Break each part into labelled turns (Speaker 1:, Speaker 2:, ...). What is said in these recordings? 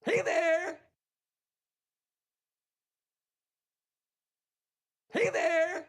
Speaker 1: Hey there! Hey there!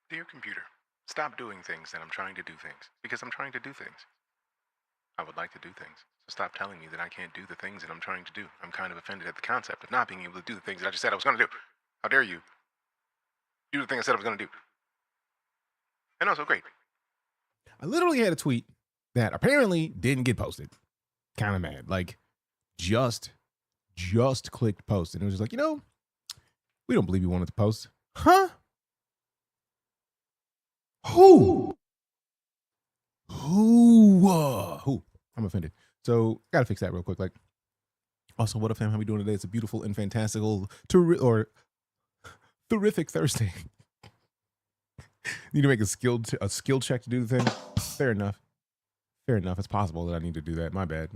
Speaker 2: Dear computer, stop doing things that I'm trying to do things, because I'm trying to do things. I would like to do things, so stop telling me that I can't do the things that I'm trying to do. I'm kind of offended at the concept of not being able to do the things that I just said I was going to do. How dare you do the thing I said I was going to do? And also, great.
Speaker 1: I literally had a tweet that apparently didn't get posted. Kind of mad. Like, just clicked post. And it was just like, we don't believe you wanted to post. Huh? Who? Who? I'm offended. So, gotta fix that real quick. Like, also, what up, fam? How we doing today? It's a beautiful and fantastical, terrific Thursday. Need to make a skill check to do the thing. Fair enough. It's possible that I need to do that. My bad.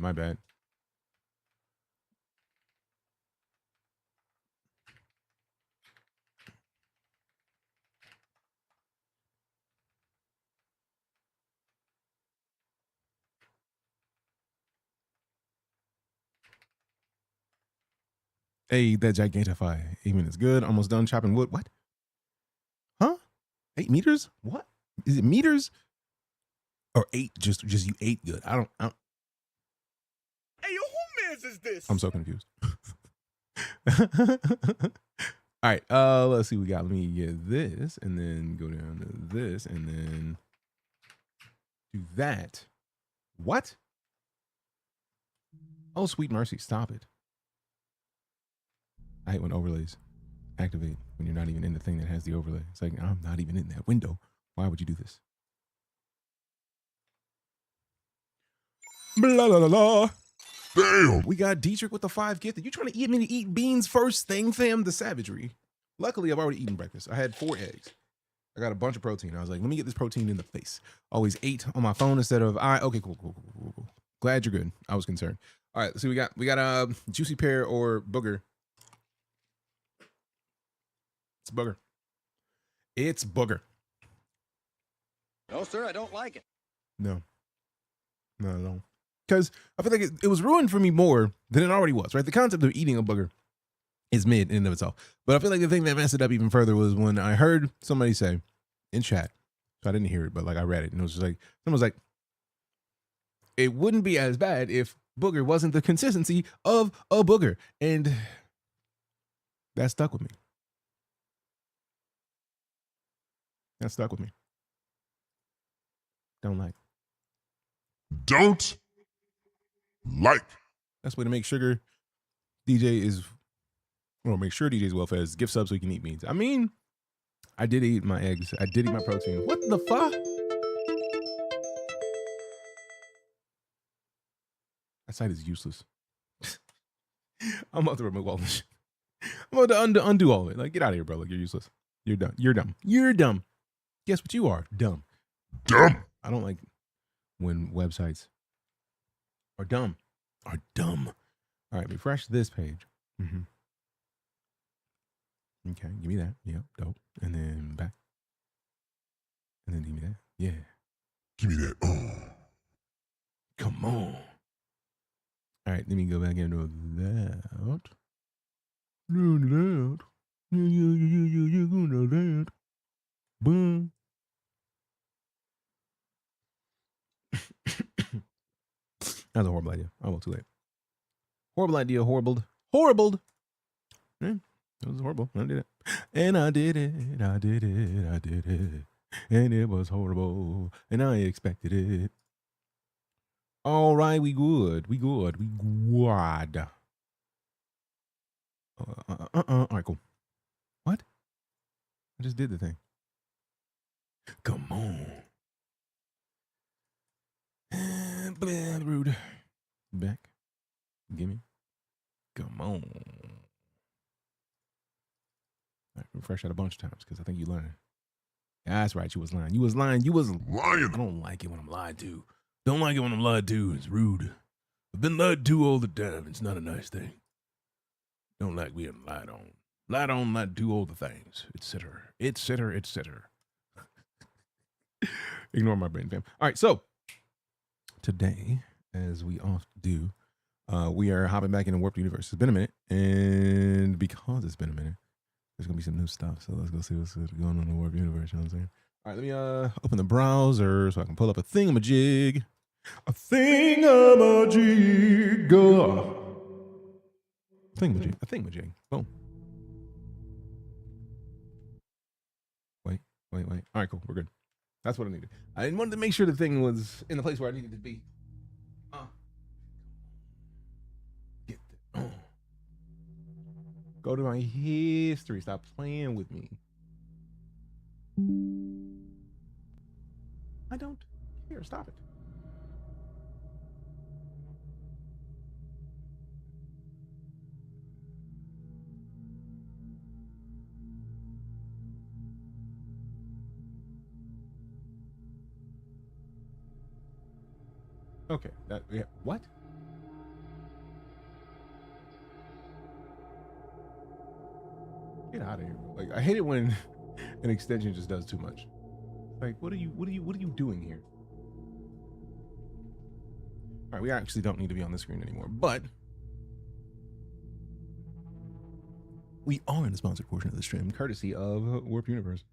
Speaker 1: Hey, that gigantify. Even is good. Almost done chopping wood. What? Huh? 8 meters? What? Is it meters? Or 8? Just you ate good. I don't.
Speaker 3: Hey, yo, who mans is this?
Speaker 1: I'm so confused. All right. Let's see. We got. Let me get this, and then go down to this, and then do that. What? Oh, sweet mercy! Stop it. I hate when overlays activate when you're not even in the thing that has the overlay. It's like, I'm not even in that window. Why would you do this? Blah, blah, blah, blah.
Speaker 3: Damn.
Speaker 1: We got Dietrich with the 5 gifted. You trying to eat me to eat beans first thing, fam? The savagery. Luckily, I've already eaten breakfast. I had 4 eggs. I got a bunch of protein. I was like, let me get this protein in the face. Always 8 on my phone instead of okay, cool. Glad you're good. I was concerned. All right, so we got juicy pear or booger. It's booger. It's booger.
Speaker 3: No, sir, I don't like it.
Speaker 1: No. Because I feel like it was ruined for me more than it already was, right? The concept of eating a booger is mid in and of itself. But I feel like the thing that messed it up even further was when I heard somebody say in chat, so I didn't hear it, but like I read it, and it was just like, someone was like, it wouldn't be as bad if booger wasn't the consistency of a booger. And that stuck with me. Don't like. That's the way to make sure DJ's well fed. Gift subs so he can eat beans. I mean, I did eat my eggs. I did eat my protein. What the fuck? That site is useless. I'm about to remove all this shit. I'm about to undo all of it. Like, get out of here, bro. Like, you're useless. You're done. You're dumb. Guess what you are? Dumb. I don't like when websites are dumb. All right, refresh this page. Mm-hmm. Okay, give me that. Yep, dope. And then back. And then give me that. Yeah.
Speaker 3: Give me that.
Speaker 1: Come on. All All right, let me go back into that. That. You know that. Boom. That's a horrible idea. Oh, well, too late. Horrible idea. Horrible. Yeah, it was horrible. I did it. And I did it. I did it. I did it. And it was horrible. And I expected it. All right, we good. We good. We good. All right, cool. What? I just did the thing. Come on. Blah, rude. Back. Gimme. Come on. All right, refresh that a bunch of times because I think you learned. Yeah, that's right. You was lying. You was lying. You was lying. I don't like it when I'm lied to. Don't like it when I'm lied to. It's rude. I've been lied to all the time. It's not a nice thing. Don't like being lied on. Lied on, lied to, all the things, etc. etc. etc. Ignore my brain, fam. All right, so today, as we often do, we are hopping back into Warped Universe. It's been a minute, and because it's been a minute, there's gonna be some new stuff. So let's go see what's going on in the Warped Universe. You know what I'm saying? All right, let me open the browser so I can pull up a thingamajig. A thingamajig. Thingamajig. A thingamajig. Boom. Wait. All right, cool. We're good. That's what I needed. I wanted to make sure the thing was in the place where I needed to be. Get the, Go to my history. Stop playing with me. I don't care. Stop it. Okay. What? Get out of here. Like, I hate it when an extension just does too much. Like, what are you doing here? All right, we actually don't need to be on the screen anymore, but we are in the sponsored portion of the stream, courtesy of Warp Universe.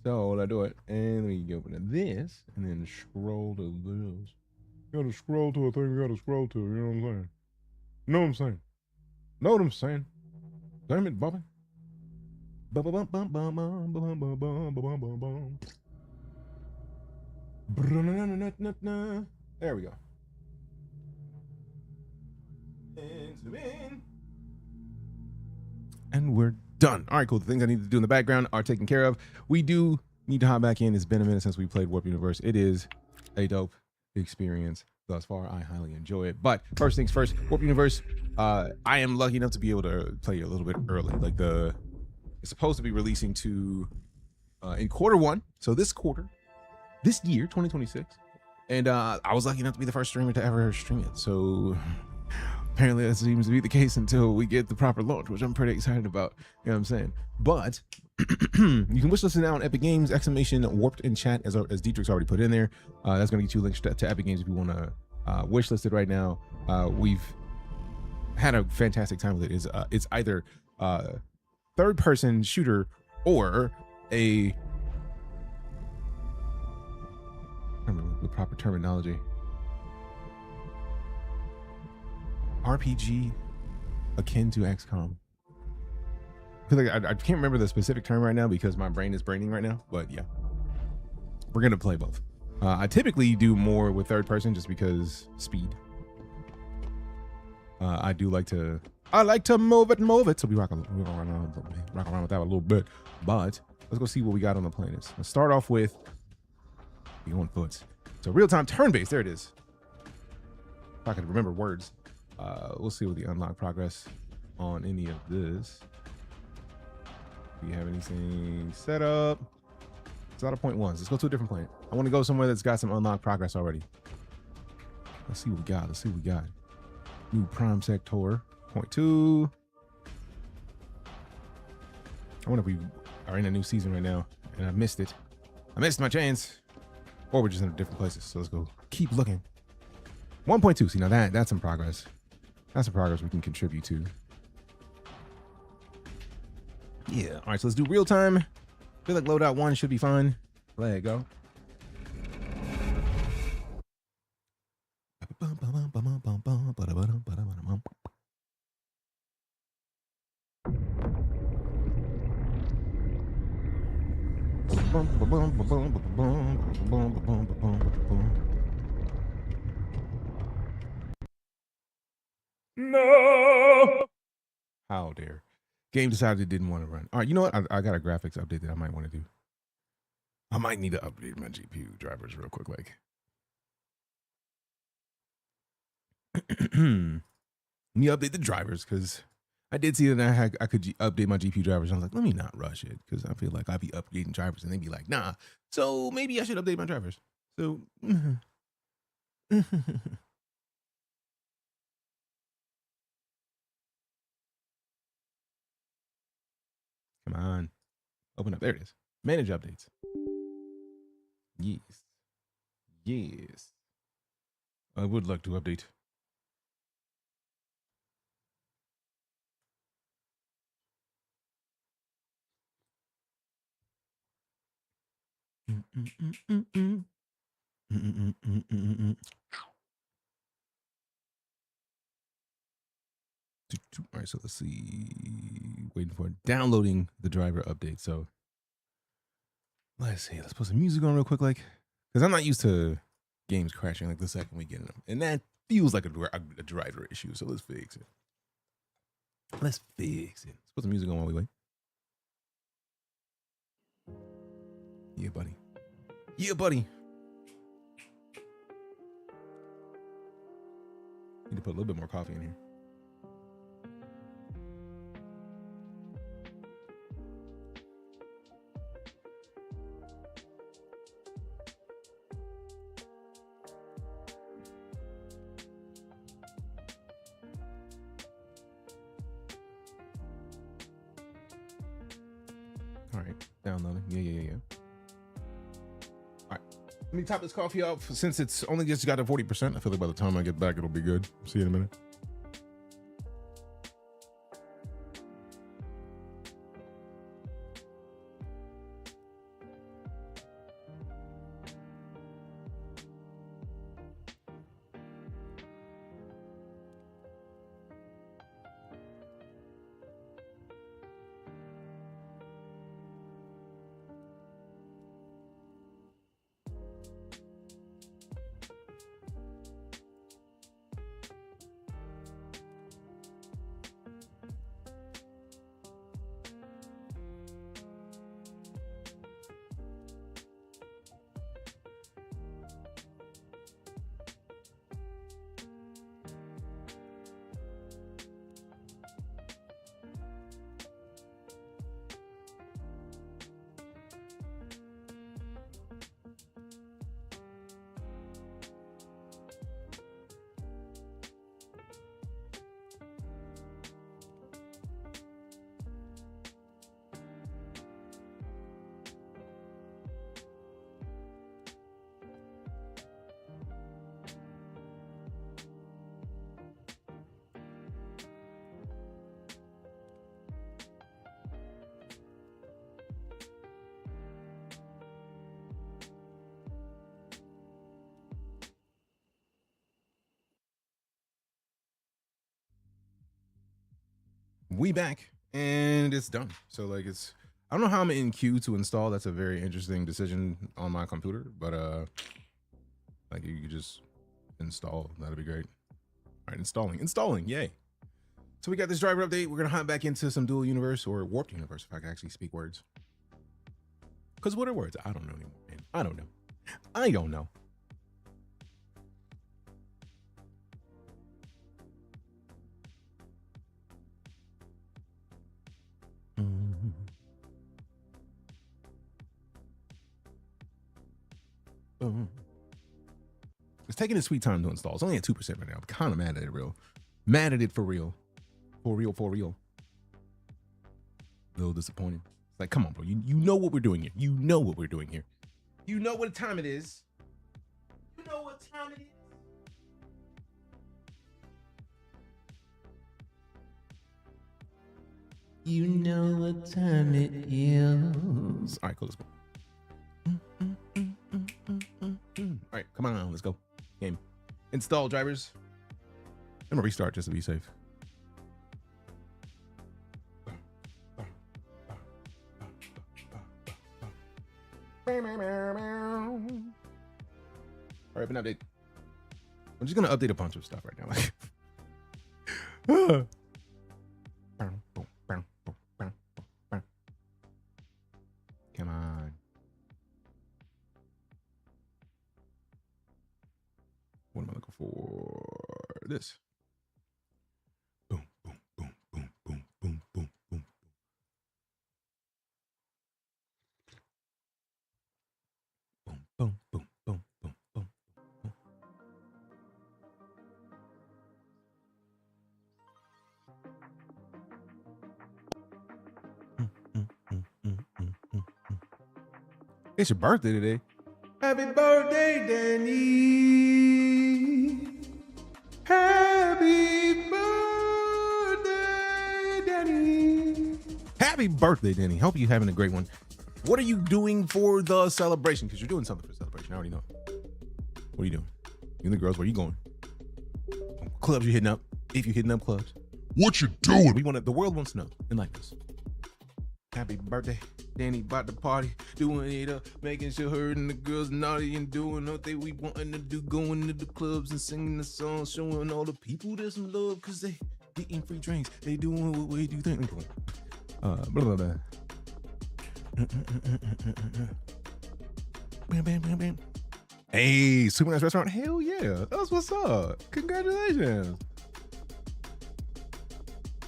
Speaker 1: So let's do it, and we go open to this, and then scroll to this. You gotta scroll to a thing you gotta scroll to, you know what I'm saying? Know what I'm saying? Know what I'm saying? Damn it, Bobby. There we go. And we're done. All right, cool. The things I need to do in the background are taken care of. We do need to hop back in. It's been a minute since we played Warp Universe. It is a dope experience thus far. I highly enjoy it. But first things first, Warp Universe. I am lucky enough to be able to play a little bit early. Like it's supposed to be releasing in Q1. So this year, 2026. And I was lucky enough to be the first streamer to ever stream it. So apparently that seems to be the case until we get the proper launch, which I'm pretty excited about. You know what I'm saying? But you can wish listen now on Epic Games, !warped in chat, as Dietrich's already put in there. That's going to get you links to Epic Games if you want to wish list it right now. We've had a fantastic time with it. It's either third-person shooter or I don't remember the proper terminology. RPG akin to XCOM. I feel like I can't remember the specific term right now because my brain is braining right now, but yeah, we're gonna play both. I typically do more with third person just because speed. I like to move it. So we rock around with that a little bit, but let's go see what we got on the planet. Let's start off with we going foots. So real-time turn-based, there it is. If I can remember words. We'll see what the unlock progress on any of this. Do you have anything set up? It's out of point ones. Let's go to a different planet. I want to go somewhere that's got some unlocked progress already. Let's see what we got. New prime sector, point 2. I wonder if we are in a new season right now and I missed it. I missed my chance. Or we're just in different places. So let's go keep looking. 1.2. See, now that's some progress. That's some progress we can contribute to. Yeah. All right, so let's do real time. Feel like loadout 1 should be fine. Let it go. No. How dare. Game decided it didn't want to run. All right, you know what? I got a graphics update that I might want to do. I might need to update my GPU drivers real quick. Like, let me update the drivers because I did see that I could update my GPU drivers. I was like, let me not rush it because I feel like I'd be updating drivers and they'd be like, nah. So maybe I should update my drivers. So, come on, open up. There it is. Manage updates. Yes, yes. I would like to update. All right, so let's see. Waiting for downloading the driver update. So let's see. Let's put some music on real quick, like, because I'm not used to games crashing like the second we get in them, and that feels like a driver issue. So let's fix it. Let's fix it. Let's put some music on while we wait. Yeah, buddy. Yeah, buddy. Need to put a little bit more coffee in here. All right, downloading. Yeah. All right, let me top this coffee off since it's only just got to 40%. I feel like by the time I get back, it'll be good. See you in a minute. We back and it's done. So like I don't know how I'm in queue to install. That's a very interesting decision on my computer, but like you could just install. That'd be great. All right, installing, yay. So we got this driver update. We're gonna hop back into some dual universe or warped universe if I can actually speak words. Because what are words? I don't know anymore, man. I don't know. It's taking its sweet time to install. It's only at 2% right now. I'm kind of mad at it, Mad at it for real. For real. A little disappointed. It's like, come on, bro. You know what we're doing here. You know what time it is. You know what time it is. You know what time it is. All right, cool. Let's go. All right, come on, let's go. Game. Install drivers. I'm gonna restart just to be safe. All right, an update. I'm just gonna update a bunch of stuff right now. Come on. What am I looking for? This. Boom, boom, boom, boom, boom, boom, boom, boom. Boom, boom, boom, boom, boom, boom, boom. It's your birthday today. Happy birthday, Danny. Happy birthday, Danny. Happy birthday, Danny. Hope you're having a great one. What are you doing for the celebration? Because you're doing something for the celebration. I already know. What are you doing? You and the girls, where are you going? Clubs you hitting up? If you're hitting up clubs.
Speaker 4: What you doing?
Speaker 1: The world wants to know. And like this. Happy birthday, Danny, about the party, doing it up, making sure her and the girls naughty and doing what they we wanting to do, going to the clubs and singing the songs, showing all the people there's some love, cause they getting free drinks, they doing what we do think. Blah, blah, blah. Bam, bam, bam, bam. Hey, super nice restaurant. Hell yeah, that's what's up. Congratulations.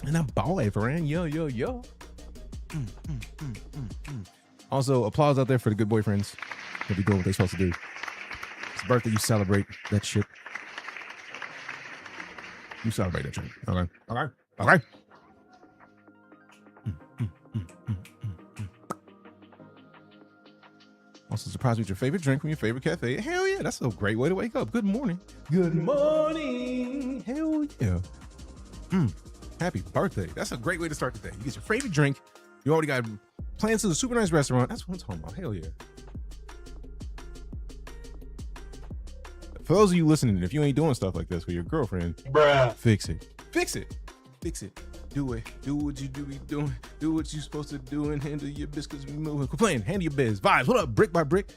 Speaker 1: And I'm balling for Rand. Yo. Also, applause out there for the good boyfriends that be doing what they're supposed to do. It's birthday, you celebrate that shit. You celebrate that shit. Okay. Also, surprise me with your favorite drink from your favorite cafe. Hell yeah, that's a great way to wake up. Good morning. Good morning. Hell yeah. Happy birthday. That's a great way to start the day. You get your favorite drink. You already got plans to the super nice restaurant. That's what I'm talking about. Hell yeah. For those of you listening, if you ain't doing stuff like this with your girlfriend, bruh, fix it. Do it. Do what you do be doing. Do what you supposed to do and handle your biz because we moving. Quit playing. Handle your biz. Vibes. What up? Brick by brick.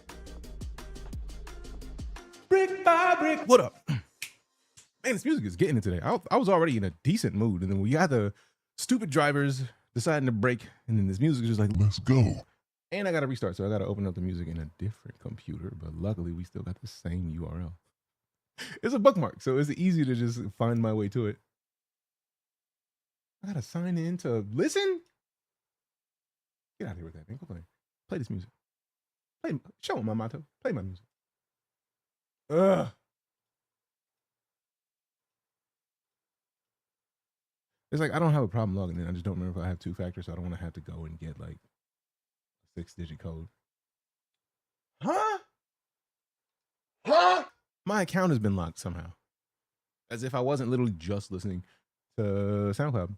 Speaker 1: Brick by brick. What up? Man, this music is getting it today. I was already in a decent mood. And then we got the stupid drivers deciding to break, and then this music is just like, let's go. And I got to restart, so I got to open up the music in a different computer, but luckily we still got the same URL. It's a bookmark, so it's easy to just find my way to it. I got to sign in to listen? Get out of here with that, man. Go play this music. Show them my motto. Play my music. Ugh. It's like, I don't have a problem logging in. I just don't remember if I have two factors, so I don't want to have to go and get like a 6-digit code. Huh? My account has been locked somehow. As if I wasn't literally just listening to SoundCloud.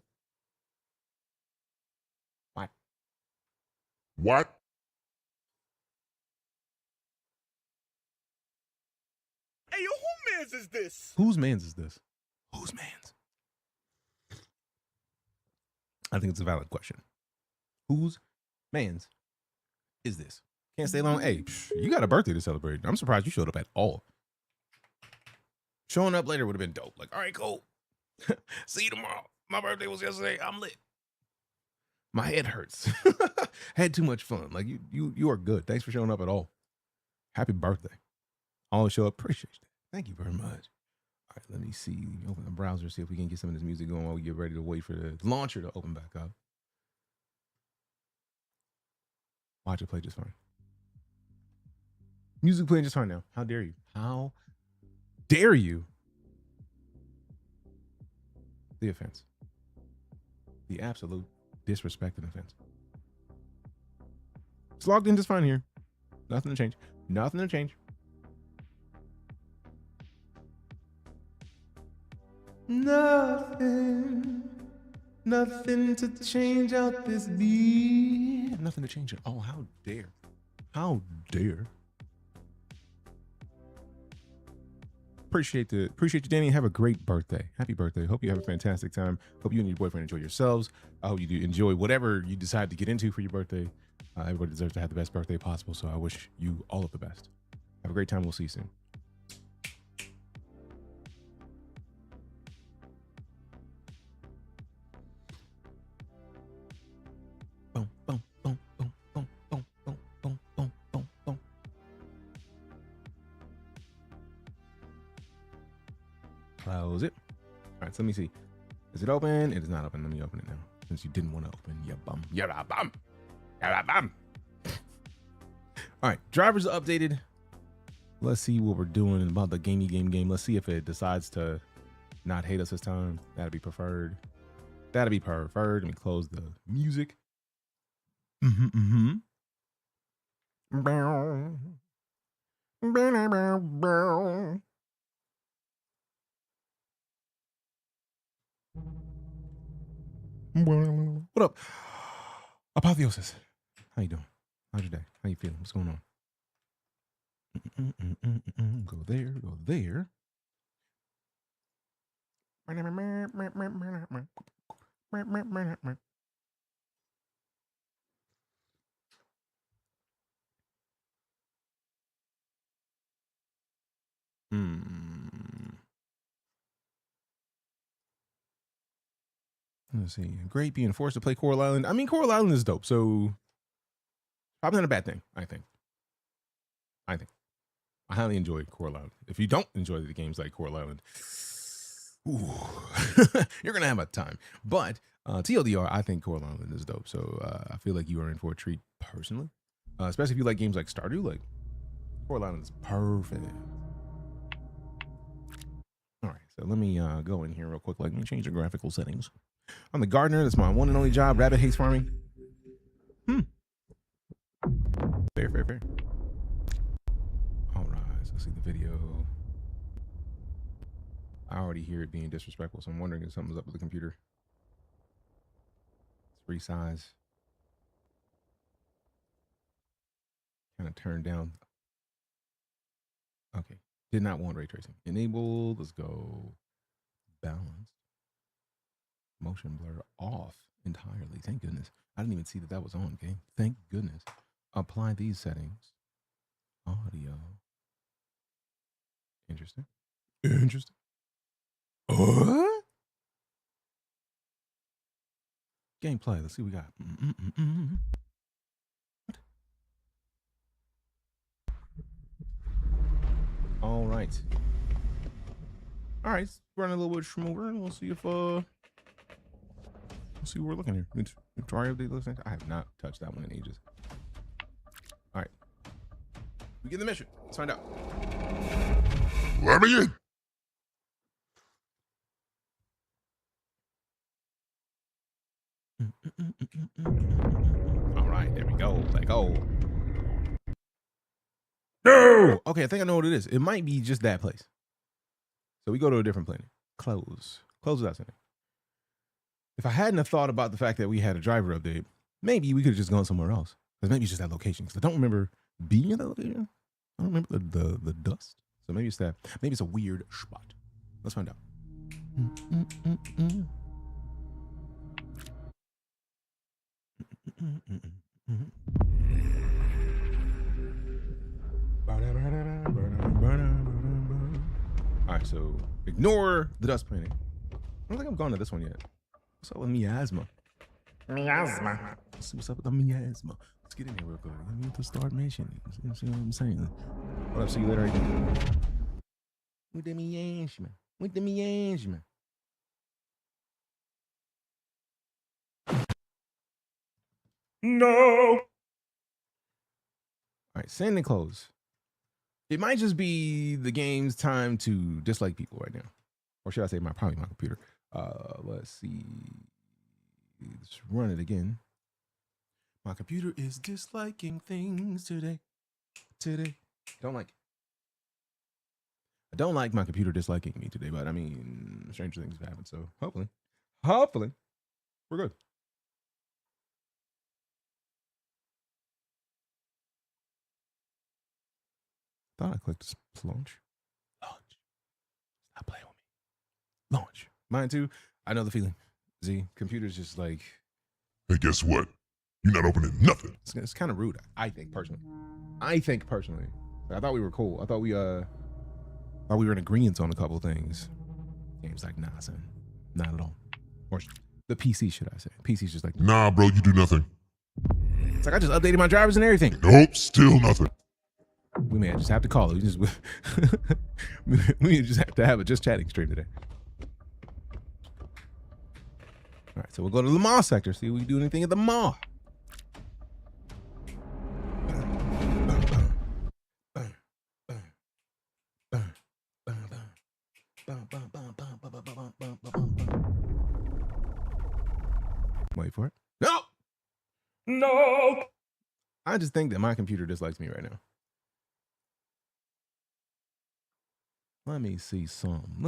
Speaker 4: What?
Speaker 3: Hey, yo, who mans is this?
Speaker 1: Whose mans is this? Whose mans? I think it's a valid question. Whose mans is this? Can't stay long. Hey, you got a birthday to celebrate. I'm surprised you showed up at all. Showing up later would have been dope. Like, all right, cool. See you tomorrow. My birthday was yesterday. I'm lit. My head hurts. Had too much fun. Like, you are good. Thanks for showing up at all. Happy birthday. Always show up. Appreciate that. Thank you very much. All right, let me see. Open the browser, see if we can get some of this music going while we get ready to wait for the launcher to open back up. Watch it play just fine. Music playing just fine now. How dare you? How dare you? The offense. The absolute disrespect and offense. It's logged in just fine here. Nothing to change. Nothing to change. Nothing Nothing to change out this beat. Nothing to change it. Oh, how dare. How dare. Appreciate you, Danny. Have a great birthday. Happy birthday. Hope you have a fantastic time. Hope you and your boyfriend enjoy yourselves. I hope you do enjoy whatever you decide to get into for your birthday. Everybody deserves to have the best birthday possible, so I wish you all of the best. Have a great time. We'll see you soon. Boom, boom, boom, boom, boom, boom, boom, boom, boom, boom, boom. Close it. All right, so let me see. Is it open? It is not open. Let me open it now. Since you didn't want to open, you bum. You're a bum. You're a bum. All right, drivers are updated. Let's see what we're doing about the gamey game. Let's see if it decides to not hate us this time. That'd be preferred. That'd be preferred. Let me close the music. What up? Apotheosis. How you doing? How's your day? How you feeling? What's going on? Go there, go there. Let's see. Great being forced to play Coral Island. I mean, Coral Island is dope, so probably not a bad thing, I think. I highly enjoy Coral Island. If you don't enjoy the games like Coral Island, ooh, you're going to have a time. But TLDR, I think Coral Island is dope, so I feel like you are in for a treat personally. Especially if you like games like Stardew, like Coral Island is perfect. All right, so let me go in here real quick. Let me change the graphical settings. I'm the gardener. That's my one and only job. Rabbit hates farming. Fair. All right, so let's see the video. I already hear it being disrespectful, so I'm wondering if something's up with the computer. Let's resize. Kind of turn down. Okay, did not want ray tracing. Enabled. Let's go. Balanced. Motion blur off entirely. Thank goodness. I didn't even see that was on, okay? Thank goodness. Apply these settings. Audio. Interesting. Gameplay. Let's see what we got. What? All right. All right. Run a little bit from over and we'll see if we'll see what we're looking here. Try update listening. I have not touched that one in ages. All right. We get the mission. Let's find out.
Speaker 4: Let me in.
Speaker 1: All right, there we go. Let go. No. Okay, I think I know what it is. It might be just that place. So we go to a different planet. Close without saying. If I hadn't have thought about the fact that we had a driver update, maybe we could have just gone somewhere else. Because maybe it's just that location. Because I don't remember being at that location. I don't remember the dust. So maybe it's that. Maybe it's a weird spot. Let's find out. All right, so ignore the dust planet. I don't think I've gone to this one yet. What's up with miasma? Let's see what's up with the miasma. Let's get in here real quick. Let me to start mission. See what I'm saying? What up? See you later. Again. With the miasma. No. All right, send and close. It might just be the game's time to dislike people right now. Or should I say probably my computer. Let's see. Let's run it again. My computer is disliking things today. Don't like it. I don't like my computer disliking me today, but I mean, stranger things have happened, so hopefully. We're good. Thought I clicked launch. Launch. Stop playing with me. Launch. Mine too. I know the feeling. Z, computer's just like.
Speaker 4: Hey, guess what? You're not opening nothing.
Speaker 1: It's kind of rude. I think personally. I thought we were cool. I thought we were in agreement on a couple things. Game's like, nah, son, not at all. Or the PC, should I say? PC's just like,
Speaker 4: Nah, bro, you do nothing.
Speaker 1: It's like I just updated my drivers and everything.
Speaker 4: Nope, still nothing.
Speaker 1: We may just have to call it. We just have to have a just chatting stream today. All right, so we'll go to the mall sector. See if we can do anything at the mall. Wait for it. No! No! I just think that my computer dislikes me right now. Let me see some.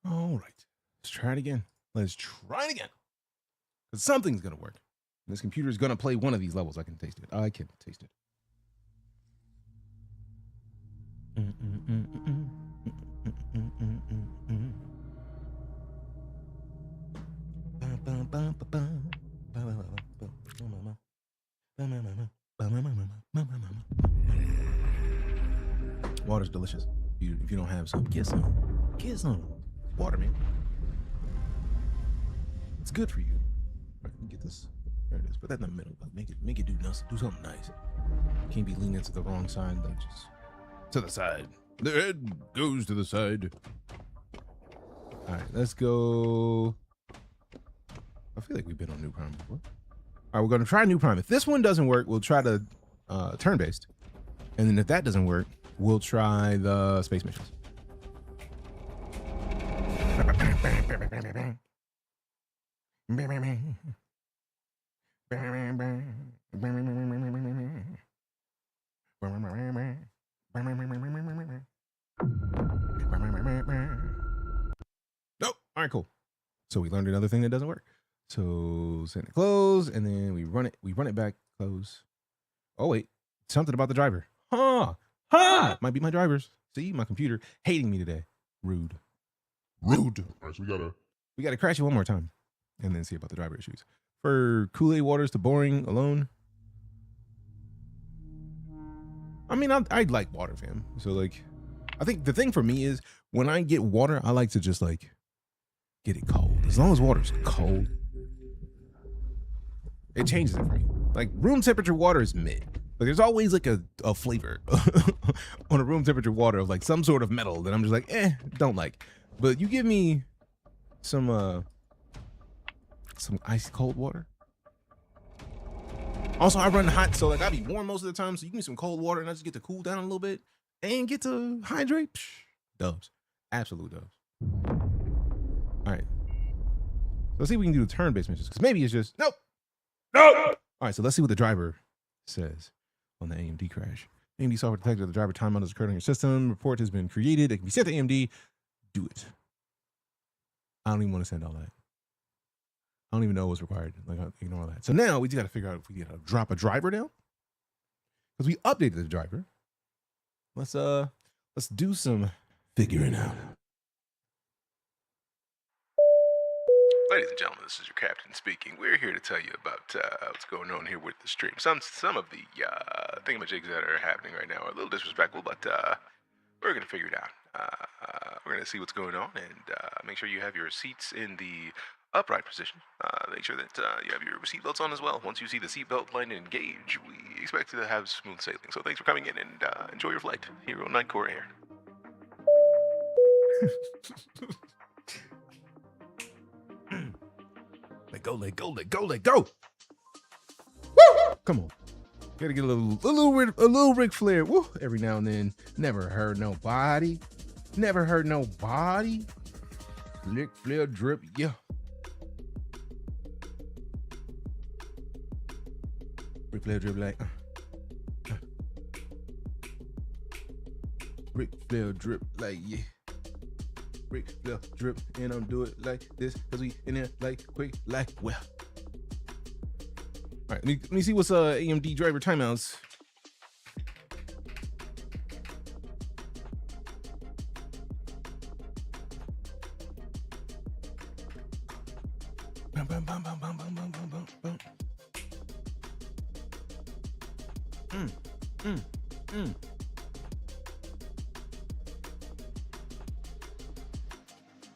Speaker 1: All right, let's try it again. Because something's going to work. This computer is going to play one of these levels. I can taste it. Water's delicious. If you don't have some, get some. Get some. Water, man. It's good for you. All right, let me get this. There it is. Put that in the middle. Make it do something nice. Can't be leaning to the wrong side. Like just to the side. The head goes to the side. All right, let's go. I feel like we've been on New Prime before. All right, we're gonna try New Prime. If this one doesn't work, we'll try the turn-based. And then if that doesn't work, we'll try the space missions. Nope. All right, cool. So we learned another thing that doesn't work. So send it close, and then we run it back, close. Oh wait, something about the driver. Might be my drivers. See, my computer hating me today. Rude.
Speaker 4: All right, so
Speaker 1: we gotta crash it one more time, and then see about the driver issues. For Kool-Aid waters to boring alone. I mean, I like water, fam. So like, I think the thing for me is when I get water, I like to just like get it cold. As long as water's cold, it changes it for me. Like room temperature water is mid. Like there's always like a flavor on a room temperature water of like some sort of metal that I'm just like, don't like. But you give me some ice cold water. Also, I run hot, so like I be warm most of the time. So you give me some cold water and I just get to cool down a little bit and get to hydrate. Psh, dubs, absolute dubs. All right, so let's see if we can do the turn-based missions because maybe it's just nope. All right, so let's see what the driver says on the AMD crash. AMD software detected the driver timeout has occurred on your system. Report has been created. It can be sent to AMD. Do it. I don't even want to send all that. I don't even know what's required. Like, ignore all that. So now we just got to figure out if we got to drop a driver down because we updated the driver. Let's do some figuring out.
Speaker 2: Ladies and gentlemen, this is your captain speaking. We're here to tell you about what's going on here with the stream. Some of the thingamajigs that are happening right now are a little disrespectful, but we're going to figure it out. We're going to see what's going on and make sure you have your seats in the upright position. Make sure that you have your seatbelts on as well. Once you see the seatbelt line engage, we expect to have smooth sailing. So thanks for coming in and enjoy your flight here on Night Core Air.
Speaker 1: Let go, let go, let go, let go. Woo! Come on. Gotta get a little Ric Flair. Woo! Every now and then. Never hurt nobody. Never hurt nobody. Ric Flair drip, yeah. Ric Flair drip like. Ric Flair drip like, yeah. Ric Flair drip, and I'm do it like this, cause we in there like quick, like well. All right, let me see what's AMD driver timeouts. Bum, bum, bum, bum, bum, bum, bum, bum, bum, bum.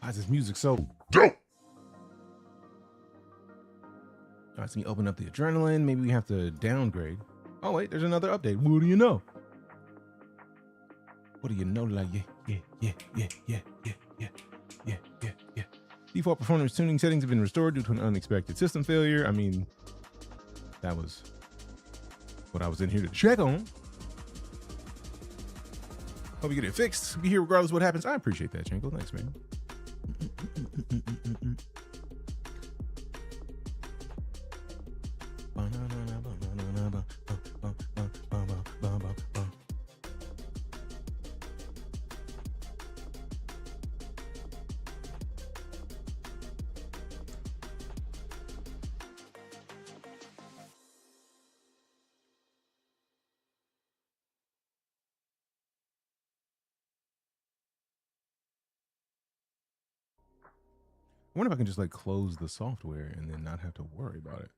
Speaker 1: Why is this music so
Speaker 4: Dope!
Speaker 1: All right, so we open up the adrenaline. Maybe we have to downgrade. Oh, wait, there's another update. What do you know? What do you know? Like, yeah. Default performance tuning settings have been restored due to an unexpected system failure. I mean, that was what I was in here to check on. Hope you get it fixed. Be here regardless of what happens. I appreciate that, Janko. Thanks, man. I wonder if I can just like close the software and then not have to worry about it.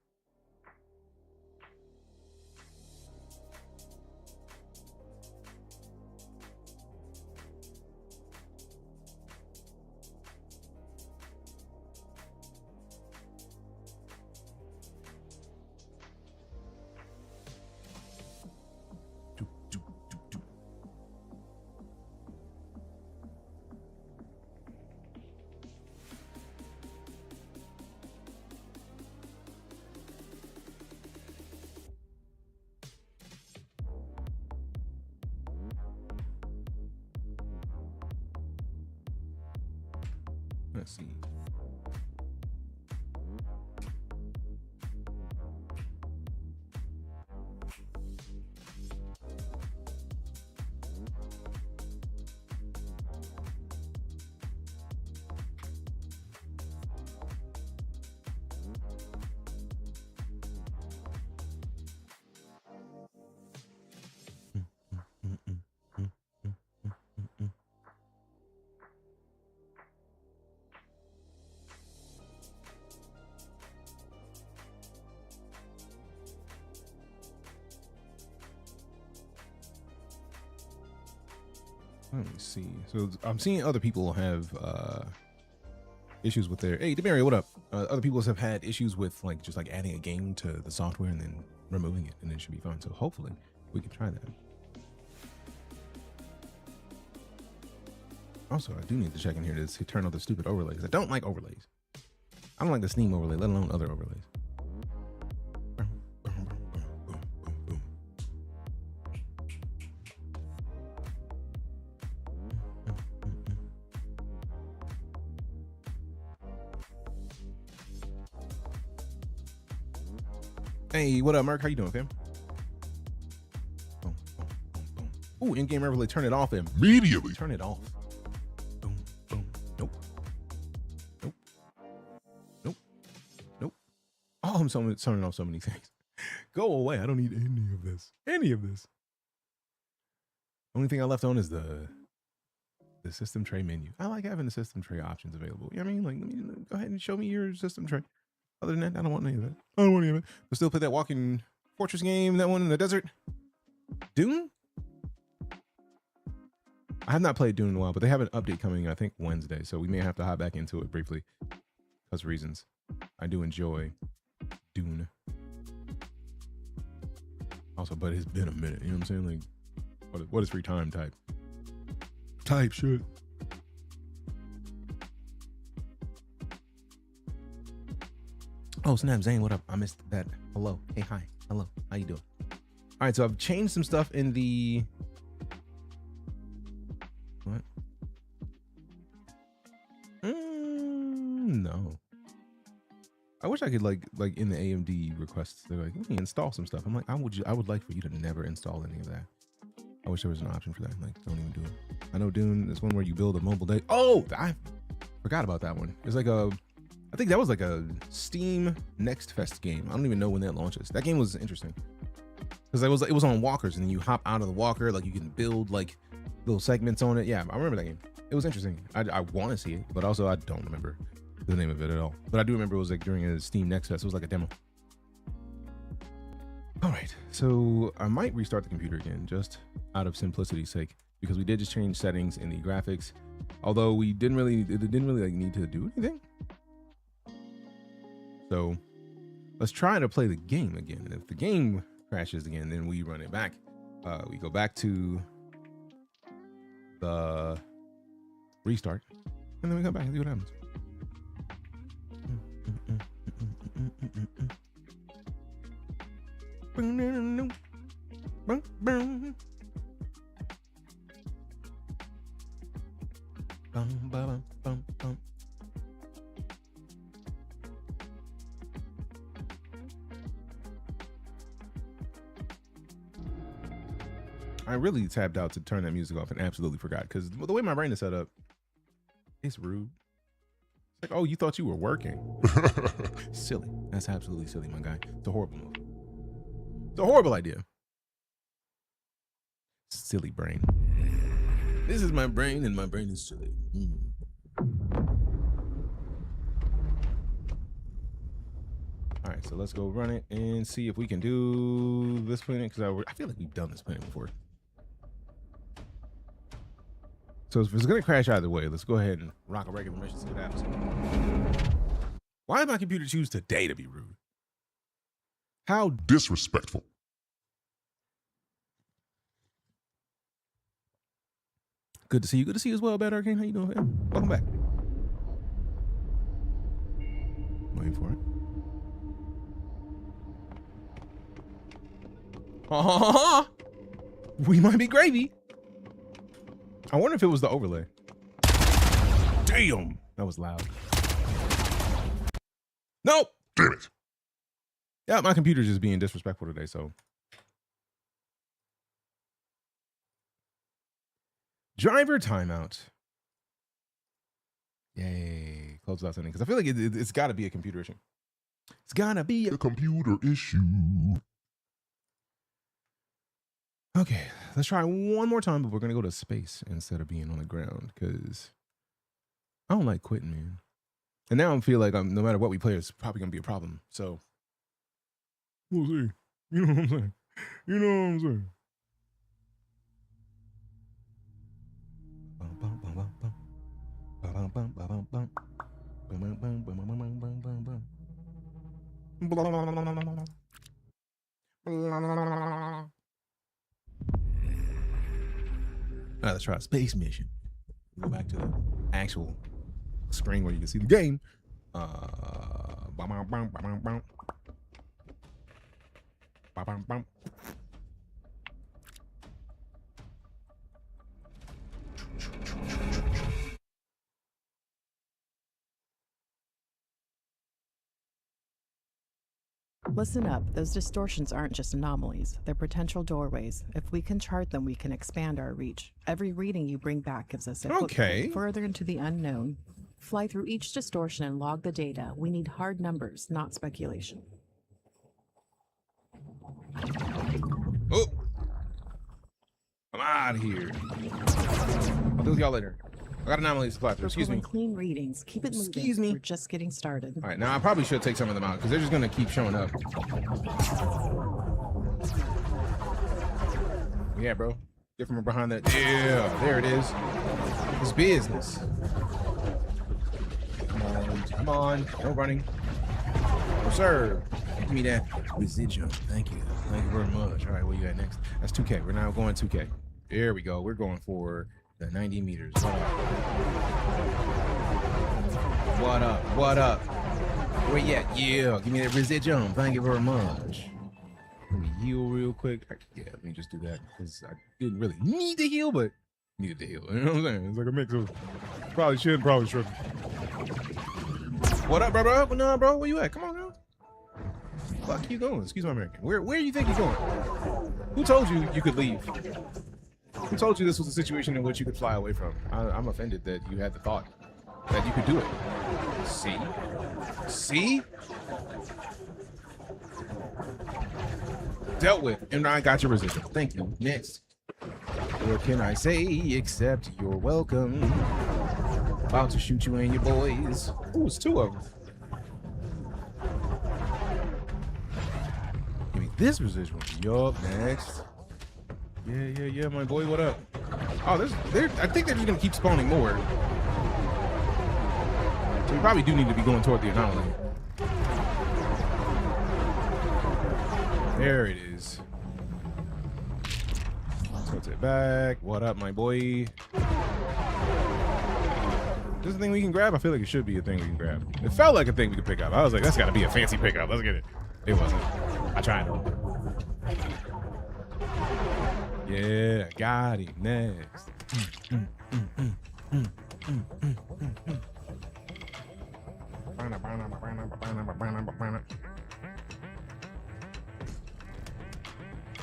Speaker 1: Let's see. Let me see. So I'm seeing other people have issues with their. Hey, Demario, what up? Other people have had issues with like just like adding a game to the software and then removing it, and it should be fine. So hopefully we can try that. Also, I do need to check in here to turn off the stupid overlays. I don't like overlays. I don't like the Steam overlay, let alone other overlays. Hey, what up, Mark? How you doing, fam? Boom, boom, boom, boom. Ooh, in-game overlay, turn it off
Speaker 4: Immediately.
Speaker 1: Turn it off. Boom, boom. Nope. Nope. Nope. Nope. Oh, I'm turning off so many things. Go away. I don't need any of this. Any of this. Only thing I left on is the The system tray menu. I like having the system tray options available. You know what I mean? Like, let me go ahead and show me your system tray. Other than that, I don't want any of that. I don't want any of it. But still play that walking fortress game, that one in the desert. Dune? I have not played Dune in a while, but they have an update coming, I think, Wednesday. So we may have to hop back into it briefly because reasons. I do enjoy Dune. Also, but it's been a minute. You know what I'm saying? Like, what is free time type? Type shit. Oh, snap, Zane, what up? I missed that. Hello. Hey, hi. Hello. How you doing? All right, so I've changed some stuff in the... What? No. I wish I could like in the AMD requests, they're like, let me install some stuff. I'm like, I would like for you to never install any of that. I wish there was an option for that. Like, don't even do it. I know Dune is one where you build a mobile day. Oh, I forgot about that one. It's like I think that was like a Steam Next Fest game. I don't even know when that launches. That game was interesting because it was on walkers, and then you hop out of the walker, like you can build like little segments on it. Yeah, I remember that game. It was interesting. I want to see it, but also I don't remember the name of it at all. But I do remember it was like during a Steam Next Fest. It was like a demo. All right, so I might restart the computer again just out of simplicity's sake because we did just change settings in the graphics. Although it didn't really like need to do anything. So let's try to play the game again. And if the game crashes again, then we run it back. We go back to the restart, and then we come back and see what happens. I really tapped out to turn that music off and absolutely forgot because the way my brain is set up, it's rude. It's like, oh, you thought you were working. Silly. That's absolutely silly, my guy. It's a horrible move. It's a horrible idea. Silly brain. This is my brain, and my brain is silly. All right, so let's go run it and see if we can do this planet because I feel like we've done this planet before. So if it's gonna crash either way, let's go ahead and rock a regular mission, see what happens. Why did my computer choose today to be rude? How
Speaker 4: Disrespectful.
Speaker 1: good to see you. Good to see you as well, Bad Arcane. How you doing, fam? Welcome back. Waiting for it. We might be gravy. I wonder if it was the overlay. Damn, that was loud. Nope.
Speaker 4: Damn it.
Speaker 1: Yeah, my computer's just being disrespectful today, so. Driver timeout. Yay. Close out something, because I feel like it's got to be a computer issue. It's gotta be
Speaker 4: A computer issue.
Speaker 1: Okay, let's try one more time, but we're gonna go to space instead of being on the ground because I don't like quitting, man. And now I feel like no matter what we play, it's probably gonna be a problem. So we'll see. You know what I'm saying? You know what I'm saying? All right, let's try a space mission. Go back to the actual screen where you can see the game.
Speaker 5: Listen up, those distortions aren't just anomalies, they're potential doorways. If we can chart them, we can expand our reach. Every reading you bring back gives us a foothold further into the unknown. Fly through each distortion and log the data. We need hard numbers, not speculation.
Speaker 1: Oh, I'm out of here. I'll deal with y'all later. I got anomaly supply through. Excuse me.
Speaker 5: Clean readings. Keep it moving.
Speaker 1: Excuse me.
Speaker 5: We're just getting started.
Speaker 1: All right, now I probably should take some of them out because they're just gonna keep showing up. Yeah, bro. Get from behind that. Yeah, there it is. It's business. Come on. No running. No, sir. Give me that residual. Thank you. Thank you very much. All right, where you at next? That's 2K. We're now going 2K. There we go. We're going for the 90 meters. What up? What up? Where you at? Yeah. Give me that residual. Thank you very much. Let me heal real quick. Yeah, let me just do that because I didn't really need to heal, but needed to heal. You know what I'm saying? It's like a mix of probably should, probably shouldn't. What up, bro? No, bro. Where you at? Come on, now. Fuck you going? Excuse my American. Where do you think you're going? Who told you you could leave? Who told you this was a situation in which you could fly away from? I'm offended that you had the thought that you could do it. See? See? Dealt with, and I got your residual. Thank you. Next. What can I say except you're welcome? About to shoot you and your boys. Ooh, it's 2 of them. Give me this residual. Yup, next. Yeah, my boy, what up? Oh, I think they're just gonna keep spawning more. So we probably do need to be going toward the anomaly. There it is. Tilt it back. What up, my boy? This is a thing we can grab? I feel like it should be a thing we can grab. It felt like a thing we could pick up. I was like, that's gotta be a fancy pickup. Let's get it. It wasn't. I tried though. Yeah, I got it. Next.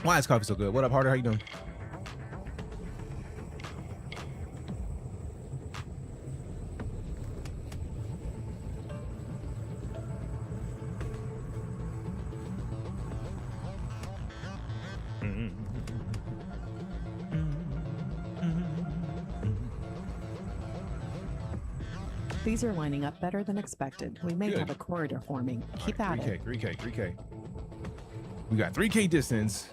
Speaker 1: Why is coffee so good? What up, Harder? How you doing?
Speaker 5: These are lining up better than expected. We may have a corridor forming. Keep at it.
Speaker 1: 3K. We got 3K distance.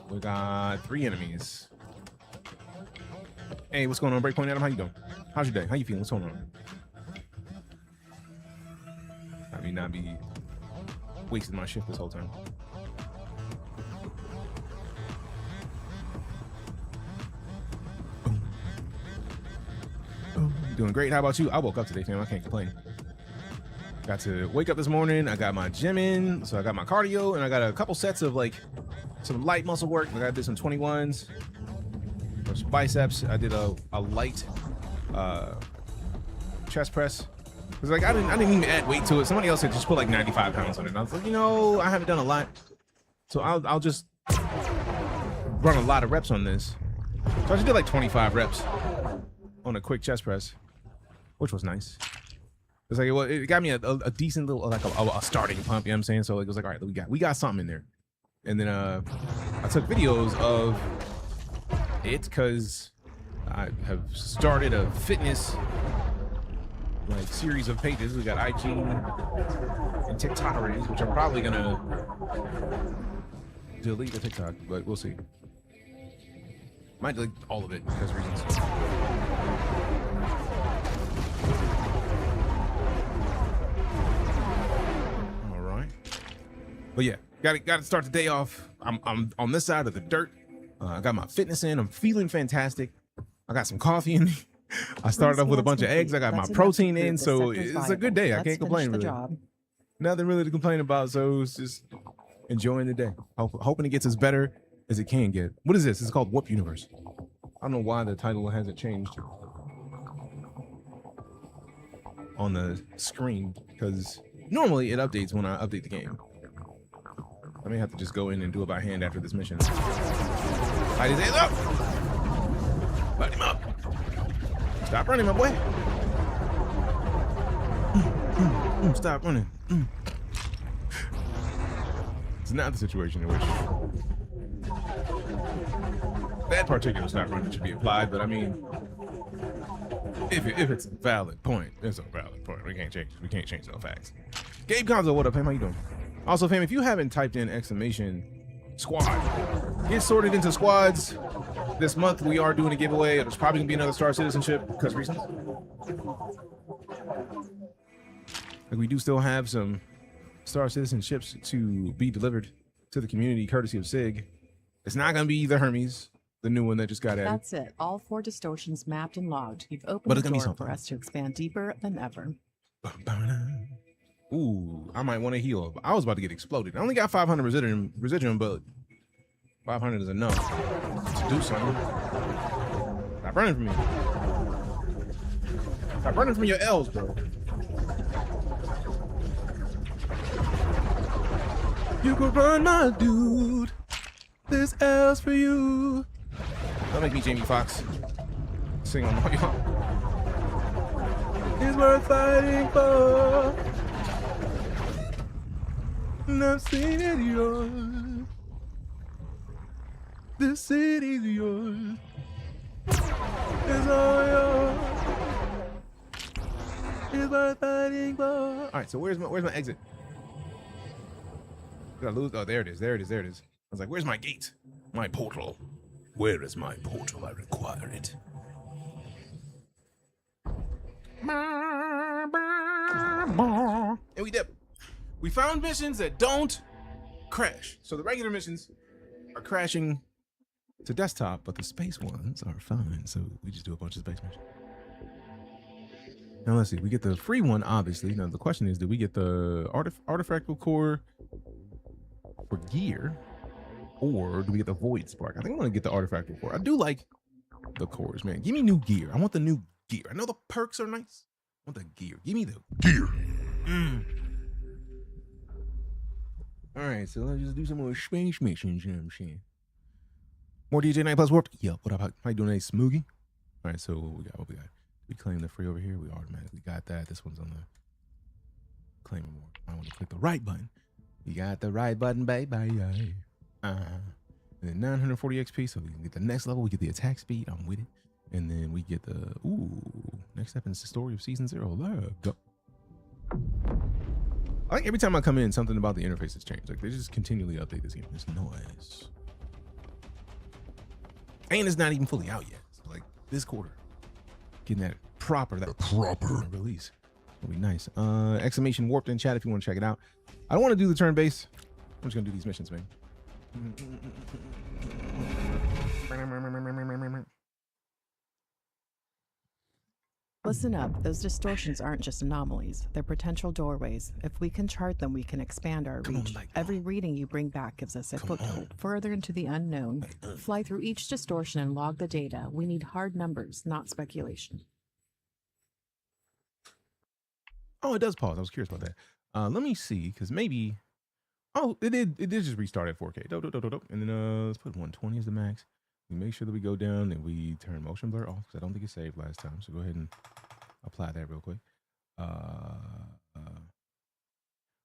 Speaker 1: We got 3 enemies. Hey, what's going on, Breakpoint Adam? How you doing? How's your day? How you feeling? What's going on? I mean, not be wasting my shift this whole time. Doing great. How about you? I woke up today, fam. I can't complain. Got to wake up this morning. I got my gym in, so I got my cardio, and I got a couple sets of like some light muscle work. I did some 21s, some biceps. I did a light chest press. Cause like I didn't even add weight to it. Somebody else had just put like 95 pounds on it. And I was like, you know, I haven't done a lot, so I'll just run a lot of reps on this. So I just did like 25 reps on a quick chest press, which was nice. It's like it got me a decent little like a starting pump. You know what I'm saying? So like, it was like, all right, we got something in there. And then I took videos of it because I have started a fitness like series of pages. We got IG and TikTok, which I'm probably gonna delete the TikTok, but we'll see. Might delete all of it because of reasons. All right, but yeah, got to start the day off. I'm on this side of the dirt. I got my fitness in. I'm feeling fantastic. I got some coffee in me. I started off with a bunch of eggs. I got my protein in, so it's a good day. I can't complain really. Nothing really to complain about, so it's just enjoying the day. Hoping it gets as better as it can get. What is this? It's called WarpedUniverse. I don't know why the title hasn't changed on the screen, because normally it updates when I update the game. I may have to just go in and do it by hand after this mission. Light his hands up! Light him up! Stop running, my boy! Stop running. It's not the situation in which that particular stop running should be applied, but I mean, If it's a valid point, it's a valid point. We can't change those facts. Gabe Conzo, what up, fam? How you doing? Also, fam, if you haven't typed in exclamation squad, get sorted into squads. This month we are doing a giveaway. There's probably gonna be another Star Citizenship because reasons. Like we do still have some Star Citizenships to be delivered to the community courtesy of SIG. It's not gonna be the Hermes, the new one that just got added.
Speaker 5: That's it. All 4 distortions mapped and logged. You've opened the door for us to expand deeper than ever.
Speaker 1: Ooh, I might want to heal up. I was about to get exploded. I only got 500 residuum, but 500 is enough to do something. Stop running from me. Stop running from your L's, bro. You could run, my dude. This L's for you. Don't make me Jamie Foxx. Sing on all y'all. It's worth fighting for. The city's yours. The city's yours. It's all yours. It's worth fighting for. All right, so where's my exit? Did I lose? Oh, there it is. There it is. There it is. I was like, where's my gate? My portal. Where is my portal? I require it. And we dip. We found missions that don't crash. So the regular missions are crashing to desktop, but the space ones are fine. So we just do a bunch of space missions. Now let's see. We get the free one, obviously. Now the question is, do we get the artifactal core for gear, or do we get the void spark? I think I'm gonna get the artifactal core. I do like the cores, man. Give me new gear. I want the new gear. I know the perks are nice. I want the gear. Give me the
Speaker 4: Gear.
Speaker 1: All right, so let's just do some more space missions. You know what I'm saying? More DeejayKnight plus Warped. Yo, what up? How you doing today, Smoogie? All right, so what we got? We claim the free over here. We automatically got that. This one's on the claim more. I want to click the right button. You got the right button, baby. And then 940 XP, so we can get the next level. We get the attack speed. I'm with it. And then we get the next step in the story of season 0. Let's go. I like every time I come in, something about the interface has changed. Like they just continually update this game. There's noise. And it's not even fully out yet. So like this quarter, getting that proper release. It'll be nice. Exclamation warped in chat if you want to check it out. I don't want to do the turn base. I'm just gonna do these missions, man.
Speaker 5: Listen up. Those distortions aren't just anomalies. They're potential doorways. If we can chart them, we can expand our reach. Every reading you bring back gives us a foothold further into the unknown. Fly through each distortion and log the data. We need hard numbers, not speculation.
Speaker 1: Oh, it does pause. I was curious about that. Let me see, because maybe... Oh, it did just restart at 4K. And then let's put 120 as the max. We make sure that we go down and we turn motion blur off, because I don't think it saved last time. So go ahead and apply that real quick.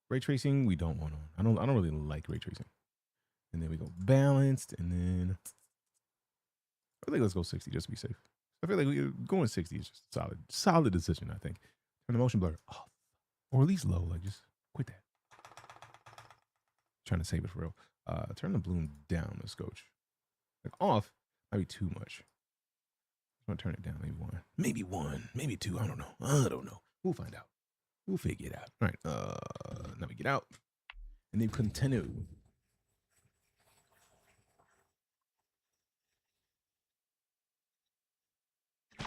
Speaker 1: Ray tracing, we don't want on. I don't really like ray tracing. And then we go balanced, and then I think let's go 60 just to be safe. I feel like going 60 is just a solid decision, I think. Turn the motion blur off, or at least low. Like just quit that. Trying to save it for real. Turn the bloom down, the scotch. Like off might be too much. I'm gonna turn it down. Maybe one, maybe two. I don't know. We'll find out. We'll figure it out. All right. Now we get out and then continue.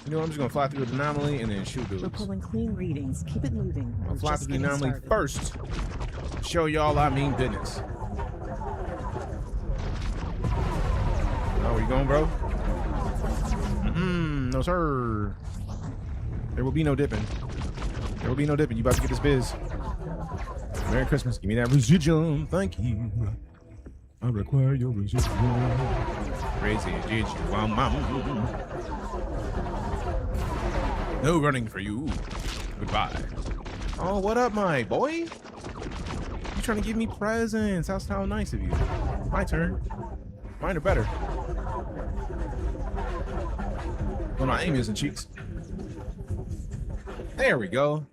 Speaker 1: You know, I'm just gonna fly through the anomaly and then shoot dudes.
Speaker 5: We're pulling clean readings. Keep it moving.
Speaker 1: I'll fly through the anomaly first. Show y'all I mean business. Oh, where you going, bro? No, sir. There will be no dipping. There will be no dipping. You about to get this biz. Merry Christmas. Give me that residuum. Thank you. I require your residuum. Residuum. No running for you. Goodbye. Oh, what up, my boy? You trying to give me presents? How nice of you. My turn. Mine are better. Well, my aim isn't, cheeks. There we go.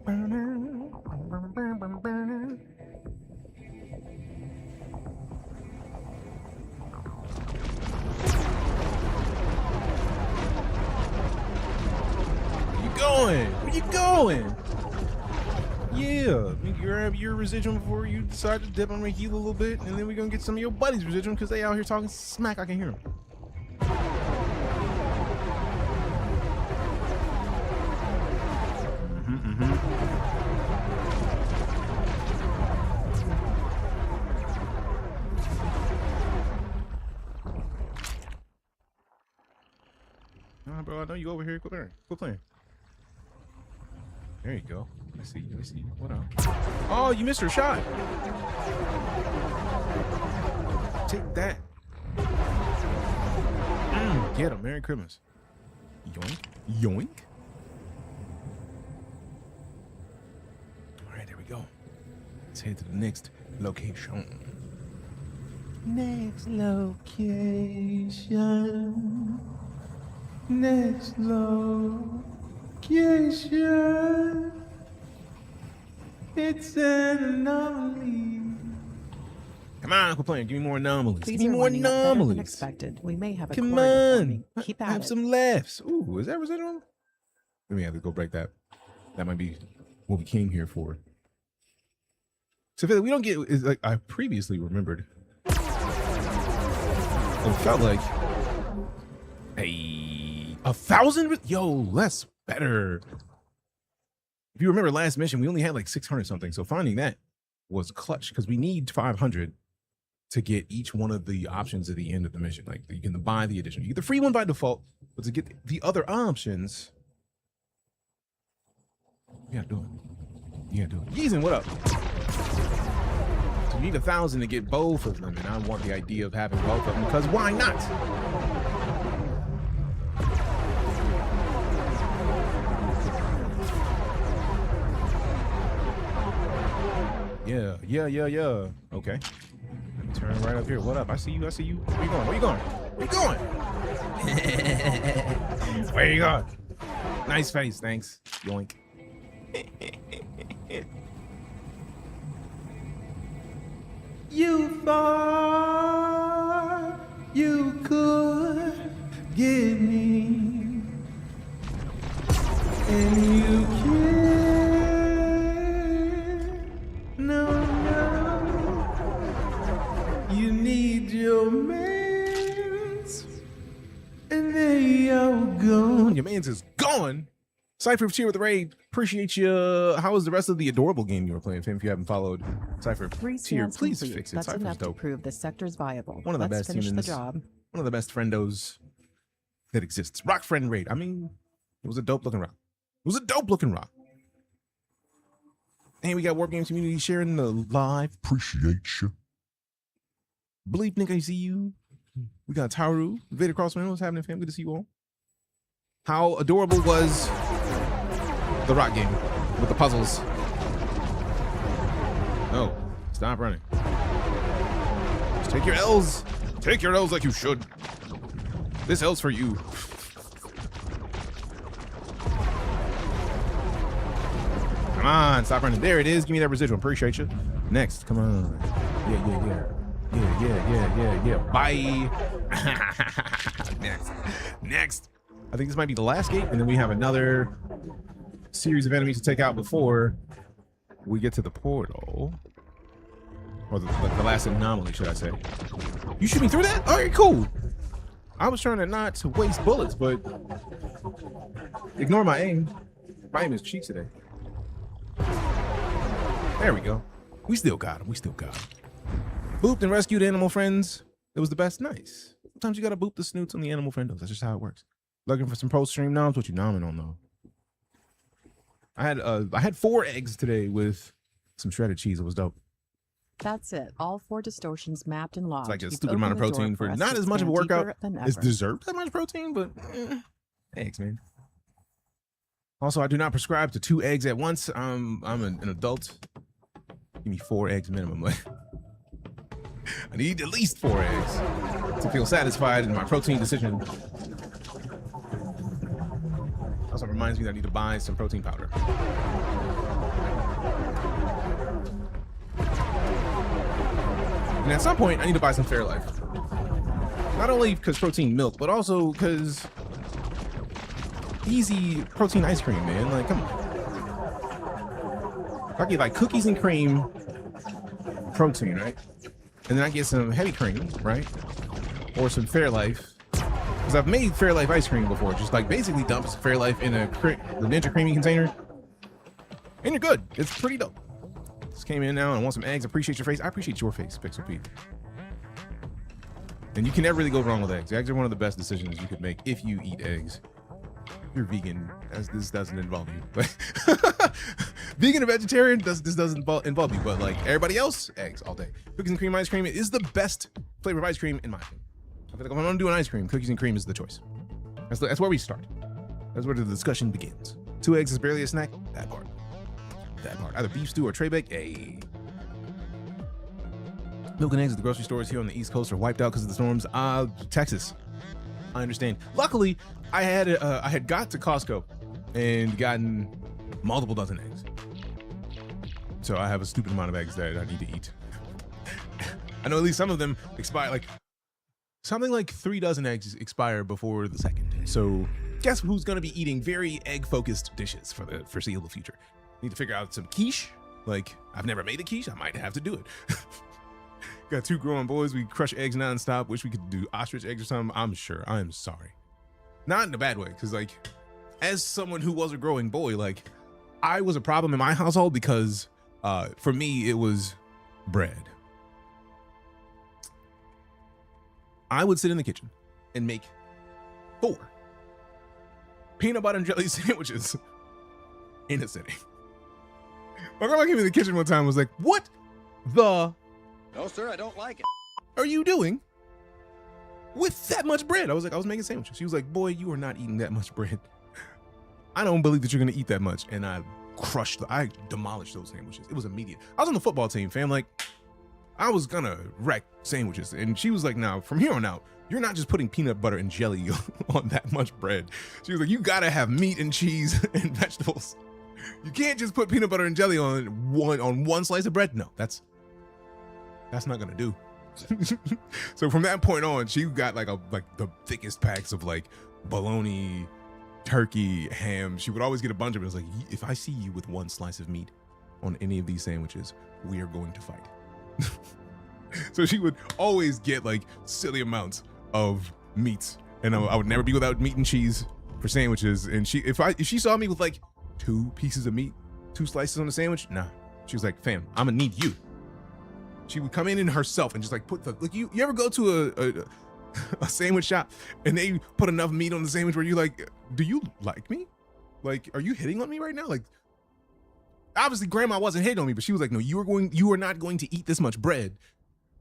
Speaker 1: Where you going? Yeah, let me grab your residuum before you decide to dip on my heel a little bit, and then we're gonna get some of your buddies' residuum because they out here talking smack. I can hear them. Nah, bro, I know you over here. Quit playing. Quit playing. There you go. I see you. I see you. What up? Oh, you missed her shot. Take that. Get him. Merry Christmas. Yoink. Yoink. All right, there we go. Let's head to the next location. Next location. Next location. It's an anomaly. Come on, quit playing. Give me more anomalies.
Speaker 5: Please
Speaker 1: Give me more anomalies.
Speaker 5: Expected. We may have a
Speaker 1: Come
Speaker 5: core
Speaker 1: on.
Speaker 5: forming. Keep at
Speaker 1: Have
Speaker 5: it.
Speaker 1: some laughs. Ooh, is that residual? Let me have to go break that. That might be what we came here for. So we don't get, is like I previously remembered. It felt like 1,000. Yo, that's better. If you remember last mission, we only had like 600 something. So finding that was clutch because we need 500 to get each one of the options at the end of the mission. Like you can buy the addition. You get the free one by default, but to get the other options, you gotta do it. You gotta do it. Yeezin, what up? So you need 1,000 to get both of them, and I want the idea of having both of them because why not? Yeah. Okay. Let me turn right up here. What up? I see you. Where you going? Where you going? Where you going? Nice face, thanks. Yoink. You thought you could get me, and you can't. No. You need your mans, and they are gone. Your mans is gone. Cypher cheer with the raid. Appreciate you. How was the rest of the adorable game you were playing, Fam? If you haven't followed Cypher tier, please fix it.
Speaker 5: That's
Speaker 1: Cypher's
Speaker 5: enough
Speaker 1: dope.
Speaker 5: to prove the sector's viable.
Speaker 1: One of the
Speaker 5: Let's
Speaker 1: best
Speaker 5: finish the
Speaker 1: humans.
Speaker 5: job.
Speaker 1: One of the best friendos that exists. Rock friend raid. I mean, it was a dope looking rock. And we got Warp Games community sharing the live.
Speaker 4: Appreciate you.
Speaker 1: Believe, Nick, I see you. We got Taru, Vader Crossman. What's happening, fam? Good to see you all. How adorable was the rock game with the puzzles? No, stop running. Just take your L's. Take your L's like you should. This L's for you. Come on, stop running. There it is. Give me that residual. Appreciate you. Next, come on. Yeah. Bye. Next. I think this might be the last gate, and then we have another series of enemies to take out before we get to the portal. Or the last anomaly, should I say. You shoot me through that? All right, cool. I was trying to not to waste bullets, but ignore my aim. My aim is cheap today. There we go. We still got him. Booped and rescued animal friends. It was the best. Nice. Sometimes you gotta boop the snoots on the animal friendos. That's just how it works. Looking for some post-stream noms. What you nomming on though? I had 4 eggs today with some shredded cheese. It was dope.
Speaker 5: That's it. All 4 distortions mapped and logged.
Speaker 1: It's like a
Speaker 5: You've
Speaker 1: stupid amount of
Speaker 5: opened the door
Speaker 1: protein for
Speaker 5: us
Speaker 1: not
Speaker 5: to
Speaker 1: as much of a
Speaker 5: expand
Speaker 1: workout
Speaker 5: deeper than
Speaker 1: as
Speaker 5: ever.
Speaker 1: deserved that much protein, but eggs, man. Also, I do not prescribe to 2 eggs at once. I'm an adult. Give me 4 eggs minimum. Like, I need at least 4 eggs to feel satisfied in my protein decision. Also reminds me that I need to buy some protein powder. And at some point, I need to buy some Fairlife. Not only because protein milk, but also because easy protein ice cream, man. Like, come on. I get like cookies and cream protein, right? And then I get some heavy cream, right? Or some Fairlife. Because I've made Fairlife ice cream before. Just like basically dumps Fairlife in the Ninja Creamy container. And you're good. It's pretty dope. Just came in now and I want some eggs. Appreciate your face. I appreciate your face, Pixel Pete. And you can never really go wrong with eggs. Eggs are one of the best decisions you could make if you eat eggs. If you're vegan, as this doesn't involve you. But vegan or vegetarian, this doesn't involve you. But like everybody else, eggs all day. Cookies and cream ice cream is the best flavor of ice cream in my opinion. I feel like if I'm doing ice cream, cookies and cream is the choice. That's where we start. That's where the discussion begins. 2 eggs is barely a snack. That part. Either beef stew or tray bake. Hey. Milk and eggs at the grocery stores here on the East Coast are wiped out because of the storms. Texas. I understand. Luckily, I had got to Costco and gotten multiple dozen eggs. So I have a stupid amount of eggs that I need to eat. I know at least some of them expire, like something like 3 dozen eggs expire before the second. So guess who's going to be eating very egg-focused dishes for the foreseeable future? Need to figure out some quiche. Like, I've never made a quiche. I might have to do it. Got 2 growing boys. We crush eggs nonstop. Wish we could do ostrich eggs or something. I'm sure. I am sorry. Not in a bad way, because like, as someone who was a growing boy, like, I was a problem in my household because for me, it was bread. I would sit in the kitchen and make 4 peanut butter and jelly sandwiches in a sitting. My grandma came in the kitchen one time and was like, "What the?
Speaker 3: No, sir, I don't like it.
Speaker 1: Are you doing with that much bread?" I was like, "I was making sandwiches." She was like, "Boy, you are not eating that much bread. I don't believe that you're gonna eat that much." And I demolished those sandwiches. It was immediate. I was on the football team, fam. Like, I was gonna wreck sandwiches. And she was like, "Now, from here on out, you're not just putting peanut butter and jelly on that much bread." She was like, "You gotta have meat and cheese and vegetables. You can't just put peanut butter and jelly on one slice of bread. No, that's not gonna do." So from that point on, she got like the thickest packs of like bologna, turkey, ham. She would always get a bunch of it. It was like, "If I see you with 1 slice of meat on any of these sandwiches, we are going to fight." So she would always get like silly amounts of meats, and I would never be without meat and cheese for sandwiches. And if she saw me with like 2 pieces of meat, 2 slices on the sandwich, nah. She was like, "Fam, I'm gonna need you." She would come in herself and just like put like you ever go to a sandwich shop and they put enough meat on the sandwich where you're like, "Do you like me? Like, are you hitting on me right now?" Like, obviously grandma wasn't hitting on me, but she was like, "No, you are not going to eat this much bread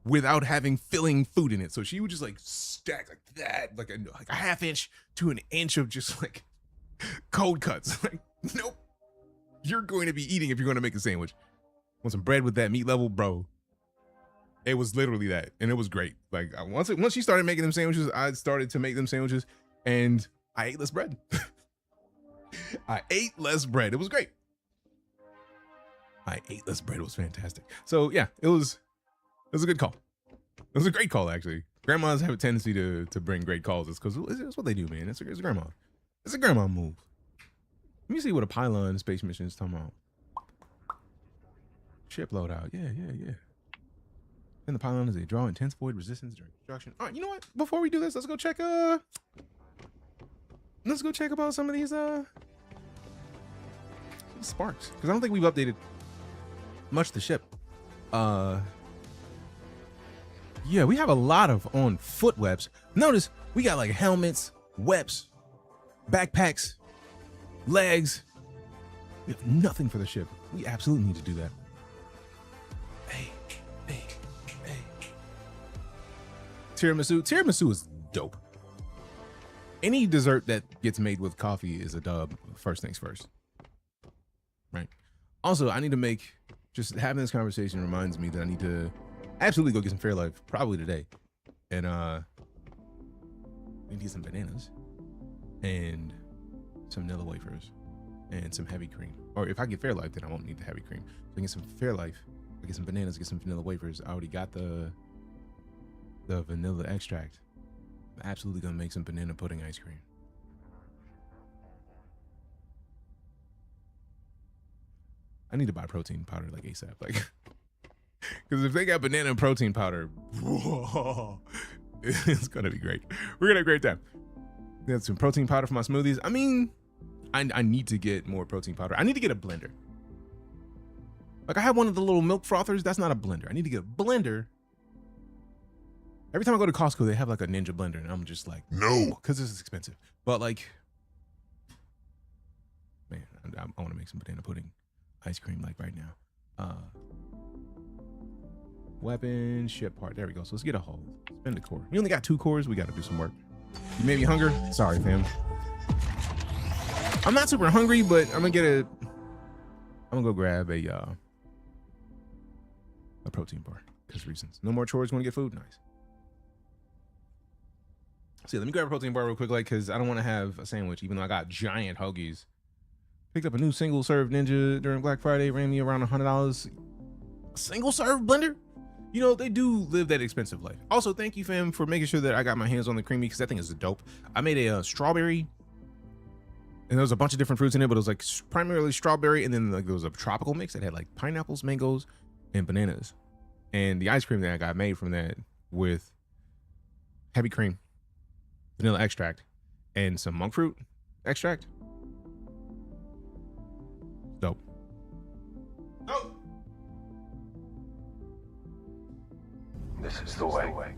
Speaker 1: without having filling food in it." So she would just like stack like that, like a 1/2 inch to 1 inch of just like cold cuts. Like, nope, you're going to be eating if you're going to make a sandwich. Want some bread with that meat level, bro? It was literally that, and it was great. Like, once she started making them sandwiches, I started to make them sandwiches, and I ate less bread. I ate less bread. It was great. I ate less bread. It was fantastic. So yeah, it was a good call. It was a great call, actually. Grandmas have a tendency to bring great calls. It's because it's what they do, man. It's a grandma. It's a grandma move. Let me see what a pylon space mission is talking about. Ship loadout. Yeah. Then the pylon is a draw intense void resistance during construction. All right, you know what? Before we do this, let's go check about some of these sparks, because I don't think we've updated much the ship. Yeah, we have a lot of on foot webs. Notice we got like helmets, webs, backpacks, legs. We have nothing for the ship. We absolutely need to do that. Hey. Tiramisu is dope. Any dessert that gets made with coffee is a dub. First things first, right? Also, I need to make, just having this conversation reminds me that I need to absolutely go get some Fairlife, probably today. And I need some bananas and some vanilla wafers, and some heavy cream. Or if I get Fairlife, then I won't need the heavy cream. So I get some Fairlife, I get some bananas, get some vanilla wafers. I already got the vanilla extract. I'm absolutely gonna make some banana pudding ice cream. I need to buy protein powder like ASAP, like, because if they got banana and protein powder, whoa, it's gonna be great. We're gonna have a great time. They have some protein powder for my smoothies. I mean, I need to get more protein powder. I need to get a blender. Like, I have one of the little milk frothers. That's not a blender. I need to get a blender. Every time I go to Costco, they have like a Ninja blender, and I'm just like, no, because this is expensive. But like, man, I want to make some banana pudding ice cream like right now. Weapon, ship part. There we go. So let's get a hold. Spend a core. We only got 2 cores. We got to do some work. You may be hungry. Sorry, fam. I'm not super hungry, but I'm gonna go grab a protein bar because reasons. No more chores. Want to get food? Nice. See, let me grab a protein bar real quick, like, because I don't want to have a sandwich, even though I got giant hoagies. Picked up a new single serve Ninja during Black Friday. Ran me around $100. A single serve blender? You know, they do live that expensive life. Also, thank you, fam, for making sure that I got my hands on the creamy, because that thing is dope. I made a strawberry, and there was a bunch of different fruits in it, but it was like primarily strawberry, and then like there was a tropical mix that had like pineapples, mangoes, and bananas. And the ice cream that I got made from that with heavy cream, vanilla extract, and some monk fruit extract. Dope. Dope.
Speaker 3: This is the way.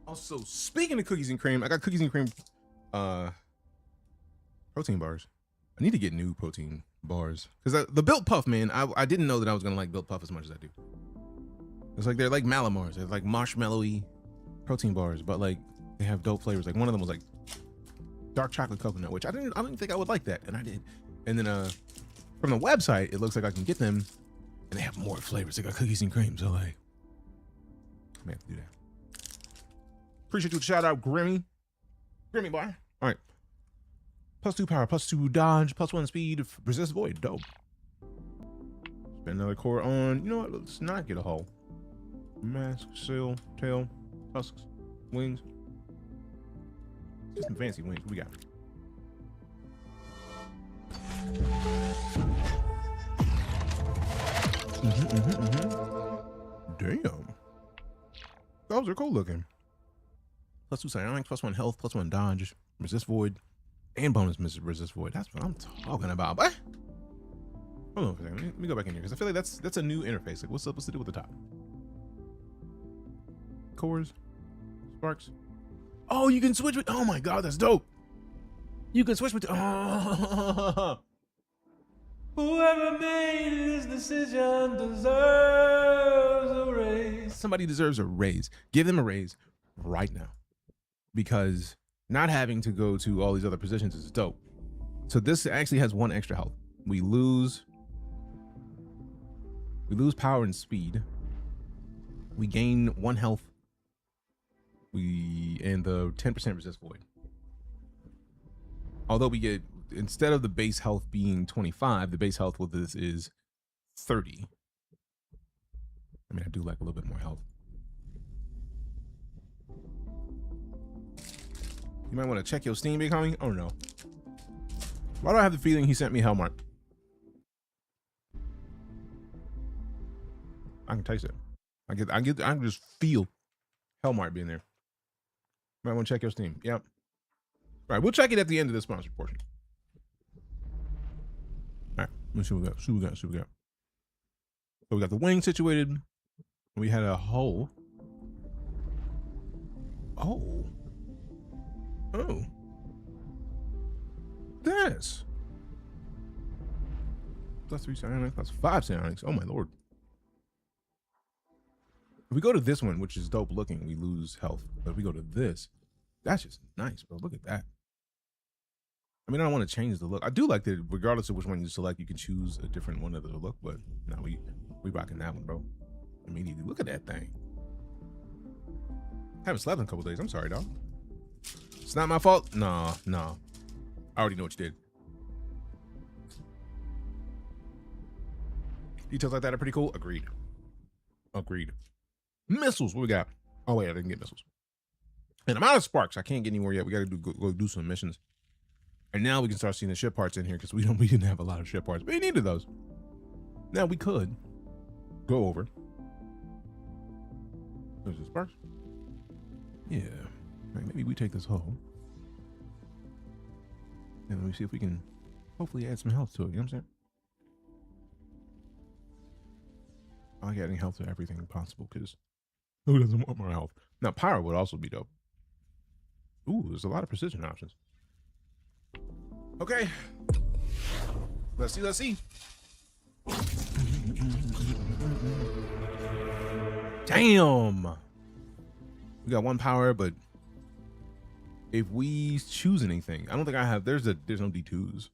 Speaker 1: Also, speaking of cookies and cream, I got cookies and cream protein bars. I need to get new protein bars, because the Built Puff, man, I didn't know that I was gonna like Built Puff as much as I do. It's like they're like Malamars. They're like marshmallowy protein bars, but like they have dope flavors. Like one of them was like dark chocolate coconut, which I didn't think I would like that, and I did. And then from the website, it looks like I can get them, and they have more flavors. They got cookies and cream, so like I may have to do that. Appreciate you. Shout out Grimmy boy. All right. +2 power, +2 dodge, +1 speed, resist void. Dope. Spend another core on, you know what? Let's not get a hull. Mask, sail, tail, tusks, wings. Just some fancy wings. What we got? Damn. Those are cool looking. +2 psionics, +1 health, +1 dodge, resist void, and bonus resist void. That's what I'm talking about. But hold on for a second. Let me go back in here, because I feel like that's a new interface. Like, what's up? What's to do with the top? Cores, sparks. Oh, you can switch with. Oh my god, that's dope. You can switch with. Oh. Whoever made this decision deserves a raise. Somebody deserves a raise. Give them a raise right now, because not having to go to all these other positions is dope. So this actually has 1 extra health. We lose power and speed. We gain 1 health. And the 10% resist void. Although we get, instead of the base health being 25, the base health with this is 30. I mean, I do like a little bit more health. You might want to check your Steam, big homie. Oh no. Why do I have the feeling he sent me Hellmark? I can taste it. I can just feel Hellmark being there. Might want to check your Steam. Yep. All right, we'll check it at the end of the sponsor portion. All right, let's see what we got. See what we got. So we got the wing situated. We had a hole. Oh. That's +3 psionics, +5 psionics. Oh my lord. If we go to this one, which is dope looking, we lose health. But if we go to this, that's just nice, bro. Look at that. I mean, I don't want to change the look. I do like that regardless of which one you select, you can choose a different one of the look, but no, we rocking that one, bro. Immediately. Look at that thing. Haven't slept in a couple days. I'm sorry, dog. It's not my fault. Nah. I already know what you did. Details like that are pretty cool. Agreed. Missiles. What we got? Oh wait, I didn't get missiles. And I'm out of sparks. I can't get anywhere yet. We got to go do some missions. And now we can start seeing the ship parts in here because we didn't have a lot of ship parts. We needed those. Now we could go over. There's the sparks. Yeah. Right, maybe we take this hull. And let me see if we can hopefully add some health to it. You know what I'm saying? I like adding health to everything possible because who doesn't want more health? Now, pyro would also be dope. Ooh, there's a lot of precision options. Okay. Let's see. Damn. We got one power, but if we choose anything, I don't think I have, there's no D2s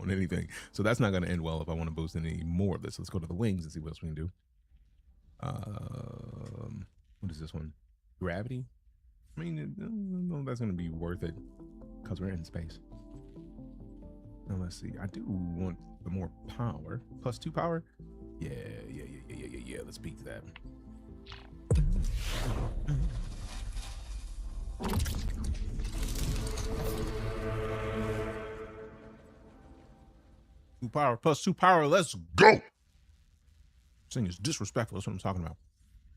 Speaker 1: on anything. So that's not going to end well if I want to boost any more of this. Let's go to the wings and see what else we can do. What is this one? Gravity? I mean, no, that's going to be worth it because we're in space. Now let's see. I do want the more power. +2 power? Yeah. Let's beat that. +2 power. Let's go. This thing is disrespectful. That's what I'm talking about.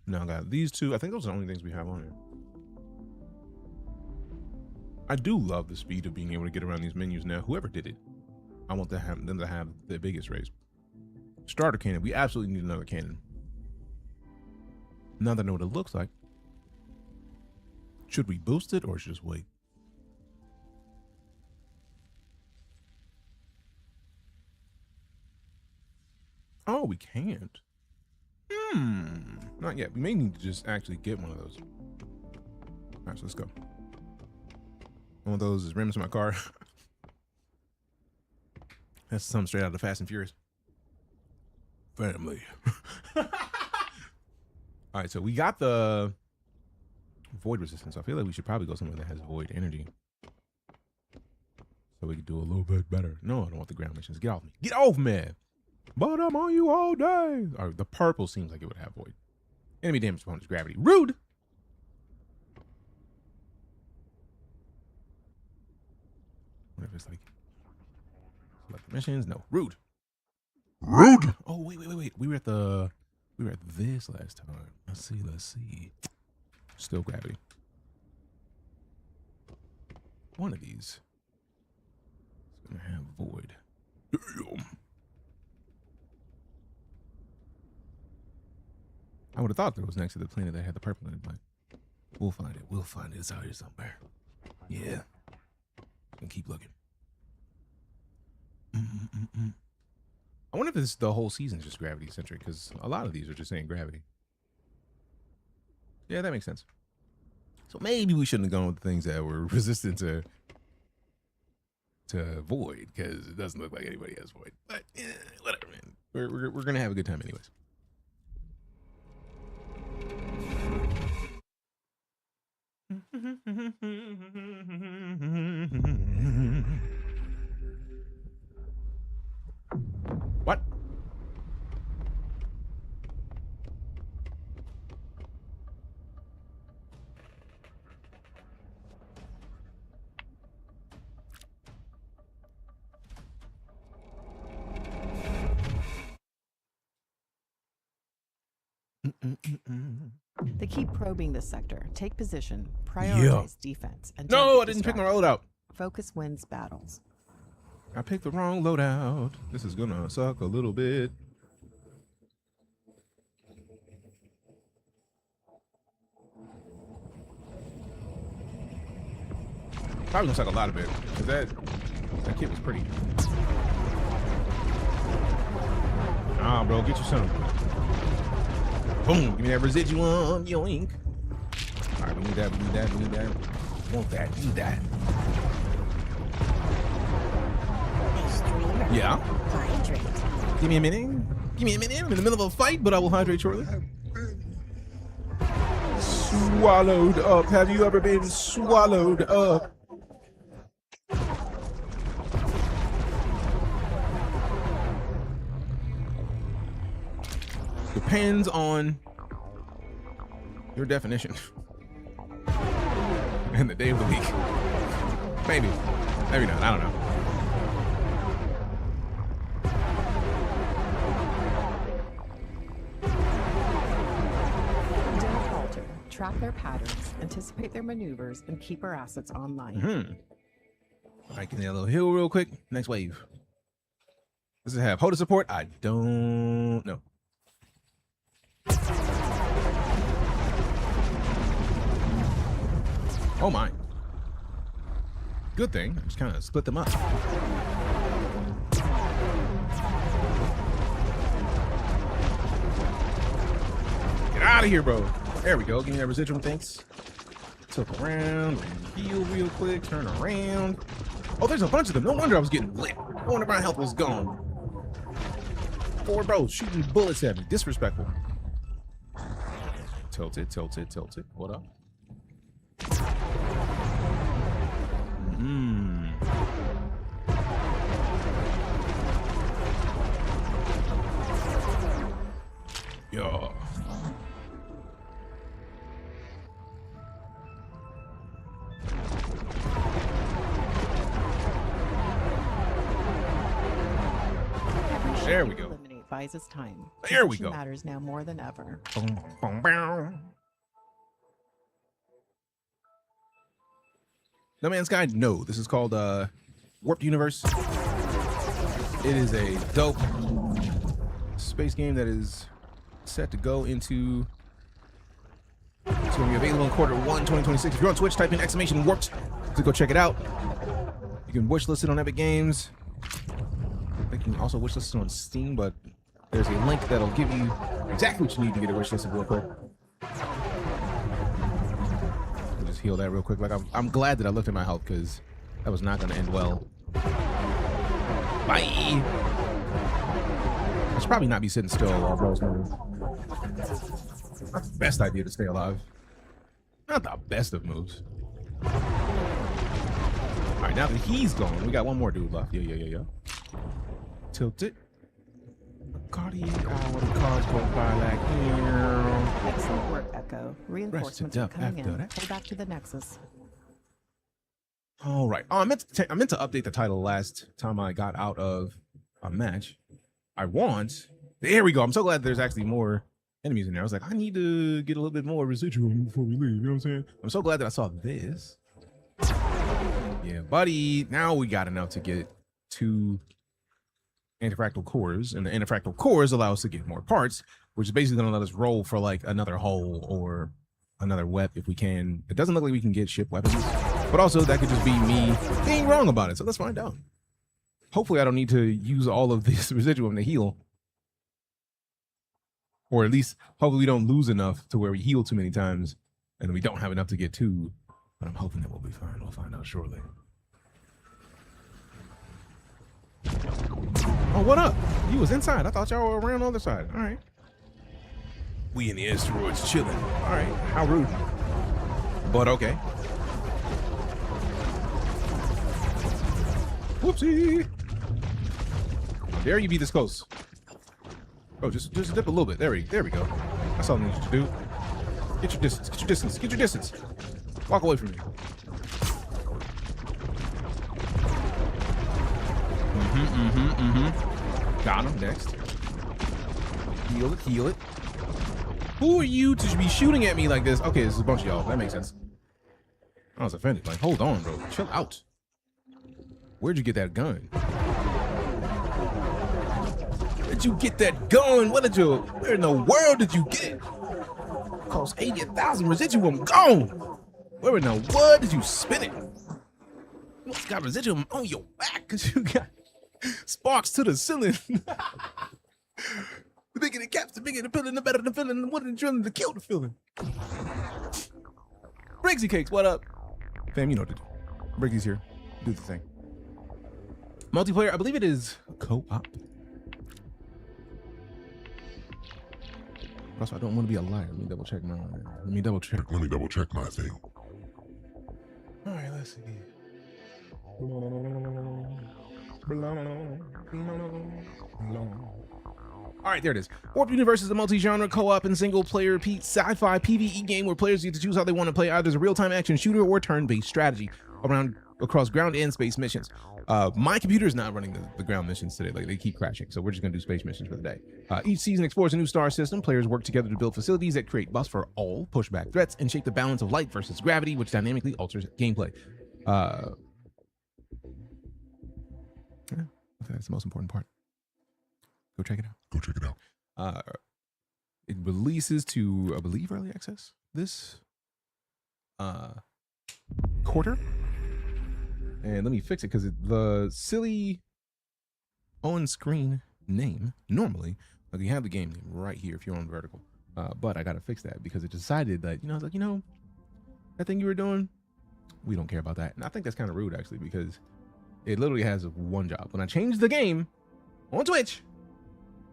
Speaker 1: Now I got these two. I think those are the only things we have on here. I do love the speed of being able to get around these menus now. Whoever did it, I want them to have the biggest raise. Starter cannon. We absolutely need another cannon. Now that I know what it looks like, should we boost it or just wait? Oh, we can't. Not yet. We may need to just actually get one of those. All right, so let's go. One of those is rims in my car. That's something straight out of Fast and Furious. Family. All right, so we got the void resistance. I feel like we should probably go somewhere that has void energy, so we can do a little bit better. No, I don't want the ground missions. Get off me. Get off me. But I'm on you all day. All right, the purple seems like it would have void. Enemy damage opponent's gravity. Rude. What if it's like select missions? No. Rude. Oh, wait. We were at this last time. Let's see. Still gravity. One of these is gonna have void. Damn. I would have thought that it was next to the planet that had the purple in it, but we'll find it. It's out here somewhere. Yeah. And keep looking. I wonder if the whole season's just gravity centric, because a lot of these are just saying gravity. Yeah, that makes sense. So maybe we shouldn't have gone with the things that were resistant to void, because it doesn't look like anybody has void. But whatever, man. We're gonna have a good time anyways. What?
Speaker 5: They keep probing this sector. Take position, prioritize defense, and
Speaker 1: no, I didn't pick my loadout.
Speaker 5: Focus wins battles.
Speaker 1: I picked the wrong loadout. This is gonna suck a little bit. Probably gonna suck a lot of it, because that kit was pretty. Nah, bro, get you some. Boom, give me that residual, yoink. All right, we need that. Want that, need that. Yeah.
Speaker 6: Hydrate.
Speaker 1: Give me a minute. I'm in the middle of a fight, but I will hydrate shortly. swallowed up? Have you ever been swallowed up? Depends on your definition and the day of the week. Maybe. Maybe not. I don't know.
Speaker 5: Don't falter. Track their patterns, anticipate their maneuvers, and keep our assets online.
Speaker 1: All right, get that little hill real quick. Next wave. Does it have holder support? I don't know. Oh my. Good thing. I just kind of split them up. Get out of here, bro. There we go. Give me that residual, thanks. Tilt around, heal real quick, turn around. Oh, there's a bunch of them. No wonder I was getting lit. No wonder my health was gone. 4 bros shooting bullets at me. Disrespectful. Tilt it, tilt it, tilt it. What up? Yo. There we go.
Speaker 5: Eliminate buys us time.
Speaker 1: There we
Speaker 5: Position
Speaker 1: go.
Speaker 5: Matters now more than ever.
Speaker 1: Boom, boom, boom. No Man's Sky? No. This is called WarpedUniverse. It is a dope space game that is set to go into... It's going to be available in Q1 2026. If you're on Twitch, type in !warped to go check it out. You can wishlist it on Epic Games. I think you can also wishlist it on Steam, but there's a link that'll give you exactly what you need to get a wishlist real quick. We'll just heal that real quick. Like I'm glad that I looked at my health because that was not going to end well. Bye. I should probably not be sitting still while bros move. Not the best idea to stay alive. Not the best of moves. All right, now that he's gone, we got one more dude left. Yeah. Tilt it. Cardi, when the cars go by like here.
Speaker 5: Excellent work, Echo. Reinforcements are coming in.
Speaker 1: that.
Speaker 5: Pull back to the Nexus.
Speaker 1: All right. Oh, I meant to update the title last time I got out of a match. There we go. I'm so glad there's actually more enemies in there. I was like, I need to get a little bit more residual before we leave. You know what I'm saying? I'm so glad that I saw this. Yeah, buddy. Now we got enough to get 2 antifractal cores, and the antifractal cores allow us to get more parts, which is basically going to let us roll for like another hull or another wep if we can. It doesn't look like we can get ship weapons, but also that could just be me being wrong about it. So let's find out. Hopefully I don't need to use all of this residuum to heal. Or at least, hopefully we don't lose enough to where we heal too many times and we don't have enough to get 2. But I'm hoping that we'll be fine. We'll find out shortly. Oh, what up? You was inside. I thought y'all were around the other side. All right. We in the asteroids chilling. All right. How rude. But okay. Whoopsie. How dare you be this close? Oh, just dip a little bit. There we go. That's all I need you to do. Get your distance. Get your distance. Get your distance. Walk away from me. Got him. Next. Heal it. Who are you to be shooting at me like this? Okay, this is a bunch of y'all. That makes sense. I was offended. Like, hold on, bro. Chill out. Where'd you get that gun? Where'd you get that gun? Where in the world did you get it? Cost 80,000 residuum gone. Where in the world did you spin it? You must got residuum on your back because you got sparks to the ceiling. The bigger the caps, the bigger the feeling, the better the feeling, the more the drilling, the kill the feeling. Briggsy Cakes, what up? Fam, you know what to do. Briggsy's here. Do the thing. Multiplayer, I believe it is co-op. Also, I don't want to be a liar. Let me double check my thing.
Speaker 4: Let me double check my thing.
Speaker 1: All right, let's see. All right, there it is. WarpedUniverse is a multi-genre co-op and single-player sci-fi PvE game where players get to choose how they want to play either as a real-time action shooter or turn-based strategy across ground and space missions. My computer is not running the ground missions today. Like, they keep crashing, so we're just gonna do space missions for the day. Each season explores a new star system. Players work together to build facilities that create buffs for all, push back threats, and shape the balance of light versus gravity, which dynamically alters gameplay. Yeah, I think that's the most important part. Go check it out.
Speaker 4: Go check it out.
Speaker 1: It releases to, I believe, early access this quarter. And let me fix it because the silly on-screen name, normally, like you have the game name right here if you're on vertical. But I got to fix that because it decided that, I was like, that thing you were doing, we don't care about that. And I think that's kind of rude, actually, because it literally has one job. When I changed the game on Twitch,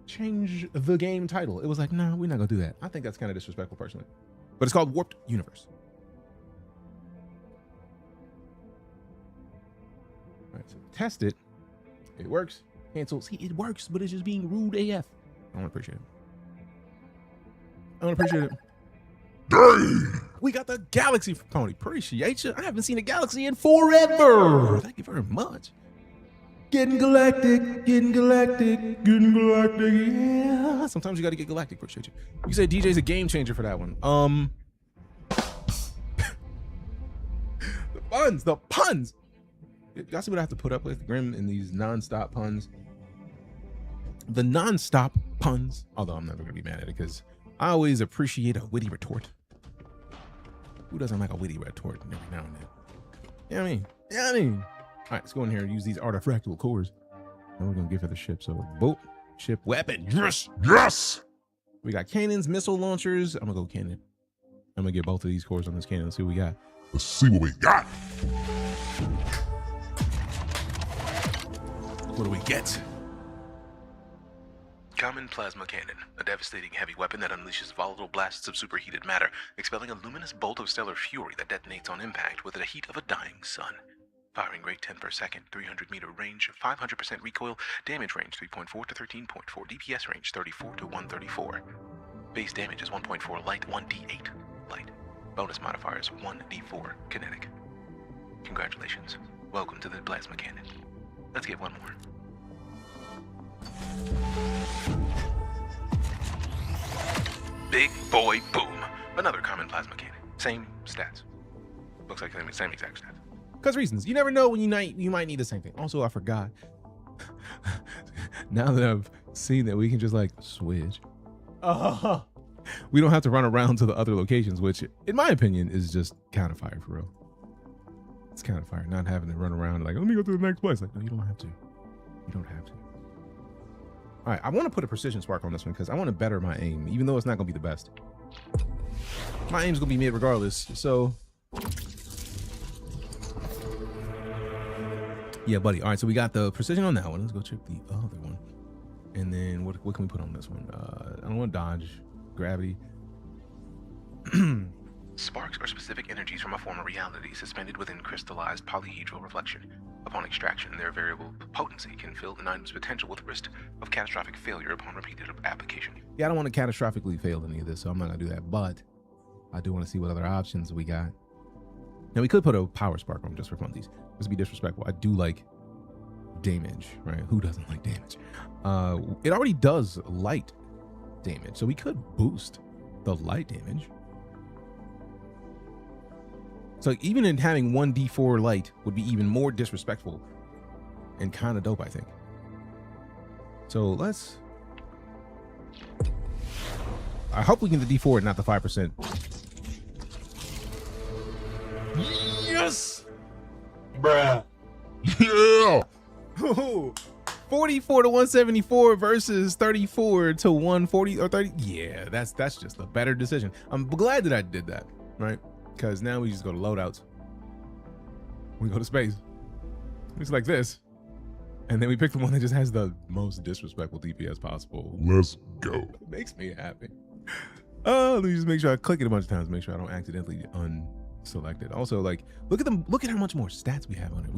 Speaker 1: change the game title, it was like, no, we're not going to do that. I think that's kind of disrespectful, personally. But it's called WarpedUniverse. All right, so test it. It works. Cancel. See, it works, but it's just being rude AF. I don't appreciate it. Dang! We got the Galaxy Pony. Appreciate you. I haven't seen a Galaxy in forever. Thank you very much. Getting galactic, yeah. Sometimes you got to get galactic. Appreciate you. You say DJ's a game changer for that one. The puns. Y'all see what I have to put up with, Grim, in these non-stop puns? The non-stop puns. Although I'm never going to be mad at it because I always appreciate a witty retort. Who doesn't like a witty retort every now and then? You know what I mean? All right, let's go in here and use these artifactual cores. And we're going to give her the ship. So, boat, ship, weapon.
Speaker 4: Yes!
Speaker 1: We got cannons, missile launchers. I'm going to go cannon. I'm going to get both of these cores on this cannon. Let's see what we got.
Speaker 4: Let's see what we got.
Speaker 1: What do we get?
Speaker 2: Common plasma cannon, a devastating heavy weapon that unleashes volatile blasts of superheated matter, expelling a luminous bolt of stellar fury that detonates on impact with the heat of a dying sun. Firing rate 10 per second, 300 meter range, 500% recoil, damage range 3.4 to 13.4, DPS range 34 to 134. Base damage is 1.4 light, 1d8 light. Bonus modifiers 1d4 kinetic. Congratulations. Welcome to the plasma cannon. Let's get one more. Big boy boom. Another common plasma cannon. Same stats. Looks like the same exact stats.
Speaker 1: Because reasons. You never know when you might need the same thing. Also, I forgot. Now that I've seen that we can just like switch. We don't have to run around to the other locations, which in my opinion is just kind of fire for real. It's kind of fire. Not having to run around like, let me go to the next place. Like, no, you don't have to. You don't have to. All right, I want to put a precision spark on this one because I want to better my aim, even though it's not going to be the best. My aim's going to be mid regardless, so... Yeah, buddy. All right, so we got the precision on that one. Let's go check the other one. And then what can we put on this one? I don't want to dodge. Gravity.
Speaker 2: Sparks are specific energies from a former reality suspended within crystallized polyhedral reflection. Upon extraction, their variable potency can fill an item's potential with risk of catastrophic failure upon repeated application.
Speaker 1: Yeah, I don't want to catastrophically fail any of this, so I'm not going to do that. But I do want to see what other options we got. Now, we could put a power spark on just for funsies. This would be disrespectful. I do like damage, right? Who doesn't like damage? It already does light damage, so we could boost the light damage. So even in having 1d4 light would be even more disrespectful and kind of dope, I think. So I hope we get the d4 and not the 5%. Yes!
Speaker 4: Bruh. Yeah!
Speaker 1: 44 to 174 versus 34 to 140 or 30. Yeah, that's just a better decision. I'm glad that I did that, right? Because now we just go to loadouts. We go to space. It's like this. And then we pick the one that just has the most disrespectful DPS possible.
Speaker 4: Let's go.
Speaker 1: It makes me happy. Let me just make sure I click it a bunch of times, make sure I don't accidentally unselect it. Also, like, look at how much more stats we have on it.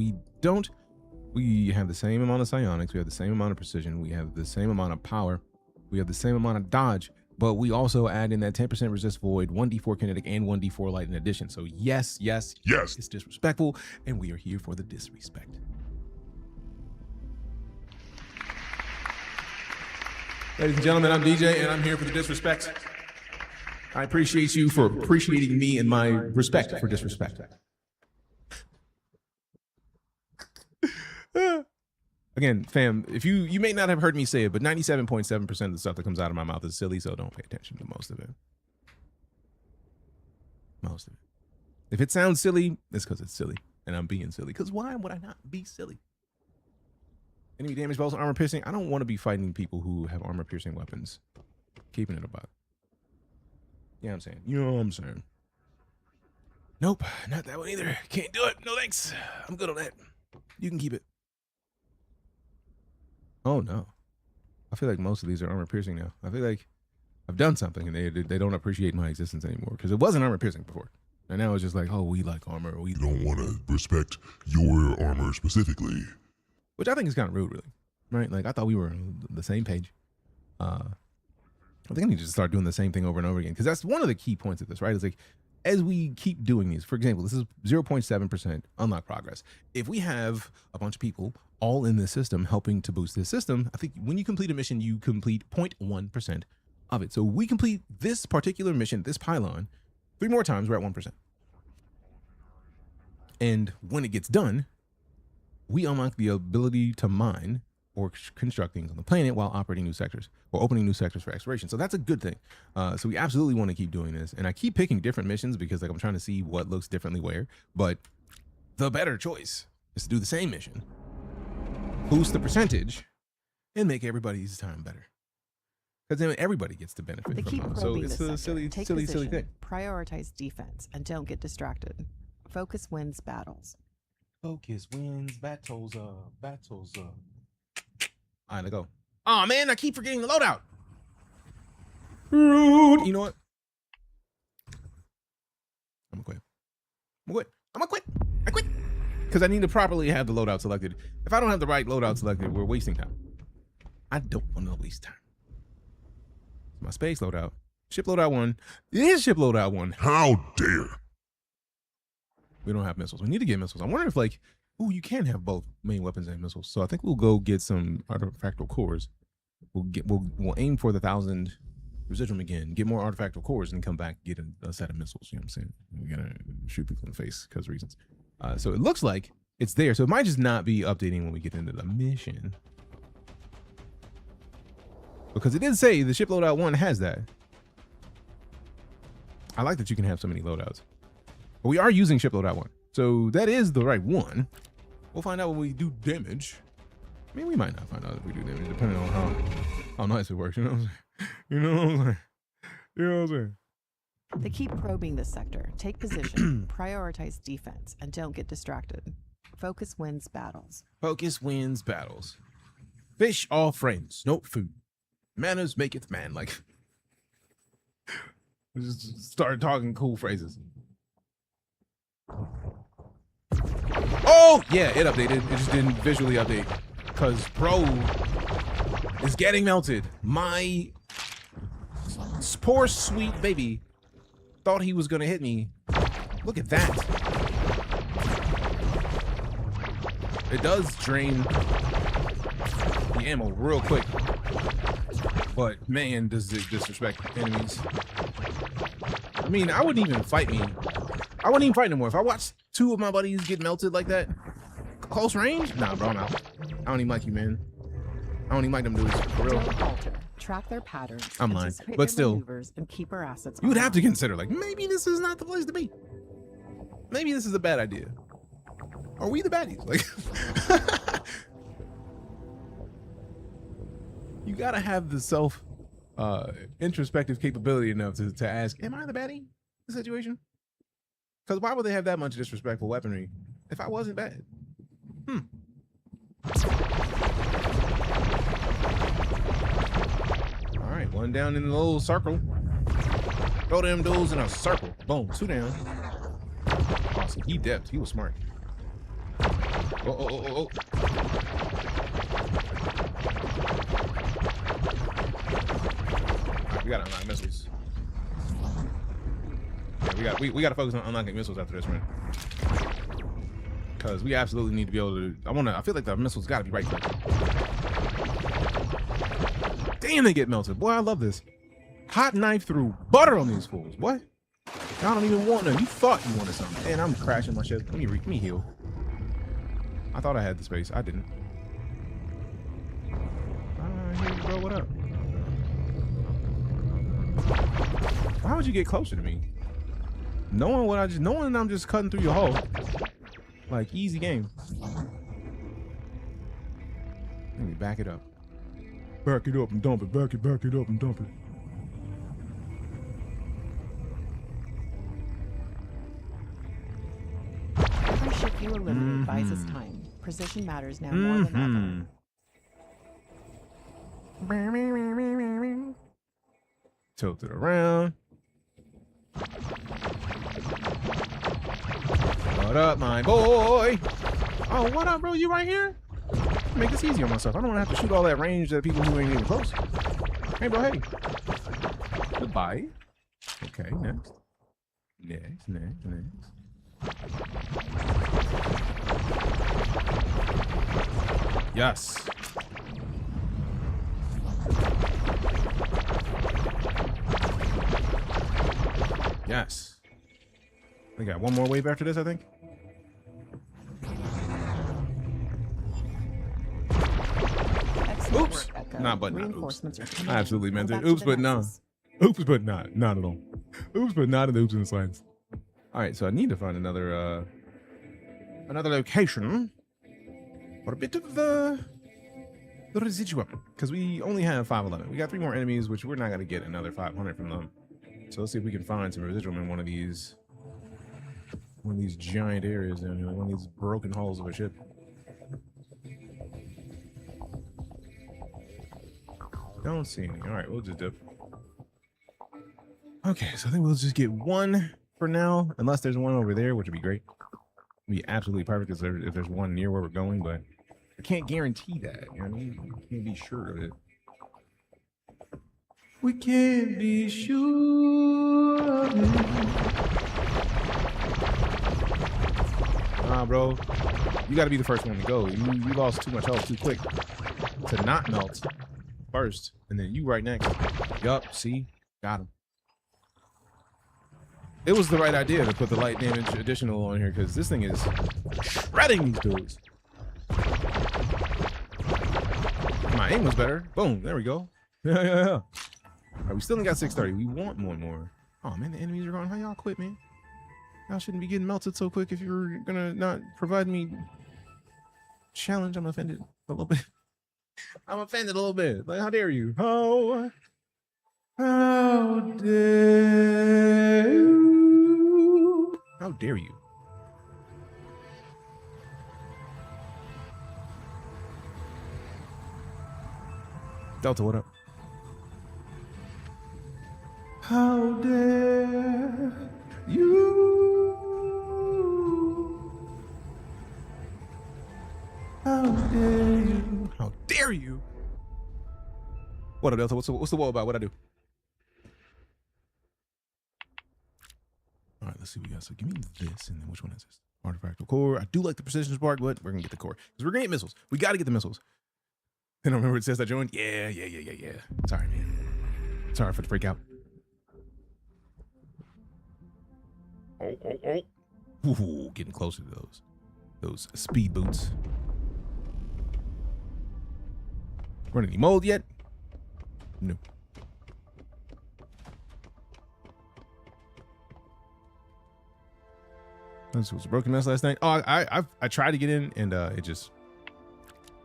Speaker 1: We have the same amount of psionics, we have the same amount of precision, we have the same amount of power, we have the same amount of dodge, but we also add in that 10% resist void, 1d4 kinetic, and 1d4 light in addition. So yes, it's disrespectful, and we are here for the disrespect. Ladies and gentlemen, I'm DJ, and I'm here for the disrespect. I appreciate you for appreciating me and my respect for disrespect. Again, fam, if you may not have heard me say it, but 97.7% of the stuff that comes out of my mouth is silly, so don't pay attention to most of it. Most of it. If it sounds silly, it's because it's silly, and I'm being silly. Because why would I not be silly? Enemy damage, balls, armor piercing. I don't want to be fighting people who have armor piercing weapons. Keeping it about. Yeah, I'm saying. You know what I'm saying. Nope, not that one either. Can't do it. No thanks. I'm good on that. You can keep it. Oh no. I feel like most of these are armor piercing now. I feel like I've done something and they don't appreciate my existence anymore. Because it wasn't armor piercing before. And now it's just like, oh, we like armor. We
Speaker 4: don't want to respect your armor specifically.
Speaker 1: Which I think is kind of rude, really. Right? Like, I thought we were on the same page. I think I need to just start doing the same thing over and over again. Because that's one of the key points of this, right? It's like, as we keep doing these, for example, this is 0.7% unlock progress. If we have a bunch of people all in this system helping to boost this system, I think when you complete a mission, you complete 0.1% of it. So we complete this particular mission, this pylon, 3 more times, we're at 1%. And when it gets done, we unlock the ability to mine or construct things on the planet while operating new sectors or opening new sectors for exploration. So that's a good thing. So we absolutely want to keep doing this. And I keep picking different missions because, like, I'm trying to see what looks differently where. But the better choice is to do the same mission, boost the percentage, and make everybody's time better. Because then everybody gets to benefit from it. So it's a silly thing.
Speaker 5: Prioritize defense and don't get distracted. Focus wins battles.
Speaker 1: Focus wins battles. Battles. All right, let's go. Oh man, I keep forgetting the loadout. Rude. You know what? I'm gonna quit. I quit. Because I need to properly have the loadout selected. If I don't have the right loadout selected, we're wasting time. I don't want to waste time. My space loadout. Ship loadout 1. It is ship loadout 1.
Speaker 4: How dare.
Speaker 1: We don't have missiles. We need to get missiles. I'm wondering if, like, you can have both main weapons and missiles. So I think we'll go get some artifactal cores. We'll aim for the 1,000 residuum again, get more artifactal cores, and come back get a set of missiles. You know what I'm saying? We're gonna shoot people in the face because reasons. So it looks like it's there. So it might just not be updating when we get into the mission. Because it did say the ship loadout 1 has that. I like that you can have so many loadouts. But we are using ship loadout 1. So that is the right one. We'll find out when we do damage. I mean, we might not find out if we do damage, depending on how nice it works. You know what I'm saying? You know what I'm saying? You know what I'm saying?
Speaker 5: They keep probing this sector. Take position, prioritize defense, and don't get distracted. Focus wins battles.
Speaker 1: Focus wins battles. Fish all friends, no food. Manners maketh man. Like, we just started talking cool phrases. Oh, yeah, it updated. It just didn't visually update. Because bro is getting melted. My poor sweet baby thought he was going to hit me. Look at that. It does drain the ammo real quick. But man, does it disrespect enemies. I mean, I wouldn't even fight me. I wouldn't even fight no more. If I watched 2 of my buddies get melted like that, close range? Nah, bro, I'm out. I don't even like you, man. I don't even like them dudes, for real.
Speaker 5: Don't falter. Track their patterns.
Speaker 1: I'm lying, but still,
Speaker 5: and keep our assets.
Speaker 1: You would have to consider, like, maybe this is not the place to be. Maybe this is a bad idea. Are we the baddies? Like, you gotta have the self introspective capability enough to ask, am I the baddie in the situation? Because why would they have that much disrespectful weaponry if I wasn't bad? All right, one down in the little circle. Throw them dudes in a circle. Boom, 2 down. Awesome. He dipped. He was smart. Oh. Right, we gotta unlock missiles. Yeah, we gotta focus on unlocking missiles after this run. Because we absolutely need to be able to. I feel like the missiles gotta be right click. Damn, they get melted. Boy, I love this. Hot knife through butter on these fools. What? I don't even want them. You thought you wanted something. Man, I'm crashing my ship. Let me heal. I thought I had the space. I didn't. Hey, bro, what up? Why would you get closer to me? Knowing I'm just cutting through your hull. Like, easy game. Let me back it up. Back it up and dump it. Back it up and dump it.
Speaker 5: Every ship you eliminate buys us time. Precision matters now more than ever.
Speaker 1: Tilt it around. What up, my boy? Oh, what up, bro? You right here? Make this easy on myself. I don't want to have to shoot all that range at people who ain't even close. Hey, bro, hey. Goodbye. Okay, next. Next. Yes. Yes. We got one more wave after this, I think. Oops. Not but not oops. I absolutely meant it. Oops, but no. Oops, but not. Not at all. Oops, but not in the oops in the slides. All right, so I need to find another location for a bit of the residuum, because we only have 511. We got 3 more enemies, which we're not gonna get another 500 from them. So let's see if we can find some residuum in one of these giant areas down here, one of these broken hulls of a ship. Don't see any. All right, we'll just dip. Okay, so I think we'll just get one for now, unless there's one over there, which would be great. It'd be absolutely perfect if there's one near where we're going, but I can't guarantee that. You know what I mean? We can't be sure of it. We can't be sure of it. Nah, bro. You got to be the first one to go. You lost too much health too quick to not melt first, and then you right next. Yup, see? Got him. It was the right idea to put the light damage additional on here, because this thing is shredding these dudes. My aim was better. Boom, there we go. Yeah. All right, we still ain't got 630. We want one more. Oh, man, the enemies are gone. How y'all quit, man? Y'all shouldn't be getting melted so quick if you're gonna not provide me challenge. I'm offended a little bit. I'm offended a little bit. Like, how dare you? How dare you? How dare you? Delta, what up? How dare you? How dare you? How dare you? What up, Delta? What's the wall about? What'd I do? All right, let's see what we got. So give me this, and then which one is this? Artifact core. I do like the precision spark, but we're gonna get the core because we're gonna get missiles. We got to get the missiles. Then I remember it says I joined. Yeah. Sorry, man. Sorry for the freak out. Oh. Ooh, getting closer to those speed boots. Run any mold yet? No. This was a broken mess last night. Oh, I tried to get in and it just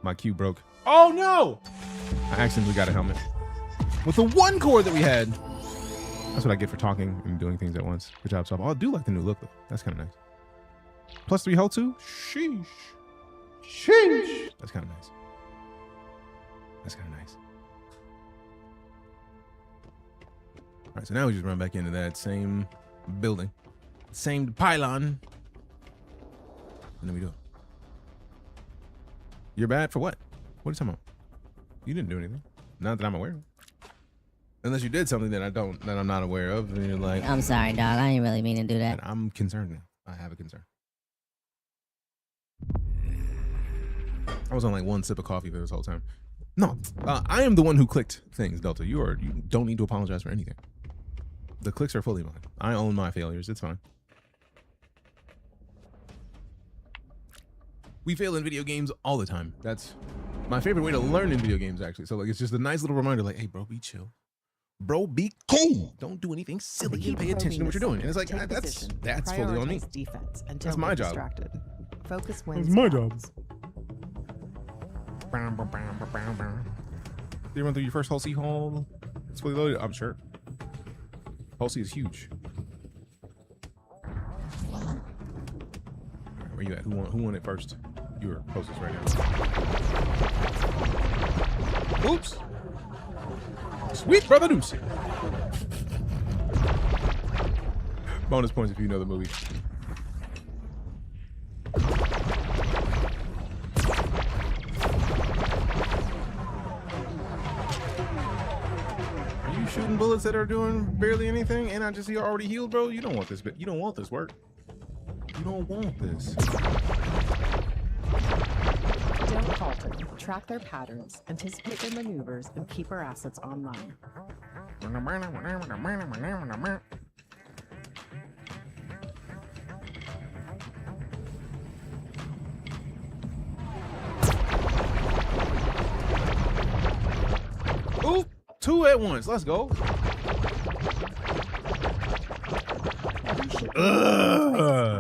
Speaker 1: my queue broke. Oh no! I accidentally got a helmet with the one core that we had. That's what I get for talking and doing things at once. Good job, Soft. Oh, I do like the new look though. That's kind of nice. +3 health too. Sheesh. That's kind of nice. right, so now we just run back into that same building, same pylon, and then we do it. You're bad for what? What are you talking about? You didn't do anything. Not that I'm aware of. Unless you did something that I'm not aware of, and you're like,
Speaker 6: I'm sorry, dog. I didn't really mean to do that.
Speaker 1: and I'm concerned now. I have a concern. I was on like one sip of coffee for this whole time. No, I am the one who clicked things, Delta. You don't need to apologize for anything. The clicks are fully mine. I own my failures. It's fine. We fail in video games all the time. That's my favorite way to learn in video games, actually. So like, it's just a nice little reminder, like, hey, bro, be chill. Bro, be cool. Don't do anything silly and pay attention to what you're doing. And it's like, that's fully on me.
Speaker 5: Defense and
Speaker 1: that's my job.
Speaker 5: Distracted. Focus wins.
Speaker 1: That's my job. Did you run through your first Hull C haul? It's fully loaded. I'm sure. Hull C is huge. Where you at? Who won it first? You're closest right now. Oops. Sweet brother Deuce. Bonus points if you know the movie. Are you shooting bullets that are doing barely anything and I just see you're already healed, bro? You don't want this, you don't want this work. You don't want this.
Speaker 5: Don't falter. Track their patterns, anticipate their maneuvers, and keep our assets online.
Speaker 1: Ooh, two at once. Let's go.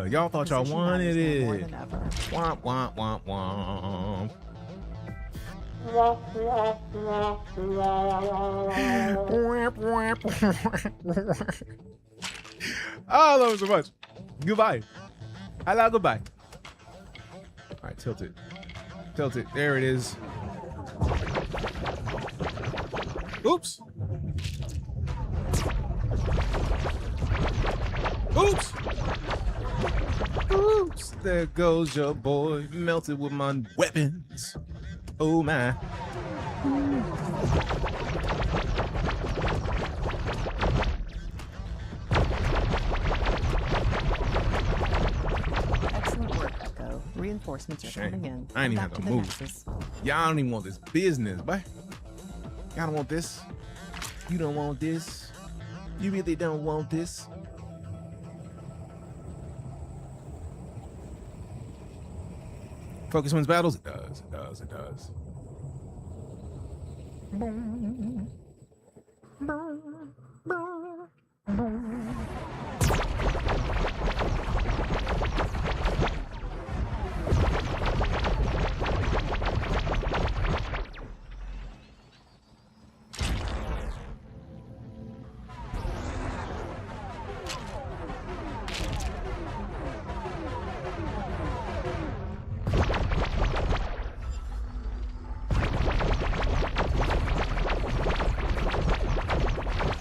Speaker 1: Y'all thought y'all wanted it. Womp, womp, womp, womp. Oh, I love it so much. Goodbye. Hello, goodbye. All right, tilt it. Tilt it. There it is. Oops. Oops. Oops. There goes your boy. Melted with my weapons. Oh my.
Speaker 5: Excellent work, Echo. Reinforcements are coming in.
Speaker 1: I ain't even have to move. Y'all don't even want this business, boy. Y'all don't want this. You don't want this. You really don't want this. Focus wins battles? It does, it does, it does.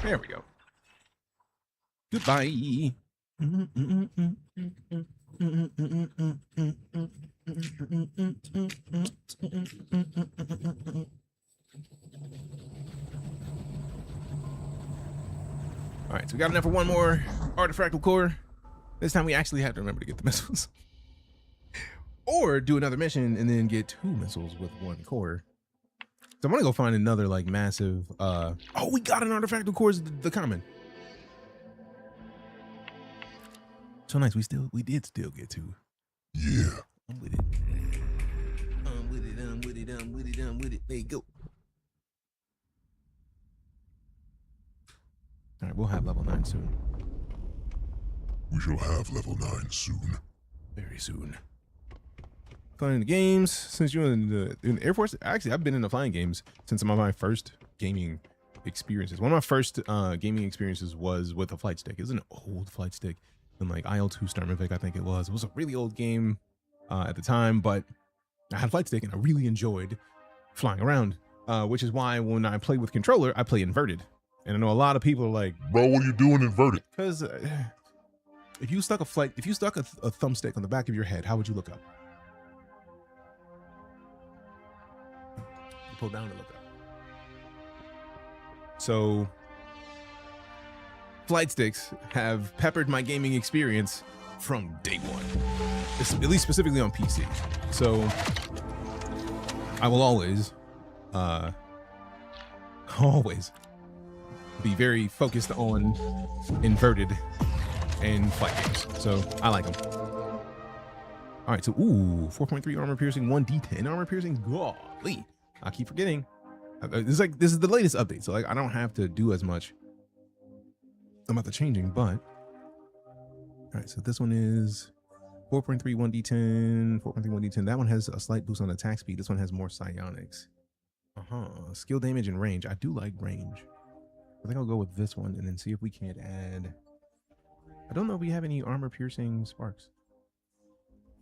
Speaker 1: There we go. Goodbye. All right, so we got enough for one more artifactal core. This time we actually have to remember to get the missiles. Or do another mission and then get 2 missiles with 1 core. So I'm gonna go find another like massive oh, we got an artifactal core, the common. So nice, we did still get 2.
Speaker 4: Yeah.
Speaker 1: I'm with it. I'm with it, I'm with it, I'm with it, I'm with it. There you go. All right, we'll have level 9 soon.
Speaker 4: We shall have level 9 soon.
Speaker 1: Very soon. Flying the games since you're in the Air Force. Actually, I've been in the flying games since my first gaming experiences. One of my first gaming experiences was with a flight stick. It was an old flight stick in like IL-2 Starmavic, I think it was. It was a really old game at the time, but I had a flight stick and I really enjoyed flying around, which is why when I play with controller, I play inverted. And I know a lot of people are like,
Speaker 4: bro, what are you doing inverted?
Speaker 1: Because if you stuck a thumbstick on the back of your head, how would you look up? You pull down to look up. So flight sticks have peppered my gaming experience from day one, at least specifically on PC. So I will always be very focused on inverted and flight games. So I like them. All right, so 4.3 armor piercing, 1d10 armor piercing. Golly, I keep forgetting. This is the latest update, so like I don't have to do as much about the changing, but all right, so this one is 4.3 1d10, 4.3 1d10. That one has a slight boost on attack speed. This one has more psionics. Skill damage and range. I do like range. I think I'll go with this one and then see if we can't add. I don't know if we have any armor piercing sparks.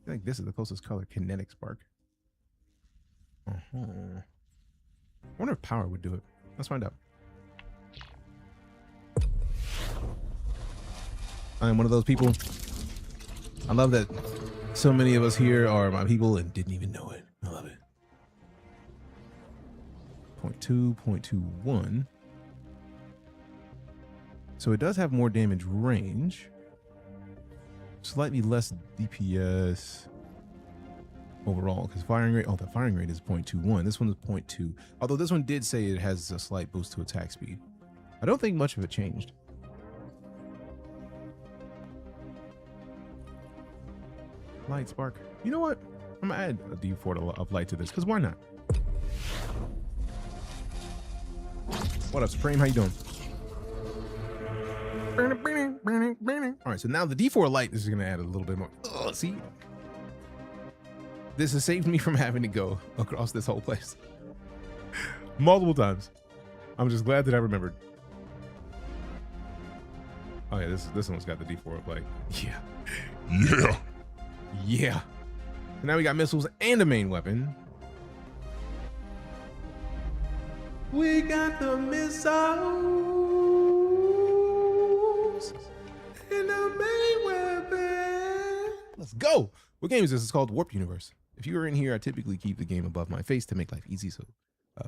Speaker 1: I think this is the closest color, kinetic spark. I wonder if power would do it. Let's find out. I am one of those people. I love that so many of us here are my people and didn't even know it. I love it. 0.2, 0.21. So it does have more damage range. Slightly less DPS overall, because firing rate, the firing rate is 0.21. This one is 0.2. Although this one did say it has a slight boost to attack speed. I don't think much of it changed. Light spark. You know what? I'm gonna add a D4 of light to this, because why not? What up, Supreme? How you doing? All right, so now the D4 light is gonna add a little bit more. See? This has saved me from having to go across this whole place multiple times. I'm just glad that I remembered. Oh yeah, this one's got the D4 light. Yeah. So now we got missiles and a main weapon. We got the missiles and the main weapon. Let's go. What game is this? It's called WarpedUniverse. If you were in here, I typically keep the game above my face to make life easy. So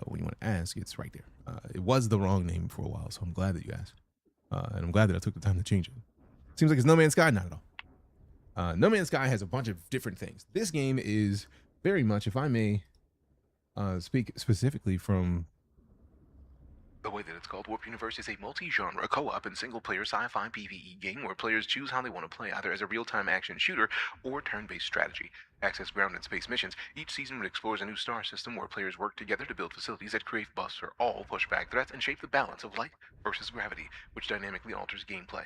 Speaker 1: when you want to ask, it's right there. It was the wrong name for a while, so I'm glad that you asked. And I'm glad that I took the time to change it. Seems like it's No Man's Sky. Not at all. No Man's Sky has a bunch of different things. This game is very much, if I may speak specifically from
Speaker 2: the way that it's called, WarpedUniverse is a multi-genre co-op and single-player sci-fi PvE game where players choose how they want to play, either as a real-time action shooter or turn-based strategy. Access ground and space missions. Each season explores a new star system where players work together to build facilities that create buffs or all push back threats and shape the balance of light versus gravity, which dynamically alters gameplay.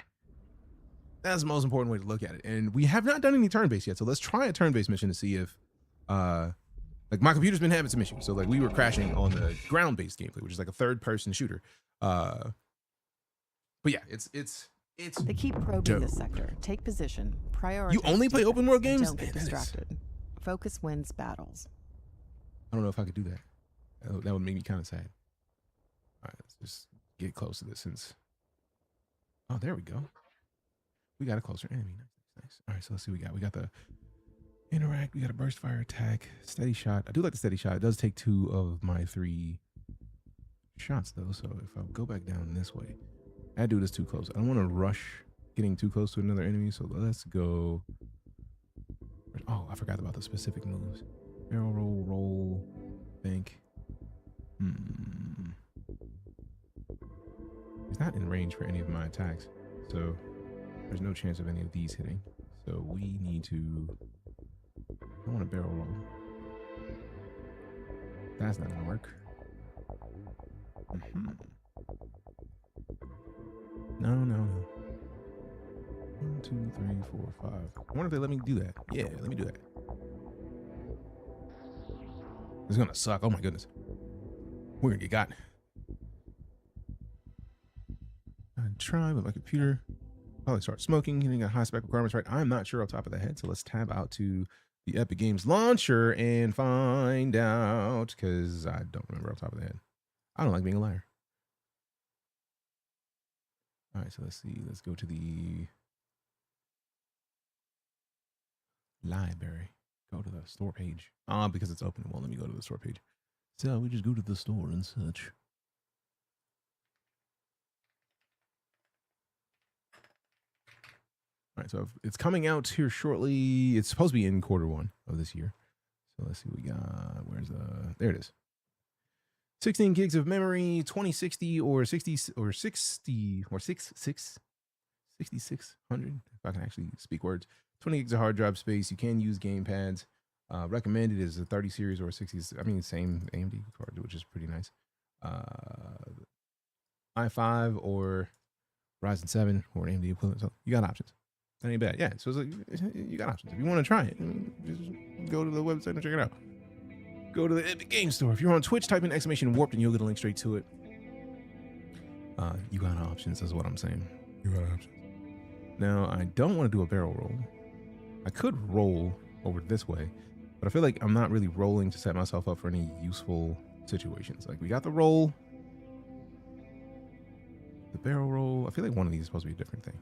Speaker 1: That's the most important way to look at it. And we have not done any turn-based yet, so let's try a turn-based mission to see if like my computer's been having some issues. So like we were crashing on the ground-based gameplay, which is like a third-person shooter. But yeah, it's
Speaker 5: They keep probing this sector. Take position. Prioritize.
Speaker 1: You only play open world games?
Speaker 5: Don't get distracted. Focus wins battles.
Speaker 1: I don't know if I could do that. That would make me kind of sad. All right, let's just get close to this since. Oh, there we go. We got a closer enemy. Nice. All right, so let's see what we got. We got the interact. We got a burst fire attack, steady shot. I do like the steady shot. It does take 2 of my 3 shots though. So if I go back down this way, that dude is too close. I don't want to rush getting too close to another enemy. So let's go. Oh, I forgot about the specific moves. Barrel roll, roll, bank. He's not in range for any of my attacks, so there's no chance of any of these hitting. So we need to. I want a barrel roll. That's not gonna work. No. 1, 2, 3, 4, 5. I wonder if they let me do that. Yeah, let me do that. It's gonna suck. Oh my goodness. We're gonna get got. I try with my computer. Probably start smoking, hitting a high spec requirements, right? I'm not sure off the top of the head, so let's tab out to the Epic Games launcher and find out, because I don't remember off the top of the head. I don't like being a liar. All right, so let's see. Let's go to the library. Go to the store page. Because it's open. Well, let me go to the store page. So we just go to the store and such. All right, so it's coming out here shortly. It's supposed to be in Q1 of this year. So let's see what we got. There it is. 16 gigs of memory, 2060 or 60 or 60 or 6600, if I can actually speak words. 20 gigs of hard drive space. You can use game pads. Recommended is a 30 series or a 60. I mean, same AMD card, which is pretty nice. i5 or Ryzen 7 or an AMD equivalent. So you got options. That ain't bad. Yeah. So it's like, you got options. If you want to try it, just go to the website and check it out. Go to the Epic Game Store. If you're on Twitch, type in !warped and you'll get a link straight to it. You got options, is what I'm saying. You got options. Now, I don't want to do a barrel roll. I could roll over this way, but I feel like I'm not really rolling to set myself up for any useful situations. Like, we got the roll. The barrel roll. I feel like one of these is supposed to be a different thing.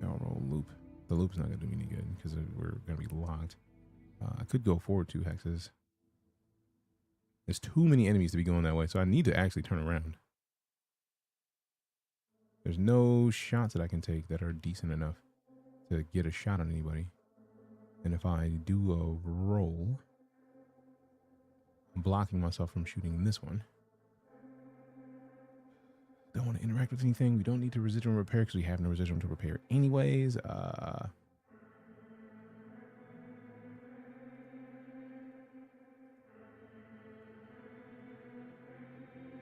Speaker 1: Barrel roll, loop. The loop's not going to do me any good because we're going to be locked. I could go forward 2 hexes. There's too many enemies to be going that way, so I need to actually turn around. There's no shots that I can take that are decent enough to get a shot on anybody. And if I do a roll, I'm blocking myself from shooting this one. Don't want to interact with anything. We don't need to residual repair because we have no residual to repair anyways.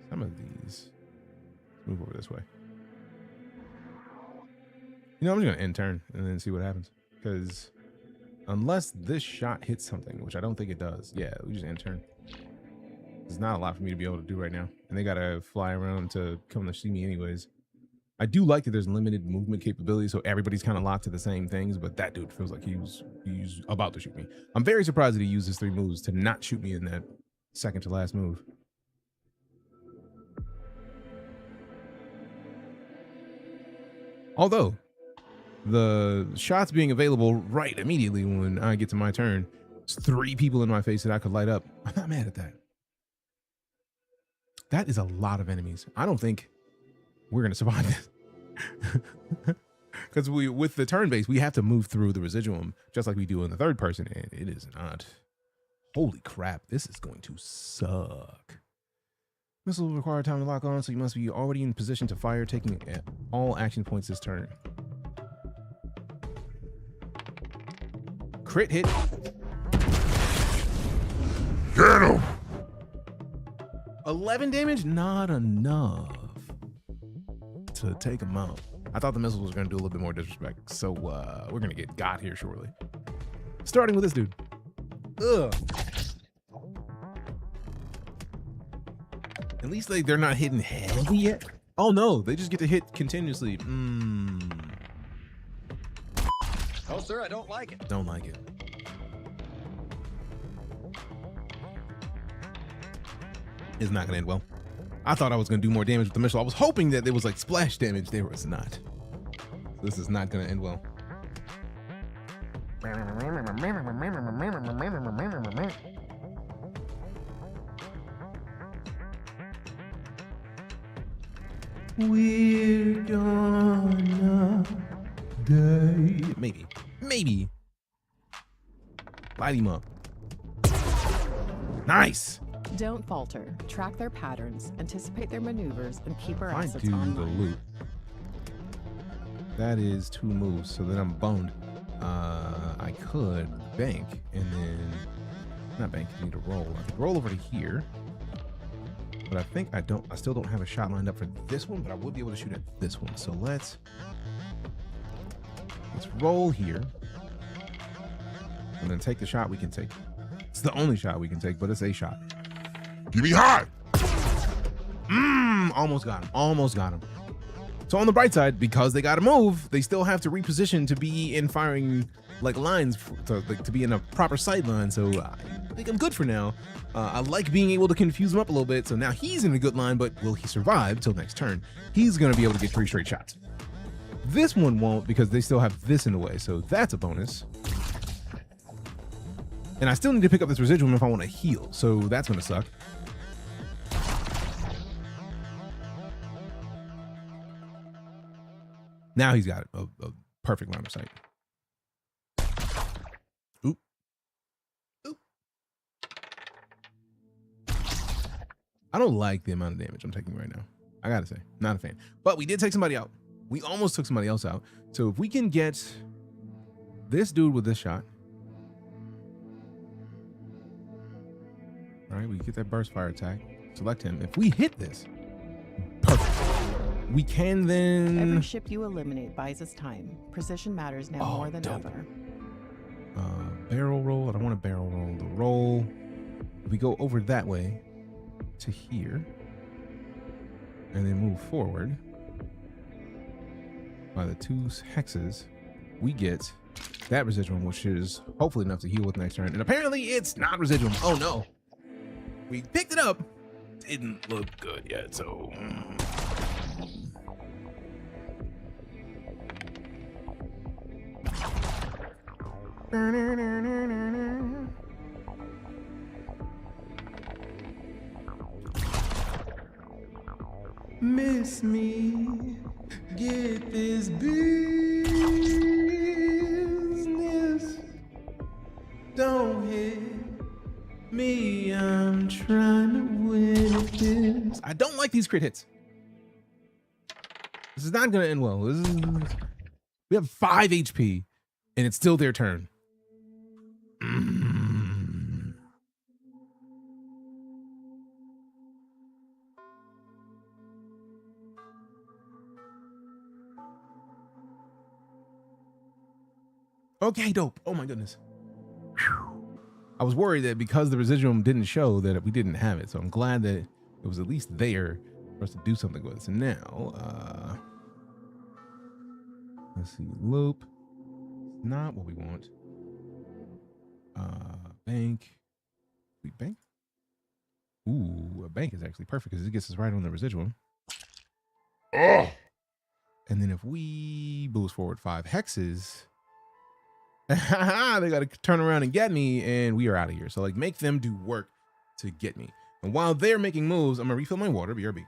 Speaker 1: Some of these. Let's move over this way. You know, I'm just going to end turn and then see what happens. Because unless this shot hits something, which I don't think it does. Yeah, we just end turn. There's not a lot for me to be able to do right now. And they got to fly around to come to see me anyways. I do like that there's limited movement capability, so everybody's kind of locked to the same things, but that dude feels like he's about to shoot me. I'm very surprised that he used his 3 moves to not shoot me in that second to last move. Although, the shots being available right immediately when I get to my turn, it's 3 people in my face that I could light up. I'm not mad at that. That is a lot of enemies. I don't think we're going to survive this. Because with the turn base, we have to move through the residuum just like we do in the third person, and it is not. Holy crap, this is going to suck. Missile will require time to lock on, so you must be already in position to fire, taking all action points this turn. Crit hit.
Speaker 4: Get him!
Speaker 1: 11 damage? Not enough to take him out. I thought the missile was going to do a little bit more disrespect, so we're going to get got here shortly. Starting with this dude. Ugh. At least they're not hitting heavy yet. Oh no, they just get to hit continuously.
Speaker 7: Oh, sir, I don't like it.
Speaker 1: Don't like it. It's not gonna end well. I thought I was gonna do more damage with the missile. I was hoping that there was like splash damage. There was not. This is not gonna end well. We're gonna die. Maybe. Light him up. Nice.
Speaker 5: Don't falter. Track their patterns, anticipate their maneuvers, and keep our
Speaker 1: I
Speaker 5: assets
Speaker 1: do
Speaker 5: online.
Speaker 1: the loop. That is 2 moves, so then I'm boned. I could bank and then not bank. I need to roll. I could roll over to here. But I think I still don't have a shot lined up for this one, but I would be able to shoot at this one. So let's roll here. And then take the shot we can take. It's the only shot we can take, but it's a shot.
Speaker 4: Give me hot!
Speaker 1: Almost got him. So on the bright side, because they got to move, they still have to reposition to be in firing like lines to be in a proper sight line. So think I'm good for now. I like being able to confuse him up a little bit, so now he's in a good line, but will he survive till next turn? He's going to be able to get 3 straight shots. This one won't because they still have this in the way, so that's a bonus. And I still need to pick up this residuum if I want to heal, so that's going to suck. Now he's got a perfect line of sight. Oop. Oop. I don't like the amount of damage I'm taking right now. I gotta say, not a fan. But we did take somebody out. We almost took somebody else out. So if we can get this dude with this shot. All right, we get that burst fire attack. Select him. If we hit this, perfect. We can then...
Speaker 5: Every ship you eliminate buys us time. Precision matters now more than ever.
Speaker 1: Barrel roll. I don't want to barrel roll the roll. If we go over that way to here and then move forward by the 2 hexes, we get that residuum, which is hopefully enough to heal with next turn. And apparently it's not residuum. Oh no. We picked it up. Didn't look good yet, so... Miss me, get this business. Don't hit me, I'm trying to win this. I don't like these crit hits. This is not going to end well. We have 5 HP, and it's still their turn. Okay, dope. Oh my goodness. Whew. I was worried that because the residuum didn't show that we didn't have it. So I'm glad that it was at least there for us to do something with. So now, let's see, loop. Not what we want. Bank. We bank? Ooh, a bank is actually perfect because it gets us right on the residuum. Oh! And then if we boost forward 5 hexes, they got to turn around and get me, and we are out of here. So, like, make them do work to get me. And while they're making moves, I'm going to refill my water. BRB.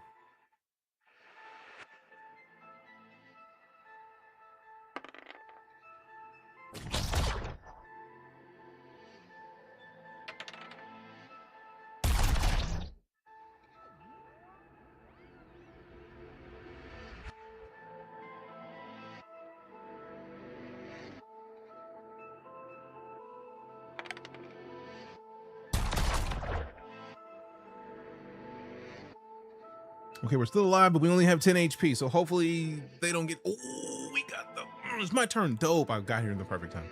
Speaker 1: Okay, we're still alive, but we only have 10 HP, so hopefully they don't get... Oh, we got the... It's my turn. Dope. I got here in the perfect time.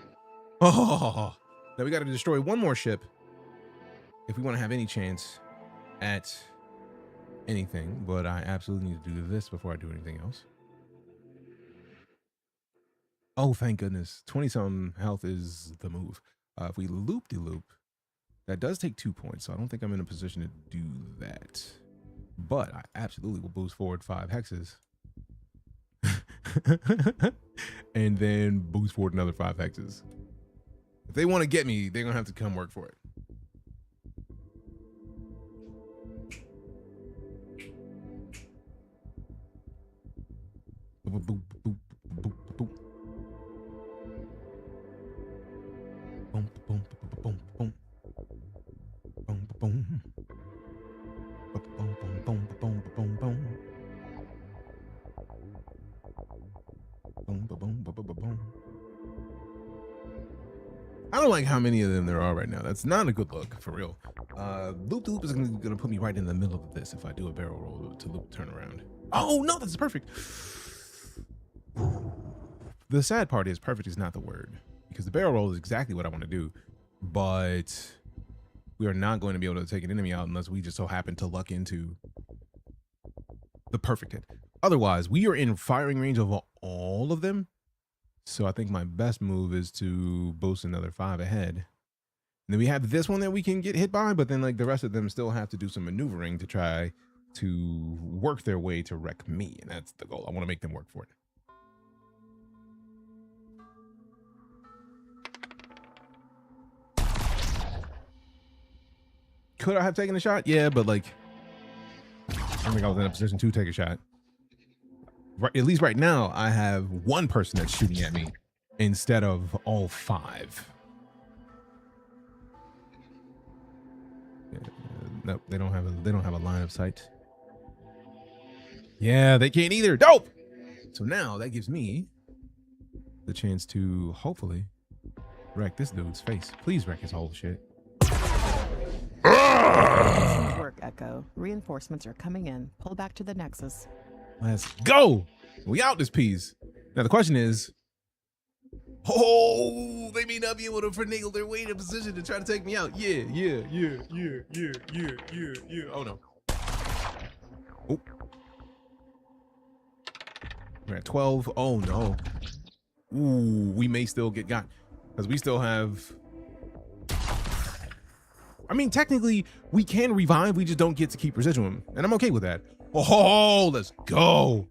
Speaker 1: Oh, now we got to destroy 1 more ship if we want to have any chance at anything, but I absolutely need to do this before I do anything else. Oh, thank goodness. 20-something health is the move. If we loop-de-loop, that does take 2 points, so I don't think I'm in a position to do that. But I absolutely will boost forward 5 hexes. And then boost forward another 5 hexes. If they want to get me, they're going to have to come work for it. Boop, boop, boop, boop, boop. Boom, boom, boom, boom, boom, boom, boom. Boom, boom, boom, boom, boom, boom. Boom, boom, boom, boom, boom, boom. I don't like how many of them there are right now. That's not a good look, for real. Loop loop is going to put me right in the middle of this if I do a barrel roll to loop turn around. Oh, no, that's perfect. The sad part is perfect is not the word, because the barrel roll is exactly what I want to do, but we are not going to be able to take an enemy out unless we just so happen to luck into the perfect hit. Otherwise, we are in firing range of all of them. So I think my best move is to boost another 5 ahead then we have this one that we can get hit by, but then like the rest of them still have to do some maneuvering to try to work their way to wreck me. And that's the goal. I want to make them work for it. Could I have taken a shot? Yeah, but like, I don't think I was in a position to take a shot. Right, at least right now, I have one person that's shooting at me instead of all 5. Yeah, no, they don't have a line of sight. Yeah, they can't either. Dope. So now that gives me the chance to hopefully wreck this dude's face. Please wreck his whole shit.
Speaker 5: Excellent work, Echo. Reinforcements are coming in. Pull back to the Nexus.
Speaker 1: Let's go. We out this piece. Now the question is, oh, they may not be able to finagle their way in a position to try to take me out. Yeah. Oh no. Oh. We're at 12. Oh no. Ooh, we may still get got because we still have. I mean, technically, we can revive. We just don't get to keep residuum, and I'm okay with that. Oh, let's go.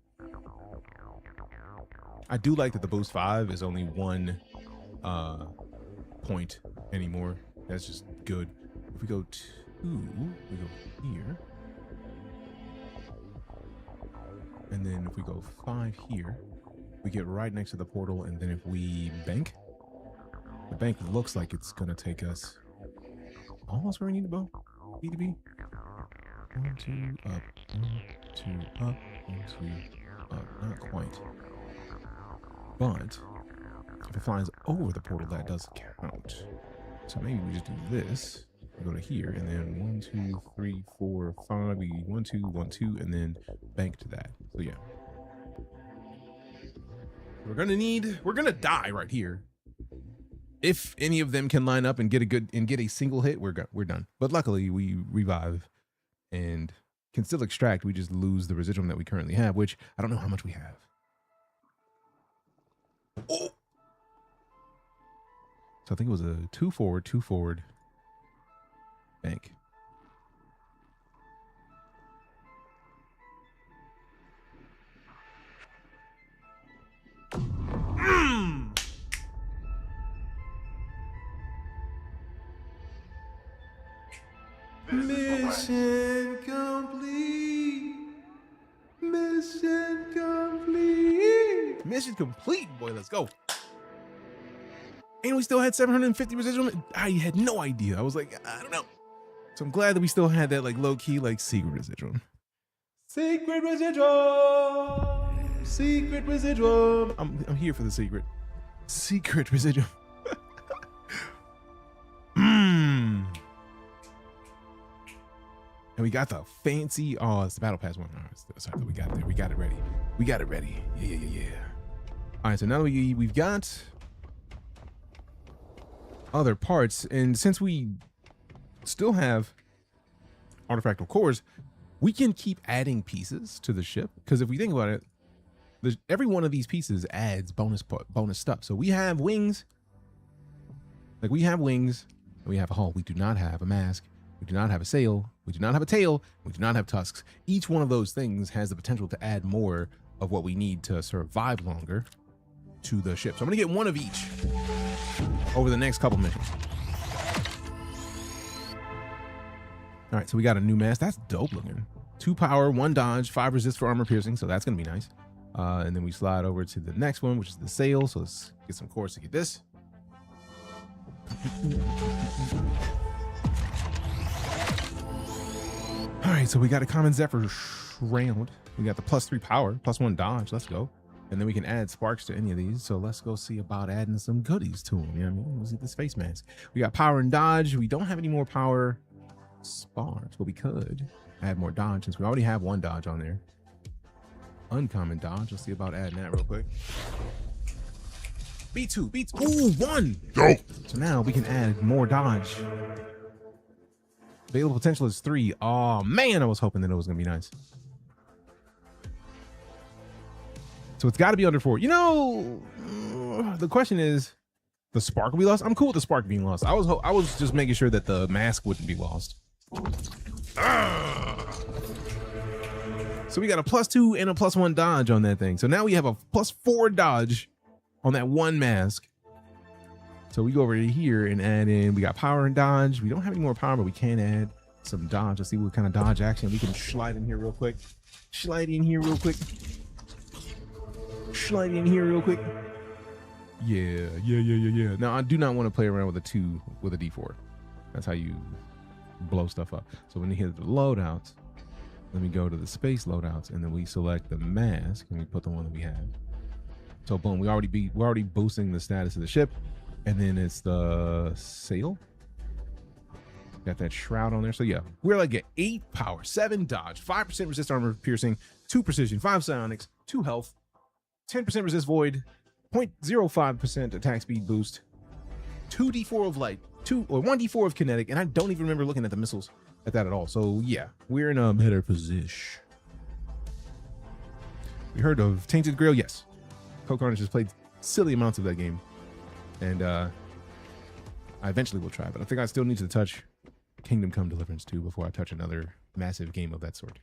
Speaker 1: I do like that the boost 5 is only 1 point anymore. That's just good. If we go 2, we go here. And then if we go 5 here, we get right next to the portal. And then if we bank, the bank looks like it's going to take us almost where we need to go. Need to be 1, 2, up, 1, 2, up, 1, 2, up. Not quite. But if it flies over the portal, that does count. So maybe we just do this. We go to here, and then 1, 2, 3, 4, 5. We 1, 2, 1, 2, and then bank to that. So yeah, we're gonna die right here. If any of them can line up and get a single hit, we're done. But luckily, we revive and can still extract. We just lose the residuum that we currently have, which I don't know how much we have. Oh. So I think it was a 2 forward, bank. Mission complete. Mission complete. Mission complete, boy. Let's go. And we still had 750 residuum. I had no idea. I was like, I don't know. So I'm glad that we still had that like low key, like secret residuum. Secret residuum. Secret residuum. I'm here for the secret. Secret residuum. And we got the fancy, oh, it's the battle pass one. Oh, sorry, we got it there. We got it ready. We got it ready. Yeah. All right, so now we've got other parts. And since we still have artifactal cores, we can keep adding pieces to the ship. Because if we think about it, every one of these pieces adds bonus stuff. So we have wings. Like we have wings. And we have a hull. We do not have a mask. We do not have a sail. We do not have a tail. We do not have tusks. Each one of those things has the potential to add more of what we need to survive longer to the ship. So I'm going to get one of each over the next couple missions. All right, so we got a new mask. That's dope looking. 2 power, 1 dodge, 5 resist for armor piercing. So that's going to be nice. And then we slide over to the next one, which is the sail. So let's get some cores to get this. All right, so we got a common Zephyr round. We got the +3 power, +1 dodge. Let's go. And then we can add sparks to any of these. So let's go see about adding some goodies to them. You know what I mean? Let's see this face mask. We got power and dodge. We don't have any more power sparks, but we could add more dodge since we already have 1 dodge on there. Uncommon dodge. Let's see about adding that real quick. B2. Ooh, 1.
Speaker 4: Dope.
Speaker 1: So now we can add more dodge. Available potential is 3. Oh man, I was hoping that it was gonna be nice. So it's got to be under 4. You know, the question is, the spark will be lost. I'm cool with the spark being lost. I was just making sure that the mask wouldn't be lost. So we got a +2 and a +1 dodge on that thing. So now we have a +4 dodge on that one mask. So we go over to here and add in, we got power and dodge. We don't have any more power, but we can add some dodge. Let's see what kind of dodge action we can slide in here real quick. Slide in here real quick. Slide in here real quick. Yeah. Now I do not want to play around with a 2 with a D4. That's how you blow stuff up. So when you hit the loadouts, let me go to the space loadouts, and then we select the mask and we put the one that we have. So boom, we're already boosting the status of the ship, and then it's the sail. Got that shroud on there. So yeah, we're like at 8 power, 7 dodge, 5% resist armor piercing, 2 precision, 5 psionics, 2 health, 10% resist void, 0.05% attack speed boost, 2d4 of light, 1d4 of kinetic, and I don't even remember looking at the missiles at that at all. So yeah, we're in a better position. We heard of Tainted Grail? Yes. Coke Carnage has played silly amounts of that game, and I eventually will try, but I think I still need to touch Kingdom Come Deliverance 2 before I touch another massive game of that sort.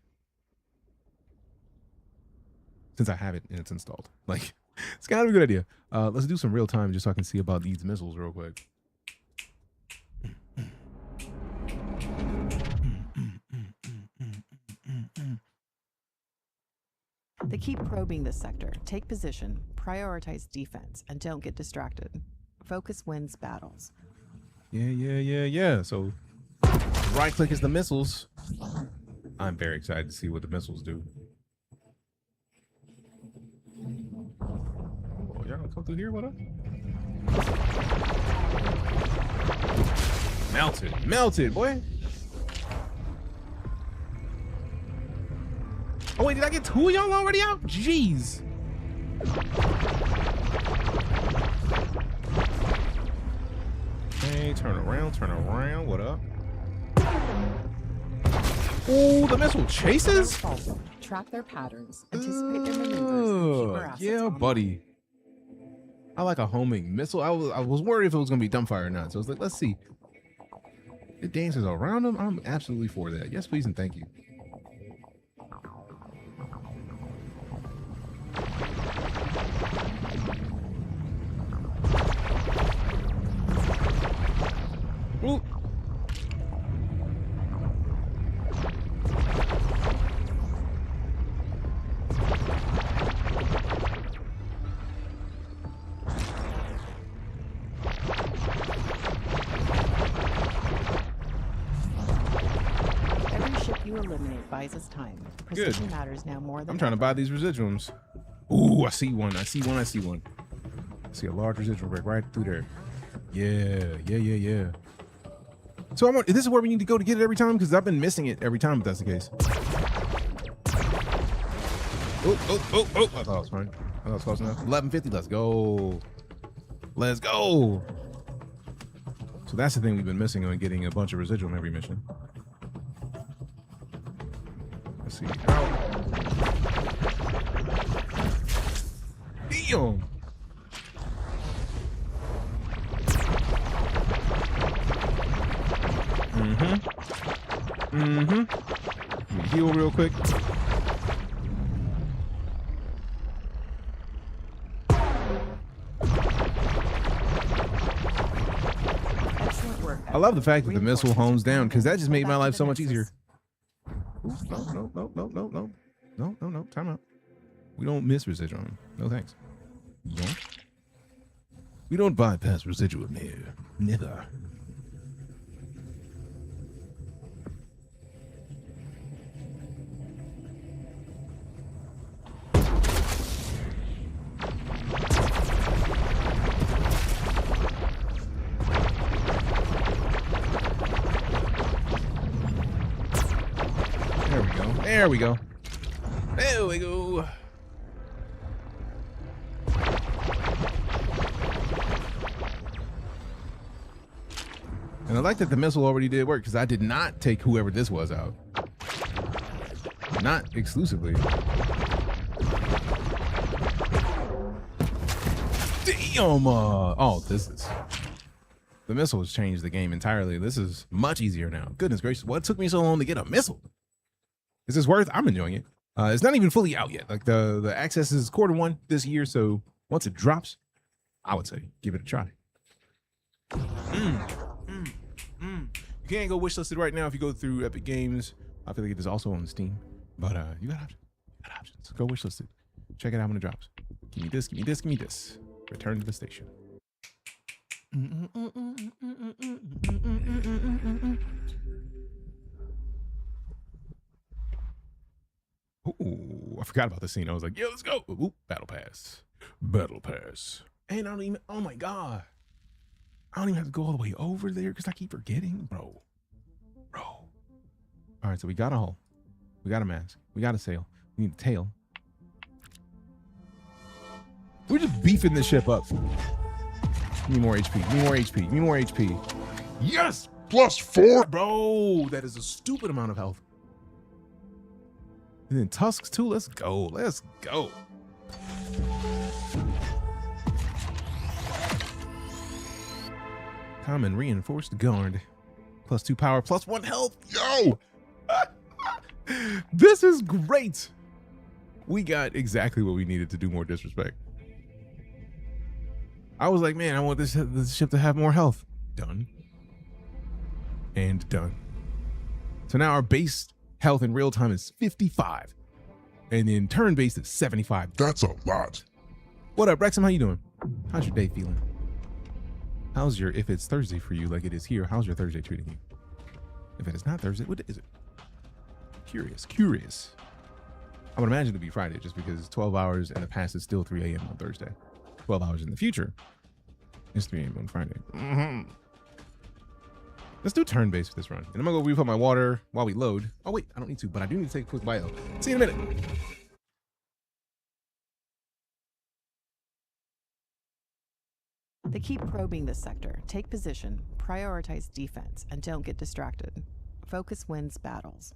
Speaker 1: Since I have it and it's installed. Like, it's kind of a good idea. Let's do some real time just so I can see about these missiles real quick.
Speaker 5: They keep probing this sector. Take position, prioritize defense, and don't get distracted. Focus wins battles.
Speaker 1: Yeah. So right click is the missiles. I'm very excited to see what the missiles do. Oh, y'all gonna come through here? What up? Melted, boy. Oh wait, did I get 2 of y'all already out? Jeez. Hey, turn around. What up? Oh, the missile chases?
Speaker 5: Track their patterns, anticipate their maneuvers, and keep our assets
Speaker 1: yeah, buddy. I like a homing missile. I was worried if it was gonna be dumbfire or not. So I was like, let's see. It dances around them. I'm absolutely for that. Yes, please, and thank you. Ooh.
Speaker 5: Every ship you eliminate buys us time. Precision matters now more than
Speaker 1: I'm trying to buy these residuums. Ooh, I see one. I see a large residual break right through there. Yeah. So this is where we need to go to get it every time, because I've been missing it every time if that's the case. Oh. I thought I was fine. I thought I was close enough. 1150, let's go. So that's the thing we've been missing on getting a bunch of residual in every mission. Let's see. Damn. Heal real quick.
Speaker 5: excellent work.
Speaker 1: I love the fact that the missile homes down, because that just made my life so much easier. Ooh, no. Time out. We don't miss residual. No thanks. Yeah. We don't bypass residual here. Never. There we go. And I like that the missile already did work, because I did not take whoever this was out. Not exclusively. Damn! Oh, this is The missile has changed the game entirely. This is much easier now. Goodness gracious, what took me so long to get a missile? Is this worth? I'm enjoying it. It's not even fully out yet. Like the access is Q1 this year, so once it drops, I would say give it a try. You can't go wishlisted right now if you go through Epic Games. I feel like it is also on Steam, but you got options. You got options. Go wishlisted. Check it out when it drops. Give me this. Give me this. Give me this. Return to the station. Ooh, I forgot about the scene. I was like, yeah, let's go. Ooh, battle pass. Battle pass. And I don't even, oh my God. I don't even have to go all the way over there because I keep forgetting, bro. All right, so we got a hull. We got a mask. We got a sail. We need a tail. We're just beefing this ship up. Give me more HP. Give me more HP. Give me more HP. Yes!
Speaker 4: +4!
Speaker 1: Bro, that is a stupid amount of health. And then tusks too. Let's go. Let's go. Common reinforced guard. +2 power, +1 health. Yo! This is great. We got exactly what we needed to do more disrespect. I was like, man, I want this ship to have more health. Done. And done. So now our base health in real time is 55. And then turn-based is 75.
Speaker 4: That's a lot.
Speaker 1: What up, Wrexham? How you doing? How's your day feeling? How's your, if it's Thursday for you like it is here, how's your Thursday treating you? If it is not Thursday, what is it? Curious. I would imagine it'd be Friday just because 12 hours in the past is still 3 a.m. on Thursday. 12 hours in the future is 3 a.m. on Friday. Let's do turn-based for this run. And I'm gonna go refill my water while we load. Oh wait, I don't need to, but I do need to take a quick bio. See you in a minute.
Speaker 5: They keep probing this sector. Take position, prioritize defense, and don't get distracted. Focus wins battles.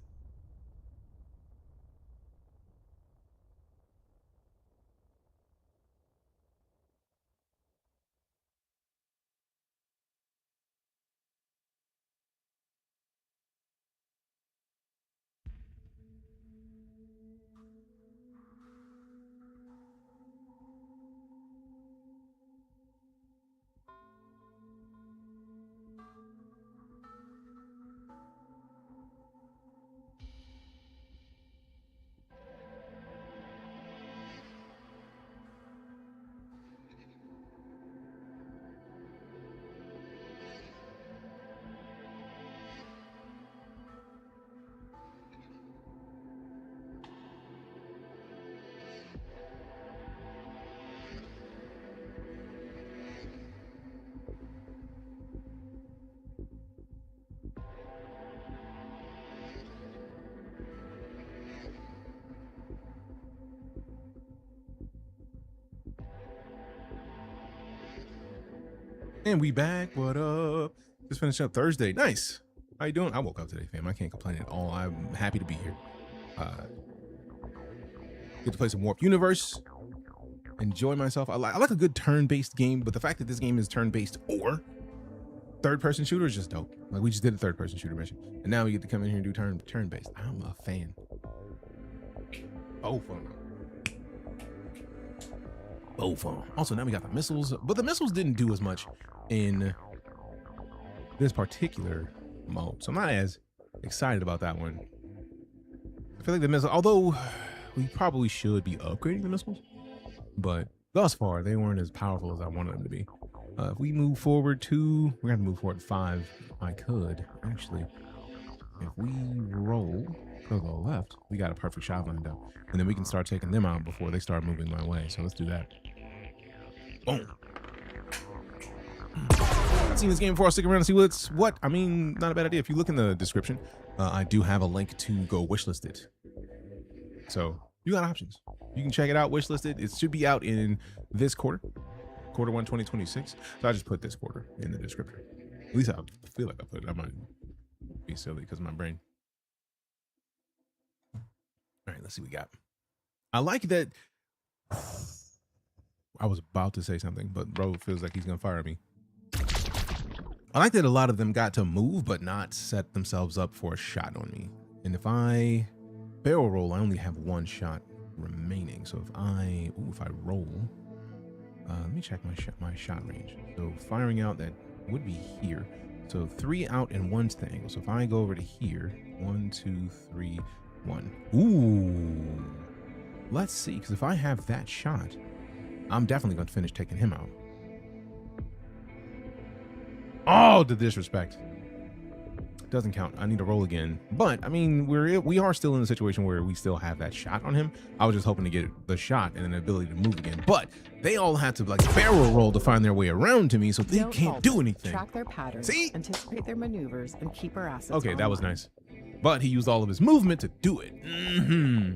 Speaker 1: And we back. What up? Just finished up Thursday. Nice. How you doing? I woke up today, fam. I can't complain at all. I'm happy to be here. Get to play some WarpedUniverse. Enjoy myself. I like a good turn-based game, but the fact that this game is turn-based or third-person shooter is just dope. Like, we just did a third-person shooter mission, and now we get to come in here and do turn-based. I'm a fan. Oh, fun. Oh, fun. Also, now we got the missiles, but the missiles didn't do as much in this particular mode, so I'm not as excited about that one. I feel like the missile, although we probably should be upgrading the missiles, but thus far they weren't as powerful as I wanted them to be. If we move forward to, we're gonna move forward 5. I could actually, if we roll to the left, we got a perfect shot lined up, and then we can start taking them out before they start moving my way. So let's do that. Boom. Seen this game before. I'll stick around and see what. I mean, not a bad idea. If you look in the description, I do have a link to go wishlist it. So you got options. You can check it out, wishlist it. It should be out in this quarter, Q1 2026. So I just put this quarter in the description. At least I feel like I put it. I might be silly because of my brain. All right, let's see what we got. I like that. I was about to say something, but bro feels like he's gonna fire me. I like that a lot of them got to move, but not set themselves up for a shot on me. And if I barrel roll, I only have one shot remaining. So if I roll, let me check my shot range. So firing out, that would be here. So 3 out and 1's the angle. So if I go over to here, 1, 2, 3, 1. Ooh, let's see. Because if I have that shot, I'm definitely going to finish taking him out. Oh, the disrespect. Doesn't count. I need to roll again. But I mean, we are still in a situation where we still have that shot on him. I was just hoping to get the shot and an ability to move again. But they all had to like barrel roll to find their way around to me, so they can't do anything.
Speaker 5: Track their patterns,
Speaker 1: see?
Speaker 5: Anticipate their maneuvers, and keep our assets.
Speaker 1: Okay, that was nice. But he used all of his movement to do it. Mm-hmm.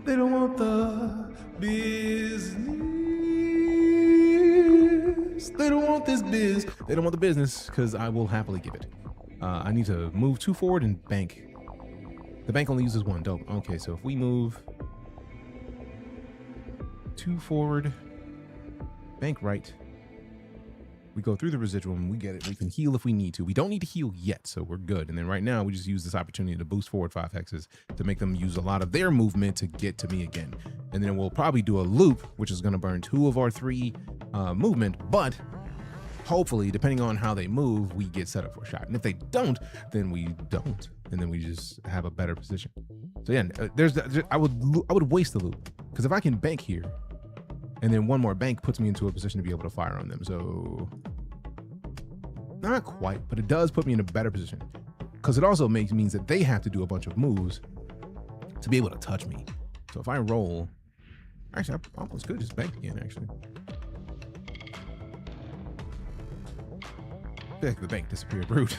Speaker 1: They don't want the business. They don't want this biz. They don't want the business, because I will happily give it. I need to move 2 forward and bank. The bank only uses 1. Dope. Okay, so if we move 2 forward, bank right, we go through the residual and we get it. We can heal if we need to. We don't need to heal yet, so we're good. And then right now, we just use this opportunity to boost forward 5 hexes to make them use a lot of their movement to get to me again. And then we'll probably do a loop, which is going to burn 2 of our 3 movement, but hopefully, depending on how they move, we get set up for a shot. And if they don't, then we don't, and then we just have a better position. So yeah, I would waste the loop, because if I can bank here, and then one more bank puts me into a position to be able to fire on them. So not quite, but it does put me in a better position, because it also means that they have to do a bunch of moves to be able to touch me. So if I roll, actually, I almost could just bank again, actually. I feel like the bank disappeared. Rude.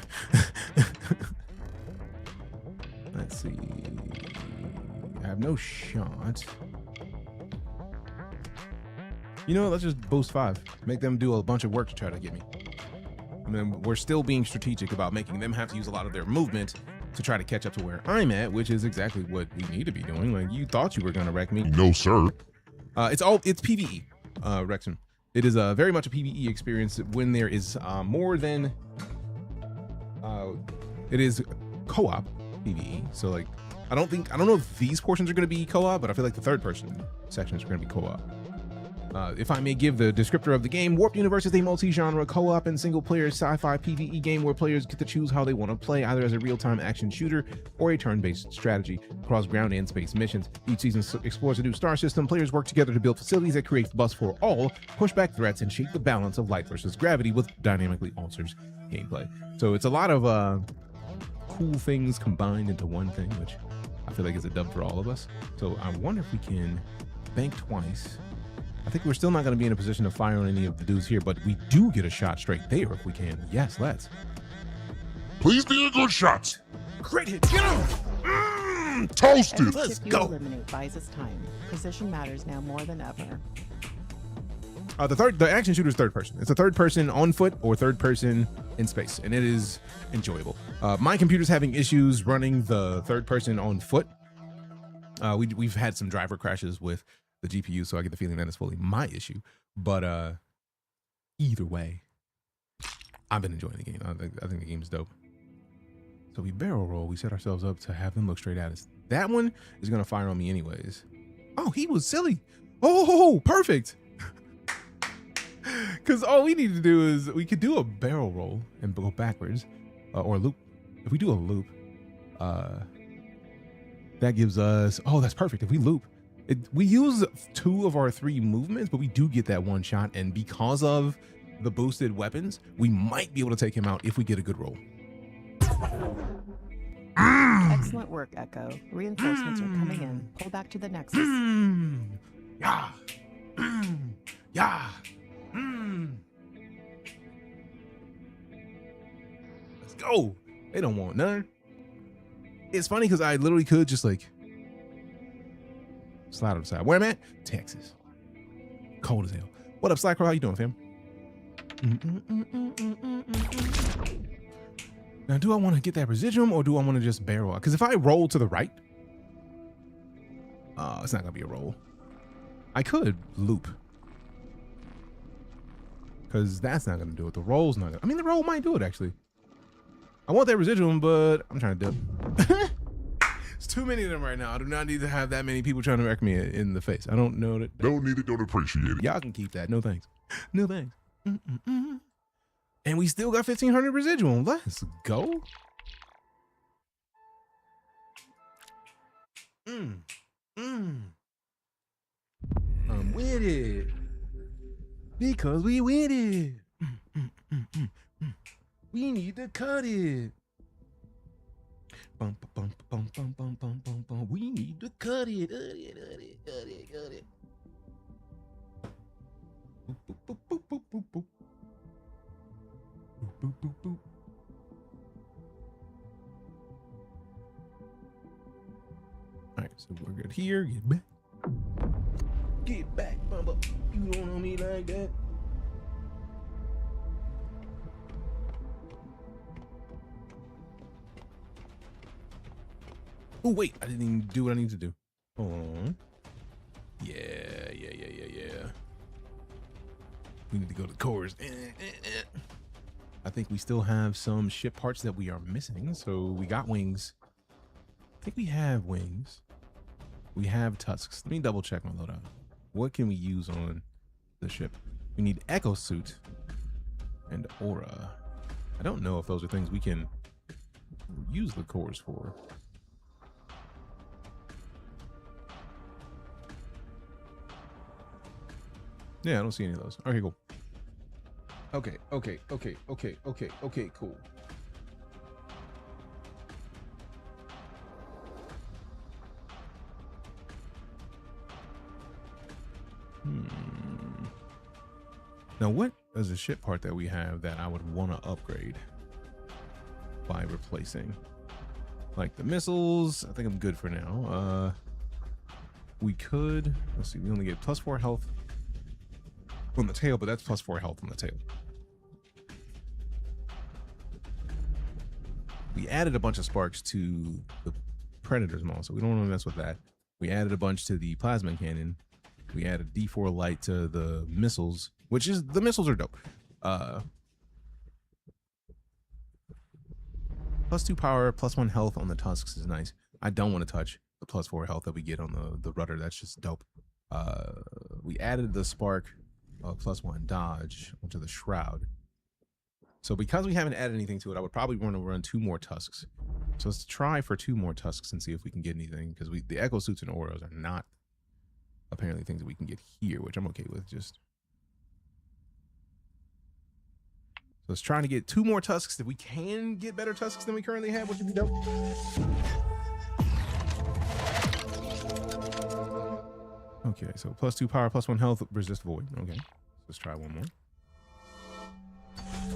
Speaker 1: Let's see. I have no shot. You know what? Let's just boost 5. Make them do a bunch of work to try to get me. I mean, we're still being strategic about making them have to use a lot of their movement to try to catch up to where I'm at, which is exactly what we need to be doing. Like, you thought you were going to wreck me.
Speaker 4: No, sir.
Speaker 1: It's PvE, Rexon. It is very much a PvE experience when there is more than, it is co-op PvE. So like, I don't know if these portions are going to be co-op, but I feel like the third person sections are going to be co-op. If I may give the descriptor of the game, WarpedUniverse is a multi-genre co-op and single-player sci-fi PvE game where players get to choose how they want to play, either as a real-time action shooter or a turn-based strategy across ground and space missions. Each season explores a new star system. Players work together to build facilities that create buzz for all, push back threats, and shape the balance of light versus gravity with dynamically alters gameplay. So it's a lot of cool things combined into one thing, which I feel like is a dub for all of us. So I wonder if we can bank twice. I think we're still not going to be in a position to fire on any of the dudes here, but we do get a shot straight there if we can. Yes, let's.
Speaker 4: Please be a good shot.
Speaker 1: Great hit. Get him.
Speaker 4: Toasted.
Speaker 1: Let's
Speaker 5: you
Speaker 1: go.
Speaker 5: Eliminate buys us time. Position matters now more than ever.
Speaker 1: The action shooter is third person. It's a third person on foot or third person in space, and it is enjoyable. My computer's having issues running the third person on foot. We've had some driver crashes with the GPU, so I get the feeling that it's fully my issue. But either way, I've been enjoying the game. I think the game is dope. So we barrel roll. We set ourselves up to have them look straight at us. That one is going to fire on me anyways. Oh, he was silly. Oh, perfect. Because all we need to do is we could do a barrel roll and go backwards or loop. If we do a loop, that gives us, oh, that's perfect. If we loop, we use 2 of our 3 movements, but we do get that one shot. And because of the boosted weapons, we might be able to take him out if we get a good roll.
Speaker 5: Excellent work, Echo. Reinforcements are coming in. Pull back to the Nexus.
Speaker 1: Yeah. Yeah. Let's go. They don't want none. It's funny because I literally could just like slide on the side. Where I'm at? Texas. Cold as hell. What up, Slacker? How you doing, fam? Now, do I want to get that residuum or do I want to just barrel out? Because if I roll to the right, it's not going to be a roll. I could loop. Because that's not going to do it. The roll's not going to. I mean, the roll might do it, actually. I want that residuum, but I'm trying to dip. It's too many of them right now. I do not need to have that many people trying to wreck me in the face. I don't know that.
Speaker 4: Don't need it, don't appreciate it.
Speaker 1: Y'all can keep that. No thanks. No thanks. And we still got 1,500 residuum. Let's go. I'm with it. Because we with it. We need to cut it. We need to cut it. Cut it. Boop, boop, boop, boop, boop, boop. Boop, boop, boop, boop. All right, so we're good here. Get back. Get back, Bubba. You don't know me like that. Oh, wait. I didn't even do what I need to do. Hold on. Yeah. We need to go to the cores. I think we still have some ship parts that we are missing. So we got wings. I think we have wings. We have tusks. Let me double check my loadout. What can we use on the ship? We need echo suit and aura. I don't know if those are things we can use the cores for. Yeah, I don't see any of those. Okay, cool. Okay, cool. Now, what is a ship part that we have that I would want to upgrade by replacing? Like the missiles, I think I'm good for now. We could, let's see, we only get +4 health on the tail, but that's +4 health on the tail. We added a bunch of sparks to the Predator's maul, so we don't want to mess with that. We added a bunch to the plasma cannon. We added D4 light to the missiles, which is, the missiles are dope. +2 power, +1 health on the tusks is nice. I don't want to touch the +4 health that we get on the rudder. That's just dope. We added the spark +1 dodge onto the shroud. So because we haven't added anything to it, I would probably want to run 2 more tusks. So let's try for 2 more tusks and see if we can get anything, because the echo suits and auras are not apparently things that we can get here, which I'm okay with. Just so let's try to get 2 more tusks. If we can get better tusks than we currently have, which would be dope. Okay, so +2 power, +1 health, resist void. Okay, let's try one more.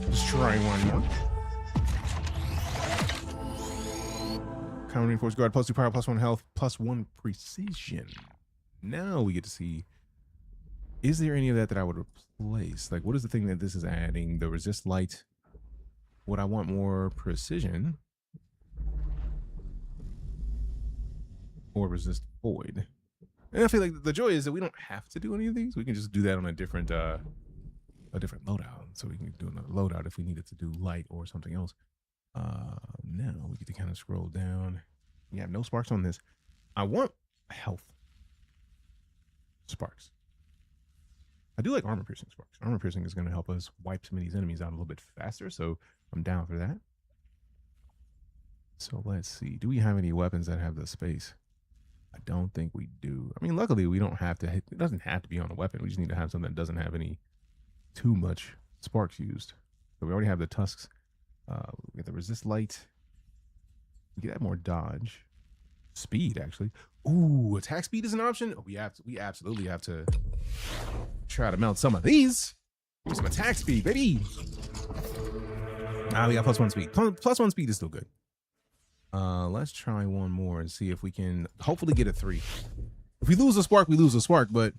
Speaker 1: Let's try one more. Counter reinforced guard, +2 power, +1 health, +1 precision. Now we get to see, is there any of that I would replace? Like, what is the thing that this is adding? The resist light. Would I want more precision? Or resist void? And I feel like the joy is that we don't have to do any of these. We can just do that on a different loadout. So we can do another loadout if we needed to do light or something else. Now we get to kind of scroll down. We have no sparks on this. I want health sparks. I do like armor piercing sparks. Armor piercing is going to help us wipe some of these enemies out a little bit faster, so I'm down for that. So let's see. Do we have any weapons that have the space? I don't think we do. I mean, luckily we don't have to hit, it doesn't have to be on a weapon. We just need to have something that doesn't have any too much sparks used. So we already have the tusks. We get the resist light. We get more dodge. Speed, actually. Ooh, attack speed is an option. Oh, we absolutely have to try to mount some of these. Some attack speed, baby. We got +1 speed. +1 speed is still good. Let's try one more and see if we can hopefully get a 3. If we lose a spark, we lose a spark, but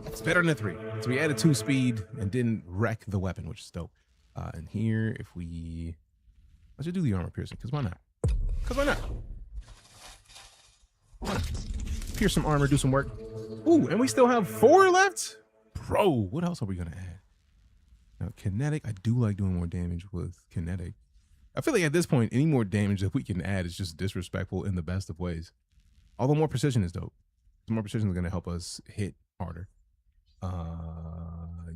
Speaker 1: it's better than a 3. So we added 2 speed and didn't wreck the weapon, which is dope. And here, if we, let's just do the armor piercing, because why not? Because why not? Pierce some armor, do some work. Ooh, and we still have 4 left? bro. What else are we gonna add? Now, kinetic. I do like doing more damage with kinetic. I feel like at this point, any more damage that we can add is just disrespectful in the best of ways. Although more precision is dope. More precision is gonna help us hit harder.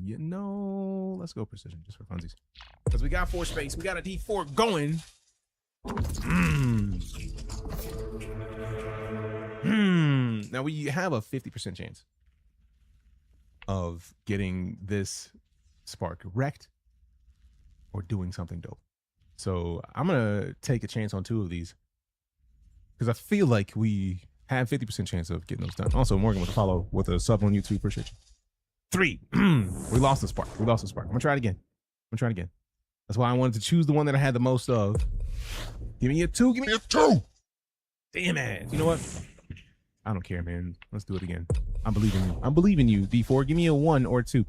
Speaker 1: You know, let's go precision just for funsies. Because we got 4 space. We got a D4 going. Now we have a 50% chance of getting this spark wrecked or doing something dope. So I'm gonna take a chance on 2 of these because I feel like we have 50% chance of getting those done. Also, Morgan with a follow with a sub on YouTube. Appreciate you. 3. We lost the spark. We lost the spark. I'm gonna try it again. That's why I wanted to choose the one that I had the most of. Give me a 2. Give me a 2. Damn it. You know what? I don't care, man. Let's do it again. I'm believing you. I'm believing you, D4. Give me a 1 or 2.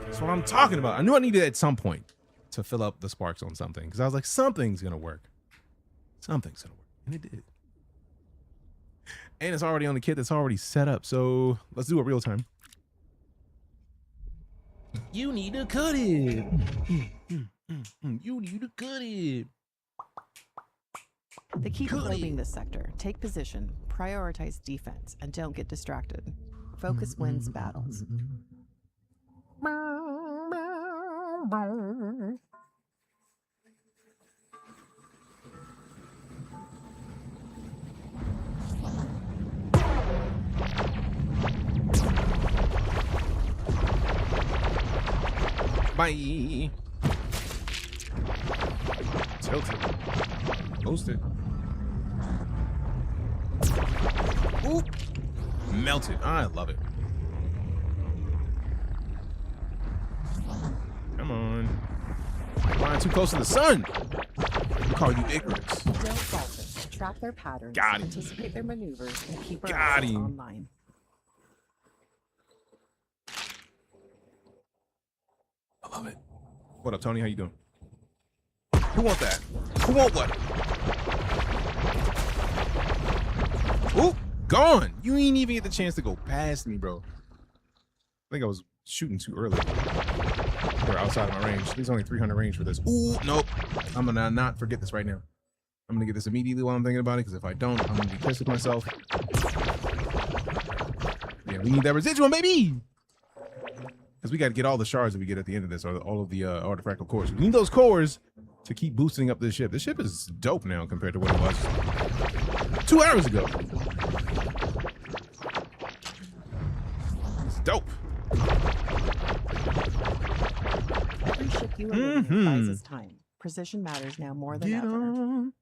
Speaker 1: That's what I'm talking about. I knew I needed it at some point to fill up the sparks on something because I was like, something's gonna work. Something's gonna work. And it did. And it's already on the kit that's already set up. So let's do it real time. You need to cut it. You need to cut it.
Speaker 5: They keep probing this sector. Take position, prioritize defense, and don't get distracted. Focus wins battles.
Speaker 1: Bye. Tilted. Posted. Oop. Melted. I love it. Come on. Flying too close to the sun. I call you ignorance.
Speaker 5: Don't falter. Track their patterns.
Speaker 1: Got him.
Speaker 5: Anticipate their maneuvers and keep our
Speaker 1: Got
Speaker 5: assets
Speaker 1: him.
Speaker 5: online.
Speaker 1: I love it. What up, Tony? How you doing? Who want that? Who want what? Ooh, gone. You ain't even get the chance to go past me, bro. I think I was shooting too early. Or outside of my range. There's only 300 range for this. Ooh, nope. I'm gonna not forget this right now. I'm gonna get this immediately while I'm thinking about it, because if I don't, I'm gonna be pissed with myself. Yeah, we need that residual, baby! Because we got to get all the shards that we get at the end of this, or all of the artifactal cores. We need those cores to keep boosting up this ship. This ship is dope now compared to what it was 2 hours ago. It's dope.
Speaker 5: Every ship you eliminate buys us time. Precision matters now more than ever.
Speaker 1: On.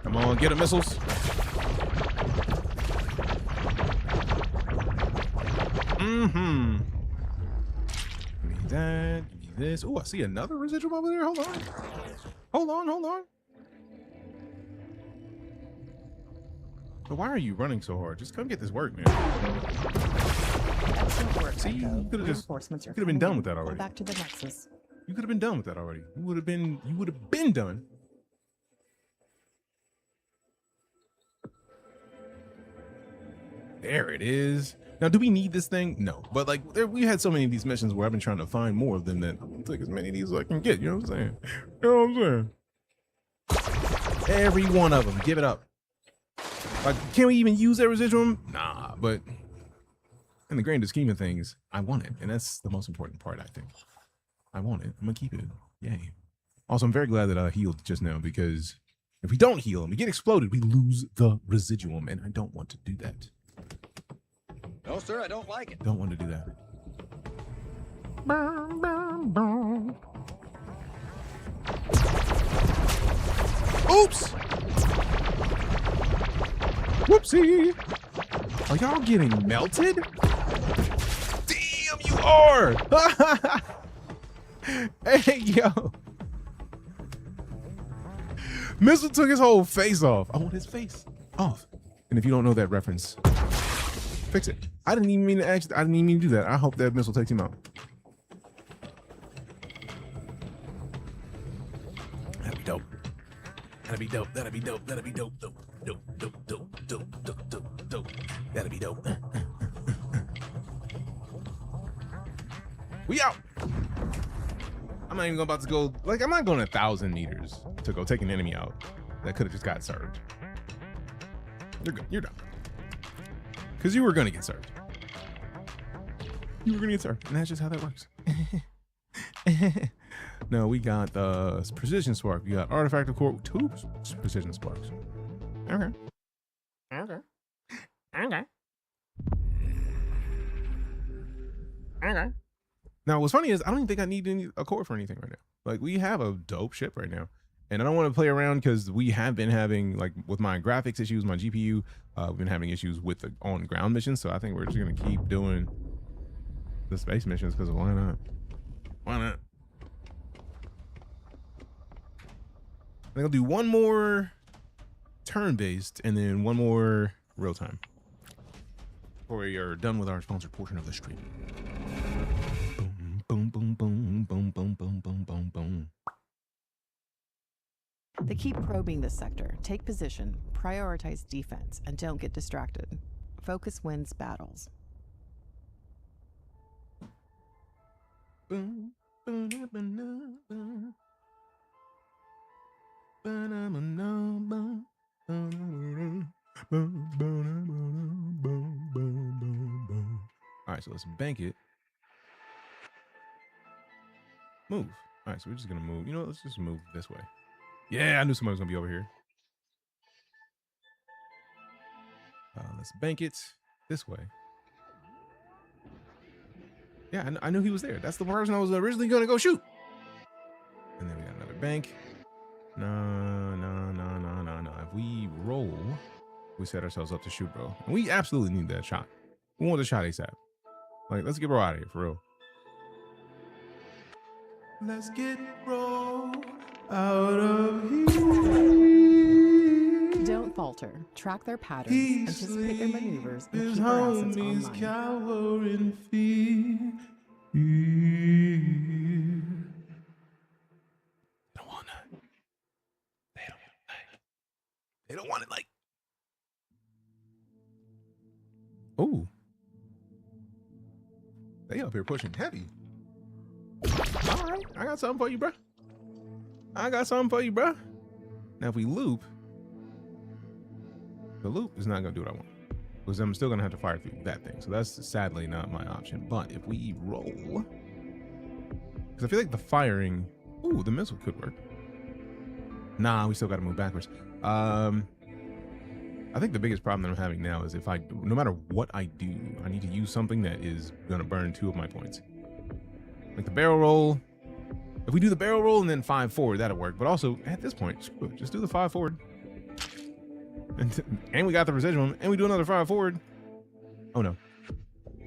Speaker 1: Come on, get the missiles. Give me that. Give me this. Oh, I see another residual over there. Hold on. Hold on. Hold on. So why are you running so hard? Just come get this work, man.
Speaker 5: Excellent work,
Speaker 1: See,
Speaker 5: Echo.
Speaker 1: you could have just
Speaker 5: Reinforcements are
Speaker 1: been
Speaker 5: coming
Speaker 1: done
Speaker 5: in.
Speaker 1: with that
Speaker 5: Go
Speaker 1: already.
Speaker 5: back to the Nexus.
Speaker 1: You could have been done with that already. You would have been done. There it is. Now, do we need this thing? No. But like, we had so many of these missions where I've been trying to find more of them that I'm gonna take as many of these as I can get. You know what I'm saying? You know what I'm saying? Every one of them. Give it up. Like, can we even use that residuum? Nah. But in the grander scheme of things, I want it, and that's the most important part. I think I want it. I'm gonna keep it. Yay. Also, I'm very glad that I healed just now, because if we don't heal and we get exploded, we lose the residuum, and I don't want to do that.
Speaker 7: No, sir, I don't like it.
Speaker 1: Don't want to do that. Oops! Whoopsie! Are y'all getting melted? Damn, you are! Hey, yo! Missile took his whole face off. I want his face off. And if you don't know that reference, fix it. I didn't even mean to I didn't even mean to do that. I hope that missile takes him out. That'd be dope. That'd be dope. That'd be dope. That'd be dope. Dope. Dope. Dope. Dope. Dope. Dope. Dope. Dope. That'd be dope. We out. I'm not even about to go, like, I'm not going 1,000 meters to go take an enemy out that could have just got served. You're good. You're done. Because you were going to get served. You were going to get served. And that's just how that works. No, we got the precision spark. We got artifact of core, 2 precision sparks. Okay. Okay. Okay. Okay. Now, what's funny is I don't even think I need a core for anything right now. Like, we have a dope ship right now. And I don't want to play around because we have been having, like, with my graphics issues, my GPU, we've been having issues with the on-ground missions. So I think we're just going to keep doing the space missions because why not? Why not? I think I'll do one more turn-based and then one more real-time before we are done with our sponsored portion of the stream. Boom, boom, boom, boom, boom, boom, boom, boom, boom.
Speaker 5: They keep probing this sector. Take position, prioritize defense, and don't get distracted. Focus wins battles.
Speaker 1: Boom, boom, boom, boom, boom. All right, so let's bank it. Move. All right, so we're just gonna move. You know what? Let's just move this way. Yeah, I knew somebody was gonna be over here. Let's bank it this way. Yeah, I knew he was there. That's the person I was originally gonna go shoot. And then we got another bank. No. If we roll, we set ourselves up to shoot, bro. And we absolutely need that shot. We want the shot ASAP. Like, let's get bro out of here, for real. Let's get bro out of here.
Speaker 5: Don't falter. Track their patterns, anticipate their maneuvers, and keep our assets online.
Speaker 1: Cower in fear. They don't want it like. Oh. They up here pushing heavy. All right, I got something for you, bro. I got something for you, bro. Now, if we loop, the loop is not gonna do what I want because I'm still gonna have to fire through that thing. So that's sadly not my option. But if we roll, because I feel like the firing, ooh, the missile could work. Nah, we still got to move backwards. I think the biggest problem that I'm having now is no matter what I do, I need to use something that is gonna burn 2 of my points. Like the barrel roll. If we do the barrel roll and then 5 forward, that'll work. But also, at this point, screw it, just do the 5 forward. And we got the residuum, and we do another 5 forward. Oh no.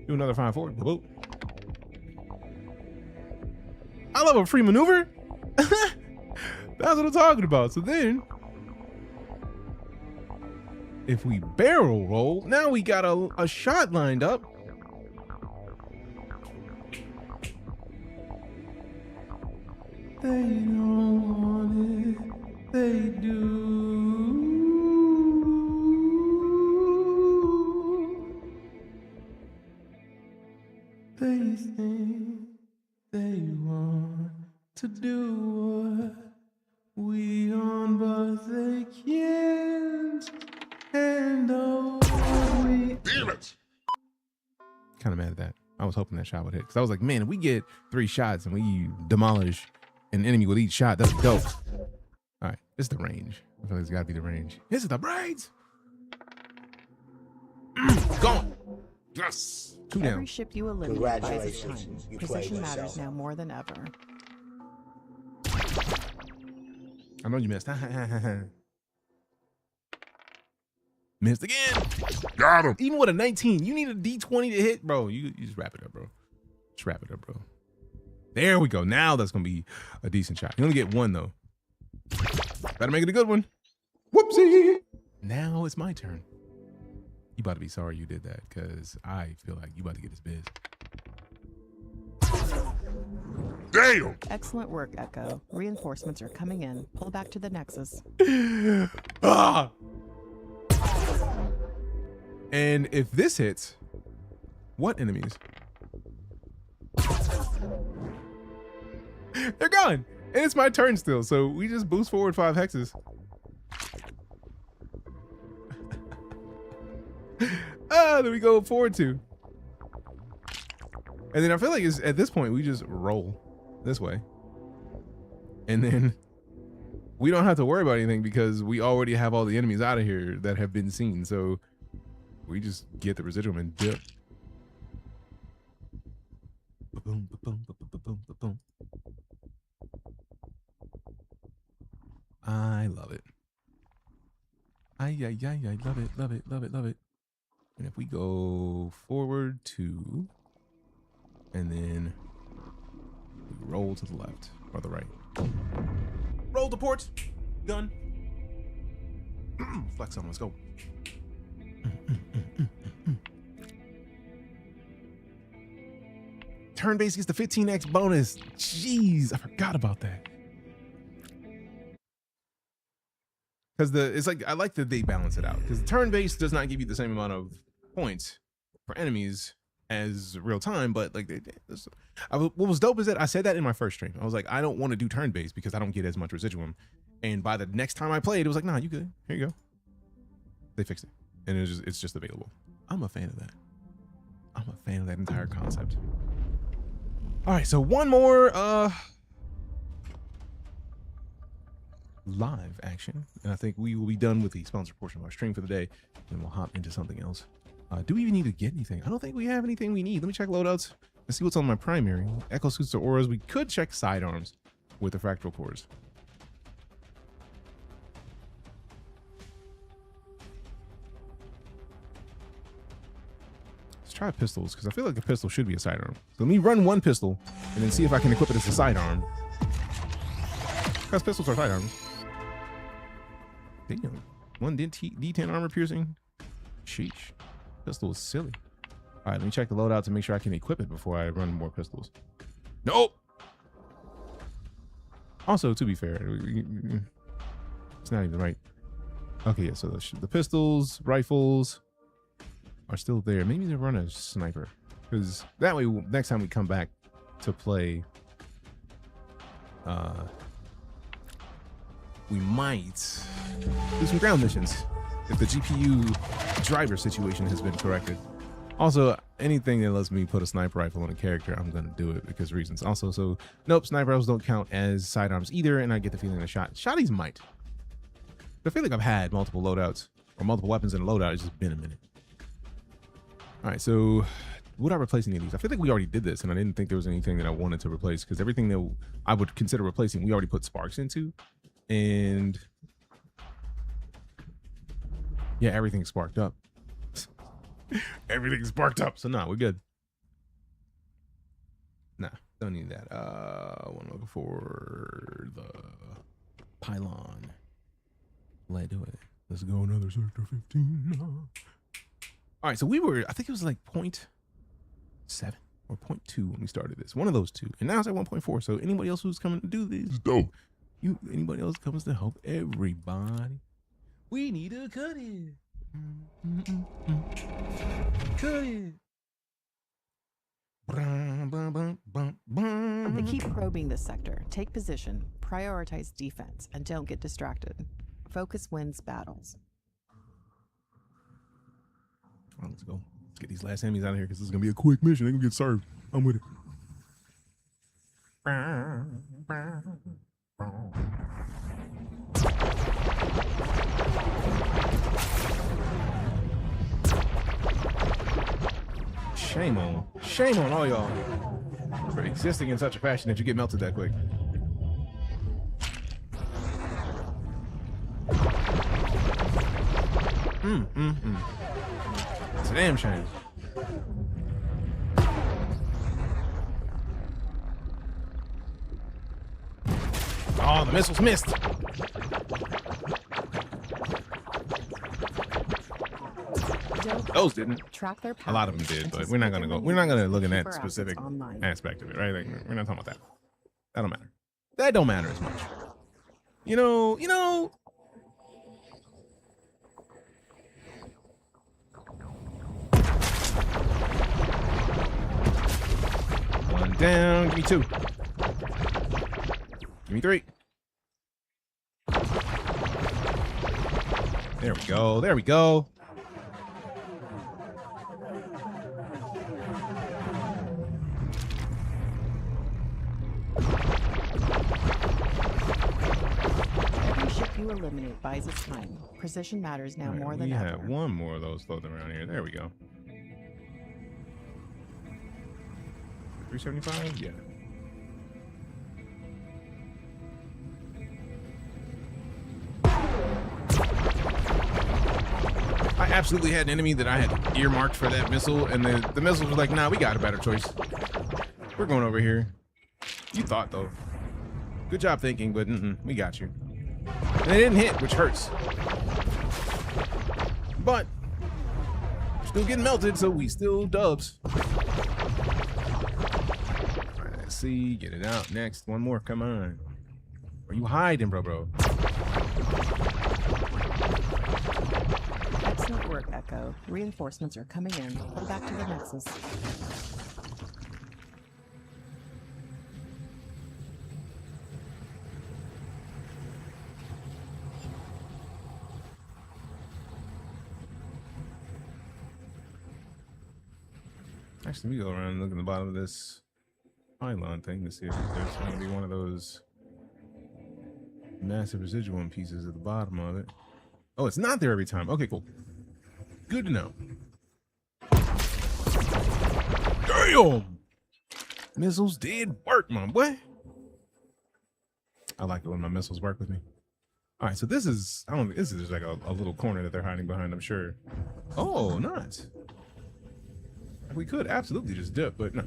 Speaker 1: Do another 5 forward. Whoa. I love a free maneuver. That's what I'm talking about. So then, if we barrel roll, now we got a shot lined up. They don't want it, they do. They think they want to do what we on, but they can't handle we.
Speaker 4: Damn it!
Speaker 1: Kind of mad at that. I was hoping that shot would hit because I was like, man, if we get 3 shots and we demolish an enemy with each shot, that's dope. All right, it's the range. I feel like it's got to be the range. This is the braids. Gone. Yes. 2 down.
Speaker 5: Every ship you eliminate buys us time. Position matters now more than ever.
Speaker 1: I know you missed. Missed again.
Speaker 4: Got him.
Speaker 1: Even with a 19, you need a D20 to hit, bro. You just wrap it up, bro. Just wrap it up, bro. There we go. Now that's gonna be a decent shot. You only get 1 though. Better make it a good one. Whoopsie. Now it's my turn. You about to be sorry you did that, because I feel like you about to get his biz.
Speaker 4: Damn!
Speaker 5: Excellent work, Echo. Reinforcements are coming in. Pull back to the Nexus.
Speaker 1: Ah! And if this hits, what enemies? They're gone. And it's my turn still, so we just boost forward 5 hexes. There we go forward 2. And then I feel like it's, at this point, we just roll this way. And then we don't have to worry about anything because we already have all the enemies out of here that have been seen. So we just get the residuum and dip. Boom, boom, boom, boom, boom, boom. I love it. I love it, love it, love it, love it. And if we go forward 2, and then we roll to the left or the right. Roll to port. Gun. Flex on, let's go. Turn-based gets the 15x bonus. Jeez, I forgot about that. Because it's like, I like that they balance it out. Because turn-based does not give you the same amount of points for enemies as real time, but like what was dope is that I said that in my first stream. I was like, I don't want to do turn-based because I don't get as much residuum. And by the next time I played, it was like, nah, you good. Here you go. They fixed it. And it's just available. I'm a fan of that. I'm a fan of that entire concept. All right, so one more live action. And I think we will be done with the sponsored portion of our stream for the day. And we'll hop into something else. Do we even need to get anything? I don't think we have anything we need. Let me check loadouts. Let's see what's on my primary. Echo suits or auras. We could check sidearms with the fractal cores. Let's try pistols, because I feel like a pistol should be a sidearm. So let me run one pistol and then see if I can equip it as a sidearm. Because pistols are sidearms. Damn. 1 D10 armor piercing. Sheesh. Pistol is silly. All right, let me check the loadout to make sure I can equip it before I run more pistols. Nope. Also, to be fair, it's not even right. Okay, yeah, so the pistols, rifles are still there. Maybe they run a sniper, because that way, next time we come back to play, we might do some ground missions if the GPU driver situation has been corrected. Also, anything that lets me put a sniper rifle on a character, I'm going to do it because reasons. Also, so nope, sniper rifles don't count as sidearms either, and I get the feeling that shotties might. I feel like I've had multiple loadouts or multiple weapons in a loadout. It's just been a minute. All right, so would I replace any of these? I feel like we already did this, and I didn't think there was anything that I wanted to replace, because everything that I would consider replacing, we already put sparks into, and yeah, everything's sparked up. Everything's sparked up, so nah, we're good. Nah, don't need that. One looking for the pylon. Let's do it. Let's go another sector 15. All right, so we were, I think it was like 0.7 or 0.2 when we started this. One of those two. And now it's at 1.4. So anybody else who's coming to do this,
Speaker 4: It's dope.
Speaker 1: Anybody else comes to help everybody, we need to cut it. Cut it.
Speaker 5: They keep probing this sector. Take position, prioritize defense, and don't get distracted. Focus wins battles.
Speaker 1: All right, let's go. Let's get these last enemies out of here, because this is going to be a quick mission. They're going to get served. I'm with it. Shame on all y'all for existing in such a fashion that you get melted that quick. It's a damn shame. Oh, the missiles missed. Those didn't.
Speaker 5: Track their
Speaker 1: A lot of them
Speaker 5: patterns,
Speaker 1: did, but
Speaker 5: anticipate
Speaker 1: we're not gonna
Speaker 5: their
Speaker 1: go. We're not gonna
Speaker 5: maneuvers,
Speaker 1: look at
Speaker 5: and
Speaker 1: that
Speaker 5: keep our assets
Speaker 1: specific
Speaker 5: online.
Speaker 1: aspect of it, right? Like, we're not talking about that. That don't matter. That don't matter as much. You know. One down. Give me 2. Give me 3. There we go. There we go.
Speaker 5: Every ship you eliminate buys its time. Precision matters now more than
Speaker 1: we
Speaker 5: ever.
Speaker 1: have one more of those floating around here. There we go. 375? Yeah. I absolutely had an enemy that I had earmarked for that missile, and the missile was like, nah, we got a better choice. We're going over here. You thought, though. Good job thinking, but we got you. And it didn't hit, which hurts. But still getting melted, so we still dubs. All right, let's see. Get it out. Next. One more. Come on. Where you hiding, bro?
Speaker 5: Excellent work, Echo. Reinforcements are coming in. Go back to the Nexus.
Speaker 1: Actually, we go around and look at the bottom of this pylon thing to see if there's going to be one of those massive residual pieces at the bottom of it. Oh, it's not there every time. Okay, cool. Good to know. Damn! Missiles did work, my boy. I like it when my missiles work with me. All right, so this is, this is like a little corner that they're hiding behind, I'm sure. Oh, not. We could absolutely just dip, but no.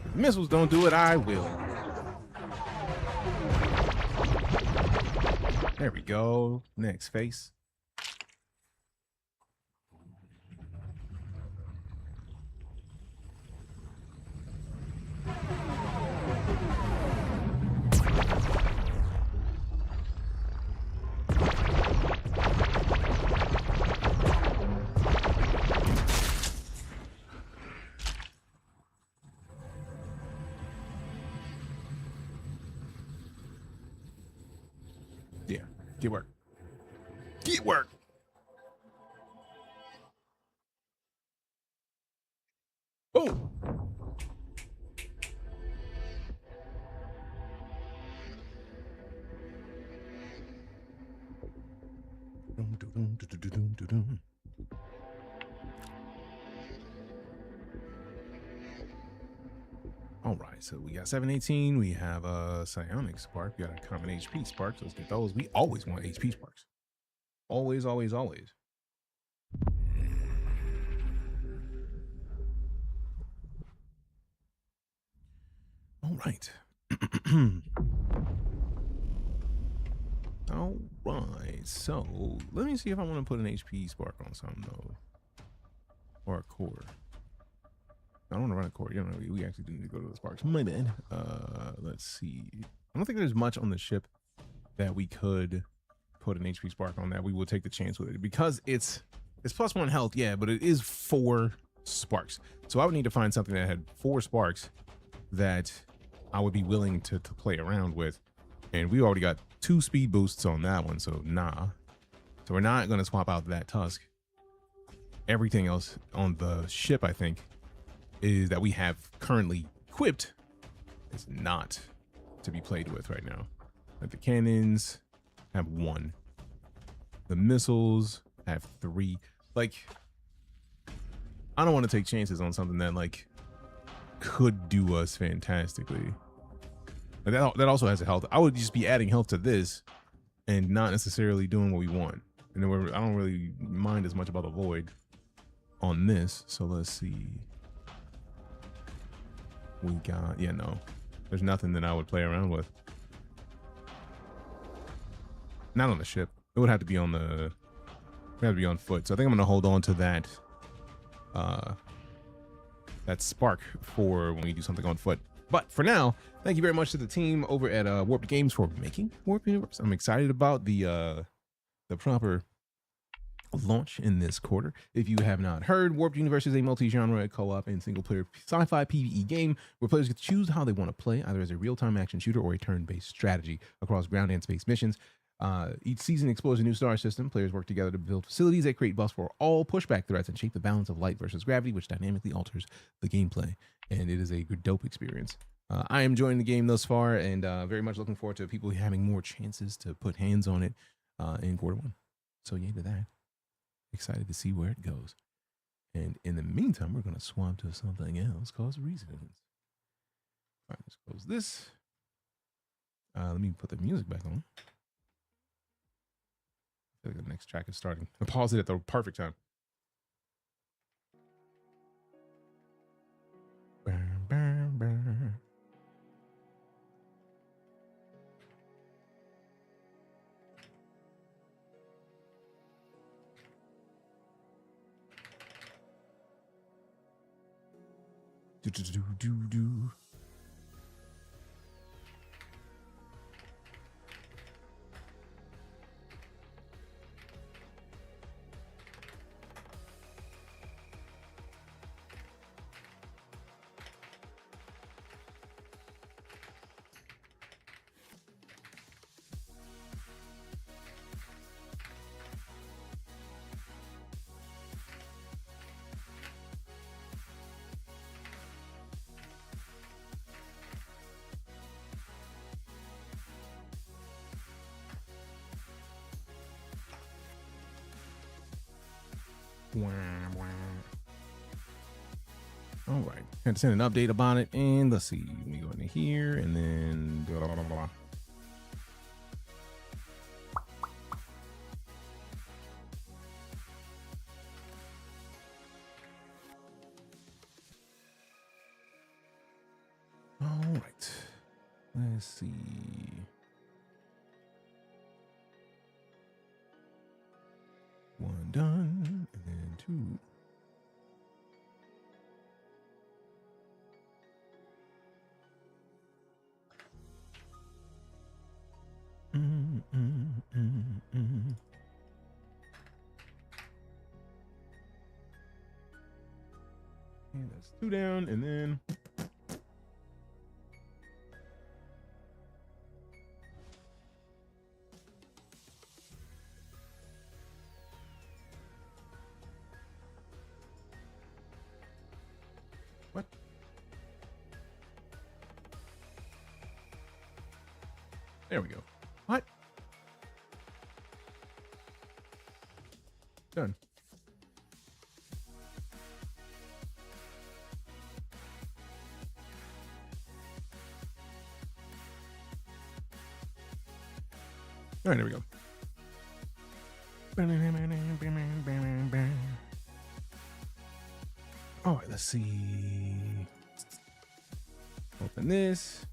Speaker 1: If missiles don't do it, I will. There we go. Next face. Yeah, get work. Get work. Oh. All right, so we got 718. We have a psionic spark. We got a common HP spark. So let's get those. We always want HP sparks. Always, always, always. All right. All right. So let me see if I want to put an HP spark on something though, or a core. I don't want to run a core. You know, we actually do need to go to the sparks. My bad. Let's see. I don't think there's much on the ship that we could put an HP spark on that. We will take the chance with it because it's +1 health, yeah, but it is 4 sparks. So I would need to find something that had 4 sparks that I would be willing to play around with. And we already got 2 speed boosts on that one, so nah. So we're not going to swap out that Tusk. Everything else on the ship, I think, is that we have currently equipped is not to be played with right now. Like the cannons have 1. The missiles have 3. Like, I don't want to take chances on something that like could do us fantastically. Like that also has a health. I would just be adding health to this and not necessarily doing what we want. And then I don't really mind as much about the void on this. So let's see. we got, yeah, no, there's nothing that I would play around with. Not on the ship. It would have to be on the, it would have to be on foot. So I think I'm going to hold on to that, that spark for when we do something on foot. But for now, thank you very much to the team over at Warped Games for making WarpedUniverse. I'm excited about the proper launch in this quarter. If you have not heard, WarpedUniverse is a multi-genre co-op and single-player sci-fi PvE game where players get to choose how they want to play, either as a real-time action shooter or a turn-based strategy across ground and space missions. Each season explores a new star system. Players work together to build facilities that create buffs for all pushback threats and shape the balance of light versus gravity, which dynamically alters the gameplay. And it is a dope experience. I am enjoying the game thus far, and very much looking forward to people having more chances to put hands on it in quarter one. So yay to that. Excited to see where it goes. And in the meantime, we're going to swap to something else called Residence. All right, let's close this. Let me put the music back on. I feel like the next track is starting. I paused it at the perfect time. Do. All right, had to send an update about it, and let's see. Let me go into here, and then blah, blah, blah, blah. All right, let's see. One done, and then two. And that's two down, and then what? There we go. What? Done. All right, there we go. All right, let's see. Open this.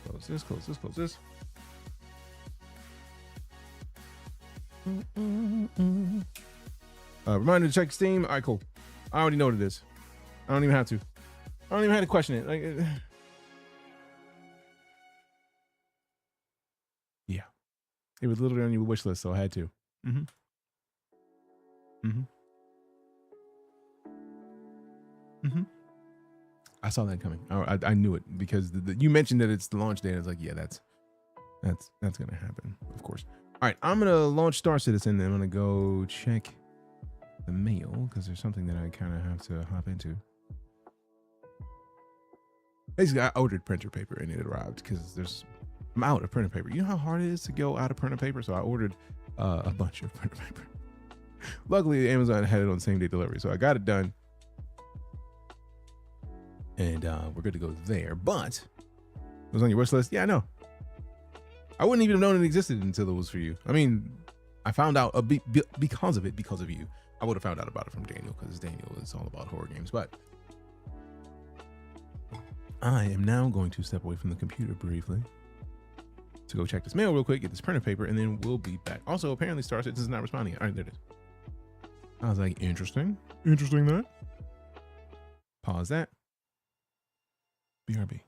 Speaker 1: Close this, close this, close this. Reminder to check Steam. All right, cool. I already know what it is. I don't even have to. I don't even have to question it. Like, yeah. It was literally on your wish list, so I had to. I saw that coming. I knew it because you mentioned that it's the launch date. I was like, yeah, that's gonna happen, of course. All right, I'm gonna launch StarCitizen, and I'm gonna go check the mail because there's something that I kind of have to hop into. Basically, I ordered printer paper and it arrived because I'm out of printer paper. You know how hard it is to go out of printer paper? So I ordered a bunch of printer paper. Luckily, Amazon had it on same day delivery, so I got it done. And we're good to go there. But it was on your wish list. Yeah, I know. I wouldn't even have known it existed until it was for you. I mean, I found out because of you. I would have found out about it from Daniel because Daniel is all about horror games. But I am now going to step away from the computer briefly to go check this mail real quick, get this printer paper, and then we'll be back. Also, apparently StarCitizen is not responding yet. All right, there it is. I was like, interesting. Interesting that. Pause that. BRB.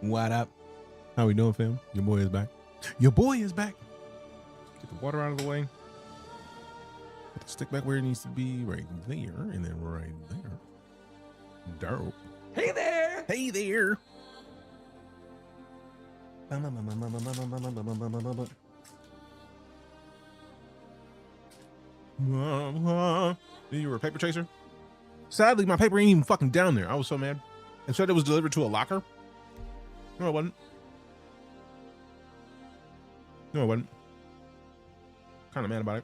Speaker 1: What up? How we doing, fam? Your boy is back. Your boy is back. Get the water out of the way. Put the stick back where it needs to be, right there, and then right there. Dope.
Speaker 7: Hey there!
Speaker 1: Hey there. You were a paper chaser? Sadly, my paper ain't even fucking down there. I was so mad. It said it was delivered to a locker. No, it wasn't. No, it wasn't. Kind of mad about it.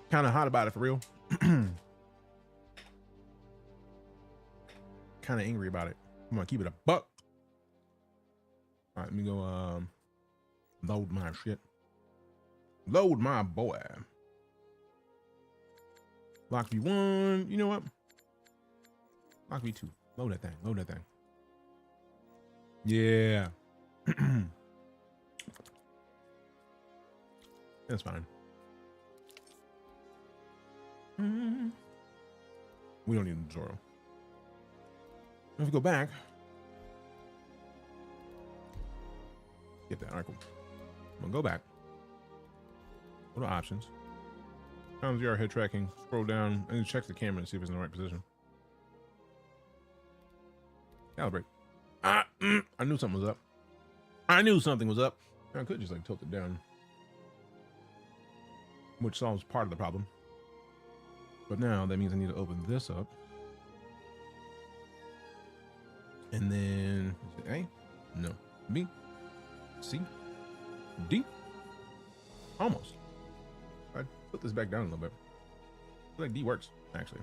Speaker 1: Kind of hot about it, for real. Kind of angry about it. I'm gonna keep it a buck. All right, let me go load my shit. Load my boy. Lock V1. You know what? Lock V2. Load that thing. Load that thing. Yeah. That's fine. We don't need a Zoro. If we go back, get that. All right, cool. I'm gonna go back. Go to options. Found VR head tracking. Scroll down and check the camera and see if it's in the right position. Calibrate. I knew something was up. I knew something was up. I could just like tilt it down, which solves part of the problem. But now that means I need to open this up. And then A? No. B? C? D? Almost. I'd put this back down a little bit. I feel like D works, actually.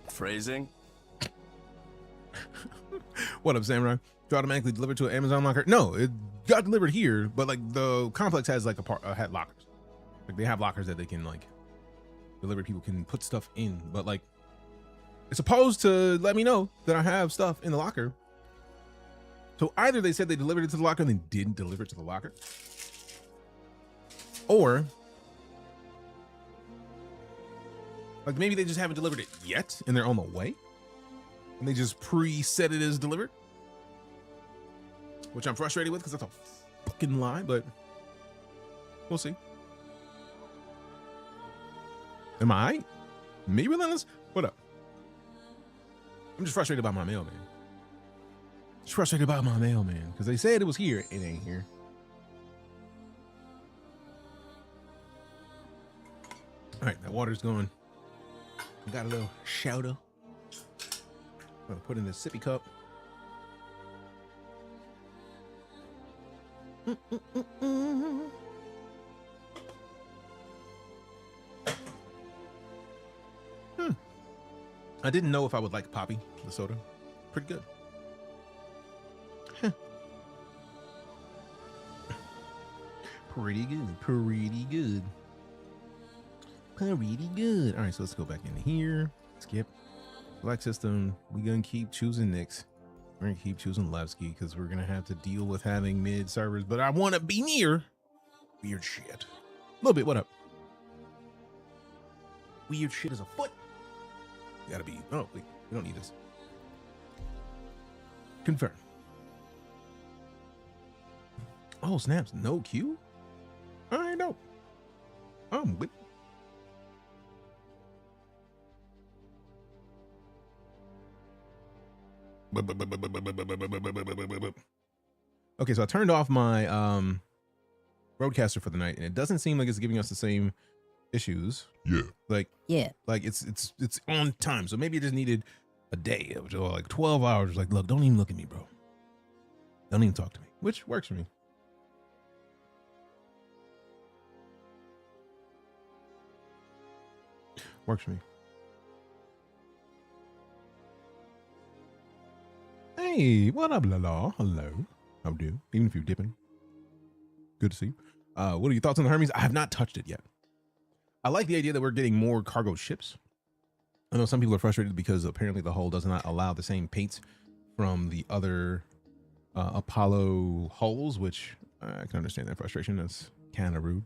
Speaker 7: Phrasing?
Speaker 1: What up, Samurai? To automatically deliver to an Amazon locker? No, it got delivered here, but like the complex has like had lockers. Like they have lockers that they can like deliver. People can put stuff in, but like it's supposed to let me know that I have stuff in the locker. So either they said they delivered it to the locker and they didn't deliver it to the locker, or like maybe they just haven't delivered it yet and they're on the way and they just pre-set it as delivered, which I'm frustrated with because that's a fucking lie, but we'll see. Am I? Me relentless? What up? I'm just frustrated about my mailman. Just frustrated about my mailman because they said it was here. It ain't here. All right, that water's going. Got a little shower. I'm gonna put in this sippy cup. I didn't know if I would like Poppy, the soda. Pretty good. Pretty good. Pretty good. Pretty good. All right, so let's go back in here. Skip. Select system. We're gonna keep choosing Nyx. We're gonna keep choosing Levski because we're gonna have to deal with having mid servers, but I want to be near weird shit. A little bit. What up? Weird shit is afoot. Gotta be. Oh, wait. We don't need this. Confirm. Oh, snaps. No queue? I know. I'm with. Okay, so I turned off my roadcaster for the night, and it doesn't seem like it's giving us the same issues.
Speaker 4: Yeah.
Speaker 1: Like it's on time. So maybe it just needed a day or like 12 hours. Like, look, don't even look at me, bro. Don't even talk to me, which works for me. Works for me. Hey, what up, Lala? Hello. How do you? Even if you're dipping. Good to see you. What are your thoughts on the Hermes? I have not touched it yet. I like the idea that we're getting more cargo ships. I know some people are frustrated because apparently the hull does not allow the same paints from the other Apollo hulls, which I can understand that frustration. That's kind of rude.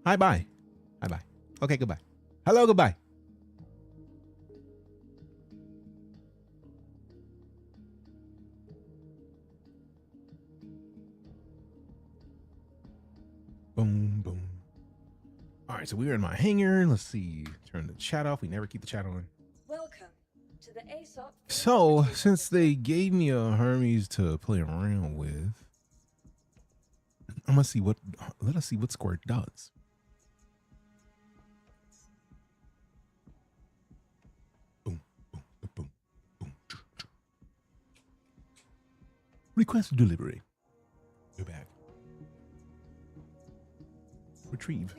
Speaker 1: Hi, bye. Hi, bye. Okay, goodbye. Hello, goodbye. Boom, boom. All right, so we're in my hangar. Let's see. Turn the chat off. We never keep the chat on.
Speaker 8: Welcome to the ASOP.
Speaker 1: So, since they gave me a Hermes to play around with, I'm gonna see what. Let us see what Squirt does. Boom, boom, boom, boom. Request delivery. Go back. Retrieve.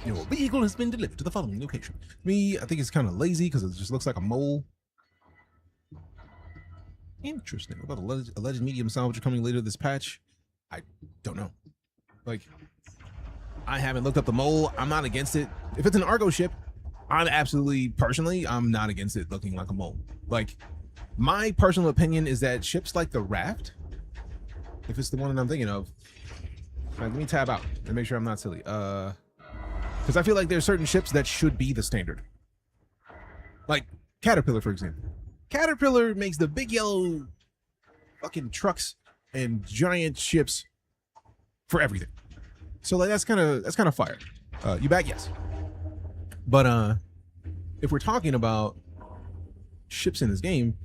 Speaker 1: Your vehicle has been delivered to the following location. Me, I think it's kind of lazy because it just looks like a mole. Interesting. What about alleged medium salvage coming later this patch? I don't know. Like, I haven't looked up the mole. I'm not against it. If it's an Argo ship, I'm not against it looking like a mole. Like, my personal opinion is that ships like the Raft, if it's the one that I'm thinking of, let me tab out and make sure I'm not silly. Because I feel like there's certain ships that should be the standard. Like Caterpillar, for example. Caterpillar makes the big yellow fucking trucks and giant ships for everything. So like that's kind of fire. You back? Yes. But if we're talking about ships in this game,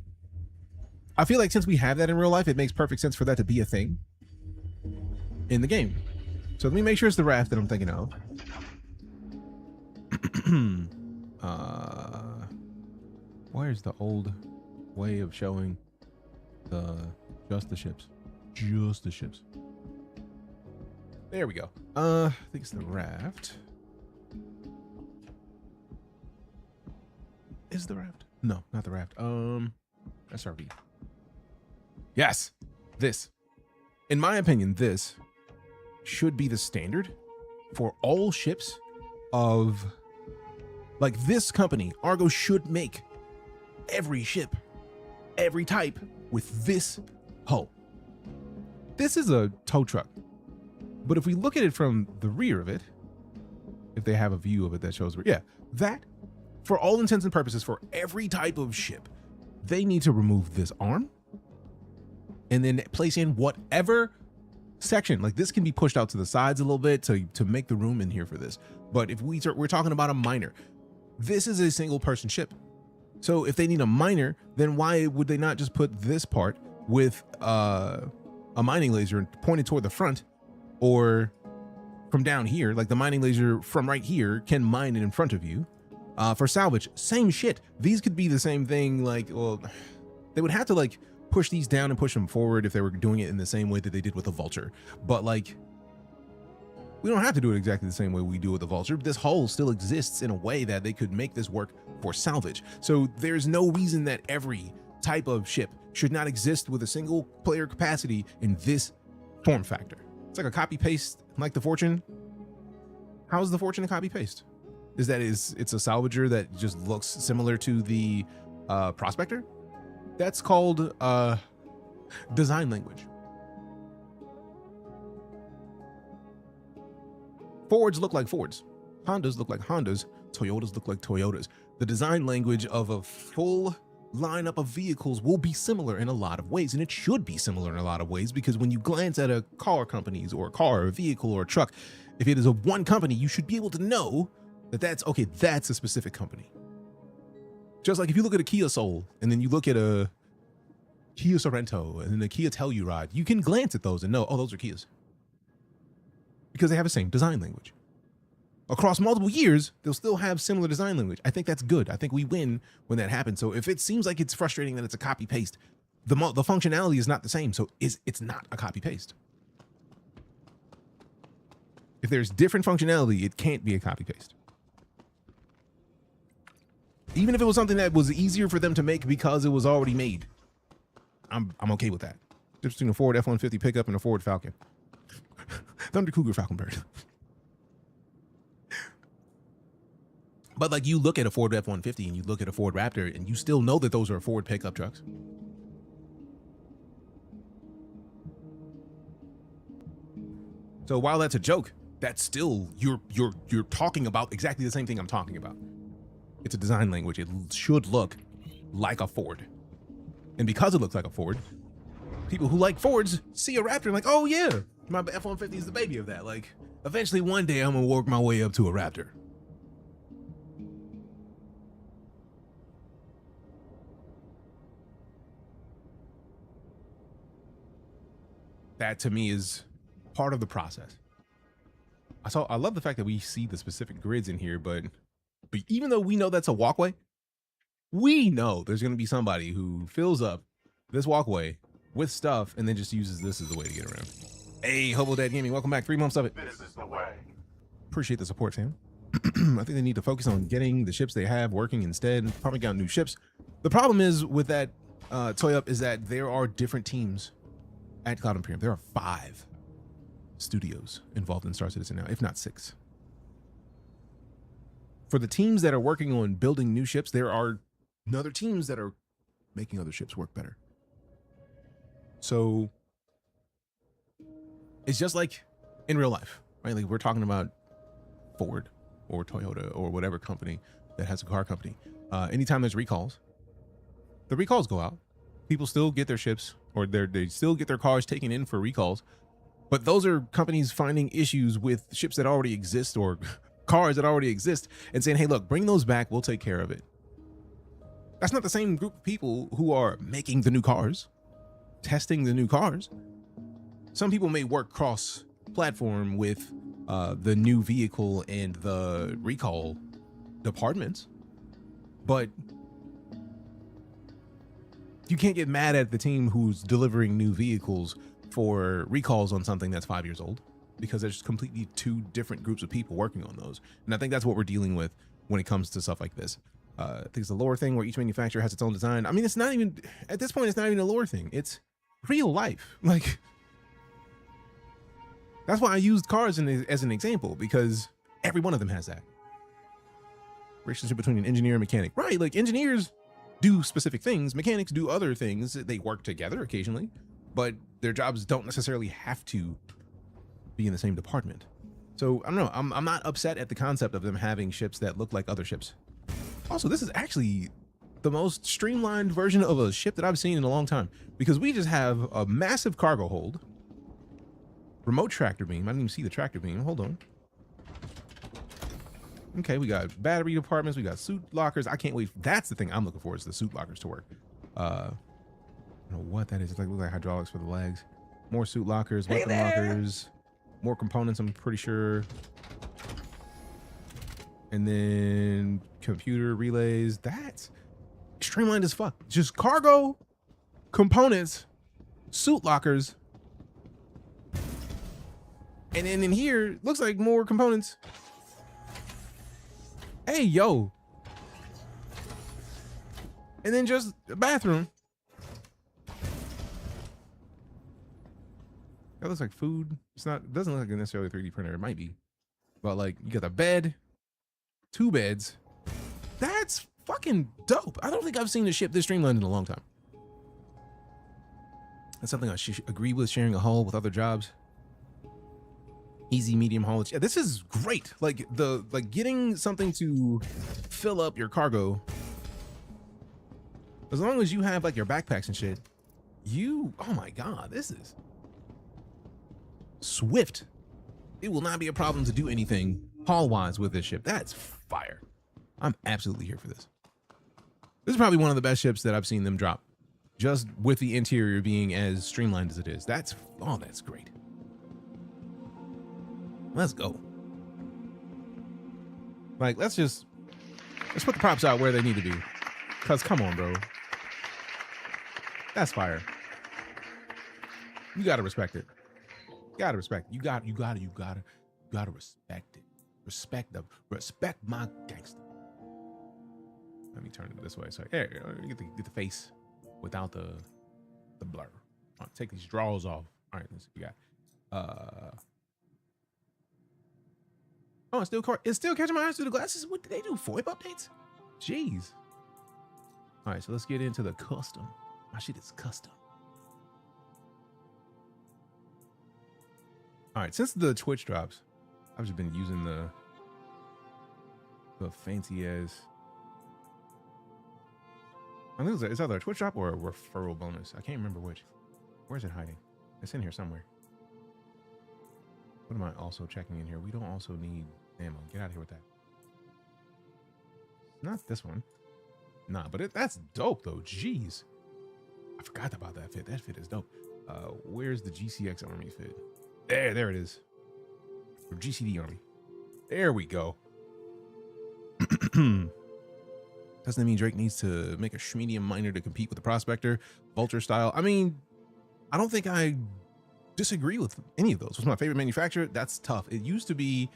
Speaker 1: I feel like since we have that in real life, it makes perfect sense for that to be a thing in the game. So let me make sure it's the Raft that I'm thinking of. Where's the old way of showing just the ships? Just the ships. There we go. I think it's the Raft. Is the Raft? No, not the Raft. SRV. Yes, this. In my opinion, this should be the standard for all ships of, like, this company. Argo should make every ship, every type with this hull. This is a tow truck, but if we look at it from the rear of it, if they have a view of it that shows, yeah, that, for all intents and purposes, for every type of ship, they need to remove this arm and then place in whatever section. Like, this can be pushed out to the sides a little bit to make the room in here for this. But if we're talking about a miner, this is a single person ship. So if they need a miner, then why would they not just put this part with a mining laser pointed toward the front, or from down here, like the mining laser from right here can mine it in front of you. For salvage, same shit. These could be the same thing. Like, well, they would have to like push these down and push them forward if they were doing it in the same way that they did with the Vulture. But like, we don't have to do it exactly the same way we do with the Vulture. This hull still exists in a way that they could make this work for salvage. So there's no reason that every type of ship should not exist with a single player capacity in this form factor. It's like a copy paste, like the Fortune. How is the Fortune a copy paste? It's a salvager that just looks similar to the Prospector. That's called design language. Fords look like Fords. Hondas look like Hondas. Toyotas look like Toyotas. The design language of a full lineup of vehicles will be similar in a lot of ways, and it should be similar in a lot of ways, because when you glance at a car companies or a car or a vehicle or a truck, if it is of one company, you should be able to know that that's a specific company. Just like if you look at a Kia Soul and then you look at a Kia Sorento and then a Kia Telluride, you can glance at those and know, oh, those are Kias, because they have the same design language. Across multiple years, they'll still have similar design language. I think that's good. I think we win when that happens. So if it seems like it's frustrating that it's a copy paste, the functionality is not the same, so it's not a copy paste. If there's different functionality, it can't be a copy paste. Even if it was something that was easier for them to make because it was already made, I'm okay with that. Difference between a Ford F-150 pickup and a Ford Falcon. Thunder Cougar Falcon Bird. But like, you look at a Ford F-150 and you look at a Ford Raptor and you still know that those are Ford pickup trucks. So while that's a joke, that's still, you're talking about exactly the same thing I'm talking about. It's a design language. It should look like a Ford. And because it looks like a Ford, people who like Fords see a Raptor and like, oh yeah, My F-150 is the baby of that. Like, eventually one day I'm gonna work my way up to a Raptor. That to me is part of the process. I love the fact that we see the specific grids in here, but even though we know that's a walkway, we know there's going to be somebody who fills up this walkway with stuff and then just uses this as the way to get around. Hey, Hobo Dad Gaming, welcome back. 3 months of it.
Speaker 3: This is the way.
Speaker 1: Appreciate the support, Sam. I think they need to focus on getting the ships they have working instead, pumping out new ships. The problem is with that toy up is that there are different teams at Cloud Imperium. There are 5 studios involved in StarCitizen now, if not 6. For the teams that are working on building new ships, there are other teams that are making other ships work better. So it's just like in real life, right? Like we're talking about Ford or Toyota or whatever company that has a car company. Anytime there's recalls, the recalls go out. People still get their ships or they still get their cars taken in for recalls. But those are companies finding issues with ships that already exist or cars that already exist and saying, hey, look, bring those back. We'll take care of it. That's not the same group of people who are making the new cars, testing the new cars. Some people may work cross-platform with the new vehicle and the recall departments, but you can't get mad at the team who's delivering new vehicles for recalls on something that's 5 years old, because there's completely 2 different groups of people working on those. And I think that's what we're dealing with when it comes to stuff like this. I think it's a lore thing where each manufacturer has its own design. I mean, it's not even, at this point, it's not even a lore thing. It's real life. Like, that's why I used cars as an example, because every one of them has that relationship between an engineer and mechanic, right? Like engineers do specific things. Mechanics do other things. They work together occasionally, but their jobs don't necessarily have to be in the same department. So I don't know. I'm not upset at the concept of them having ships that look like other ships. Also, this is actually the most streamlined version of a ship that I've seen in a long time, because we just have a massive cargo hold, remote tractor beam. I didn't even see the tractor beam. Hold on. Okay, we got battery departments. We got suit lockers. I can't wait. That's the thing I'm looking for, is the suit lockers to work. I don't know what that is. It's like, looks like hydraulics for the legs. More suit lockers, weapon lockers, more components, I'm pretty sure. And then computer relays. That's streamlined as fuck. Just cargo, components, suit lockers. And then in here, looks like more components. Hey, yo. And then just a bathroom. That looks like food. It's not, it doesn't look like necessarily a 3D printer. It might be. But like, you got the bed, 2 beds. That's fucking dope. I don't think I've seen a ship this streamlined in a long time. That's something I agree with, sharing a hull with other jobs. Easy, medium haulage. Yeah, this is great. Like getting something to fill up your cargo. As long as you have like your backpacks and shit, oh my God, this is swift. It will not be a problem to do anything haul-wise with this ship. That's fire. I'm absolutely here for this. This is probably one of the best ships that I've seen them drop, just with the interior being as streamlined as it is. That's great. Let's go. Like, let's put the props out where they need to be. Cause come on, bro. That's fire. You gotta respect it. You gotta respect it. You gotta respect it. Respect my gangster. Let me turn it this way. So here, get the face without the blur. All right, take these drawers off. All right, let's see what we got. Oh, it's still catching my eyes through the glasses. What did they do? VoIP updates? Jeez. All right, so let's get into the custom. My shit is custom. All right, since the Twitch drops, I've just been using the fancy ass. I think it's either a Twitch drop or a referral bonus. I can't remember which. Where's it hiding? It's in here somewhere. What am I also checking in here? We don't also need ammo. Get out of here with that. Not this one. Nah, but that's dope though. Jeez. I forgot about that fit. That fit is dope. Where's the GCX Army fit? There it is. Or GCD Army. There we go. Doesn't that mean Drake needs to make a schmedium miner to compete with the Prospector, Vulture style? I mean, I don't think I disagree with any of those. What's my favorite manufacturer? That's tough. It used to be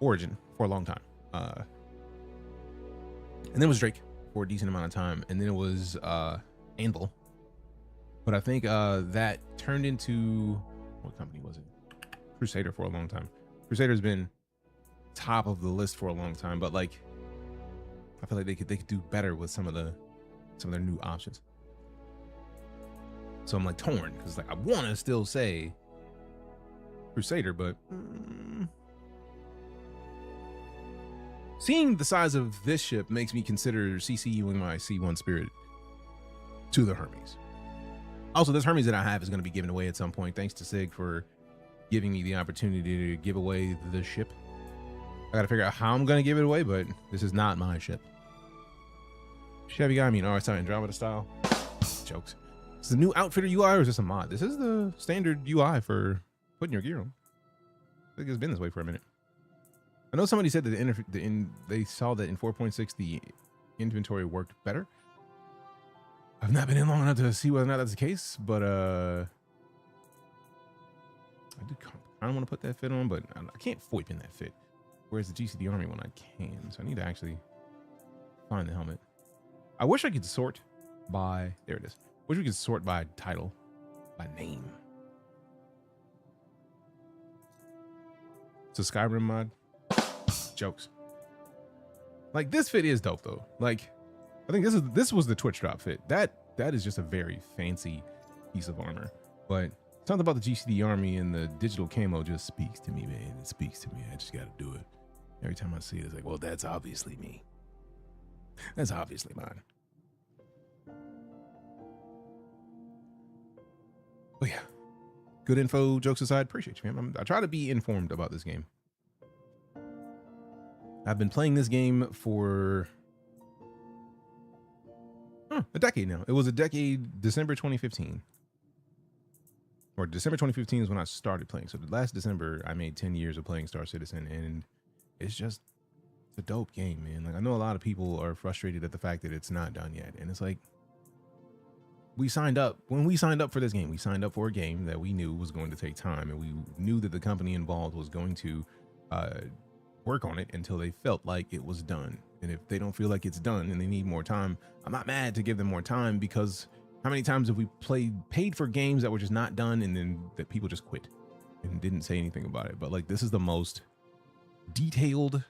Speaker 1: Origin for a long time. And then it was Drake for a decent amount of time. And then it was Anvil. But I think that turned into, what company was it? Crusader for a long time. Crusader's been top of the list for a long time, but like I feel like they could do better with some of their new options. So I'm like torn because like I want to still say Crusader, but seeing the size of this ship makes me consider CCUing my C1 Spirit to the Hermes. Also, this Hermes that I have is going to be given away at some point. Thanks to Sig for giving me the opportunity to give away the ship. I got to figure out how I'm going to give it away, but this is not my ship. Chevy guy, I mean, RSI Andromeda style. Jokes. Is this a new outfitter UI or is this a mod? This is the standard UI for putting your gear on. I think it's been this way for a minute. I know somebody said that they saw that in 4.6 the inventory worked better. I've not been in long enough to see whether or not that's the case, but I do kind of want to put that fit on, but I can't FOIP in that fit. Where's the GCD Army when I can? So I need to actually find the helmet. I wish I could sort by, there it is. Wish we could sort by title, by name. It's a Skyrim mod. Jokes. Like this fit is dope though. Like I think this was the Twitch drop fit. That is just a very fancy piece of armor. But something about the GCD Army and the digital camo just speaks to me, man. It speaks to me. I just got to do it. Every time I see it, it's like, well, that's obviously me. That's obviously mine. But yeah, good info, jokes aside, appreciate you, man. I try to be informed about this game. I've been playing this game for a decade now. It was a decade, December 2015. Or December 2015 is when I started playing. So the last December, I made 10 years of playing StarCitizen, and it's just a dope game, man. Like I know a lot of people are frustrated at the fact that it's not done yet. And it's like, when we signed up for this game, we signed up for a game that we knew was going to take time, and we knew that the company involved was going to work on it until they felt like it was done. And if they don't feel like it's done and they need more time, I'm not mad to give them more time, because how many times have we paid for games that were just not done and then that people just quit and didn't say anything about it? But like, this is the most detailed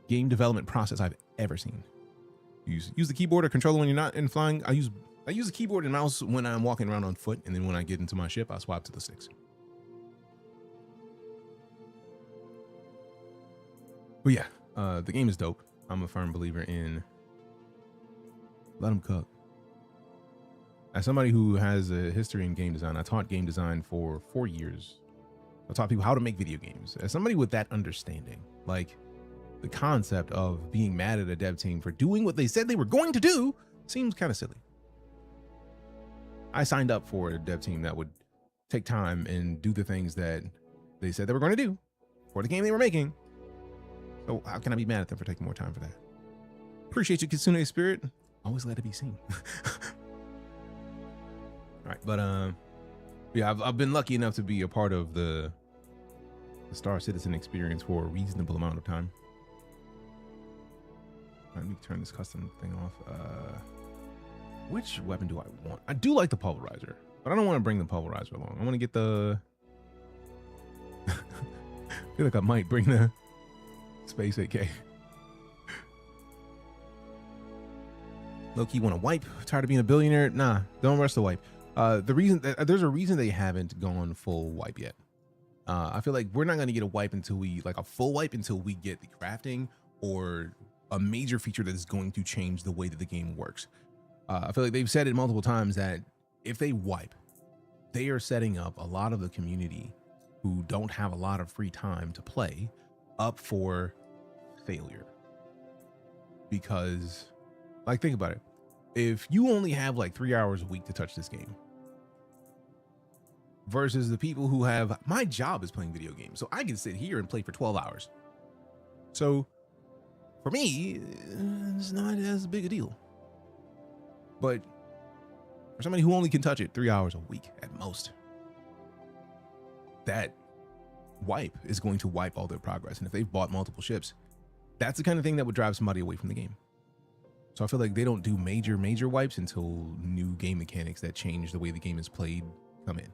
Speaker 1: game development process I've ever seen. Use the keyboard or controller when you're not in flying. I use the keyboard and mouse when I'm walking around on foot, and then when I get into my ship, I swap to the sticks. But yeah, the game is dope. I'm a firm believer in let them cook. As somebody who has a history in game design, I taught game design for 4 years. I taught people how to make video games. As somebody with that understanding, like, the concept of being mad at a dev team for doing what they said they were going to do seems kind of silly. I signed up for a dev team that would take time and do the things that they said they were going to do for the game they were making. So how can I be mad at them for taking more time for that? Appreciate you, Kitsune Spirit. Always let it be seen. All right, but yeah, I've been lucky enough to be a part of the StarCitizen experience for a reasonable amount of time. Let me turn this custom thing off. Which weapon do I want? I do like the pulverizer, but I don't want to bring the pulverizer along. I want to get the I feel like I might bring the Space AK. Low-key want to wipe. Tired of being a billionaire? Nah, don't rush the wipe. There's a reason they haven't gone full wipe yet. I feel like we're not going to get a wipe until a full wipe until we get the crafting or a major feature that is going to change the way that the game works. I feel like they've said it multiple times that if they wipe, they are setting up a lot of the community who don't have a lot of free time to play up for failure. Because, like, think about it. If you only have like 3 hours a week to touch this game versus the people who have, my job is playing video games, so I can sit here and play for 12 hours. So for me, it's not as big a deal. But for somebody who only can touch it 3 hours a week at most, that wipe is going to wipe all their progress. And if they've bought multiple ships, that's the kind of thing that would drive somebody away from the game. So I feel like they don't do major wipes until new game mechanics that change the way the game is played come in.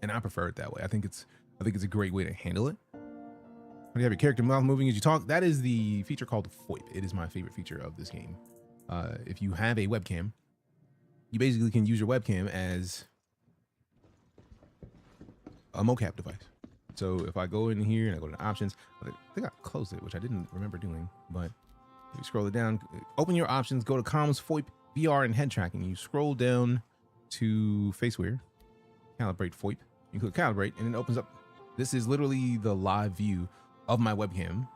Speaker 1: And I prefer it that way. I think it's a great way to handle it. When you have your character mouth moving as you talk, that is the feature called FOIP. It is my favorite feature of this game. If you have a webcam, you basically can use your webcam as a mocap device. So if I go in here and I go to options, I think I closed it, which I didn't remember doing, but you scroll it down, open your options, go to comms, FOIP, VR, and head tracking. You scroll down to faceware, calibrate FOIP. You click calibrate, and it opens up. This is literally the live view of my webcam.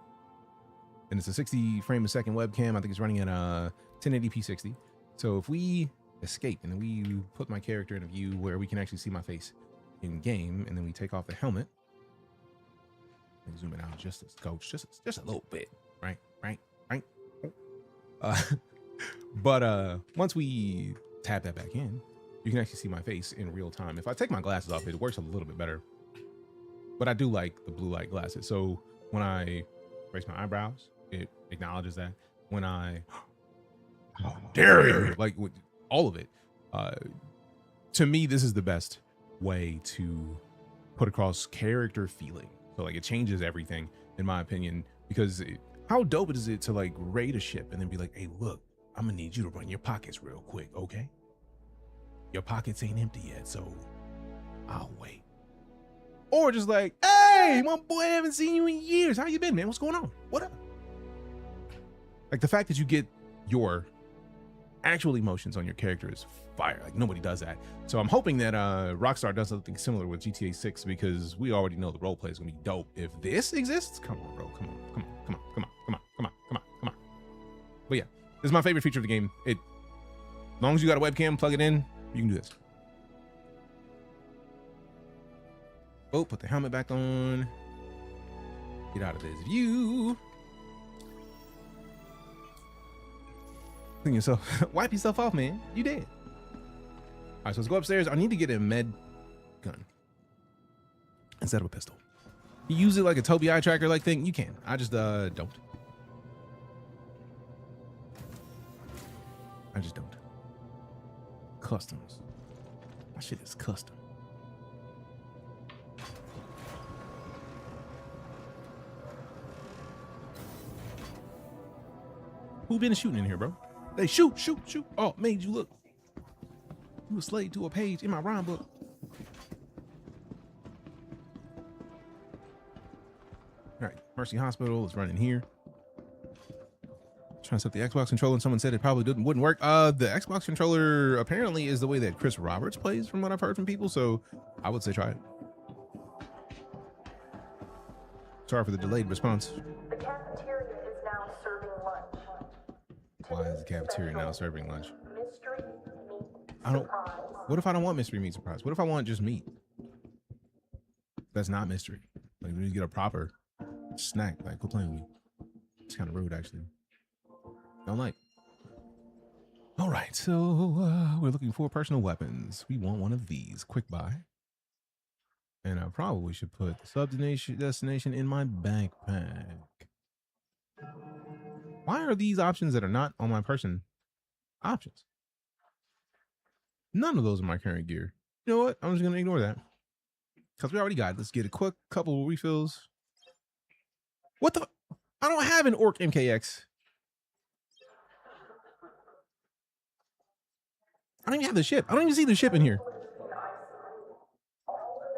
Speaker 1: And it's a 60 frame a second webcam. I think it's running at 1080p 60. So if we escape and we put my character in a view where we can actually see my face in game, and then we take off the helmet and zoom it out just a little bit, right? But once we tap that back in, you can actually see my face in real time. If I take my glasses off, it works a little bit better. But I do like the blue light glasses. So when I raise my eyebrows, it acknowledges that. When I dare you, like all of it. To me, this is the best way to put across character feeling. So like it changes everything, in my opinion, because how dope is it to like raid a ship and then be like, hey, look, I'm gonna need you to run your pockets real quick, okay? Your pockets ain't empty yet, so I'll wait. Or just like, hey, my boy, I haven't seen you in years. How you been, man? What's going on? What up? Like the fact that you get your actual emotions on your character is fire. Like nobody does that. So I'm hoping that Rockstar does something similar with GTA 6, because we already know the role play is gonna be dope. If this exists, come on, bro. Come on. But yeah, this is my favorite feature of the game. As long as you got a webcam, plug it in, you can do this. Oh, put the helmet back on. Get out of this view. Clean yourself. Wipe yourself off, man. You dead. All right, so let's go upstairs. I need to get a med gun instead of a pistol. You use it like a Toby eye tracker like thing. You can. I just don't. I just don't. Customs. My shit is custom. Who been shooting in here, bro? They shoot. Oh, made you look. You a slave to a page in my rhyme book. All right, Mercy Hospital is running here. Trying to set the Xbox controller, and someone said it probably wouldn't work. The Xbox controller apparently is the way that Chris Roberts plays, from what I've heard from people. So I would say try it. Sorry for the delayed response.
Speaker 8: The cafeteria is now serving lunch.
Speaker 1: Why is the cafeteria now serving lunch?
Speaker 8: Mystery meat
Speaker 1: I don't.
Speaker 8: surprise.
Speaker 1: What if I don't want mystery meat surprise? What if I want just meat? That's not mystery. Like, we need to get a proper snack. Like, quit playing with me. It's kind of rude, actually. Don't like. All right, so we're looking for personal weapons. We want one of these. Quick buy. And I probably should put the sub destination in my backpack. Why are these options that are not on my person options? None of those are my current gear. You know what? I'm just going to ignore that. Because we already got it. Let's get a quick couple of refills. What the? I don't have an Orc MKX. I don't even have the ship. I don't even see the ship in here.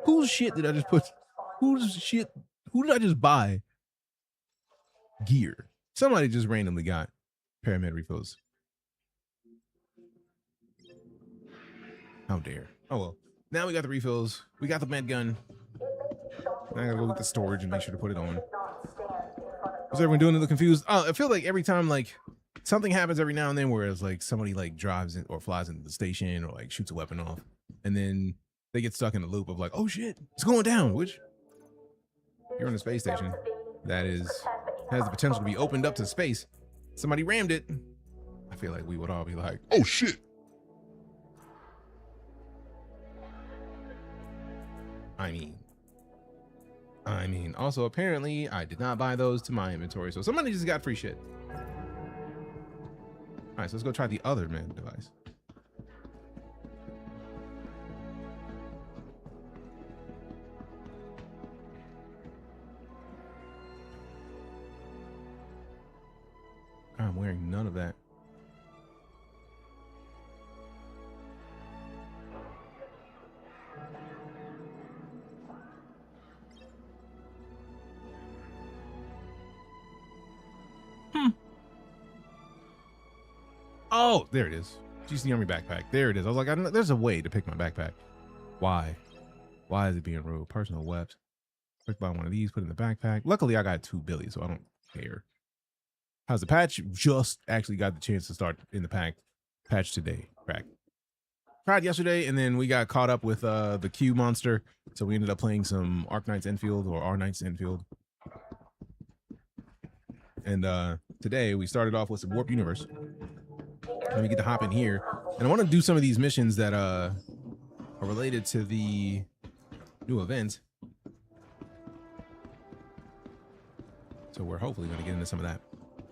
Speaker 1: Whose shit did I just put? Whose shit? Who did I just buy gear? Somebody just randomly got paramedic refills. How dare. Oh well. Now we got the refills. We got the med gun. Now I gotta go get the storage and make sure to put it on. What's everyone doing? They look confused. I feel like every time like something happens every now and then where it's like somebody like drives in or flies into the station or like shoots a weapon off, and then they get stuck in the loop of like, oh shit, it's going down. Which you're on a space station that has the potential to be opened up to space. Somebody rammed it. I feel like we would all be like,
Speaker 4: Oh shit!
Speaker 1: I mean, also apparently I did not buy those to my inventory, so somebody just got free shit. All right, so let's go try the other med device. I'm wearing none of that. Oh, there it is. GC Army backpack. There it is. I was like, there's a way to pick my backpack. Why? Why is it being rude? Personal weapons. Quick buy one of these, put it in the backpack. Luckily, I got 2 Billy, so I don't care. How's the patch? Just actually got the chance to start in the patch today. Crack. Tried yesterday, and then we got caught up with the Q monster, so we ended up playing some Arc Knights Enfield or R Knights Enfield. And today we started off with some WarpedUniverse. Let me get to hop in here, and I want to do some of these missions that are related to the new event. So we're hopefully going to get into some of that.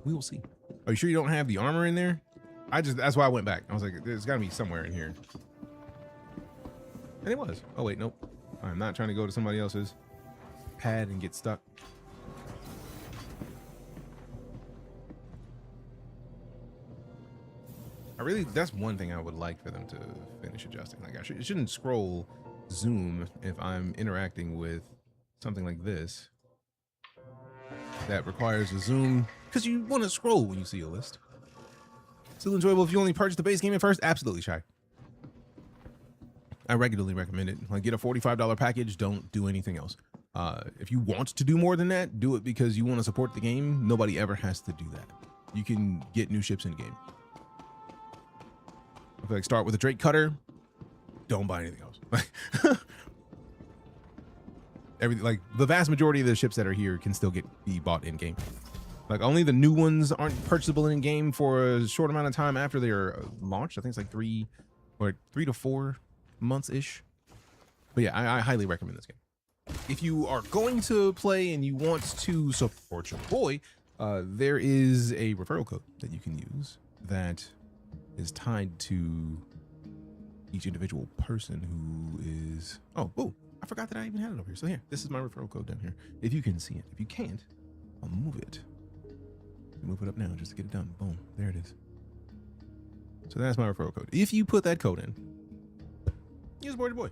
Speaker 1: We will see. Are you sure you don't have the armor in there? That's why I went back. I was like, there's got to be somewhere in here. And it was. Oh wait, nope. I'm not trying to go to somebody else's pad and get stuck. That's one thing I would like for them to finish adjusting. Like it shouldn't scroll zoom if I'm interacting with something like this that requires a zoom, because you want to scroll when you see a list. Still enjoyable if you only purchase the base game at first? Absolutely, Shy. I regularly recommend it. Like, get a $45 package, don't do anything else. If you want to do more than that, do it because you want to support the game. Nobody ever has to do that. You can get new ships in the game. I feel like start with a Drake Cutter. Don't buy anything else. Everything, like the vast majority of the ships that are here can still be bought in game. Like only the new ones aren't purchasable in game for a short amount of time after they're launched. I think it's like 3 to 4 months ish. But yeah, I highly recommend this game. If you are going to play and you want to support your boy, there is a referral code that you can use that is tied to each individual person who is I forgot that I even had it over here. So here, this is my referral code down here. If you can see it. If you can't, I'll move it. Move it up now just to get it done. Boom, there it is. So that's my referral code. If you put that code in, you support your boy,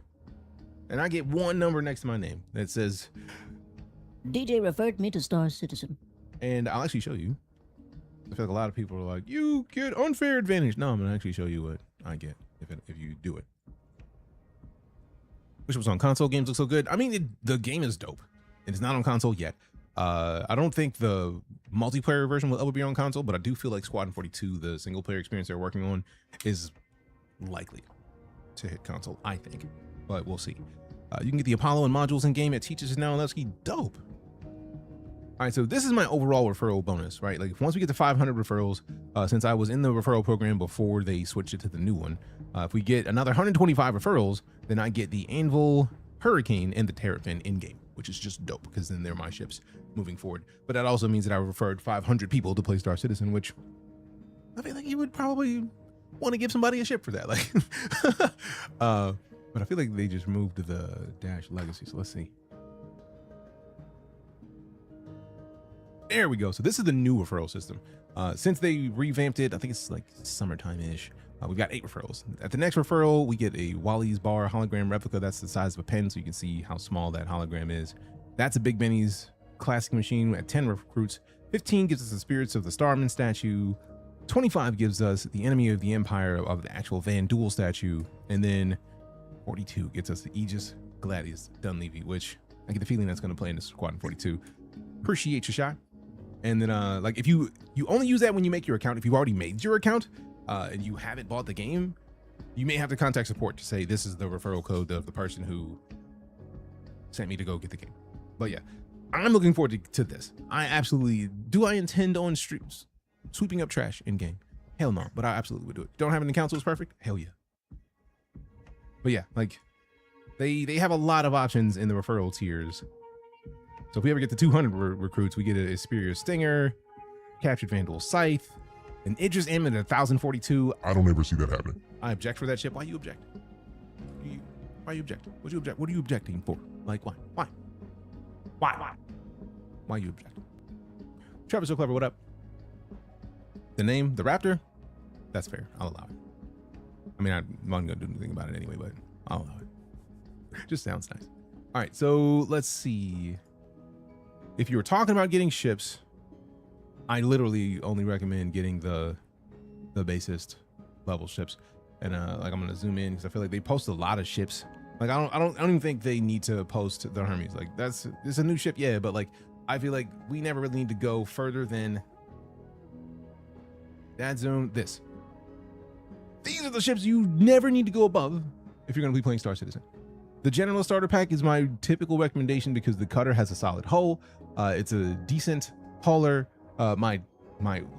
Speaker 1: and I get one number next to my name that says
Speaker 6: DJ referred me to StarCitizen, and
Speaker 1: I'll actually show you. I feel like a lot of people are like, you get unfair advantage. No, I'm gonna actually show you what I get if you do it. Wish it was on console. Games look so good. I mean, the game is dope. It's not on console yet. I don't think the multiplayer version will ever be on console, but I do feel like Squadron 42, the single player experience they're working on, is likely to hit console, I think, but we'll see. You can get the Apollo and modules in game. It teaches now and Levski. Dope. All right, so this is my overall referral bonus, right? Like once we get to 500 referrals, since I was in the referral program before they switched it to the new one, if we get another 125 referrals, then I get the Anvil, Hurricane, and the Terrapin in game, which is just dope because then they're my ships moving forward. But that also means that I referred 500 people to play StarCitizen, which I feel like you would probably want to give somebody a ship for that. Like, but I feel like they just moved to the Dash Legacy. So let's see. There we go. So this is the new referral system. Since they revamped it, I think it's like summertime-ish. We've got 8 referrals. At the next referral, we get a Wally's Bar hologram replica. That's the size of a pen, so you can see how small that hologram is. That's a Big Benny's classic machine at 10 recruits. 15 gives us the Spirits of the Starman statue. 25 gives us the Enemy of the Empire of the actual Van Duel statue. And then 42 gets us the Aegis, Gladius, Dunleavy, which I get the feeling that's going to play into Squadron 42. Appreciate your shot. And then like if you only use that when you make your account. If you've already made your account and you haven't bought the game, you may have to contact support to say this is the referral code of the person who sent me to go get the game. But yeah, I'm looking forward to this. I intend on streams sweeping up trash in game? Hell no, but I absolutely would do it. Don't have an account so it's perfect? Hell yeah. But yeah, like they have a lot of options in the referral tiers. So if we ever get to 200 recruits, we get a Superior Stinger, Captured Vandal Scythe, an Idris M at 1042.
Speaker 4: I don't ever see that happening.
Speaker 1: I object for that shit. Why you object? Why you object? What you object? What are you objecting for? Like why? Why you object? Trevor So Clever, what up? The name, the Raptor? That's fair. I'll allow it. I mean, I'm not gonna do anything about it anyway, but I'll allow it. Just sounds nice. All right, so let's see. If you were talking about getting ships, I literally only recommend getting the basest level ships. And like I'm gonna zoom in because I feel like they post a lot of ships. Like I don't even think they need to post the Hermes. Like it's a new ship, yeah, but like I feel like we never really need to go further than that zone. These are the ships you never need to go above if you're gonna be playing StarCitizen. The General Starter Pack is my typical recommendation because the cutter has a solid hull. It's a decent hauler. My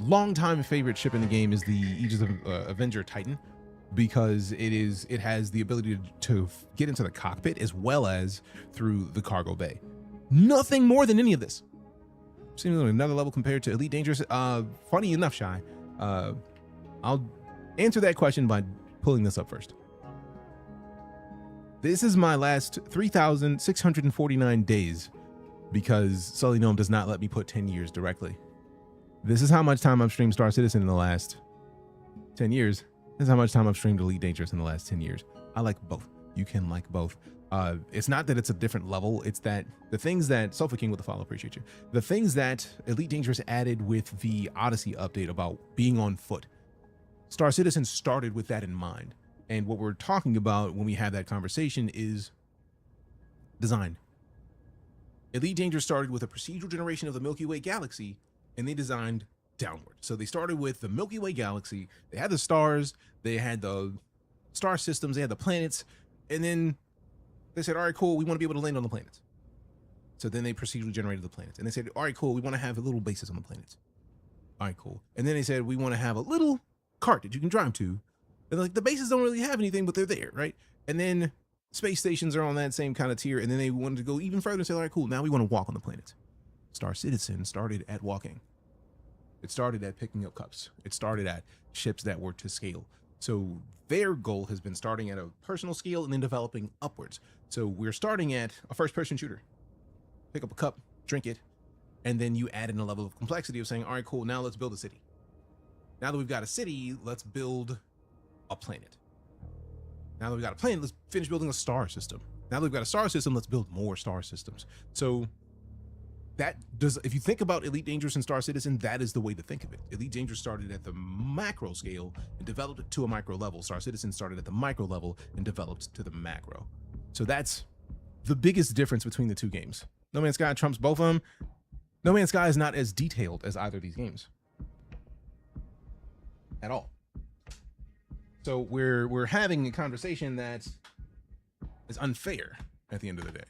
Speaker 1: longtime favorite ship in the game is the Aegis Avenger Titan, because it has the ability to get into the cockpit as well as through the cargo bay. Nothing more than any of this. Seems like another level compared to Elite Dangerous. Funny enough, Shy, I'll answer that question by pulling this up first. This is my last 3,649 days because Sully Gnome does not let me put 10 years directly. This is how much time I've streamed StarCitizen in the last 10 years. This is how much time I've streamed Elite Dangerous in the last 10 years. I like both. You can like both. It's not that it's a different level. It's that the things that Sofa King with the follow, appreciate you. The things that Elite Dangerous added with the Odyssey update about being on foot. StarCitizen started with that in mind. And what we're talking about when we have that conversation is design. Elite Dangerous started with a procedural generation of the Milky Way galaxy, and they designed downward. So they started with the Milky Way galaxy. They had the stars, they had the star systems, they had the planets, and then they said, all right, cool, we want to be able to land on the planets. So then they procedurally generated the planets. And they said, all right, cool, we want to have a little bases on the planets. All right, cool. And then they said, we want to have a little cart that you can drive to. And like the bases don't really have anything, but they're there, right? And then space stations are on that same kind of tier. And then they wanted to go even further and say, all right, cool, now we want to walk on the planets. StarCitizen started at walking. It started at picking up cups. It started at ships that were to scale. So their goal has been starting at a personal scale and then developing upwards. So we're starting at a first-person shooter. Pick up a cup, drink it, and then you add in a level of complexity of saying, all right, cool, now let's build a city. Now that we've got a city, let's build a planet. Now that we've got a planet, let's finish building a star system. Now that we've got a star system, let's build more star systems. So that does, if you think about Elite Dangerous and StarCitizen, that is the way to think of it. Elite Dangerous started at the macro scale and developed it to a micro level. StarCitizen started at the micro level and developed to the macro. So that's the biggest difference between the two games. No Man's Sky trumps both of them. No Man's Sky is not as detailed as either of these games at all. So we're having a conversation that is unfair at the end of the day,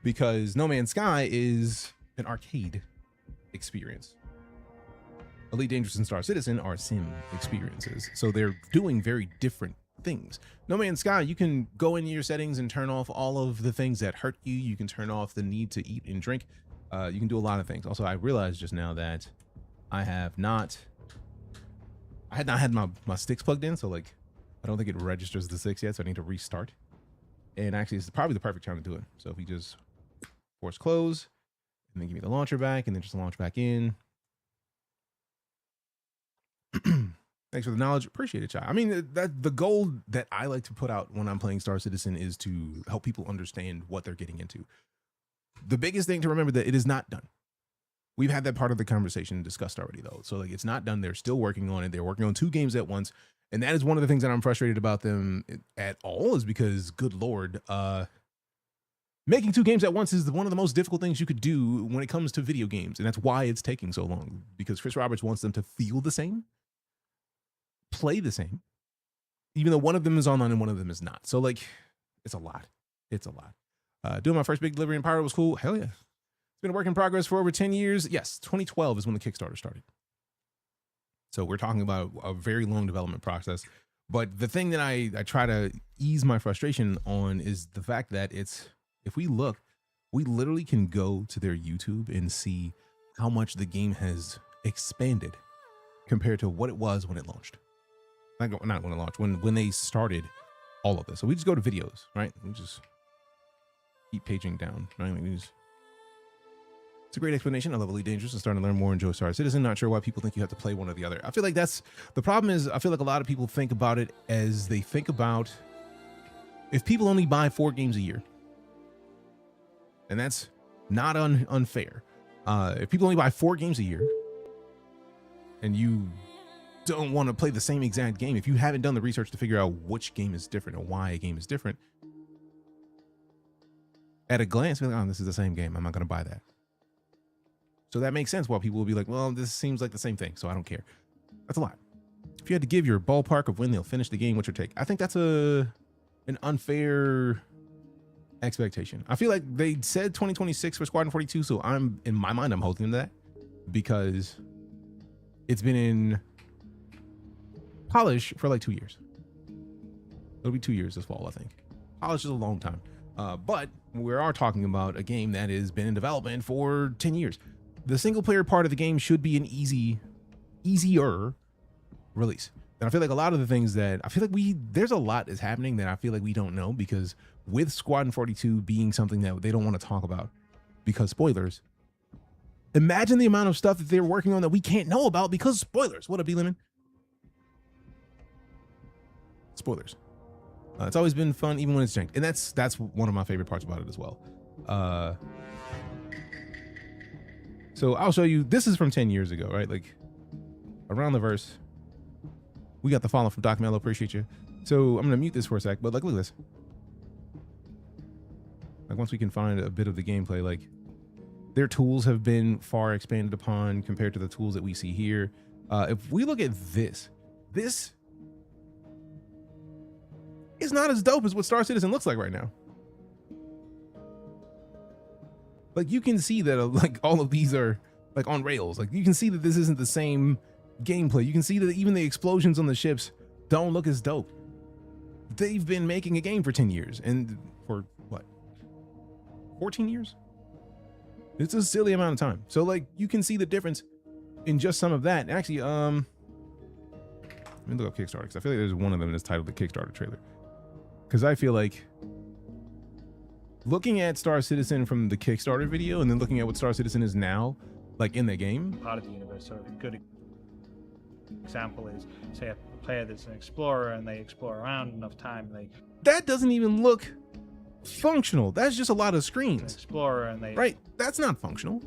Speaker 1: because No Man's Sky is an arcade experience. Elite Dangerous and StarCitizen are sim experiences, so they're doing very different things. No Man's Sky, you can go into your settings and turn off all of the things that hurt you. You can turn off the need to eat and drink. You can do a lot of things. Also, I realized just now that I had not had my sticks plugged in, so like I don't think it registers the 6 yet, so I need to restart. And actually, it's probably the perfect time to do it. So if we just force close and then give me the launcher back and then just launch back in. Thanks for the knowledge. Appreciate it, Chai. I mean, that the goal that I like to put out when I'm playing StarCitizen is to help people understand what they're getting into. The biggest thing to remember that it is not done. We've had that part of the conversation discussed already, though. So like, it's not done. They're still working on it. They're working on 2 games at once. And that is one of the things that I'm frustrated about them at all, is because, good Lord, making 2 games at once is one of the most difficult things you could do when it comes to video games. And that's why it's taking so long, because Chris Roberts wants them to feel the same, play the same, even though one of them is online and one of them is not. So like, it's a lot. It's a lot. Doing my first big delivery in Pyro was cool. Hell yeah. It's been a work in progress for over 10 years. Yes, 2012 is when the Kickstarter started. So we're talking about a very long development process. But the thing that I try to ease my frustration on is the fact that if we look, we literally can go to their YouTube and see how much the game has expanded compared to what it was when it launched. Not when it launched, when they started all of this. So we just go to videos, right? We just keep paging down, right? It's a great explanation. I love Elite Dangerous and starting to learn more and enjoy StarCitizen. Not sure why people think you have to play one or the other. I feel like that's the problem. Is I feel like a lot of people think about it as they think about if people only buy 4 games a year, and that's not unfair. If people only buy 4 games a year and you don't want to play the same exact game, if you haven't done the research to figure out which game is different or why a game is different, at a glance, you're like, oh, this is the same game. I'm not going to buy that. So that makes sense why people will be like, well, this seems like the same thing, so I don't care. That's a lot. If you had to give your ballpark of when they'll finish the game, what's your take? I think that's an unfair expectation. I feel like they said 2026 for Squadron 42, so in my mind, I'm holding to that because it's been in polish for like 2 years. It'll be 2 years this fall, I think. Polish is a long time. But we are talking about a game that has been in development for 10 years. The single player part of the game should be an easier release. And I feel like a lot of the things that I feel like there's a lot is happening that I feel like we don't know, because with Squadron 42 being something that they don't want to talk about because spoilers, imagine the amount of stuff that they're working on that we can't know about because spoilers. What up, B-Lemon? Spoilers. It's always been fun, even when it's janked. And that's one of my favorite parts about it as well. So I'll show you. This is from 10 years ago, right? Like around the verse. We got the follow from Doc Mello. Appreciate you. So I'm going to mute this for a sec, but like, look at this. Like once we can find a bit of the gameplay, like their tools have been far expanded upon compared to the tools that we see here. If we look at this is not as dope as what StarCitizen looks like right now. Like you can see that like all of these are like on rails. Like you can see that this isn't the same gameplay. You can see that even the explosions on the ships don't look as dope. They've been making a game for 10 years and for what? 14 years? It's a silly amount of time. So like you can see the difference in just some of that. Actually, let me look up Kickstarter because I feel like there's one of them that's titled the Kickstarter trailer. Because I feel like looking at StarCitizen from the Kickstarter video and then looking at what StarCitizen is now, like in the game.
Speaker 9: Part of the universe. So a good example is, say, a player that's an explorer and they explore around enough time.
Speaker 1: That doesn't even look functional. That's just a lot of screens.
Speaker 9: Explorer and they.
Speaker 1: Right. That's not functional.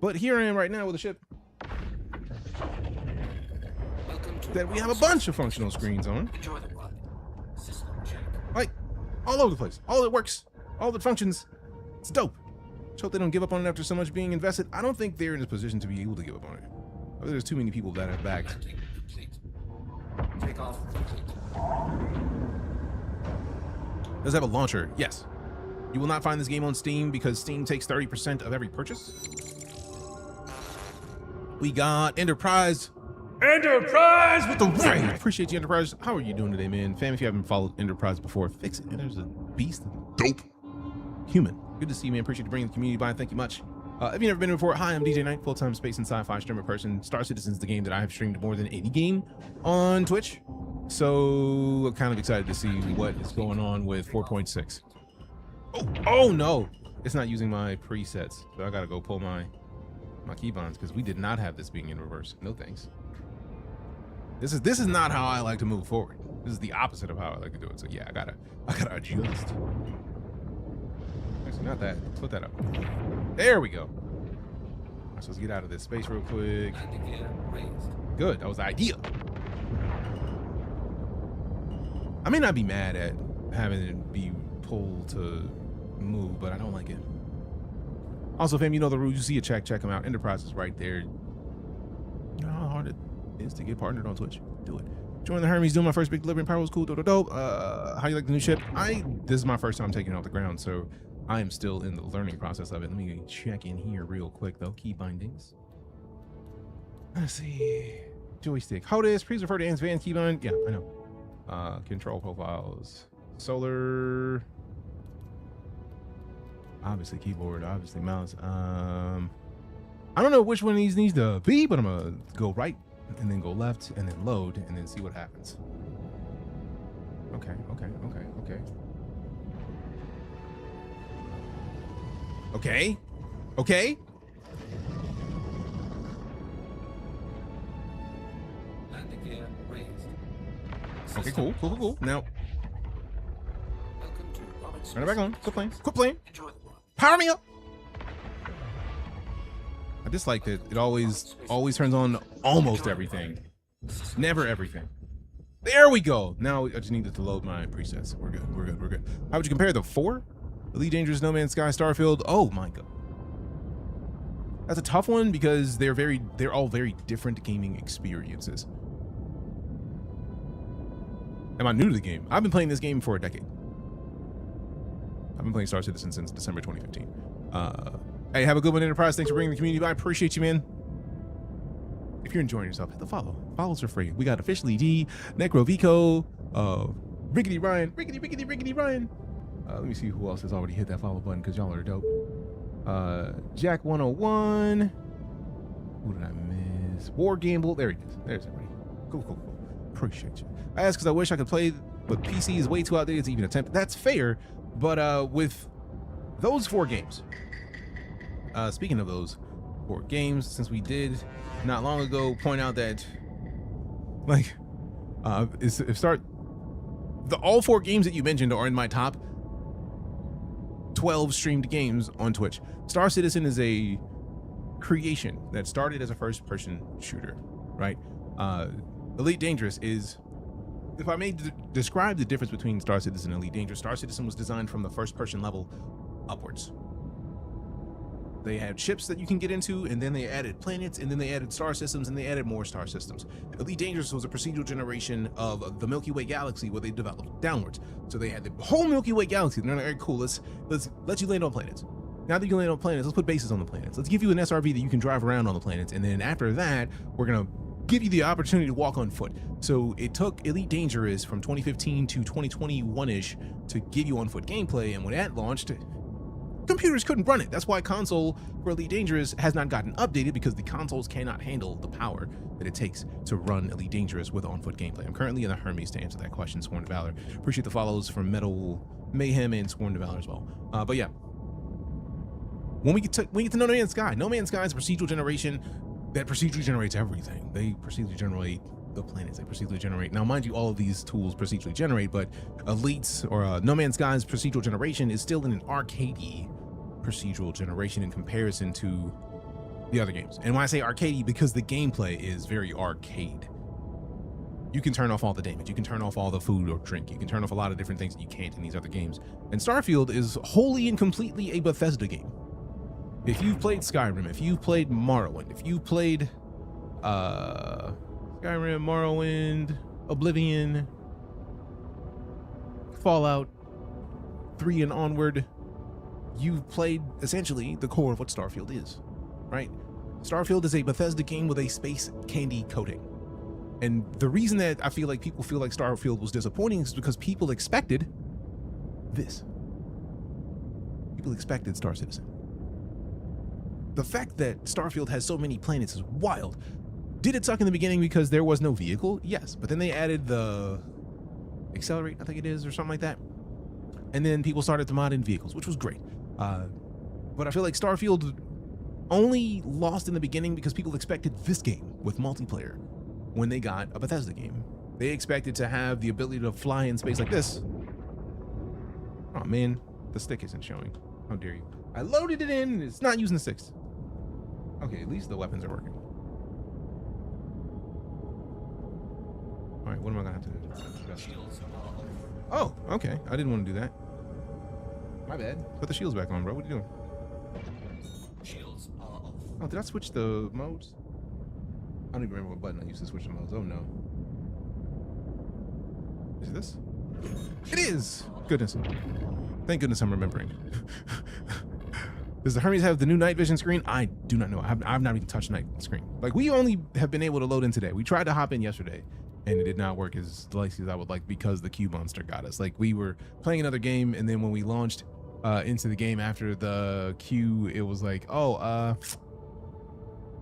Speaker 1: But here I am right now with a ship that we have a bunch of functional screens on. Like all over the place. All it works. All it functions. It's dope. Just hope they don't give up on it after so much being invested. I don't think they're in a position to be able to give up on it. I think there's too many people that have backed. Does it have a launcher? Yes. You will not find this game on Steam because Steam takes 30% of every purchase. We got Enterprise. Enterprise with the rain. Appreciate you, Enterprise. How are you doing today, man? Fam, if you haven't followed Enterprise before, fix it. Man, there's a beast.
Speaker 4: Dope.
Speaker 1: Human. Good to see you, man. Appreciate you bringing the community by. Thank you much. If you've never been here before, hi, I'm DeejayKnight, full-time space and sci-fi streamer person. StarCitizen's the game that I have streamed more than any game on Twitch. So I'm kind of excited to see what is going on with 4.6. Oh no, it's not using my presets. So I gotta go pull my keybinds because we did not have this being in reverse. No thanks. This is not how I like to move forward. This is the opposite of how I like to do it. So yeah, I gotta adjust. Actually, not that. Put that up. There we go. All right, so let's get out of this space real quick. Good. That was the idea. I may not be mad at having it be pulled to move, but I don't like it. Also, fam, you know the rules. You see a check them out. Enterprise is right there. You know how hard it is to get partnered on Twitch. Do it. Join the Hermes, doing my first big delivery in Power was cool. Dope. How you like the new ship? This is my first time taking it off the ground, so I am still in the learning process of it. Let me check in here real quick though. Key bindings. Let's see. Joystick. HOTAS. Please refer to advanced keybind. Yeah, I know. Control profiles. Solar. Obviously keyboard. Obviously mouse. I don't know which one of these needs to be, but I'm gonna go right and then go left and then load and then see what happens. Okay. Okay, cool. Now, turn it back on. Quit playing. Power me up. I dislike that it always turns on almost everything. Never everything. There we go. Now I just needed to load my presets. We're good. How would you compare the 4? Elite Dangerous, No Man's Sky, Starfield? Oh my god. That's a tough one because they're all very different gaming experiences. Am I new to the game? I've been playing this game for a decade. I've been playing StarCitizen since December 2015. Hey, have a good one, Enterprise. Thanks for bringing the community. I appreciate you, man. If you're enjoying yourself, hit the follow. Follows are free. We got Officially D, Necrovico, Riggedy Ryan, Riggedy Ryan. Let me see who else has already hit that follow button because y'all are dope. Jack 101. Who did I miss? War Gamble. There he is. There's everybody. Cool. Appreciate you. I asked because I wish I could play, but PC is way too outdated to even attempt. That's fair, but with those 4 games. Speaking of those 4 games, since we did not long ago point out that, like, all 4 games that you mentioned are in my top 12 streamed games on Twitch. StarCitizen is a creation that started as a first-person shooter, right? Elite Dangerous is, if I may describe the difference between StarCitizen and Elite Dangerous, StarCitizen was designed from the first-person level upwards. They had ships that you can get into, and then they added planets, and then they added star systems, and they added more star systems. Elite Dangerous was a procedural generation of the Milky Way galaxy where they developed downwards. So they had the whole Milky Way galaxy. They're like, all right, cool, let's let you land on planets. Now that you land on planets, let's put bases on the planets. Let's give you an SRV that you can drive around on the planets, and then after that, we're gonna give you the opportunity to walk on foot. So it took Elite Dangerous from 2015 to 2021-ish to give you on foot gameplay, and when that launched, computers couldn't run it. That's why console for Elite Dangerous has not gotten updated, because the consoles cannot handle the power that it takes to run Elite Dangerous with on-foot gameplay. I'm currently in the Hermes to answer that question, Sworn to Valor. Appreciate the follows from Metal Mayhem and Sworn to Valor as well. But yeah, when we get to No Man's Sky is a procedural generation that procedurally generates everything. They procedurally generate the planets, they procedurally generate. Now, mind you, all of these tools procedurally generate, but Elite's or No Man's Sky's procedural generation is still in an arcadey procedural generation in comparison to the other games. And when I say arcadey, because the gameplay is very arcade. You can turn off all the damage, you can turn off all the food or drink, you can turn off a lot of different things that you can't in these other games. And Starfield is wholly and completely a Bethesda game. If you've played Skyrim, if you've played Morrowind, if you played Skyrim, Morrowind, Oblivion, Fallout 3 and onward, you've played essentially the core of what Starfield is, right? Starfield is a Bethesda game with a space candy coating. And the reason that I feel like people feel like Starfield was disappointing is because people expected this. People expected Star Citizen. The fact that Starfield has so many planets is wild. Did it suck in the beginning because there was no vehicle? Yes, but then they added the Accelerate, I think it is, or something like that. And then people started to mod in vehicles, which was great. But I feel like Starfield only lost in the beginning because people expected this game with multiplayer when they got a Bethesda game. They expected to have the ability to fly in space like this. Oh man, the stick isn't showing. How dare you? I loaded it in, it's not using the sticks. Okay, at least the weapons are working. All right, what am I gonna have to adjust? Oh, okay. I didn't want to do that. My bad. Put the shields back on, bro. What are you doing?
Speaker 7: Shields are off.
Speaker 1: Oh, did I switch the modes? I don't even remember what button I used to switch the modes. Oh, no. Is it this? It is! Goodness. Thank goodness I'm remembering. Does the Hermes have the new night vision screen? I do not know. I've not even touched night screen. Like, we only have been able to load in today. We tried to hop in yesterday, and it did not work as nicely as I would like because the Q monster got us. Like, we were playing another game, and then when we launched into the game after the Q, it was like, oh, I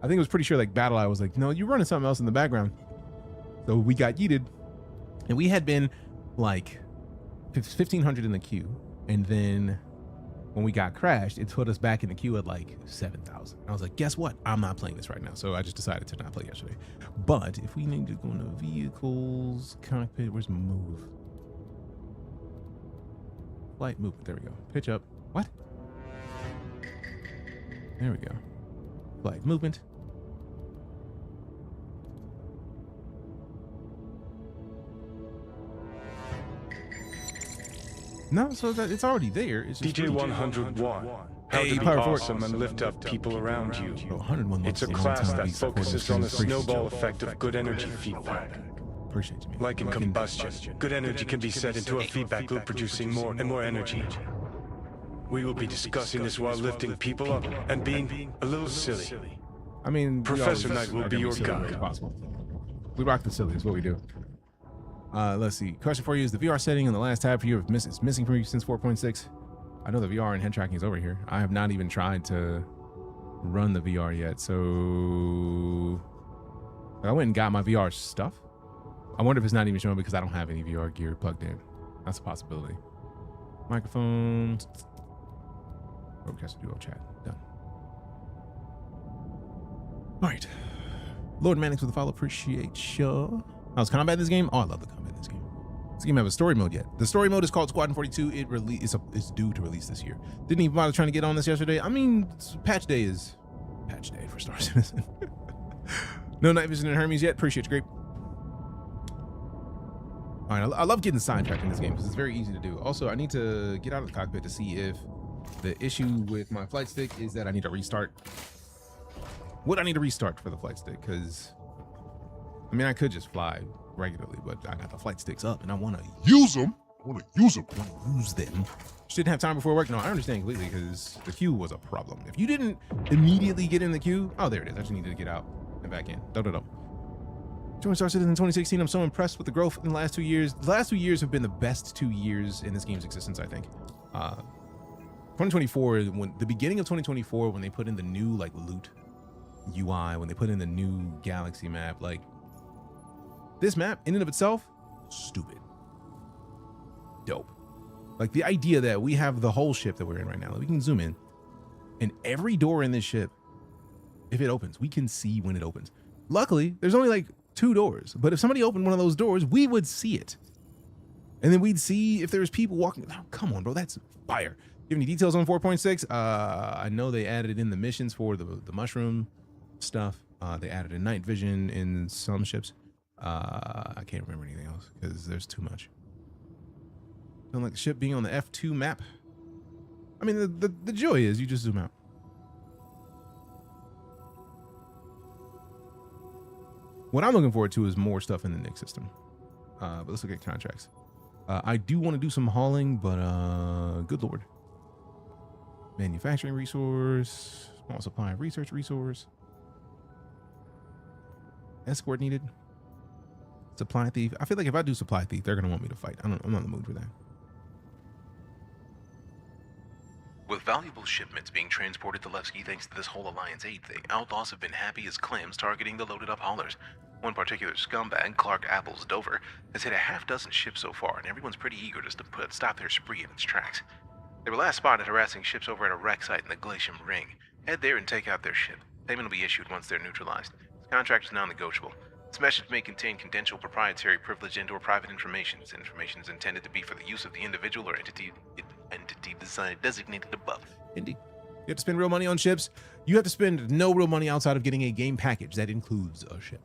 Speaker 1: think it was pretty sure, like, Battle Eye was like, no, you're running something else in the background. So we got yeeted, and we had been, like, 1,500 in the queue, and then when we got crashed, it put us back in the queue at like 7,000. I was like, guess what? I'm not playing this right now. So I just decided to not play yesterday. But if we need to go into vehicles, cockpit, where's move? Flight movement. There we go. Pitch up. What? There we go. Flight movement. No, so that it's already there. It's just
Speaker 10: DJ 101. How
Speaker 1: Hey,
Speaker 10: to be
Speaker 1: Power
Speaker 10: awesome and lift up people around you.
Speaker 1: Oh, 101
Speaker 10: It's a class that focuses on the snowball effect of good energy feedback.
Speaker 1: Appreciate you, man.
Speaker 10: Like in combustion, good energy can be set into a feedback loop producing more and more energy. We will be discussing this while lifting people up and being a little silly.
Speaker 1: I mean,
Speaker 10: Professor Knight will be your guide.
Speaker 1: We rock the silly is what we do. Let's see. Question for you is the VR setting on the last tab for you is missing from you since 4.6. I know the VR and head tracking is over here. I have not even tried to run the VR yet. So I went and got my VR stuff. I wonder if it's not even showing because I don't have any VR gear plugged in. That's a possibility. Microphone. Broadcast duo chat. Done. All right. Lord Mannix with the follow. Appreciate you. How's combat in this game? Oh, I love the combat in this game. This game have a story mode yet. The story mode is called Squadron 42. It's due to release this year. Didn't even bother trying to get on this yesterday. I mean, patch day for StarCitizen. No night vision in Hermes yet. Appreciate you, Grape. All right, I love getting sidetracked in this game because it's very easy to do. Also, I need to get out of the cockpit to see if the issue with my flight stick is that I need to restart. Would I need to restart for the flight stick? Because I mean, I could just fly regularly, but I got the flight sticks up and I want to
Speaker 4: Use them. I want to use them.
Speaker 1: use them. Just didn't have time before work. No, I understand completely because the queue was a problem. If you didn't immediately get in the queue, oh, there it is. I just needed to get out and back in. Joined StarCitizen in 2016. I'm so impressed with the growth in the last 2 years. The last 2 years have been the best 2 years in this game's existence, I think. 2024, when the beginning of 2024, when they put in the new like loot UI, when they put in the new galaxy map, like this map in and of itself, stupid. Dope. Like the idea that we have the whole ship that we're in right now, like we can zoom in and every door in this ship, if it opens, we can see when it opens. Luckily, there's only like 2 doors, but if somebody opened one of those doors, we would see it. And then we'd see if there was people walking. Oh, come on, bro, that's fire. You have any details on 4.6? I know they added in the missions for the mushroom stuff. They added a night vision in some ships. I can't remember anything else because there's too much. Don't like the ship being on the F2 map. I mean, the joy is you just zoom out. What I'm looking forward to is more stuff in the Nick system. But let's look at contracts. I do want to do some hauling, but good lord. Manufacturing resource, small supply of research resource. Escort needed. Supply thief. I feel like if I do supply thief, they're gonna want me to fight. I'm not in the mood for that.
Speaker 2: With valuable shipments being transported to Levski thanks to this whole Alliance aid thing, outlaws have been happy as clams targeting the loaded up haulers. One particular scumbag, Clark Apples Dover, has hit a half-dozen ships so far, and everyone's pretty eager just to stop their spree in its tracks. They were last spotted harassing ships over at a wreck site in the Glacium Ring. Head there and take out their ship. Payment will be issued once they're neutralized. This contract is non-negotiable. This message may contain confidential, proprietary, privileged, and/or private information. This information is intended to be for the use of the individual or entity designated above.
Speaker 1: Indeed. You have to spend real money on ships. You have to spend no real money outside of getting a game package that includes a ship.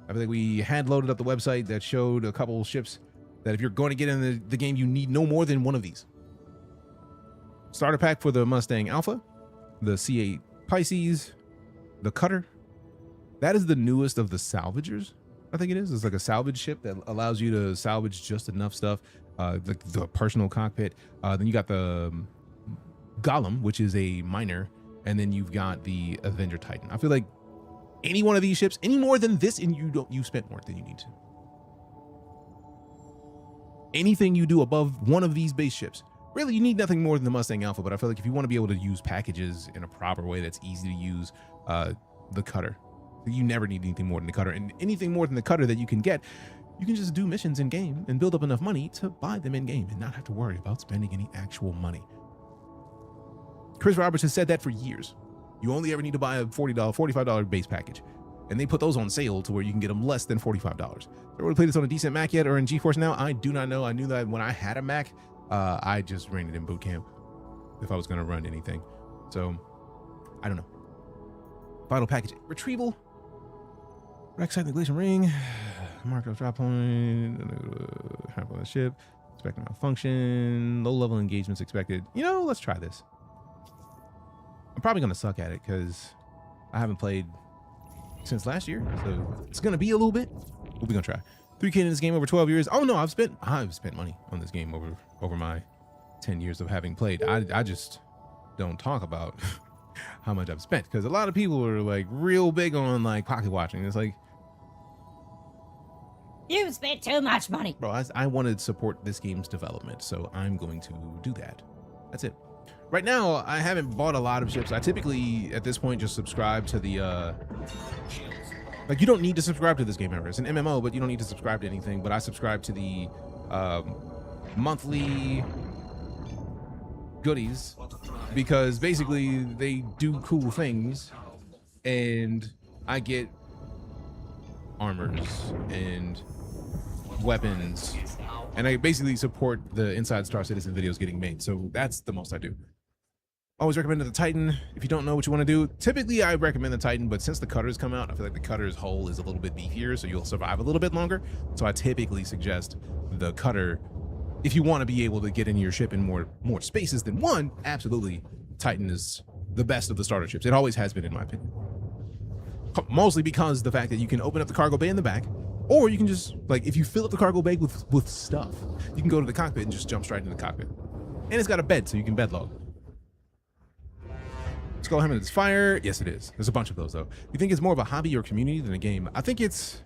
Speaker 1: I think we had loaded up the website that showed a couple ships that if you're going to get in the game, you need no more than one of these. Starter pack for the Mustang Alpha, the C8 Pisces, the Cutter. That is the newest of the salvagers, I think it is. It's like a salvage ship that allows you to salvage just enough stuff. The personal cockpit. Then you got the Golem, which is a miner. And then you've got the Avenger Titan. I feel like any one of these ships, any more than this, and you spent more than you need to. Anything you do above one of these base ships, really, you need nothing more than the Mustang Alpha. But I feel like if you want to be able to use packages in a proper way that's easy to use, the Cutter. You never need anything more than the Cutter. And anything more than the Cutter that you can get, you can just do missions in game and build up enough money to buy them in game and not have to worry about spending any actual money. Chris Roberts has said that for years. You only ever need to buy a $45 base package. And they put those on sale to where you can get them less than $45. Have you ever played this on a decent Mac yet or in GeForce Now? I do not know. I knew that when I had a Mac, I just ran it in boot camp if I was going to run anything. So, I don't know. Final package retrieval. Wreck site negation ring. Mark of drop point. Hop on the ship. Expected malfunction. Low level engagements expected. You know, let's try this. I'm probably going to suck at it because I haven't played since last year. So it's going to be a little bit. We're going to try. 3K in this game over 12 years. Oh no, I've spent money on this game over my 10 years of having played. I just don't talk about how much I've spent because a lot of people are like real big on like pocket watching. It's like,
Speaker 6: you spent too much money.
Speaker 1: Bro, I wanted to support this game's development, so I'm going to do that. That's it. Right now, I haven't bought a lot of ships. I typically, at this point, just subscribe to the, like, you don't need to subscribe to this game ever. It's an MMO, but you don't need to subscribe to anything. But I subscribe to the monthly goodies because basically they do cool things and I get armors and weapons and I basically support the Inside StarCitizen videos getting made. So that's the most I do. Always recommend the Titan. If you don't know what you want to do, typically I recommend the Titan, but since the Cutter's come out, I feel like the Cutter's hull is a little bit beefier, so you'll survive a little bit longer. So I typically suggest the Cutter. If you want to be able to get into your ship in more spaces than one, absolutely, Titan is the best of the starter ships. It always has been, in my opinion. Mostly because the fact that you can open up the cargo bay in the back, or you can just, like, if you fill up the cargo bay with stuff, you can go to the cockpit and just jump straight into the cockpit. And it's got a bed, so you can bed log. Skullhammer is fire. Yes, it is. There's a bunch of those though. You think it's more of a hobby or community than a game? I think it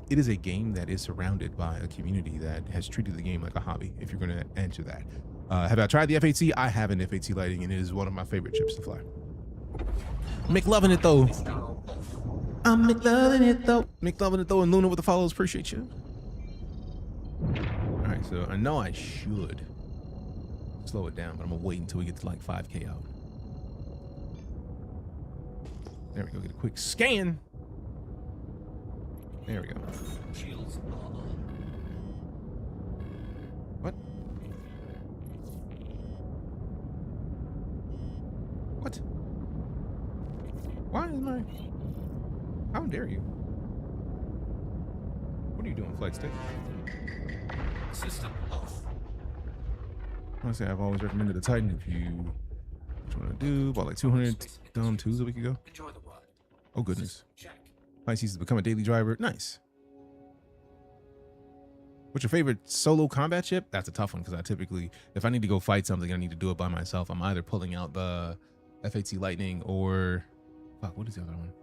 Speaker 1: is a game that is surrounded by a community that has treated the game like a hobby. If you're going to answer that, have I tried the F8C? I have an F8C lighting, and it is one of my favorite ships to fly. McLovin' it though. I'm McLovin' it though. McLovin' it though, and Luna with the follows. Appreciate you. All right, so I know I should slow it down, but I'm gonna wait until we get to like 5K out. There we go. Get a quick scan. There we go. What? What? Why is my... How dare you? What are you doing, flight stick?
Speaker 7: System off.
Speaker 1: Honestly, I've always recommended the Titan if you what you want to do. Bought like 200 Dom 2s a week ago.
Speaker 7: Enjoy the ride.
Speaker 1: Oh goodness.
Speaker 7: Check.
Speaker 1: Pisces has become a daily driver. Nice. What's your favorite solo combat ship? That's a tough one because I typically, if I need to go fight something, I need to do it by myself. I'm either pulling out the F8C Lightning or fuck, what is the other one?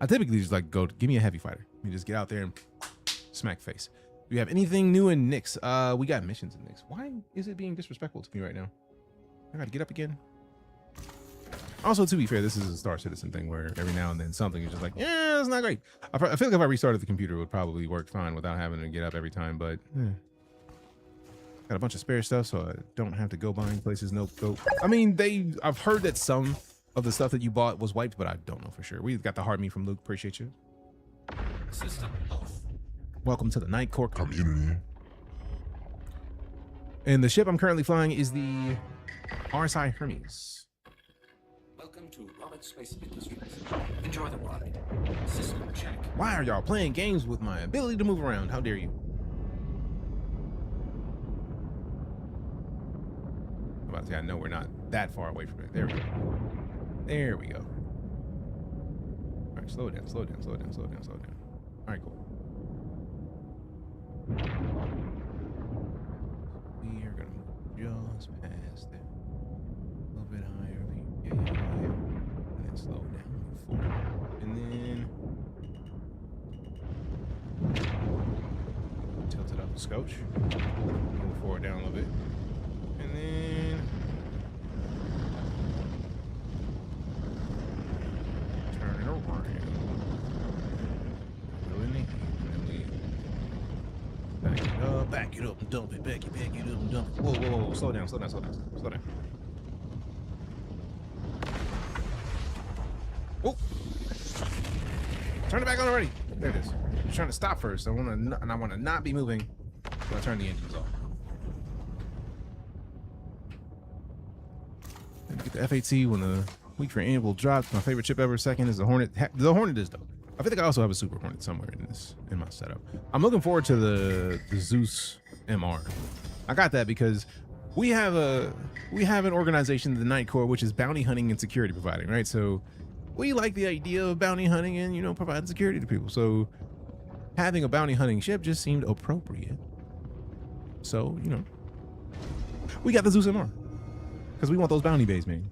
Speaker 1: I typically just like go, give me a heavy fighter. You just get out there and smack face. Do you have anything new in Nyx? We got missions in Nyx. Why is it being disrespectful to me right now? I gotta get up again. Also, to be fair, this is a StarCitizen thing where every now and then something is just like, yeah, it's not great. I feel like if I restarted the computer, it would probably work fine without having to get up every time, but got a bunch of spare stuff, so I don't have to go buying places. Nope. I mean, I've heard that some of the stuff that you bought was wiped, but I don't know for sure. We got the hard meat from Luke. Appreciate you.
Speaker 7: System off.
Speaker 1: Welcome to the Night Court
Speaker 4: Community.
Speaker 1: And the ship I'm currently flying is the RSI Hermes.
Speaker 7: Welcome to Robert Space Industries. Enjoy the ride. System check.
Speaker 1: Why are y'all playing games with my ability to move around? How dare you? about to say, I know we're not that far away from it. There we go. There we go. All right, slow it down, slow it down, slow it down, slow it down, slow it down. All right, cool. We are gonna move just past it. A little bit higher. Yeah. And then slow it down. Move forward. And then tilt it up a scotch. Move forward down a little bit. And then turn it over. Go in there. And we back it up and dump it. Back it up and dump it. Whoa. Slow down. Slow down. Whoa. Turn it back on already. There it is. I'm trying to stop first. I want to not be moving until I turn the engines off. Get the F8C when the week for Anvil drops. My favorite chip ever. Second is the Hornet. The Hornet is dope. I feel like I also have a Super Hornet somewhere in my setup. I'm looking forward to the Zeus MR. I got that because we have an organization, the Night Corps, which is bounty hunting and security providing, right? So we like the idea of bounty hunting and, you know, providing security to people. So having a bounty hunting ship just seemed appropriate. So, you know, we got the Zeus MR because we want those bounty bays, man.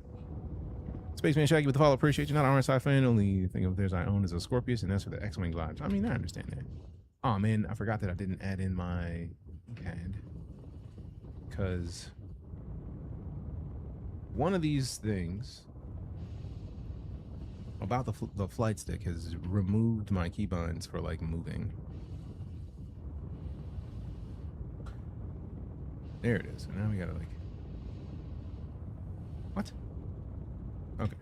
Speaker 1: Spaceman Shaggy with the follow. Appreciate you. Not an RSI fan. Only thing of theirs I own is a Scorpius, and that's for the X-Wing Lodge. I mean, I understand that. Oh, man, I forgot that I didn't add in my pad because one of these things about the flight stick has removed my keybinds for like moving. There it is. So now we gotta like, what? Okay.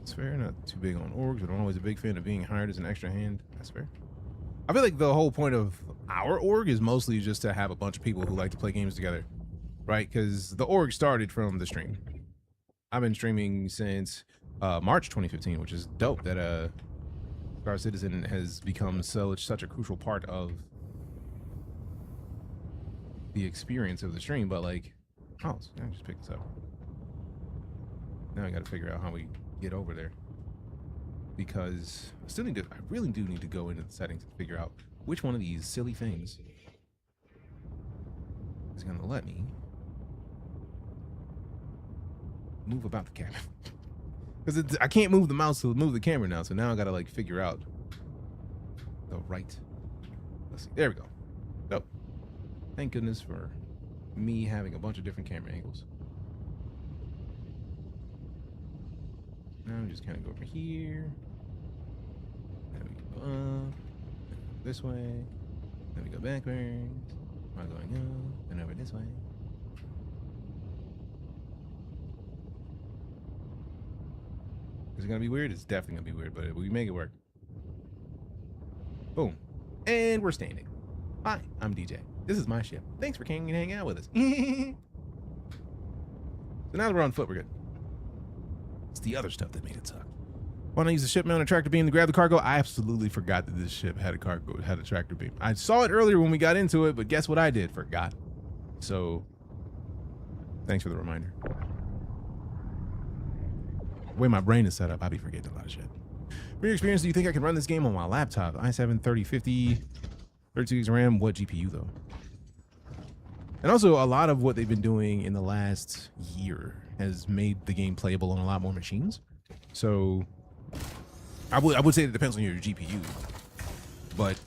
Speaker 1: It's fair. Not too big on orgs, but I'm always a big fan of being hired as an extra hand. That's fair. I feel like the whole point of our org is mostly just to have a bunch of people who like to play games together, right? Because the org started from the stream. I've been streaming since March 2015, which is dope that StarCitizen has become such a crucial part of the experience of the stream. But like, oh, so I just pick this up. Now I got to figure out how we get over there, because I really do need to go into the settings and figure out which one of these silly things is going to let me move about the camera. Because I can't move the mouse to move the camera now, so now I got to like figure out the right. Let's see. There we go. Oh, thank goodness for me having a bunch of different camera angles. Now I'm just kind of go over here. Then we go up. This way. Then we go backwards. While going up. And over this way. Is it gonna be weird? It's definitely gonna be weird, but we make it work. Boom. And we're standing. Hi, I'm DJ. This is my ship. Thanks for coming and hanging out with us. So now that we're on foot, we're good. It's the other stuff that made it suck. Why not use the ship mounted tractor beam to grab the cargo? I absolutely forgot that this ship had a tractor beam. I saw it earlier when we got into it, but guess what I did? Forgot. So thanks for the reminder. The way my brain is set up, I be forgetting a lot of shit. From your experience, do you think I can run this game on my laptop? i7 3050, 32 gigs of RAM. What GPU though? And also, a lot of what they've been doing in the last year has made the game playable on a lot more machines. So I would say it depends on your GPU, but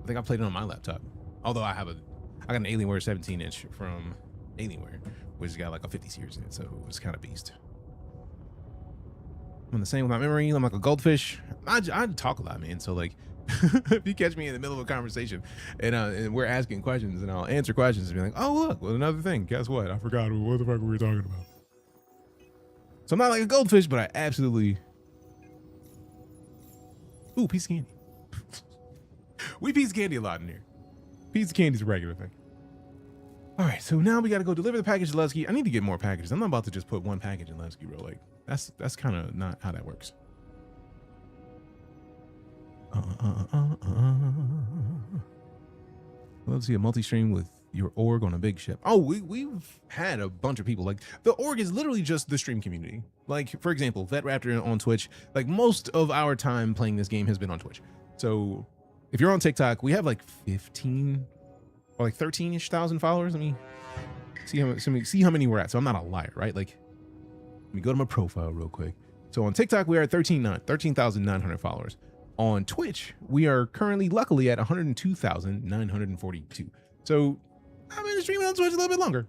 Speaker 1: I think I played it on my laptop. Although I got an Alienware 17-inch from Alienware, which has got like a 50 series in it, so it's kind of beast. I'm the same with my memory. I'm like a goldfish. I talk a lot, man. So like, if you catch me in the middle of a conversation and we're asking questions, and I'll answer questions and be like, oh look, well, another thing. Guess what? I forgot what the fuck we were talking about. So I'm not like a goldfish, but I absolutely. Ooh, piece of candy. We piece of candy a lot in here. Piece of candy's a regular thing. All right, so now we got to go deliver the package to Levski. I need to get more packages. I'm not about to just put one package in Levski, bro. Like that's kind of not how that works. Love to see a multi-stream with your org on a big ship. Oh, we've had a bunch of people. Like, the org is literally just the stream community. Like, for example, Vet Raptor on Twitch. Like, most of our time playing this game has been on Twitch. So if you're on TikTok, we have like 15 or like 13-ish thousand followers. Let me see how many we're at. So I'm not a liar, right? Like, let me go to my profile real quick. So on TikTok, we are at 13,900 followers. On Twitch, we are currently, luckily, at 102,942. So I've been streaming on Twitch a little bit longer.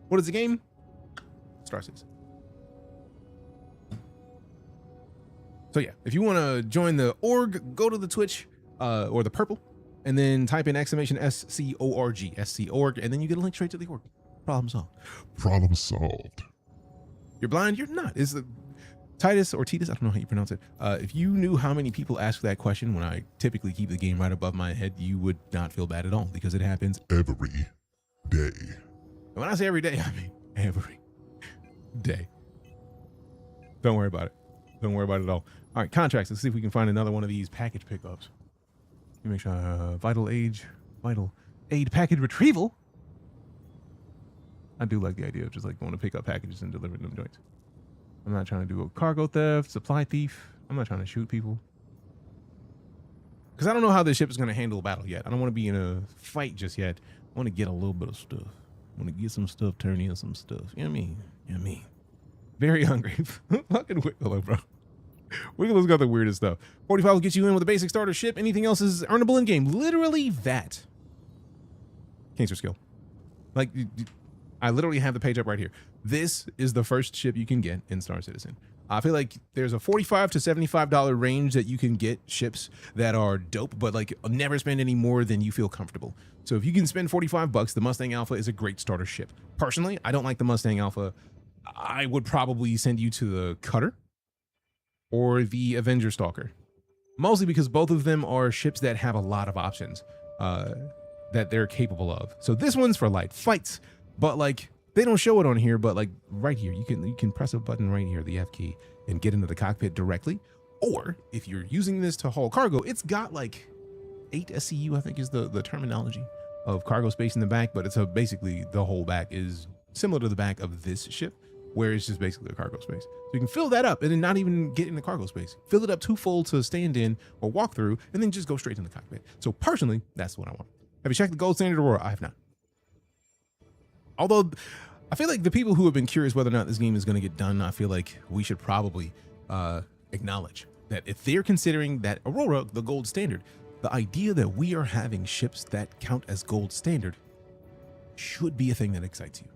Speaker 1: What is the game? StarCitizen. So yeah, if you want to join the org, go to the Twitch or the purple, and then type in exclamation SCORG, SC org, and then you get a link straight to the org. Problem solved.
Speaker 4: Problem solved.
Speaker 1: You're blind? You're not. Is the Titus or Titus? I don't know how you pronounce it. If you knew how many people ask that question when I typically keep the game right above my head, you would not feel bad at all because it happens
Speaker 4: every day.
Speaker 1: And when I say every day, I mean every day. Don't worry about it. Don't worry about it at all. All right, contracts. Let's see if we can find another one of these package pickups. Let me make sure. Vital aid package retrieval. I do like the idea of just like going to pick up packages and delivering them joints. I'm not trying to do a cargo theft, supply thief. I'm not trying to shoot people. Because I don't know how this ship is going to handle a battle yet. I don't want to be in a fight just yet. I want to get a little bit of stuff. I want to get some stuff, turn in some stuff. You know what I mean? You know what I mean? Very hungry. Fucking Wiggler, bro. Wiggler's got the weirdest stuff. 45 will get you in with a basic starter ship. Anything else is earnable in game. Literally that. Cancer skill. Like, I literally have the page up right here. This is the first ship you can get in StarCitizen. I feel like there's a $45 to $75 range that you can get ships that are dope, but like never spend any more than you feel comfortable. So if you can spend $45, the Mustang Alpha is a great starter ship. Personally, I don't like the Mustang Alpha. I would probably send you to the Cutter or the Avenger Stalker. Mostly because both of them are ships that have a lot of options that they're capable of. So this one's for light fights, but like they don't show it on here, but like right here, you can press a button right here, the F key, and get into the cockpit directly. Or if you're using this to haul cargo, it's got like 8 SCU, I think is the terminology of cargo space in the back, but it's basically the whole back is similar to the back of this ship, where it's just basically a cargo space. So you can fill that up and then not even get in the cargo space. Fill it up too full to stand in or walk through, and then just go straight in the cockpit. So personally, that's what I want. Have you checked the gold standard Aurora? I have not. Although I feel like the people who have been curious whether or not this game is going to get done, I feel like we should probably acknowledge that if they're considering that Aurora the gold standard, the idea that we are having ships that count as gold standard should be a thing that excites you.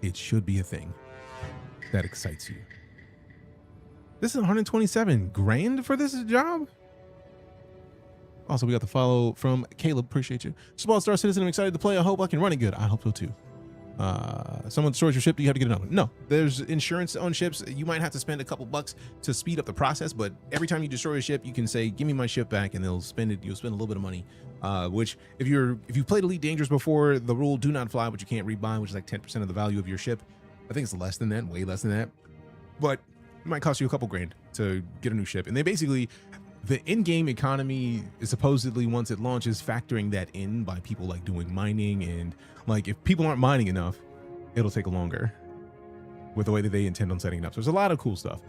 Speaker 1: It should be a thing that excites you. This is 127 grand for this job. Also, we got the follow from Caleb. Appreciate you. Small StarCitizen. I'm excited to play. I hope I can run it good. I hope so too. Someone destroys your ship. Do you have to get another one? No. There's insurance on ships. You might have to spend a couple bucks to speed up the process, but every time you destroy a ship, you can say, "Give me my ship back," and they'll spend it. You'll spend a little bit of money. Which, if you've played Elite Dangerous before, the rule do not fly, but you can't rebuy, which is like 10% of the value of your ship. I think it's less than that, way less than that. But it might cost you a couple grand to get a new ship. And they basically, the in-game economy is supposedly, once it launches, factoring that in by people like doing mining, and like if people aren't mining enough, it'll take longer with the way that they intend on setting it up. So there's a lot of cool stuff.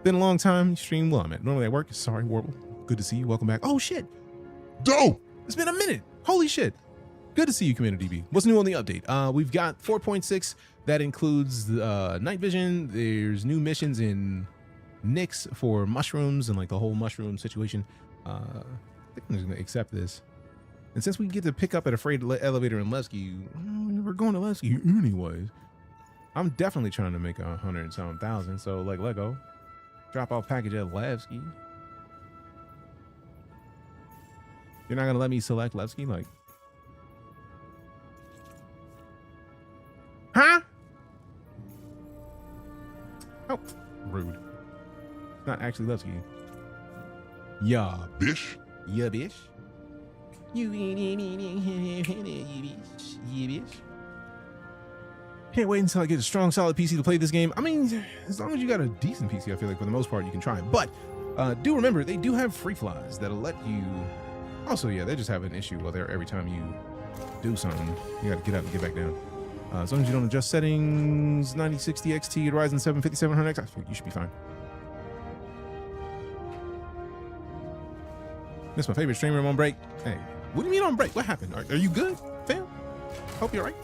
Speaker 1: Been a long time. You stream well. I'm at normally at work. Sorry, Warble. Good to see you. Welcome back. Oh shit.
Speaker 4: Dope.
Speaker 1: It's been a minute. Holy shit. Good to see you, Commander DB. What's new on the update? We've got 4.6 that includes night vision. There's new missions in Nyx for mushrooms and like the whole mushroom situation. I think I'm just gonna accept this. And since we get to pick up at a freight elevator in Levski, we're going to Levski anyways. I'm definitely trying to make 100,000. So like, let go. Drop off package at Levski. You're not gonna let me select Levski, like? Huh? Oh, rude. Not actually Levski. Yeah,
Speaker 4: Bish.
Speaker 1: Yeah, bish. You bitch. Can't wait until I get a strong, solid PC to play this game. I mean, as long as you got a decent PC, I feel like for the most part you can try it. But Do remember, they do have free flies that'll let you... Also, yeah, they just have an issue where every time you do something, you got to get up and get back down. As long as you don't adjust settings, 9060 XT, Ryzen 7 5700X, you should be fine. This is my favorite streamer. I'm on break. Hey, what do you mean on break? What happened? Are you good, fam? Hope you're right.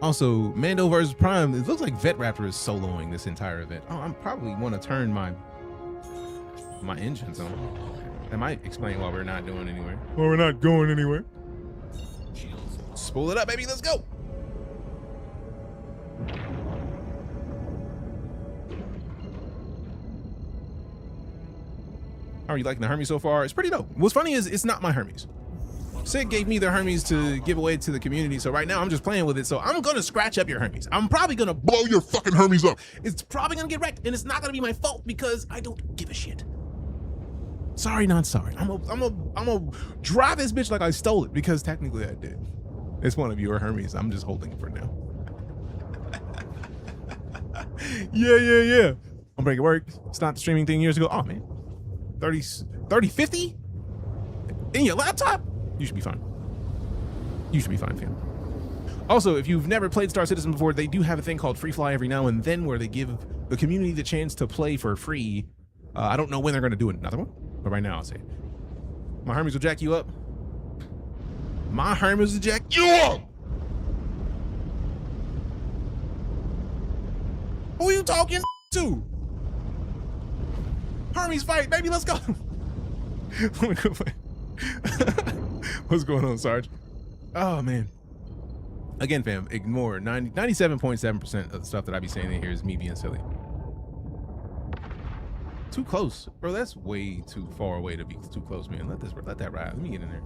Speaker 1: Also, Mando vs. Prime, it looks like Vet Raptor is soloing this entire event. Oh, I'm probably want to turn my engines on. That might explain why we're not doing anywhere. Well, we're not going anywhere. Spool it up, baby. Let's go. How are you liking the Hermes so far? It's pretty dope. What's funny is it's not my Hermes. Sid gave me the Hermes to give away to the community, so right now I'm just playing with it. So I'm gonna scratch up your Hermes. I'm probably gonna blow your fucking Hermes up. It's probably gonna get wrecked, and it's not gonna be my fault because I don't give a shit. Sorry, not sorry. I'm gonna drive this bitch like I stole it because technically I did. It's one of your Hermes. I'm just holding it for now. Yeah. I'm breaking work. Stopped the streaming thing years ago. Oh man, 50 in your laptop. You should be fine. You should be fine, fam. Also, if you've never played StarCitizen before, they do have a thing called Free Fly every now and then where they give the community the chance to play for free. I don't know when they're going to do another one, but right now I'll say it. My Hermes will jack you up. My Hermes will jack you up. Who are you talking to? Hermes fight, baby, let's go. What's going on, Sarge? Oh man. Again, fam, ignore 97.7% of the stuff that I be saying in here is me being silly. Too close, bro. That's way too far away to be too close, man. Let that ride. Let me get in there.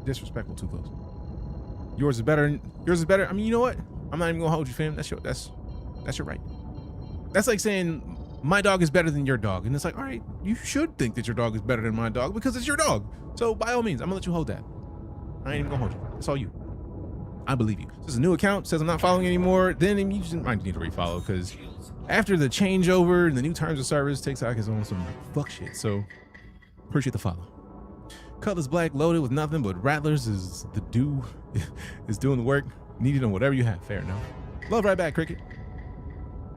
Speaker 1: Disrespectful, too close. Yours is better. Yours is better. I mean, you know what? I'm not even gonna hold you, fam. That's your right. That's like saying my dog is better than your dog, and it's like, all right, you should think that your dog is better than my dog because it's your dog. So by all means, I'm gonna let you hold that. I ain't even gonna hold you. That's all you. I believe you. This is a new account, says I'm not following anymore, then you just might need to refollow because after the changeover and the new terms of service, TikTok is on some fuck shit. So appreciate the follow. Cutlass Black loaded with nothing but rattlers is doing the work. Needed on whatever you have. Fair enough. Love right back, Cricket.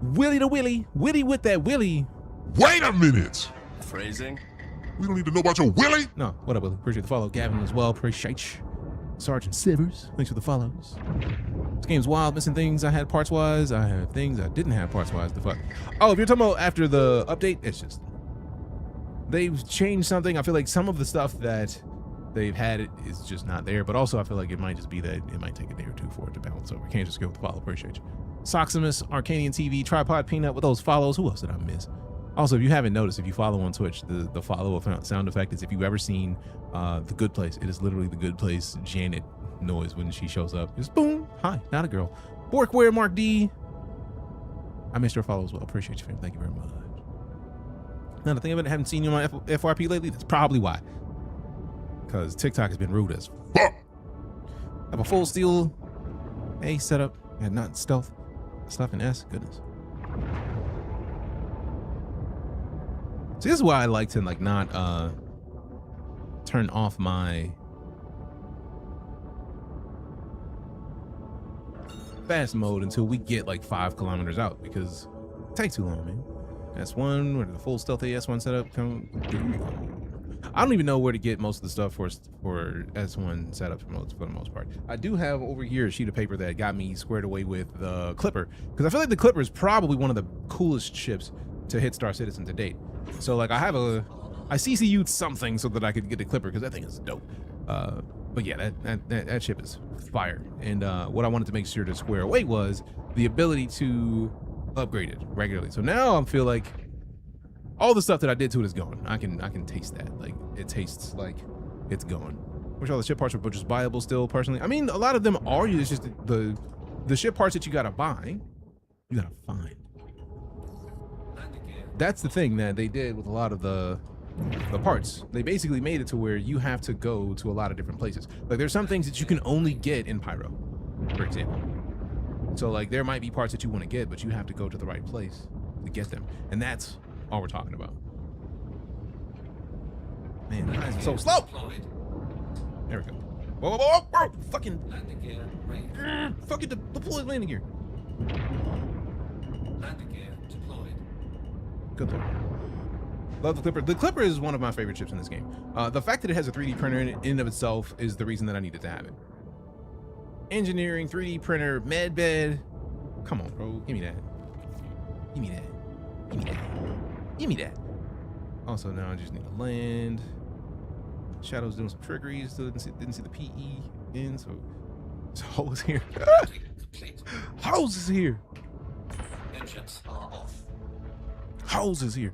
Speaker 1: Willie to Willie. Willie with that Willie.
Speaker 4: Wait a minute.
Speaker 7: Phrasing?
Speaker 4: We don't need to know about your Willie.
Speaker 1: No, what up, Willie? Appreciate the follow. Gavin as well. Appreciate you. Sergeant Sivers. Thanks for the follows. This game's wild. Missing things I had parts wise. I have things I didn't have parts wise. The fuck. Oh, if you're talking about after the update, it's just they've changed something. I feel like some of the stuff that they've had is just not there, but also I feel like it might just be that it might take a day or two for it to balance over. Can't just go with the follow. Appreciate you. Soximus, Arcanian TV, Tripod Peanut with those follows. Who else did I miss? Also, if you haven't noticed, if you follow on Twitch, the follow sound effect is if you've ever seen The Good Place, it is literally The Good Place Janet noise when she shows up. Just boom. Hi, not a girl. Borkware Mark D. I missed your follow as well. Appreciate you, fam. Thank you very much. Now, the thing of it, I haven't seen you on my FRP lately. That's probably why. Because TikTok has been rude as fuck. I have a full steel A setup and not stealth stuff in S. Goodness. See, this is why I like to like not turn off my fast mode until we get like 5 kilometers out because it takes too long, man. S1, where the full stealth S1 setup come. I don't even know where to get most of the stuff for S1 setup for the most part. I do have over here a sheet of paper that got me squared away with the Clipper because I feel like the Clipper is probably one of the coolest ships to hit StarCitizen to date. So like I CCU'd something so that I could get the Clipper because that thing is dope. But yeah, that ship is fire. And what I wanted to make sure to square away was the ability to upgrade it regularly. So now I feel like all the stuff that I did to it is gone. I can taste that. Like it tastes like it's gone. Wish all the ship parts were just buyable still. Personally, I mean a lot of them are. It's just the ship parts that you gotta buy, you gotta find. That's the thing that they did with a lot of the parts. They basically made it to where you have to go to a lot of different places. Like there's some things that you can only get in Pyro, for example. So like there might be parts that you want to get, but you have to go to the right place to get them. And that's all we're talking about. Man, the guys are so slow. There we go. Whoa, whoa, whoa, whoa. Fucking.
Speaker 7: Landing gear ready.
Speaker 1: Fucking deploy landing gear.
Speaker 7: Landing gear deployed.
Speaker 1: Good lord. Love the Clipper. The Clipper is one of my favorite ships in this game. The fact that it has a 3D printer in and of itself is the reason that I needed to have it. Engineering, 3D printer, med bed. Come on, bro. Give me that. Give me that. Give me that. Give me that. Also, now I just need to land. Shadow's doing some trickeries. Still didn't see the PE in, so Hose is here. Hose is here.
Speaker 7: Engines are off.
Speaker 1: Hose is here.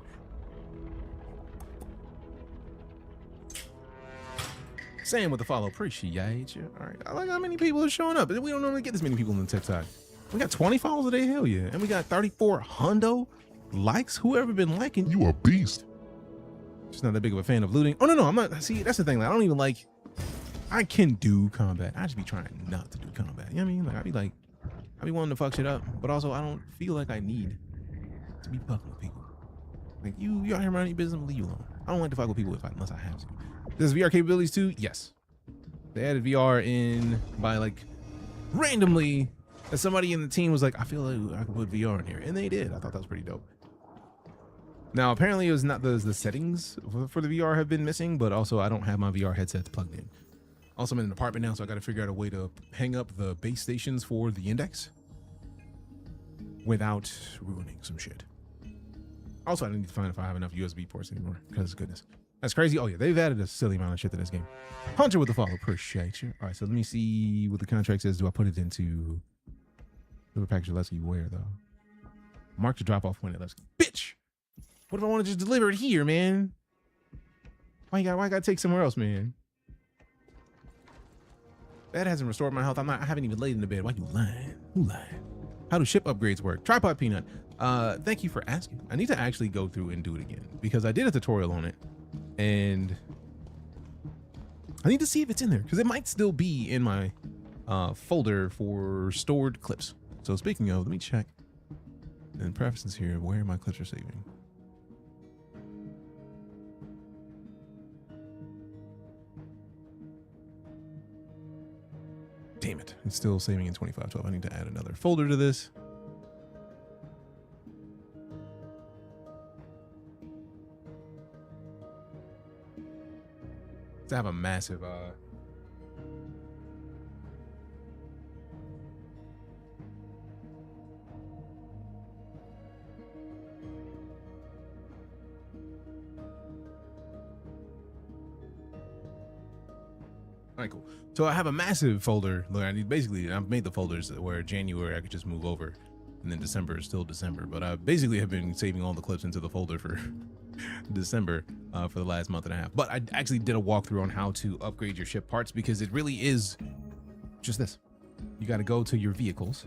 Speaker 1: Sam with the follow. Appreciate you. All right. I like how many people are showing up. We don't normally get this many people on the tech side. We got 20 follows a day. Hell yeah. And we got 34 hundo likes. Whoever been liking.
Speaker 4: You a beast.
Speaker 1: Just not that big of a fan of looting. Oh, no, I'm not. See, that's the thing. Like, I don't even like. I can do combat. I just be trying not to do combat. You know what I mean? Like, I be wanting to fuck shit up. But also, I don't feel like I need to be fucking with people. Like, you out here running your business, leave you alone. I don't like to fuck with people unless I have to. There's VR capabilities too? Yes. They added VR in by like randomly. And somebody in the team was like, I feel like I could put VR in here. And they did. I thought that was pretty dope. Now, apparently it was not the settings for the VR have been missing, but also I don't have my VR headsets plugged in. Also, I'm in an apartment now, so I got to figure out a way to hang up the base stations for the index without ruining some shit. Also, I need to find if I have enough USB ports anymore, because goodness. That's crazy. Oh, yeah, they've added a silly amount of shit to this game. Hunter with the follow. Appreciate you. All right, so let me see what the contract says. Do I put it into the package? Let's see where, though. Mark to drop off when it lets. Bitch! What if I want to just deliver it here, man? Why I gotta take somewhere else, man? That hasn't restored my health. I haven't even laid in the bed. Why you lying? Who lying? How do ship upgrades work? Tripod Peanut. Thank you for asking. I need to actually go through and do it again because I did a tutorial on it. And I need to see if it's in there because it might still be in my folder for stored clips. So speaking of, let me check. And preferences here, where my clips are saving. Damn it, it's still saving in 2512. I need to add another folder to this. To have a massive all right, cool. So I have a massive folder. Look, I've made the folders where January I could just move over, and then December is still December. But I basically have been saving all the clips into the folder for December for the last month and a half. But I actually did a walkthrough on how to upgrade your ship parts because it really is just this. You got to go to your vehicles.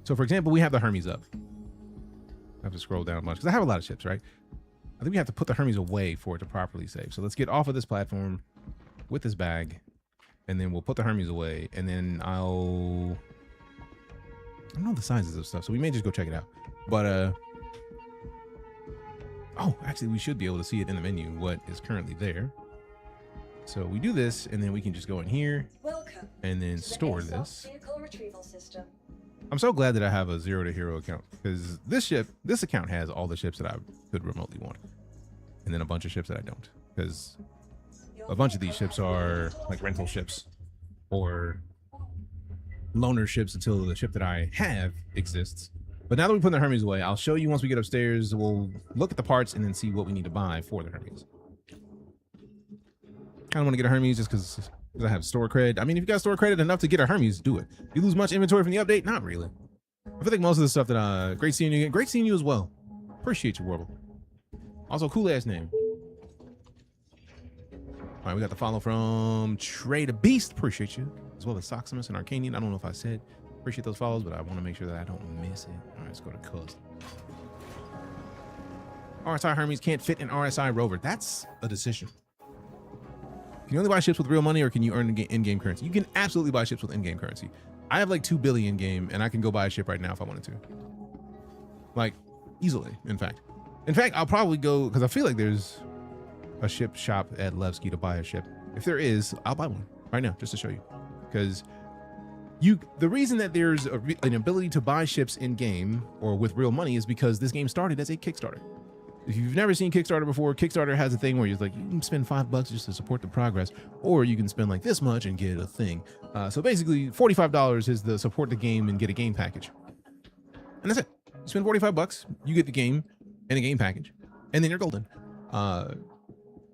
Speaker 1: So for example, we have the Hermes up. I have to scroll down much because I have a lot of ships, right? I think we have to put the Hermes away for it to properly save. So let's get off of this platform with this bag. And then we'll put the Hermes away, and then I don't know the sizes of stuff, so we may just go check it out. But oh, actually, we should be able to see it in the menu what is currently there. So we do this, and then we can just go in here and then store this. I'm so glad that I have a 0 to hero account because this account has all the ships that I could remotely want, and then a bunch of ships that I don't because. A bunch of these ships are like rental ships or loaner ships until the ship that I have exists. But now that we put the Hermes away, I'll show you once we get upstairs. We'll look at the parts and then see what we need to buy for the Hermes. I don't want to get a Hermes just because I have store cred. I mean, if you got store credit enough to get a Hermes, do it. You lose much inventory from the update? Not really. I feel like most of the stuff that great seeing you again. Great seeing you as well. Appreciate you, Warble. Also, cool ass name. All right, we got the follow from Trey the Beast. Appreciate you. As well as Soximus and Arcanian. I don't know if I said appreciate those follows, but I want to make sure that I don't miss it. All right, let's go to custom. RSI Hermes can't fit an RSI rover. That's a decision. Can you only buy ships with real money or can you earn in-game currency? You can absolutely buy ships with in-game currency. I have like 2 billion in game and I can go buy a ship right now if I wanted to. Like, easily. In fact, I'll probably go because I feel like there's a ship shop at Levski to buy a ship. If there is, I'll buy one right now just to show you. Because the reason that there's an ability to buy ships in game or with real money is because this game started as a Kickstarter. If you've never seen Kickstarter before, Kickstarter has a thing where you're like, you can spend $5 just to support the progress, or you can spend like this much and get a thing. So basically $45 is the support the game and get a game package. And that's it. You spend $45, you get the game and a game package, and then you're golden.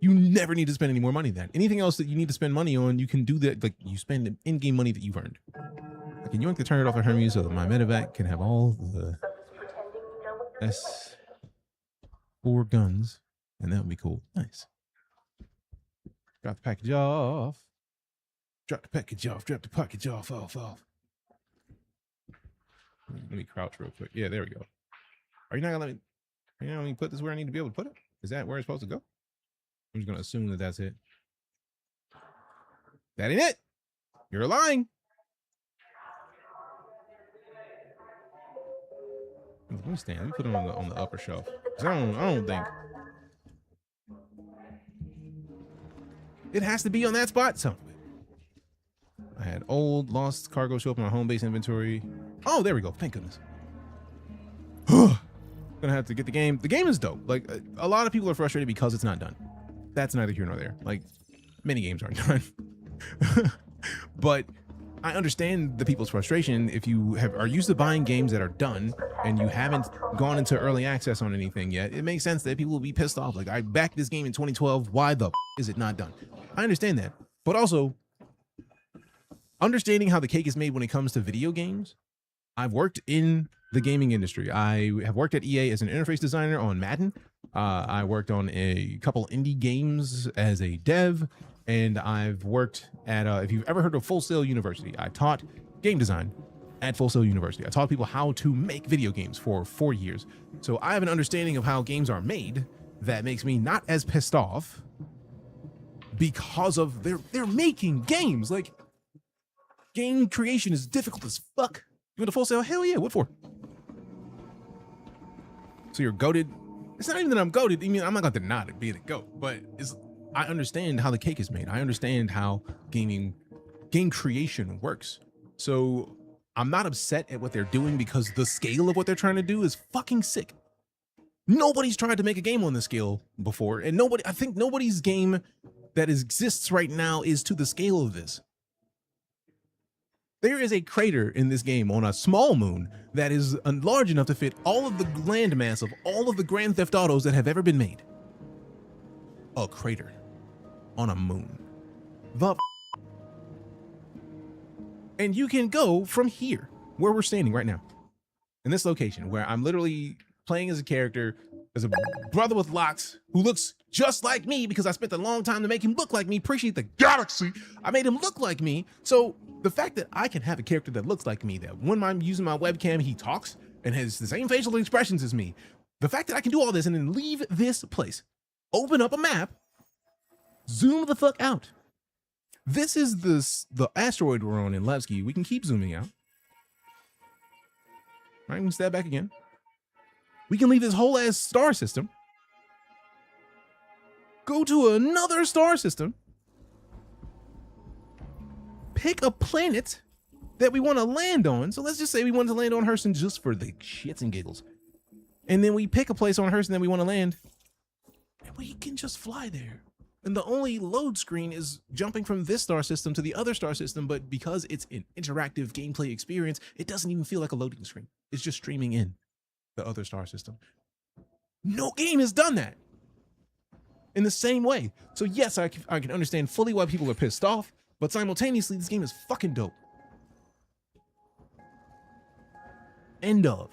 Speaker 1: You never need to spend any more money than that. Anything else that you need to spend money on, you can do that. Like you spend in-game money that you've earned. Like, and you want to turn it off at Hermes so that my medevac can have all the S4 guns, and that would be cool. Nice. Drop the package off. Drop the package off. Drop the package off. Off. Let me crouch real quick. Yeah, there we go. Are you not gonna let me? Are you not gonna let me put this where I need to be able to put it? Is that where it's supposed to go? I'm just gonna assume that that's it. That ain't it. You're lying. Let me stand. Let me put them on the upper shelf. I don't think it has to be on that spot. So I had old lost cargo show up in my home base inventory. Oh, there we go. Thank goodness. Gonna have to get the game. The game is dope. Like a lot of people are frustrated because it's not done. That's neither here nor there. Like many games aren't done. But I understand the people's frustration. If you are used to buying games that are done and you haven't gone into early access on anything yet, it makes sense that people will be pissed off. Like, I backed this game in 2012. Why the is it not done? I understand that. But also, understanding how the cake is made when it comes to video games. I've worked in the gaming industry. I have worked at EA as an interface designer on Madden. I worked on a couple indie games as a dev. And I've worked at, if you've ever heard of Full Sail University, I taught game design at Full Sail University. I taught people how to make video games for 4 years. So I have an understanding of how games are made that makes me not as pissed off because of they're making games. Like, game creation is difficult as fuck. You went to Full Sail? Hell yeah, what for? So you're goated? It's not even that I'm goated. I mean, I'm not gonna deny it being a goat, but I understand how the cake is made. I understand how game creation works. So I'm not upset at what they're doing because the scale of what they're trying to do is fucking sick. Nobody's tried to make a game on this scale before, and I think nobody's game that exists right now is to the scale of this. There is a crater in this game on a small moon that is large enough to fit all of the landmass of all of the Grand Theft Autos that have ever been made. A crater on a moon. And you can go from here, where we're standing right now, in this location, where I'm literally playing as a character, as a brother with locks who looks just like me because I spent a long time to make him look like me. Appreciate the galaxy. I made him look like me. So the fact that I can have a character that looks like me, that when I'm using my webcam, he talks and has the same facial expressions as me. The fact that I can do all this and then leave this place, open up a map, zoom the fuck out. This is the asteroid we're on in Levski. We can keep zooming out. All right, we can step back again. We can leave this whole ass star system. Go to another star system. Pick a planet that we want to land on. So let's just say we want to land on Hurston just for the shits and giggles. And then we pick a place on Hurston that we want to land. And we can just fly there. And the only load screen is jumping from this star system to the other star system, but because it's an interactive gameplay experience, it doesn't even feel like a loading screen. It's just streaming in the other star system. No game has done that in the same way. So yes, I can understand fully why people are pissed off, but simultaneously, this game is fucking dope. End of.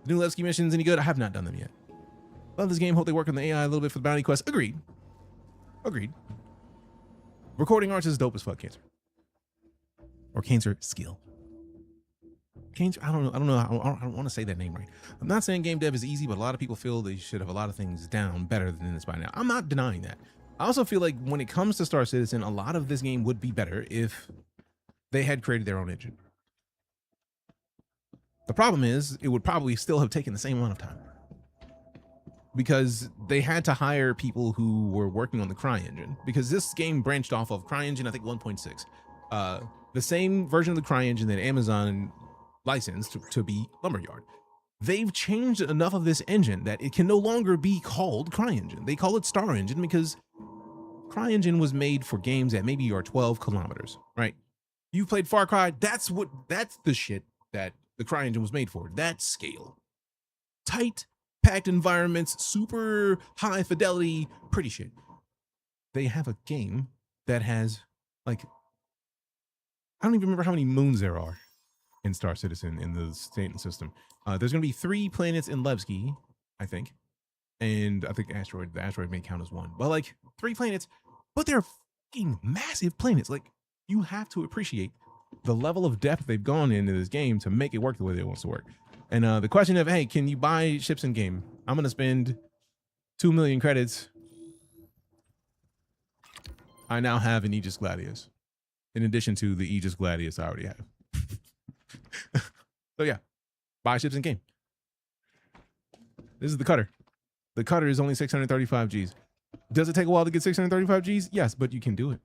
Speaker 1: The new Levski missions any good? I have not done them yet. Love this game. Hope they work on the AI a little bit for the bounty quest. Agreed. Recording arts is dope as fuck, Cancer. Or Cancer skill. Cancer, I don't know. I don't want to say that name right. I'm not saying game dev is easy, but a lot of people feel they should have a lot of things down better than this by now. I'm not denying that. I also feel like when it comes to StarCitizen, a lot of this game would be better if they had created their own engine. The problem is, it would probably still have taken the same amount of time. because they had to hire people who were working on the CryEngine, because this game branched off of CryEngine, I think 1.6. The same version of the CryEngine that Amazon licensed to be Lumberyard. They've changed enough of this engine that it can no longer be called CryEngine. They call it StarEngine because CryEngine was made for games that maybe are 12 kilometers, right? You played Far Cry, that's the shit that the CryEngine was made for. That scale. Tight, packed environments, super high fidelity, pretty shit. They have a game that has, like, I don't even remember how many moons there are in StarCitizen in the Satan system. There's going to be 3 planets in Levski, I think. And I think the asteroid may count as 1. But like 3 planets, but they're fucking massive planets. Like, you have to appreciate the level of depth they've gone into this game to make it work the way they want to work. And the question of, hey, can you buy ships in game? I'm going to spend 2 million credits. I now have an Aegis Gladius, in addition to the Aegis Gladius I already have. So yeah, buy ships in game. This is the cutter. The cutter is only 635 Gs. Does it take a while to get 635 Gs? Yes, but you can do it.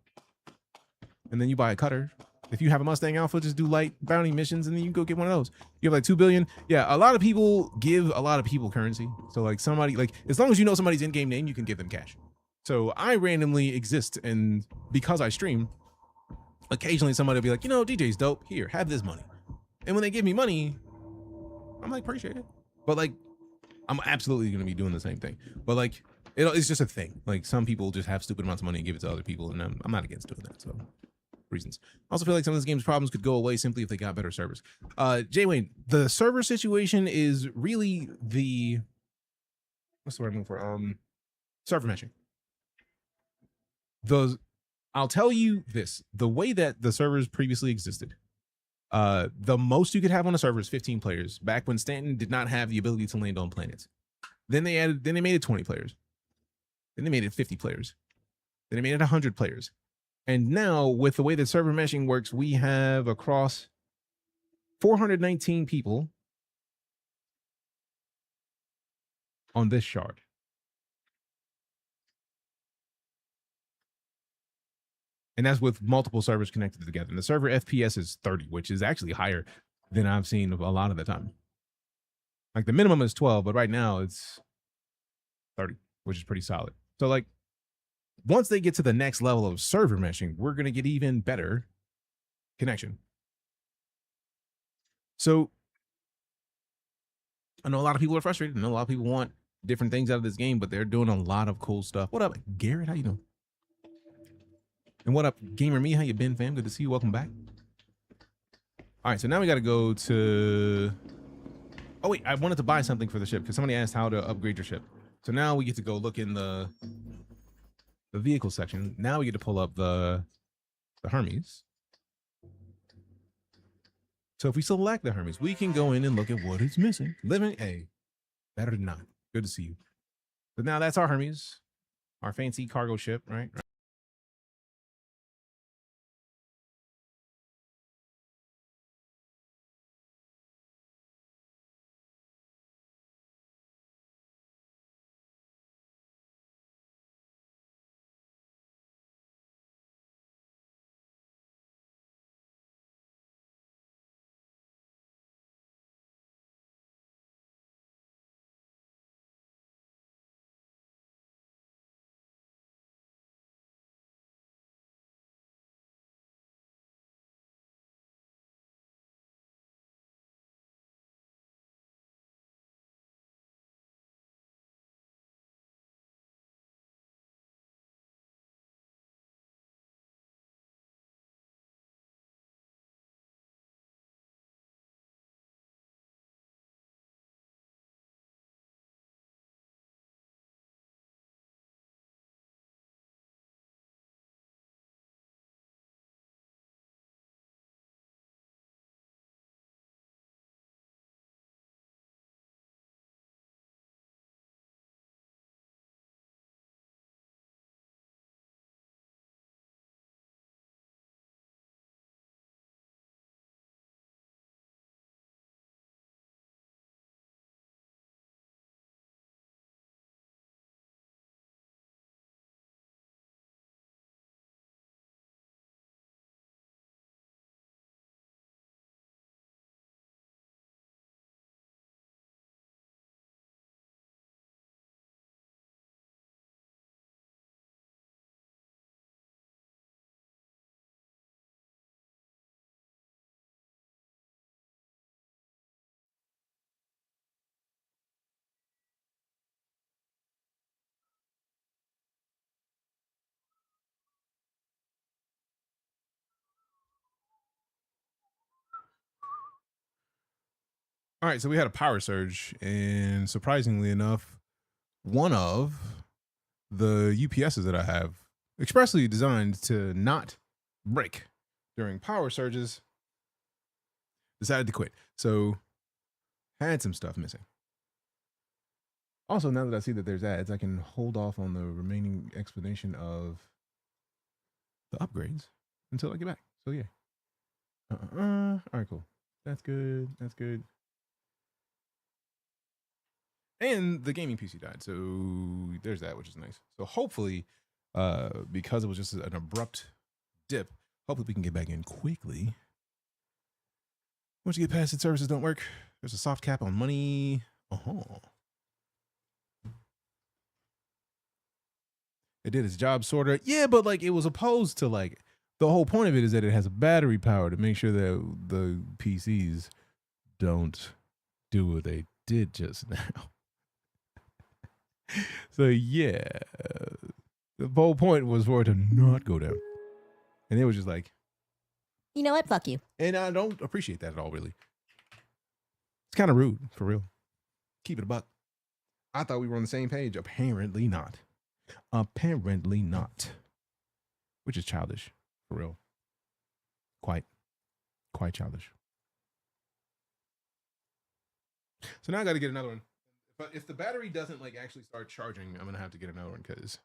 Speaker 1: And then you buy a cutter. If you have a Mustang Alpha, just do light bounty missions and then you go get one of those. You have like 2 billion. Yeah, a lot of people give a lot of people currency. So like somebody, like, as long as you know somebody's in-game name, you can give them cash. So I randomly exist, and because I stream, occasionally somebody will be like, you know, DJ's dope. Here, have this money. And when they give me money, I'm like, appreciate it. But like, I'm absolutely going to be doing the same thing. But like, it's just a thing. Like, some people just have stupid amounts of money and give it to other people, and I'm not against doing that. So, reasons. I also feel like some of this game's problems could go away simply if they got better servers. Jay Wayne, the server situation is really the, what's the word I'm looking for? Server meshing. I'll tell you this: the way that the servers previously existed, the most you could have on a server is 15 players. Back when Stanton did not have the ability to land on planets. Then they made it 20 players. Then they made it 50 players. Then they made it 100 players. And now, with the way that server meshing works, we have across 419 people on this shard. And that's with multiple servers connected together. And the server FPS is 30, which is actually higher than I've seen a lot of the time. Like, the minimum is 12, but right now it's 30, which is pretty solid. So like, once they get to the next level of server meshing, we're going to get even better connection. So I know a lot of people are frustrated. I know a lot of people want different things out of this game, but they're doing a lot of cool stuff. What up, Garrett? How you doing? And what up, Gamer Me? How you been, fam? Good to see you. Welcome back. All right, so now we got to go to... Oh, wait, I wanted to buy something for the ship because somebody asked how to upgrade your ship. So now we get to go look in the vehicle section. Now we get to pull up the Hermes. So if we select the Hermes, we can go in and look at what is missing. Living A, better than not. Good to see you. So now that's our Hermes, our fancy cargo ship, right? All right, so we had a power surge, and surprisingly enough, one of the UPSs that I have, expressly designed to not break during power surges, decided to quit. So had some stuff missing. Also, now that I see that there's ads, I can hold off on the remaining explanation of the upgrades until I get back. So yeah. All right, cool. That's good. That's good. And the gaming PC died, so there's that, which is nice. So hopefully, because it was just an abrupt dip, hopefully we can get back in quickly. Once you get past it, services don't work. There's a soft cap on money. It did its job, sort of. Yeah, but like it was opposed to like the whole point of it is that it has a battery power to make sure that the PCs don't do what they did just now. So yeah, the whole point was for it to not go down, and it was just like,
Speaker 6: you know what? Fuck you.
Speaker 1: And I don't appreciate that at all. Really, it's kind of rude, for real. Keep it a buck. I thought we were on the same page. Apparently not. Apparently not. Which is childish, for real. Quite childish. So now I got to get another one. But if the battery doesn't like actually start charging, I'm gonna have to get another one because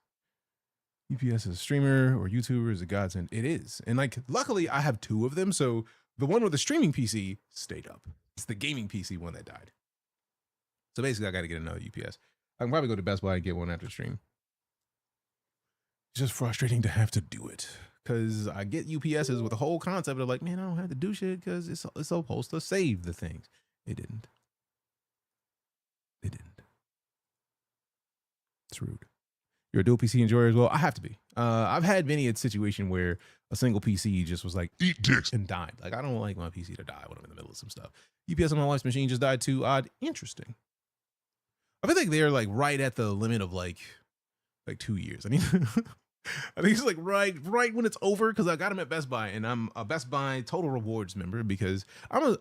Speaker 1: UPS as a streamer or YouTuber is a godsend. It is, and like luckily I have two of them. So the one with the streaming PC stayed up. It's the gaming PC one that died. So basically, I got to get another UPS. I can probably go to Best Buy and get one after stream. It's just frustrating to have to do it because I get UPSs with the whole concept of like, man, I don't have to do shit because it's supposed to save the things. It didn't. It didn't. It's rude. You're a dual PC enjoyer as well? I have to be. I've had many a situation where a single PC just was like, eat dicks, and died. Like, I don't like my PC to die when I'm in the middle of some stuff. UPS on my wife's machine just died too. Odd. Interesting. I feel like they're like right at the limit of like 2 years. I mean, I think it's like right when it's over because I got them at Best Buy and I'm a Best Buy Total Rewards member because I'm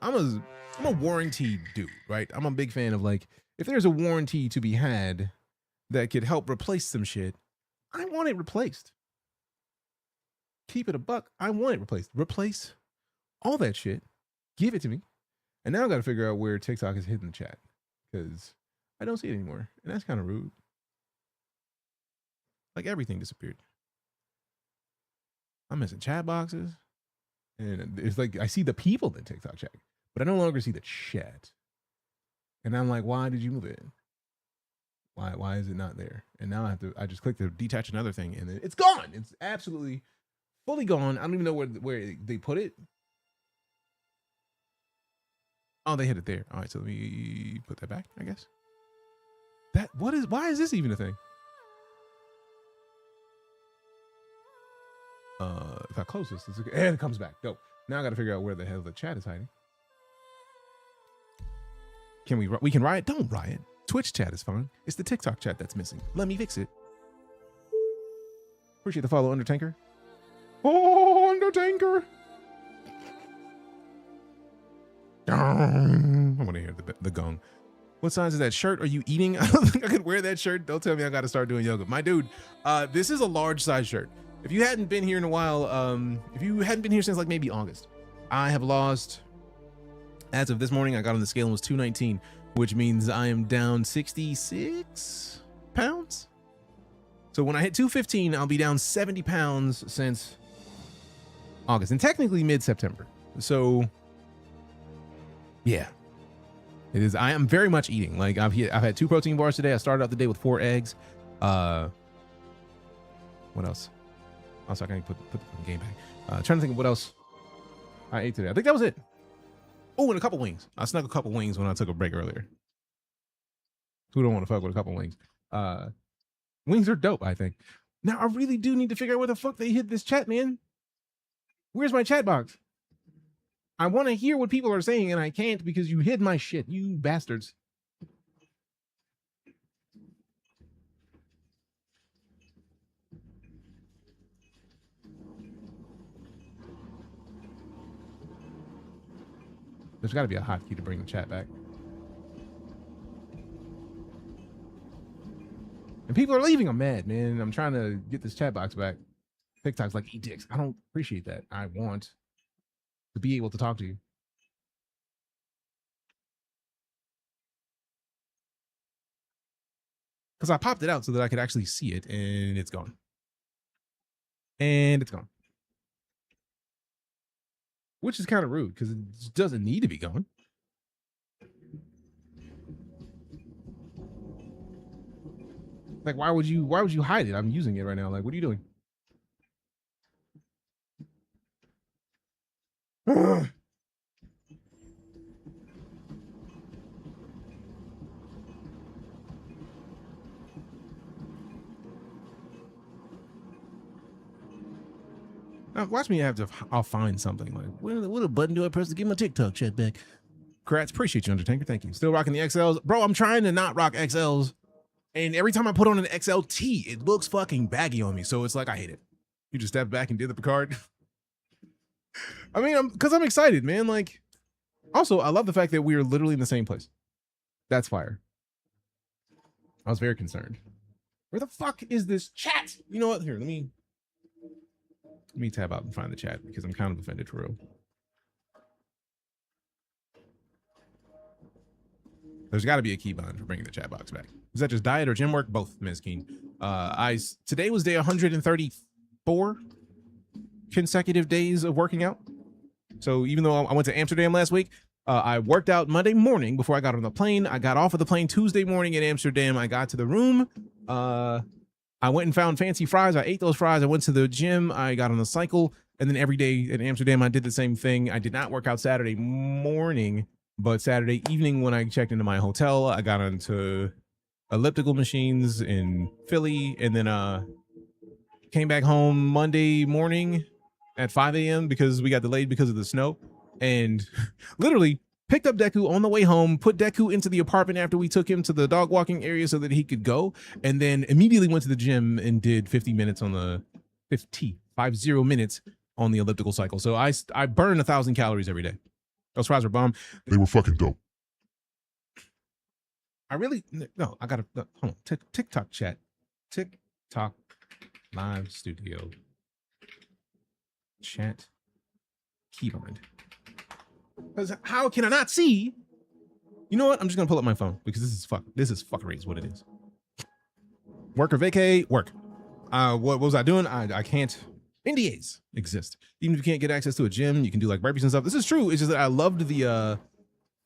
Speaker 1: a warranty dude, right? I'm a big fan of like, if there's a warranty to be had that could help replace some shit, I want it replaced. Keep it a buck. I want it replaced. Replace all that shit. Give it to me. And now I got to figure out where TikTok is hidden the chat because I don't see it anymore. And that's kind of rude. Like everything disappeared. I'm missing chat boxes. And it's like I see the people in TikTok chat, but I no longer see the chat. And I'm like, why did you move it? Why is it not there? And now I just click to detach another thing and then it's gone. It's absolutely fully gone. I don't even know where they put it. Oh, they hid it there. All right, so let me put that back, I guess. Why is this even a thing? If I close this, and it comes back. Dope. Now I got to figure out where the hell the chat is hiding. We can riot? Don't riot. Twitch chat is fine. It's the TikTok chat that's missing. Let me fix it. Appreciate the follow, Undertanker. Oh, Undertanker. I want to hear the gong. What size is that shirt? Are you eating? I don't think I could wear that shirt. Don't tell me I got to start doing yoga. My dude, this is a large size shirt. If you hadn't been here in a while, if you hadn't been here since like maybe August, I have lost, as of this morning, I got on the scale and was 219, which means I am down 66 pounds. So when I hit 215, I'll be down 70 pounds since August and technically mid-September. So yeah, it is. I am very much eating. Like I've had 2 protein bars today. I started out the day with 4 eggs. What else? Also, I can put the game back. Trying to think of what else I ate today. I think that was it. Oh, and a couple wings. I snuck a couple wings when I took a break earlier. Who don't want to fuck with a couple wings? Wings are dope, I think. Now, I really do need to figure out where the fuck they hid this chat, man. Where's my chat box? I want to hear what people are saying, and I can't because you hid my shit, you bastards. There's got to be a hotkey to bring the chat back. And people are leaving. I'm mad, man. I'm trying to get this chat box back. TikTok's like, dicks. I don't appreciate that. I want to be able to talk to you. Because I popped it out so that I could actually see it, and it's gone. And it's gone. Which is kind of rude because it doesn't need to be gone. Like, why would you hide it? I'm using it right now. Like, what are you doing? Now, watch me have to. I'll find something like what a button do I press to get my TikTok chat back? Kratz, appreciate you, Undertaker. Thank you. Still rocking the XLs, bro. I'm trying to not rock XLs, and every time I put on an XLT, it looks fucking baggy on me. So it's like I hate it. You just stepped back and did the Picard. I mean, because I'm excited, man. Like, also, I love the fact that we are literally in the same place. That's fire. I was very concerned. Where the fuck is this chat? You know what? Here, let me tab out and find the chat because I'm kind of offended for real. There's got to be a keybond for bringing the chat box back. Is that just diet or gym work? Both, Ms. Keen. Today was day 134 consecutive days of working out. So even though I went to Amsterdam last week, I worked out Monday morning before I got on the plane. I got off of the plane Tuesday morning in Amsterdam. I got to the room. I went and found fancy fries. I ate those fries. I went to the gym. I got on the cycle. And then every day in Amsterdam, I did the same thing. I did not work out Saturday morning, but Saturday evening when I checked into my hotel, I got onto elliptical machines in Philly. And then came back home Monday morning at 5 a.m. because we got delayed because of the snow. And literally picked up Deku on the way home, put Deku into the apartment after we took him to the dog walking area so that he could go, and then immediately went to the gym and did 50 minutes on the 50 minutes on the elliptical cycle. So I burn 1,000 calories every day. Those fries were bomb.
Speaker 4: They were fucking dope.
Speaker 1: I gotta hold on. TikTok chat. TikTok live studio chat keybind. Because how can I not see? You know what? I'm just gonna pull up my phone because this is fuckery is what it is. Work or vacay? Work. What was I doing? I can't. NDAs exist. Even if you can't get access to a gym, you can do like burpees and stuff. This is true. It's just that I loved the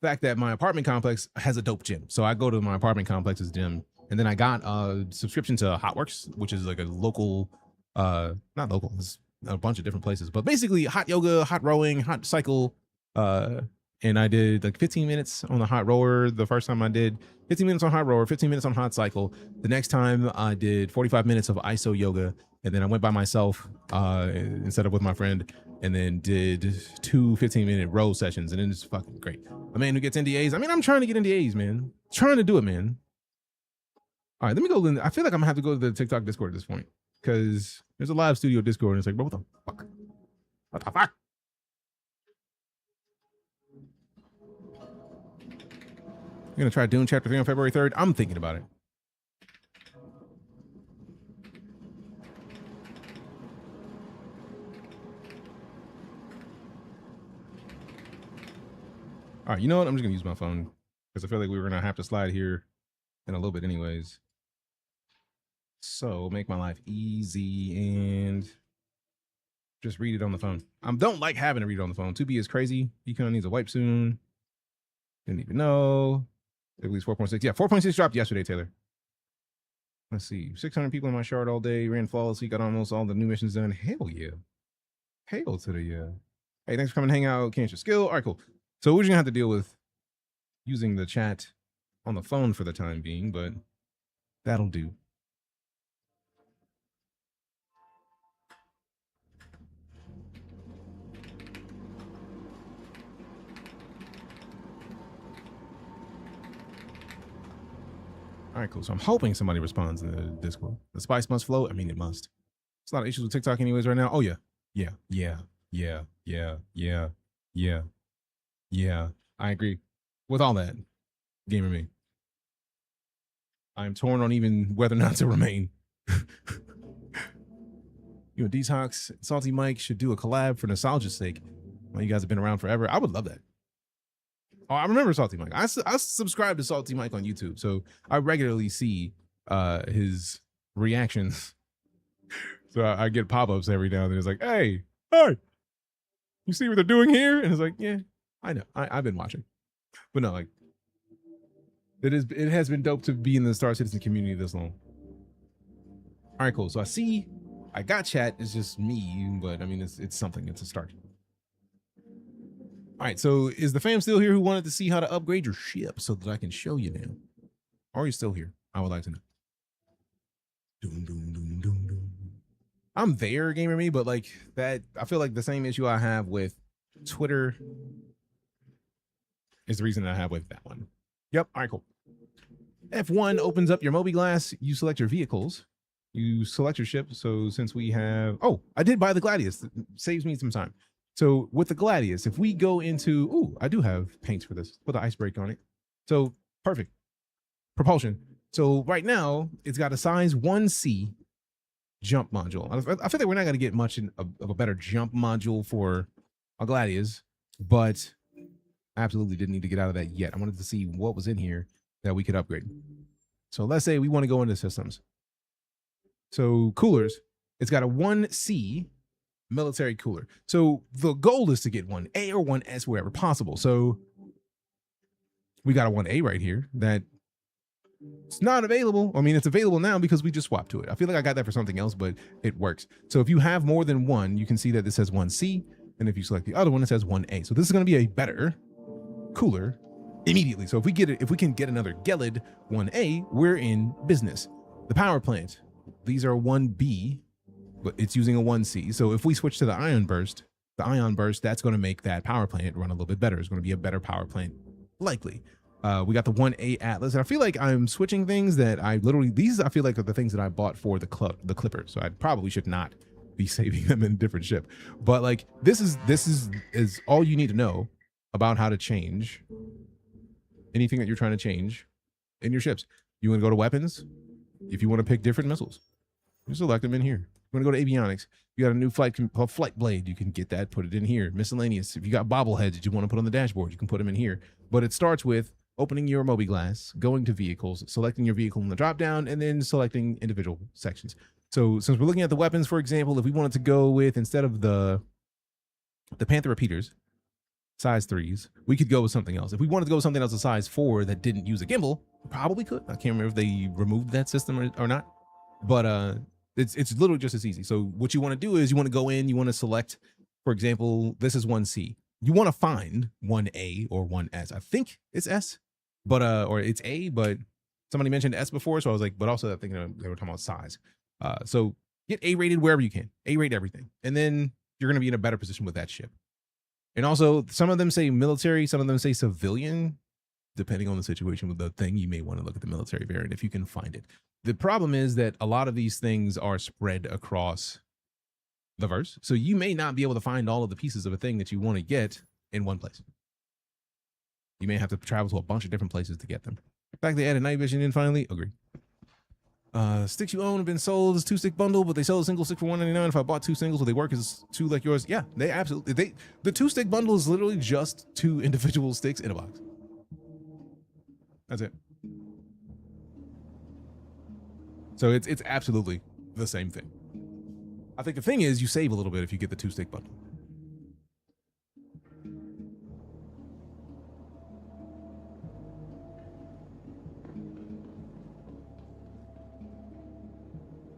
Speaker 1: fact that my apartment complex has a dope gym. So I go to my apartment complex's gym, and then I got a subscription to Hotworks, which is like a local, not local, it's a bunch of different places, but basically hot yoga, hot rowing, hot cycle. And I did like 15 minutes on the hot rower. The first time I did 15 minutes on hot rower, 15 minutes on hot cycle. The next time I did 45 minutes of ISO yoga. And then I went by myself instead of with my friend, and then did 2 15-minute row sessions. And then it's fucking great. A man who gets NDAs. I mean, I'm trying to get NDAs, man. Trying to do it, man. All right, let me go. I feel like I'm gonna have to go to the TikTok Discord at this point because there's a live studio Discord, and it's like, bro, what the fuck? What the fuck? You're gonna try Dune Chapter 3 on February 3rd? I'm thinking about it. All right, you know what? I'm just gonna use my phone because I feel like we were gonna have to slide here in a little bit anyways. So make my life easy and just read it on the phone. I don't like having to read it on the phone. 2B is crazy. He kind of needs a wipe soon. Didn't even know. At least 4.6. Yeah, 4.6 dropped yesterday, Taylor. Let's see. 600 people in my shard all day. Ran flawlessly. Got almost all the new missions done. Hell yeah. Hail to the yeah. Hey, thanks for coming to hang out. Can't your skill. All right, cool. So we're just gonna have to deal with using the chat on the phone for the time being, but that'll do. All right, cool. So I'm hoping somebody responds in the Discord. The spice must flow. I mean, it must. There's a lot of issues with TikTok anyways right now. Oh, yeah. Yeah. I agree with all that. Gamer me. I'm torn on even whether or not to remain. You and Detox, Salty Mike should do a collab for nostalgia's sake. Well, you guys have been around forever. I would love that. Oh, I remember Salty Mike. I subscribe to Salty Mike on YouTube, so I regularly see his reactions. So I get pop-ups every now and then. It's like, hey, you see what they're doing here? And it's like, yeah, I know. I've been watching. But no, like, it has been dope to be in the StarCitizen community this long. All right, cool. So I got chat. It's just me, but I mean, it's something. It's a start. All right, so is the fam still here who wanted to see how to upgrade your ship so that I can show you now? Are you still here? I would like to know. Doom, doom, doom, doom, doom. I'm there, Gamer Me, but like that, I feel like the same issue I have with Twitter is the reason I have with that one. Yep, all right, cool. F1 opens up your mobiGlass. You select your vehicles. You select your ship. So since we have, I did buy the Gladius. It saves me some time. So with the Gladius, if we go into, I do have paints for this. Put the ice brake on it. So perfect. Propulsion. So right now it's got a size 1C jump module. I feel like we're not going to get much of a better jump module for a Gladius, but I absolutely didn't need to get out of that yet. I wanted to see what was in here that we could upgrade. So let's say we want to go into systems. So coolers, it's got a 1C military cooler. So the goal is to get 1A or 1S wherever possible. So we got a 1A right here that it's not available. I mean, it's available now because we just swapped to it. I feel like I got that for something else, but it works. So if you have more than one, you can see that this says 1C. And if you select the other one, it says 1A. So this is going to be a better cooler immediately. So if we can get another Gelid 1A, we're in business. The power plant, these are 1B, but it's using a 1C. So if we switch to the ion burst, that's going to make that power plant run a little bit better. It's going to be a better power plant, likely. We got the 1A Atlas, and I feel like I'm switching things that I feel like are the things that I bought for the Clipper. So I probably should not be saving them in a different ship. But like this is all you need to know about how to change anything that you're trying to change in your ships. You want to go to weapons? If you want to pick different missiles, you select them in here. You want to go to avionics? You got a new flight blade. You can get that, put it in here. Miscellaneous. If you got bobbleheads that you want to put on the dashboard, you can put them in here. But it starts with opening your mobiGlass, going to vehicles, selecting your vehicle in the drop down, and then selecting individual sections. So since we're looking at the weapons, for example, if we wanted to go with, instead of the Panther repeaters, size 3s, we could go with something else. If we wanted to go with something else, a size 4 that didn't use a gimbal, we probably could. I can't remember if they removed that system or not. But it's literally just as easy. So what you want to do is you want to go in, you want to select, for example, this is 1C. You want to find 1A or 1S. I think it's S, but or it's A, but somebody mentioned S before, so I was like, but also I think they were talking about size. So get A rated wherever you can. A rate everything, and then you're going to be in a better position with that ship. And also, some of them say military, some of them say civilian. Depending on the situation with the thing, you may want to look at the military variant if you can find it. The problem is that a lot of these things are spread across the verse. So you may not be able to find all of the pieces of a thing that you want to get in one place. You may have to travel to a bunch of different places to get them. In fact, they added night vision in finally. Agree. Sticks you own have been sold as 2-stick bundle, but they sell a single stick for $1.99. If I bought 2 singles, will they work as 2 like yours? Yeah, they absolutely. The 2-stick bundle is literally just 2 individual sticks in a box. That's it. So it's absolutely the same thing. I think the thing is you save a little bit if you get the 2-stick bundle.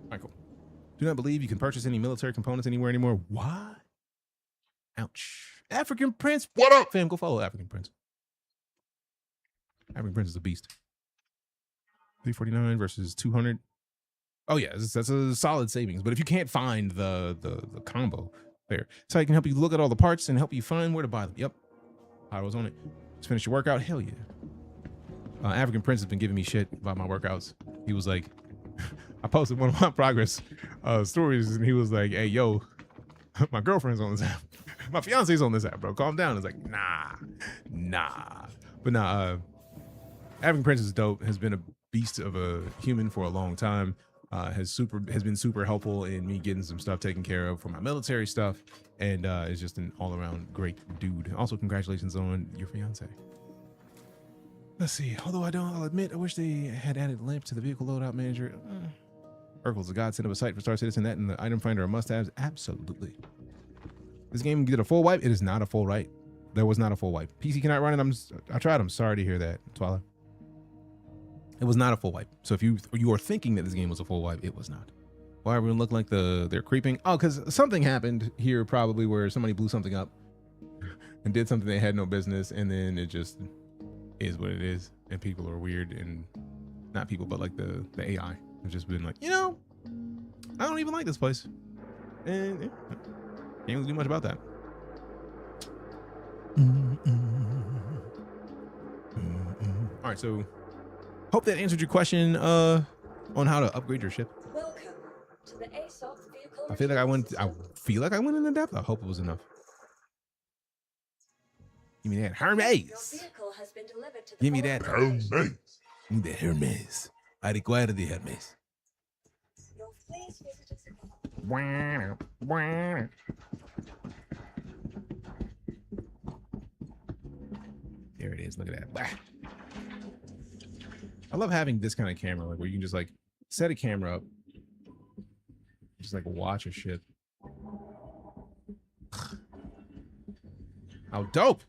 Speaker 1: All right, cool. Do not believe you can purchase any military components anywhere anymore. What? Ouch. African Prince. What up, fam? Go follow African Prince. African Prince is a beast. 349 versus 200. Oh yeah, that's a solid savings. But if you can't find the combo there, so I can help you look at all the parts and help you find where to buy them. Yep, I was on it. Just finish your workout. Hell yeah. African Prince has been giving me shit about my workouts. He was like, I posted one of my progress stories, and he was like, "Hey yo, my girlfriend's on this app. My fiance's on this app, bro. Calm down." It's like, nah. But nah. African Prince is dope. Has been beast of a human for a long time. Has been super helpful in me getting some stuff taken care of for my military stuff, and is just an all-around great dude. Also, congratulations on your fiance. Let's see. Although I'll admit, I wish they had added lamp to the vehicle loadout manager. Urkel's a godsend of a site for StarCitizen. That and the item finder are must-haves. Absolutely. This game did a full wipe. It is not a full write. There was not a full wipe. PC cannot run it. I tried. I'm sorry to hear that, Twala. It was not a full wipe. So if you are thinking that this game was a full wipe, it was not. Why everyone looked like they're creeping? Oh, because something happened here probably where somebody blew something up and did something they had no business, and then it just is what it is, and people are weird, and not people, but like the AI have just been like, I don't even like this place, and can't really do much about that. All right, so hope that answered your question on how to upgrade your ship.
Speaker 11: Welcome to the ASOS vehicle.
Speaker 1: I feel like I went into depth. I hope it was enough. Give me that Hermes. Give me that Hermes. Give me the Hermes. I require the Hermes. There it is. Look at that. I love having this kind of camera, like where you can just like set a camera up, just like watch a ship. How dope!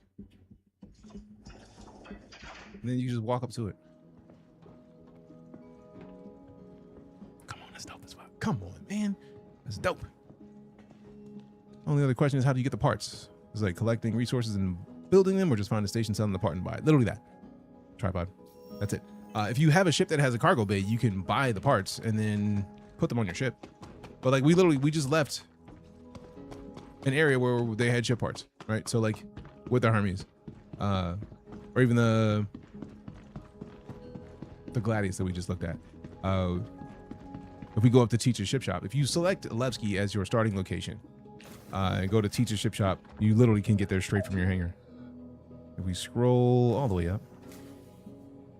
Speaker 1: And then you just walk up to it. Come on, that's dope as fuck. Come on, man. That's dope. Only other question is, how do you get the parts? Is it like collecting resources and building them, or just find a station, selling the part, and buy it? Literally that. Tripod. That's it. If you have a ship that has a cargo bay, you can buy the parts and then put them on your ship. But like we just left an area where they had ship parts, right? So like with the Hermes, or even the Gladius that we just looked at. If we go up to Teacher's Ship Shop, if you select Levski as your starting location and go to Teacher's Ship Shop, you literally can get there straight from your hangar. If we scroll all the way up,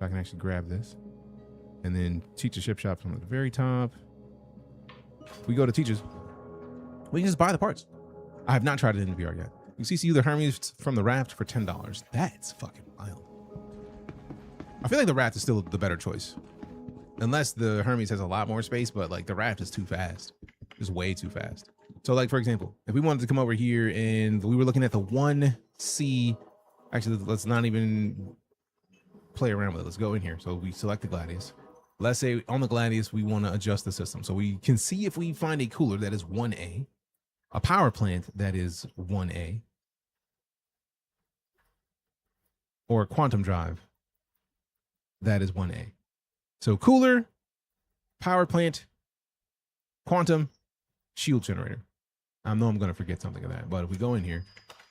Speaker 1: I can actually grab this, and then Teacher's Ship Shop from the very top. We go to Teacher's. We can just buy the parts. I have not tried it in the VR yet. You can see the Hermes from the Raft for $10. That's fucking wild. I feel like the Raft is still the better choice, unless the Hermes has a lot more space. But like the Raft is too fast, just way too fast. So like for example, if we wanted to come over here and we were looking at the 1C, actually let's not even play around with it. Let's go in here. So we select the Gladius. Let's say on the Gladius we want to adjust the system, so we can see if we find a cooler that is 1A, a power plant that is 1A, or a quantum drive that is 1A. So cooler, power plant, quantum, shield generator. I know I'm going to forget something of that, but if we go in here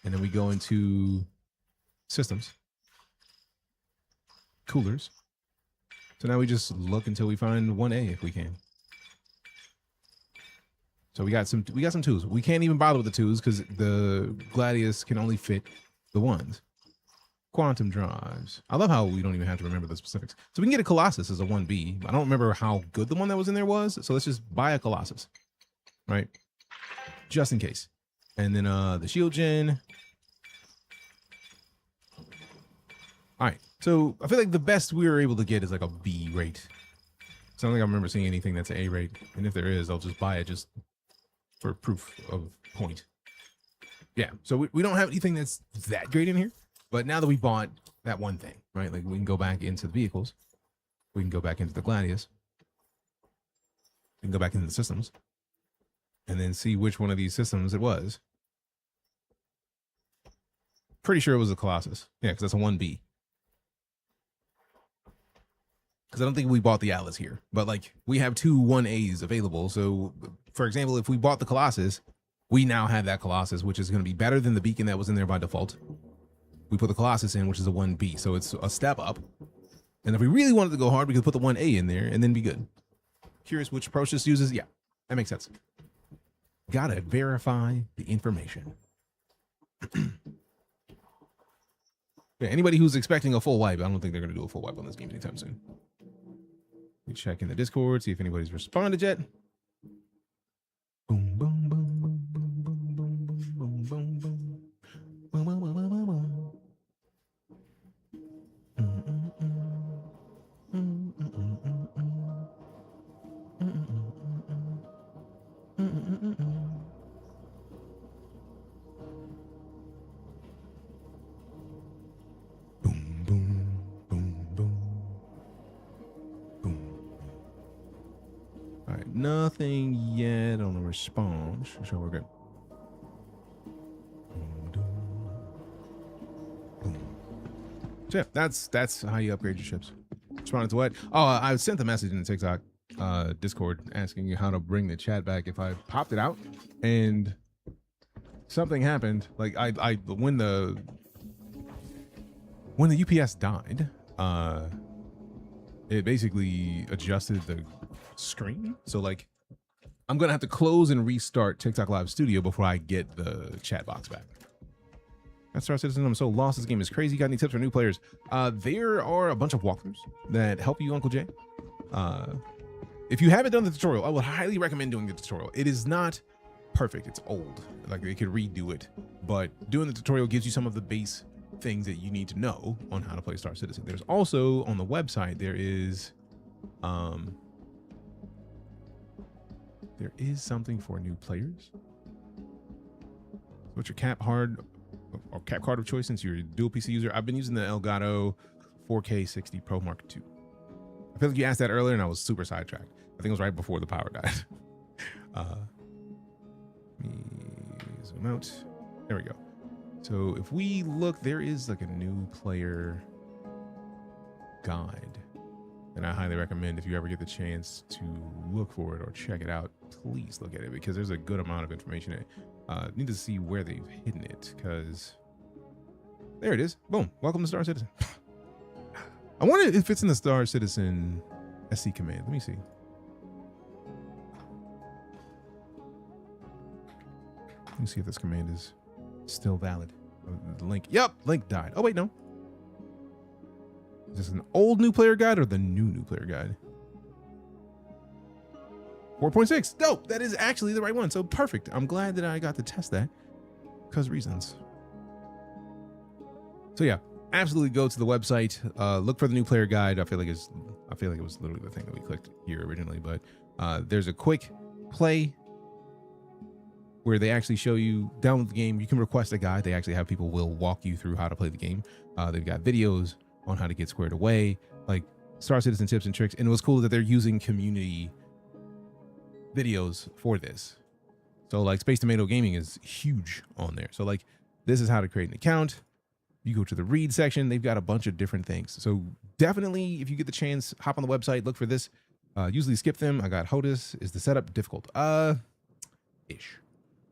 Speaker 1: and then we go into systems, coolers. So now we just look until we find 1A if we can. So we got some twos. We can't even bother with the twos because the Gladius can only fit the ones. Quantum drives. I love how we don't even have to remember the specifics. So we can get a Colossus as a 1B. I don't remember how good the one that was in there was. So let's just buy a Colossus, right? Just in case. And then the shield gen. All right. So I feel like the best we were able to get is like a B rate. So I don't think I remember seeing anything that's an A rate. And if there is, I'll just buy it just for proof of point. Yeah. So we don't have anything that's that great in here. But now that we bought that one thing, right? Like we can go back into the vehicles. We can go back into the Gladius. We can go back into the systems. And then see which one of these systems it was. Pretty sure it was a Colossus. Yeah, because that's a 1B. Because I don't think we bought the Atlas here. But like we have two 1As available. So for example, if we bought the Colossus, we now have that Colossus, which is going to be better than the beacon that was in there by default. We put the Colossus in, which is a 1B. So it's a step up. And if we really wanted to go hard, we could put the 1A in there and then be good. Curious which approach this uses? Yeah, that makes sense. Gotta verify the information. Yeah, anybody who's expecting a full wipe, I don't think they're going to do a full wipe on this game anytime soon. Check in the Discord, see if anybody's responded yet. Boom, boom, boom, boom, boom, boom, boom, boom, boom, boom, boom. Boom, boom, boom, boom, boom, boom. Boom, boom, boom, boom, boom. All right, nothing yet on the response, so we're good. So yeah, that's how you upgrade your ships. Responded to what? Oh, I sent the message in the TikTok Discord asking you how to bring the chat back if I popped it out and something happened. Like I when the UPS died, it basically adjusted the screen. So like I'm gonna have to close and restart TikTok Live Studio before I get the chat box back. That's StarCitizen. I'm so lost. This game is crazy. Got any tips for new players? There are a bunch of walkthroughs that help you, Uncle Jay. If you haven't done the tutorial, I would highly recommend doing the tutorial. It is not perfect. It's old. Like they could redo it, but doing the tutorial gives you some of the base things that you need to know on how to play StarCitizen. There's also on the website there is something for new players. What's your cap card of choice since you're a dual PC user? I've been using the Elgato 4K 60 Pro Mark II. I feel like you asked that earlier and I was super sidetracked. I think it was right before the power died. Let me zoom out. There we go. So if we look, there is like a new player guide, and I highly recommend if you ever get the chance to look for it or check it out, please look at it because there's a good amount of information in it. Need to see where they've hidden it because there it is. Boom. Welcome to StarCitizen. I wonder if it's in the StarCitizen SC command. Let me see. Let me see if this command is still valid. The link. Yep. Link died. Oh, wait, no. Is this an old new player guide or the new player guide? 4.6. Dope. That is actually the right one. So perfect. I'm glad that I got to test that because reasons. So yeah, absolutely go to the website. Look for the new player guide. I feel like it was literally the thing that we clicked here originally, but there's a quick play where they actually show you download the game. You can request a guide. They actually have people will walk you through how to play the game. They've got videos on how to get squared away, like StarCitizen tips and tricks. And it was cool that they're using community videos for this. So like Space Tomato Gaming is huge on there. So like this is how to create an account. You go to the read section. They've got a bunch of different things. So definitely, if you get the chance, hop on the website, look for this. Usually skip them. I got HOTUS. Is the setup difficult? Ish.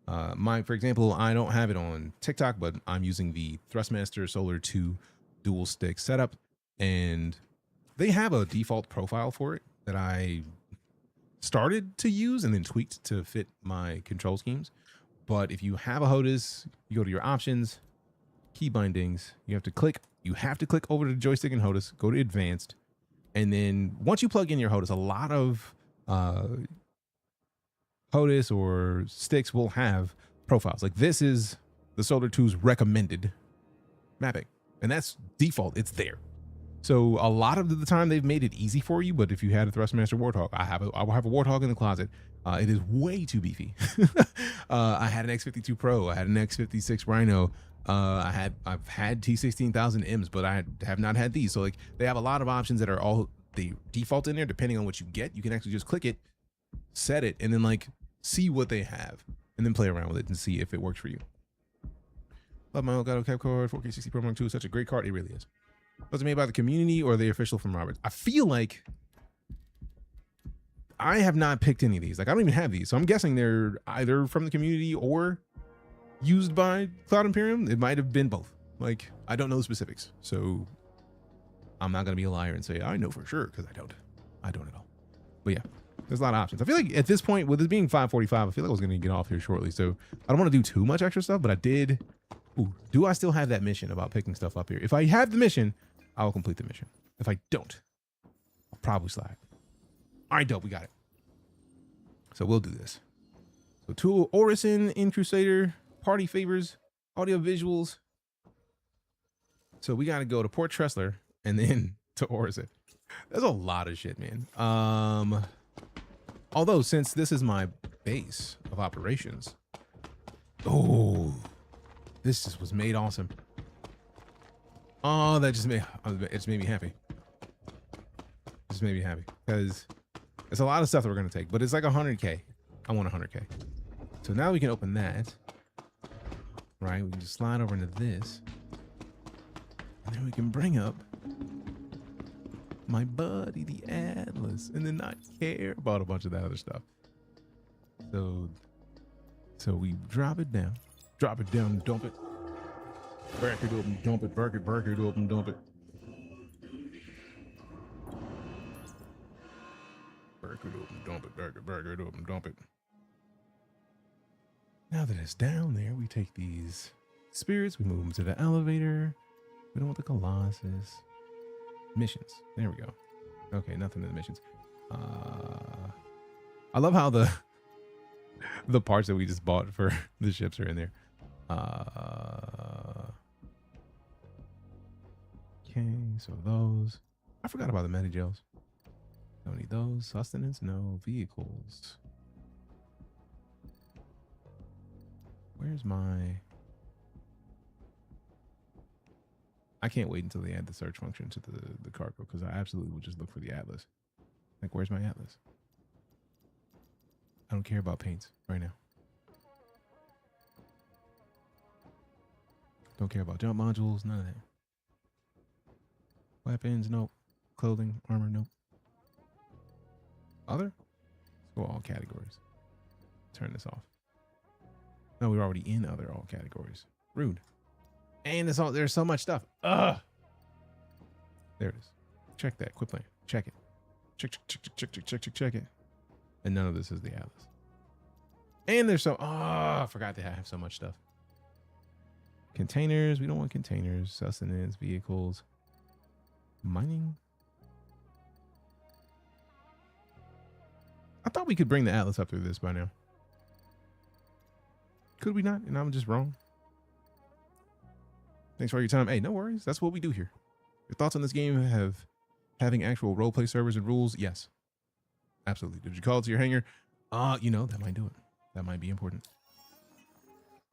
Speaker 1: For example, I don't have it on TikTok, but I'm using the Thrustmaster Solar 2 dual stick setup, and they have a default profile for it that I started to use and then tweaked to fit my control schemes. But if you have a HOTUS, you go to your options, key bindings, you have to click over to joystick and HOTUS, go to advanced, and then once you plug in your HOTUS, a lot of HOTUS or sticks will have profiles. Like this is the Solar 2's recommended mapping, and that's default. It's there. So a lot of the time they've made it easy for you. But if you had a Thrustmaster Warthog, I will have a Warthog in the closet. It is way too beefy. I had an X52 Pro. I had an X56 Rhino. I've had T16000 M's, but I have not had these. So like they have a lot of options that are all the default in there. Depending on what you get, you can actually just click it, set it, and then like see what they have, and then play around with it and see if it works for you. Love my Elgato cap card, 4K 60 Pro Mark II. Such a great card. It really is. Was it made by the community or the official from Roberts? I feel like I have not picked any of these. Like I don't even have these. So I'm guessing they're either from the community or used by Cloud Imperium. It might have been both. Like I don't know the specifics. So I'm not going to be a liar and say I know for sure because I don't at all. But yeah, there's a lot of options. I feel like at this point, with it being 5:45, I feel like I was going to get off here shortly. So I don't want to do too much extra stuff, but I did. Ooh, do I still have that mission about picking stuff up here? If I have the mission, I will complete the mission. If I don't, I'll probably slide. All right, dope. We got it. So we'll do this. So to Orison in Crusader, party favors, audio visuals. So we got to go to Port Tressler and then to Orison. There's a lot of shit, man. Although since this is my base of operations, oh, this just was made awesome. Oh, that just made me happy. Just made me happy because it's a lot of stuff that we're gonna take, but it's like 100K. I want 100K. So now we can open that. Right, we can just slide over into this, and then we can bring up my buddy, the Atlas, and then not care about a bunch of that other stuff. So we drop it down, and dump it. Back it up and dump it, back it up and dump it. Back it up and dump it, back it up and dump it. Now that it's down there, we take these spirits, we move them to the elevator. We don't want the Colossus. Missions. There we go. Okay, nothing in the missions. I love how the parts that we just bought for the ships are in there. Okay, so those. I forgot about the metagels. Don't need those. Sustenance, no. Vehicles. Where's my... I can't wait until they add the search function to the cargo because I absolutely will just look for the Atlas. Like, where's my Atlas? I don't care about paints right now. Don't care about jump modules, none of that. Weapons, nope. Clothing, armor, nope. Other? Let's go all categories. Turn this off. No, we're already in other all categories. Rude. And it's all, there's so much stuff. Ugh. There it is. Check that. Quit playing. Check it. Check it. And none of this is the Atlas. And there's so, I forgot to have so much stuff. Containers. We don't want containers. Sustenance, vehicles. Mining. I thought we could bring the Atlas up through this by now. Could we not? And I'm just wrong. Thanks for your time. Hey, no worries. That's what we do here. Your thoughts on this game having actual roleplay servers and rules? Yes. Absolutely. Did you call it to your hangar? You know, that might do it. That might be important.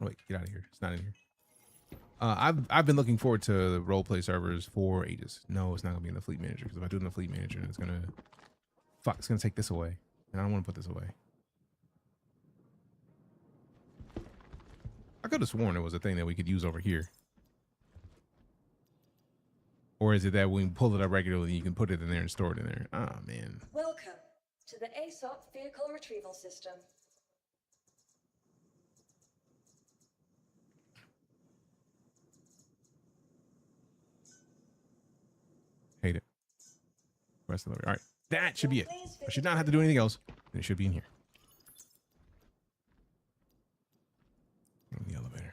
Speaker 1: Oh, wait, get out of here. It's not in here. I've been looking forward to the roleplay servers for ages. No, it's not gonna be in the fleet manager, because if I do it in the fleet manager, it's gonna take this away. And I don't want to put this away. I could have sworn it was a thing that we could use over here. Or is it that when we pull it up regularly, you can put it in there and store it in there? Ah, man.
Speaker 11: Welcome to the ASOP Vehicle Retrieval System.
Speaker 1: Hate it. Rest of the way. All right. That should be it. I should not have to do anything else. And it should be in here. In the elevator.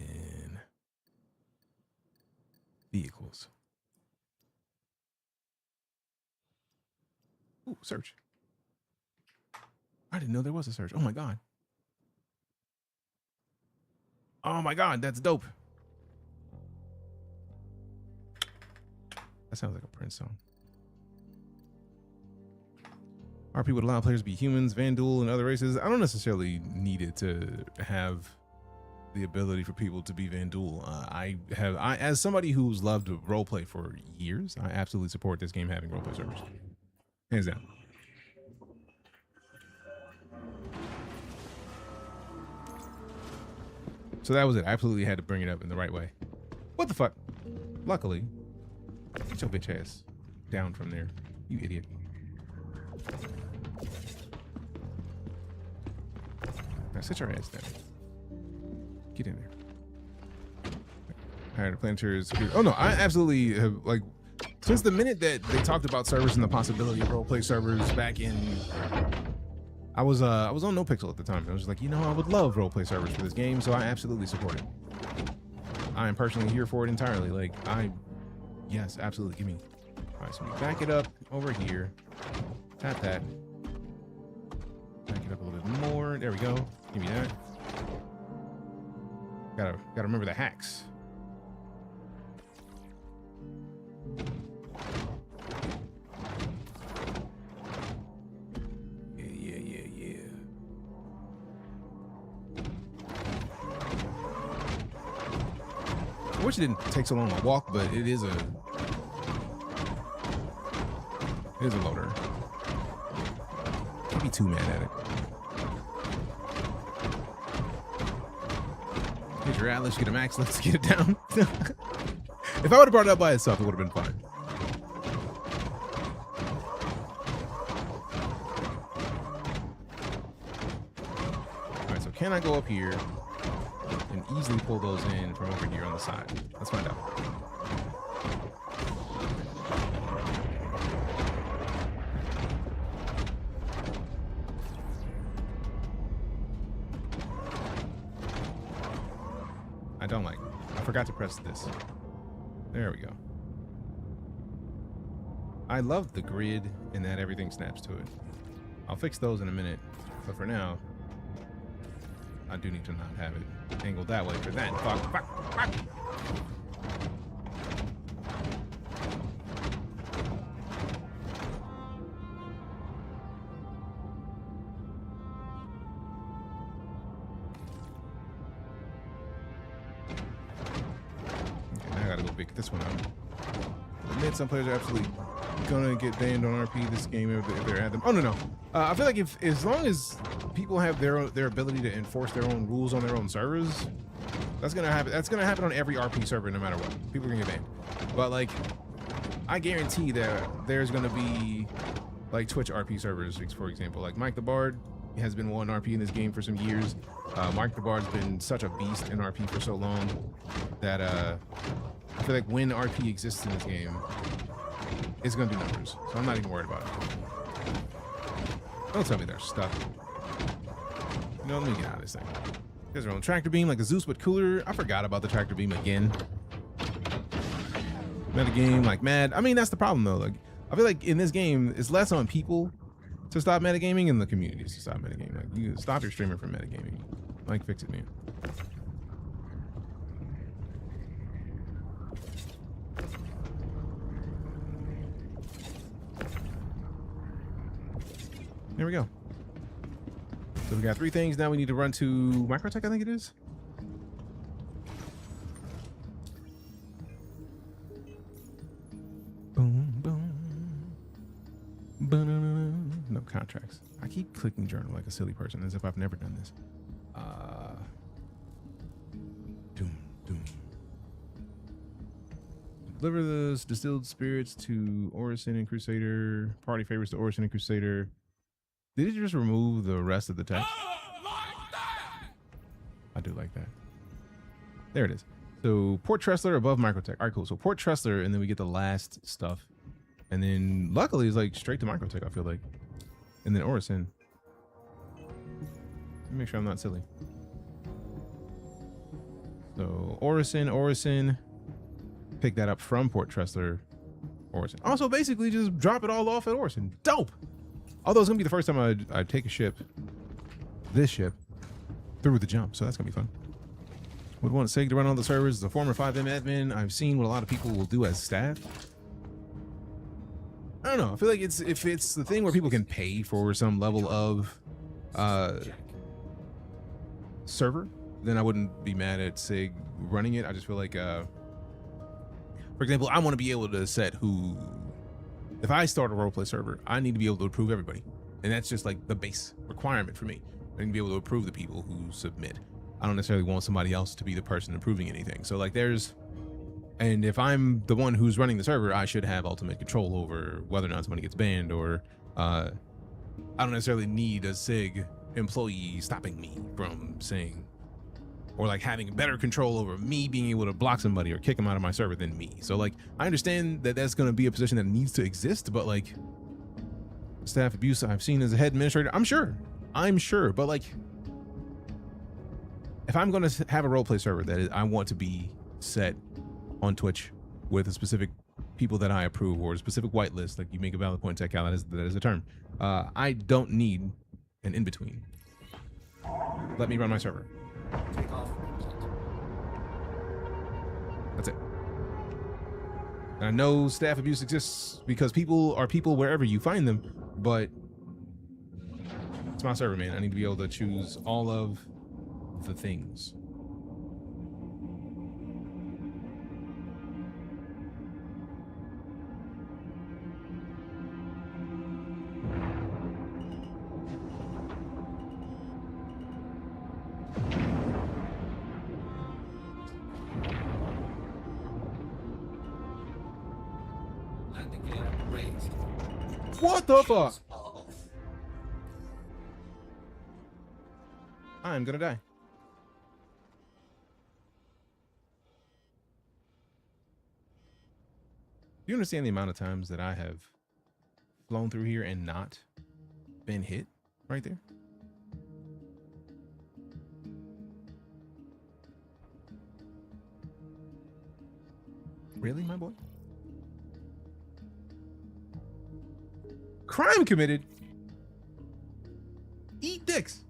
Speaker 1: And vehicles. Ooh, search. I didn't know there was a search. Oh my God. Oh my God, that's dope. That sounds like a Prince song. RP would allow players to be humans, Vandal, and other races. I don't necessarily need it to have the ability for people to be Vandal. I as somebody who's loved roleplay for years, I absolutely support this game having roleplay servers. Hands down. So that was it. I absolutely had to bring it up in the right way. What the fuck? Luckily, get your bitch ass down from there, you idiot. Now sit your ass down. Get in there. Hired a planetary security. Oh no, I absolutely have, like, since the minute that they talked about servers and the possibility of roleplay servers back in, I was on No Pixel at the time. I was just like, you know, I would love roleplay servers for this game, so I absolutely support it. I am personally here for it entirely. Like, yes, absolutely. Give me All right, so we back it up over here. Tap that. Back it up a little bit more. There we go. Give me that. Gotta remember the hacks. Yeah. I wish it didn't take so long to walk, but it is a loader. Can't be too mad at it. Here's your Atlas, get a max, let's get it down. If I would have brought it up by itself, it would have been fine. Alright, so can I go up here and easily pull those in from over here on the side? Let's find out. I forgot to press this. There we go. I love the grid and that everything snaps to it. I'll fix those in a minute, but for now, I do need to not have it angled that way for that. Fuck. This one out. Admit some players are absolutely gonna get banned on RP this game if they're at them. Oh no. I feel like as long as people have their ability to enforce their own rules on their own servers, that's gonna happen. That's gonna happen on every RP server no matter what. People are gonna get banned. But like, I guarantee that there's gonna be like Twitch RP servers, for example. Like Mike the Bard has been one RP in this game for some years. Mike the Bard's been such a beast in RP for so long that I feel like when RP exists in this game, it's gonna do numbers. So I'm not even worried about it. Don't tell me they're stuck. You know, let me get out of this thing. You guys are on tractor beam like a Zeus but cooler. I forgot about the tractor beam again. Metagame like mad. I mean, that's the problem though. Like, I feel like in this game, it's less on people to stop metagaming and the community to stop metagaming. Like, you stop your streamer from metagaming. Like, fix it, man. There we go. So we got 3 things. Now we need to run to Microtech, I think it is. Boom, boom. Boom. No contracts. I keep clicking journal like a silly person as if I've never done this. Doom. Deliver the distilled spirits to Orison and Crusader. Party favors to Orison and Crusader. Did it just remove the rest of the text? I do like that. There it is. So Port Tressler above Microtech. All right, cool. So Port Tressler, and then we get the last stuff. And then luckily it's like straight to Microtech, I feel like. And then Orison. Let me make sure I'm not silly. So Orison. Pick that up from Port Tressler. Orison. Also, basically just drop it all off at Orison. Dope. Although it's gonna be the first time I take a ship, this ship, through the jump, so that's gonna be fun. Would want SIG to run on the servers. As a former 5M admin, I've seen what a lot of people will do as staff. I don't know. I feel like if it's the thing where people can pay for some level of server, then I wouldn't be mad at SIG running it. I just feel like, for example, I want to be able to set who. If I start a roleplay server, I need to be able to approve everybody. And that's just like the base requirement for me. I need to be able to approve the people who submit. I don't necessarily want somebody else to be the person approving anything. So like and if I'm the one who's running the server, I should have ultimate control over whether or not somebody gets banned, or I don't necessarily need a SIG employee stopping me from saying, or like having better control over me being able to block somebody or kick them out of my server than me. So like, I understand that that's going to be a position that needs to exist, but like staff abuse I've seen as a head administrator, I'm sure, but like, if I'm going to have a roleplay server that I want to be set on Twitch with a specific people that I approve, or a specific whitelist. Like you make a valid point, Tech Cal, that is a term. I don't need an in-between. Let me run my server. That's it. And I know staff abuse exists because people are people wherever you find them, but it's my server, man. I need to be able to choose all of the things. What the fuck? I'm gonna die. Do you understand the amount of times that I have flown through here and not been hit right there? Really, my boy? Crime committed. Eat dicks.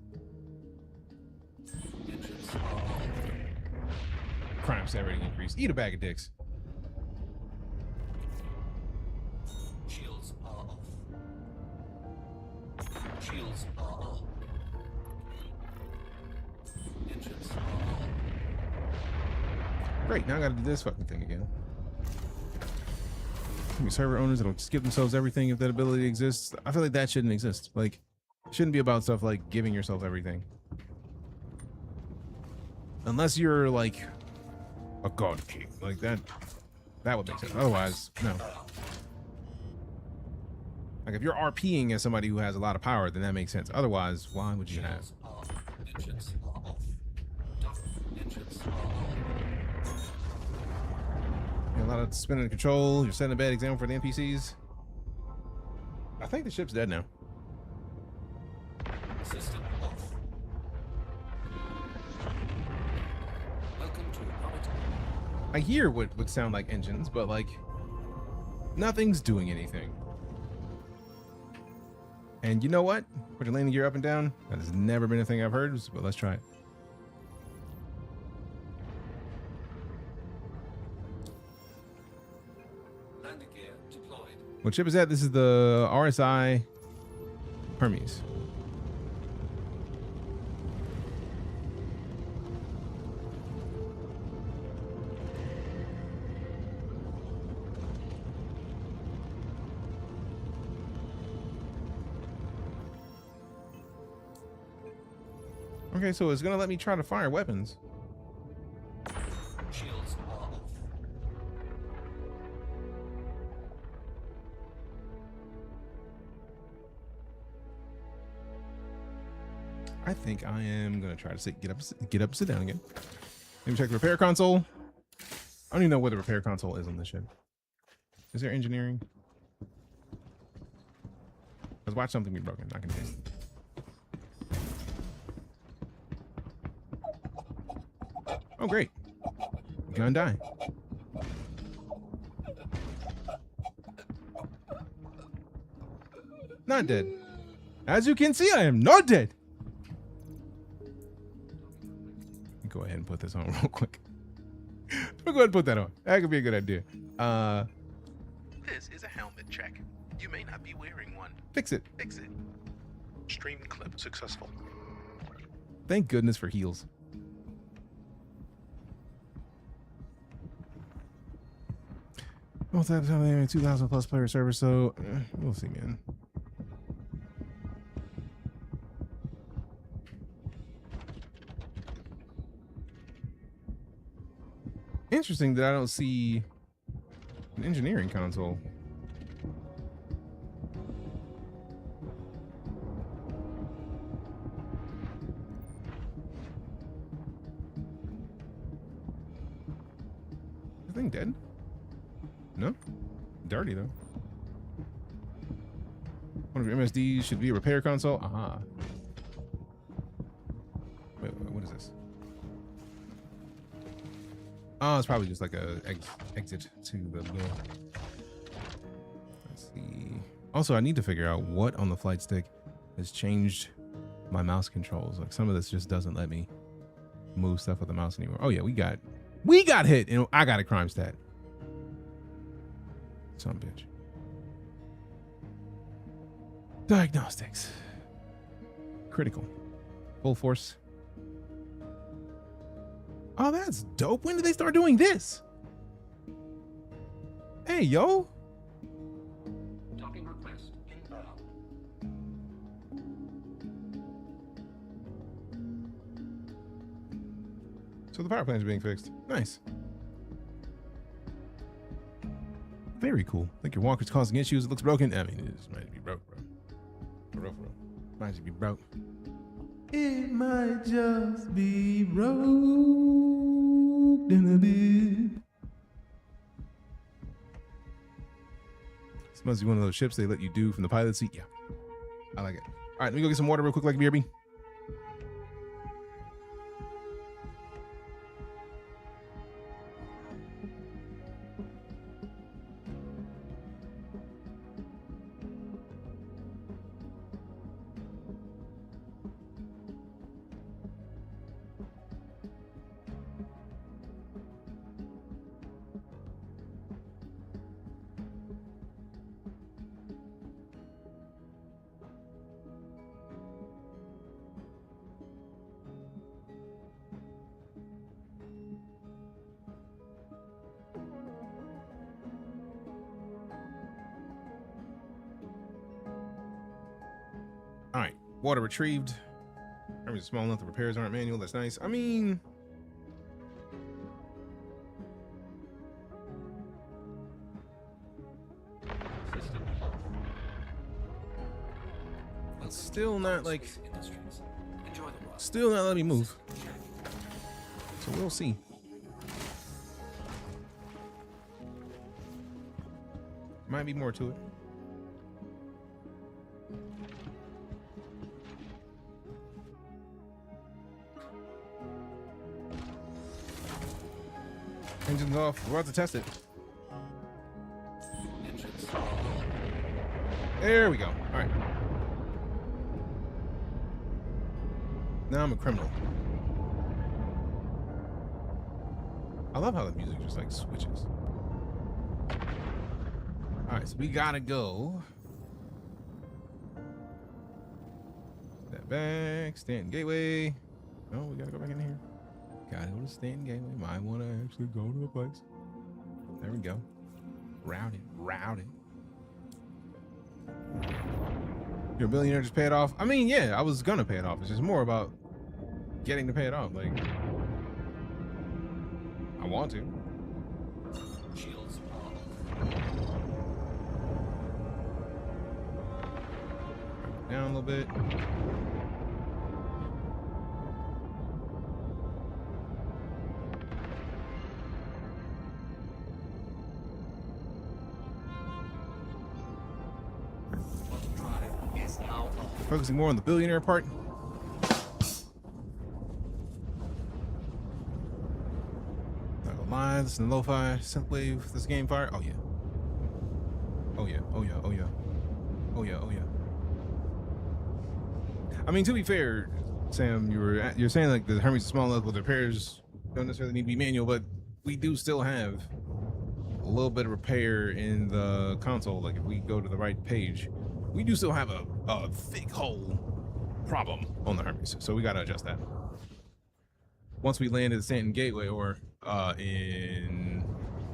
Speaker 1: Crime stat rating increase. Eat a bag of dicks.
Speaker 7: Shields are off. Shields are off. Engines are off.
Speaker 1: Great, now I gotta do this fucking thing again. Server owners that'll just give themselves everything if that ability exists. I feel like that shouldn't exist. Like, it shouldn't be about stuff like giving yourself everything. Unless you're like a god king. Like that would make sense. Otherwise, no. Like if you're RPing as somebody who has a lot of power, then that makes sense. Otherwise, why would you have?
Speaker 7: Engines are off. Engines are off.
Speaker 1: A lot of spinning control. You're setting a bad example for the NPCs. I think the ship's dead now.
Speaker 7: System off. Welcome to Robert.
Speaker 1: I hear what would sound like engines, but like nothing's doing anything. And you know what? Put your landing gear up and down. That has never been a thing I've heard, but let's try it. What ship is that? This is the RSI Hermes. Okay, so it's gonna let me try to fire weapons.
Speaker 7: Shields are off.
Speaker 1: I think I am gonna try to get up, sit down again. Maybe check the repair console. I don't even know where the repair console is on this ship. Is there engineering? Let's watch something be broken. Not gonna taste it. Oh great. You're gonna die. Not dead. As you can see, I am not dead. Go ahead and put this on real quick. We'll go ahead and put that on. That could be a good idea.
Speaker 2: This is a helmet check. You may not be wearing one.
Speaker 1: Fix it.
Speaker 2: Fix it. Stream clip successful.
Speaker 1: Thank goodness for heals. Well, that's 2,000 plus player server, so we'll see, man. Interesting that I don't see an engineering console. Is the thing dead? No? Dirty though. One of your MSDs should be a repair console. Aha. Wait, what is this? Oh, it's probably just like a exit to the little Also, I need to figure out what on the flight stick has changed my mouse controls. Like some of this just doesn't let me move stuff with the mouse anymore. Oh yeah, we got hit and I got a crime stat. Son of a bitch. Diagnostics. Critical. Full force. Oh, that's dope. When did they start doing this? Hey, yo.
Speaker 7: Docking request inbound.
Speaker 1: So the power plant is being fixed. Nice. Very cool. I think your walker's causing issues. It looks broken. I mean, it just might be broke, bro. For real. Might just be broke. It might just be broke in a bit. This must be one of those ships they let you do from the pilot seat. Yeah. I like it. All right, let me go get some water real quick like a BRB. All right, water retrieved. Army's small enough. The repairs aren't manual. That's nice. I mean, it's still not like, still not letting me move. So we'll see. Might be more to it. Engines off. We're about to test it. There we go. All right. Now I'm a criminal. I love how the music just like switches. All right, so we gotta go. Step back. Stanton Gateway. Oh, we gotta go back in here. Gotta go to Stanton Gateway. Might want to actually go to the place. There we go. Route it. You're a billionaire, just pay it off. I mean, yeah, I was gonna pay it off. It's just more about getting to pay it off. Like, I want to.
Speaker 7: Shields
Speaker 1: Down a little bit. Focusing more on the billionaire part. Not gonna lie, this is the lo-fi synthwave. This game fire. Oh yeah. Oh yeah. Oh yeah. Oh yeah. Oh yeah. Oh yeah. I mean, to be fair, Sam, you're saying like the Hermes is small enough with repairs don't necessarily need to be manual, but we do still have a little bit of repair in the console. Like if we go to the right page, we do still have a thick hole problem on the Hermes, so we gotta adjust that. Once we land at the Stanton Gateway, or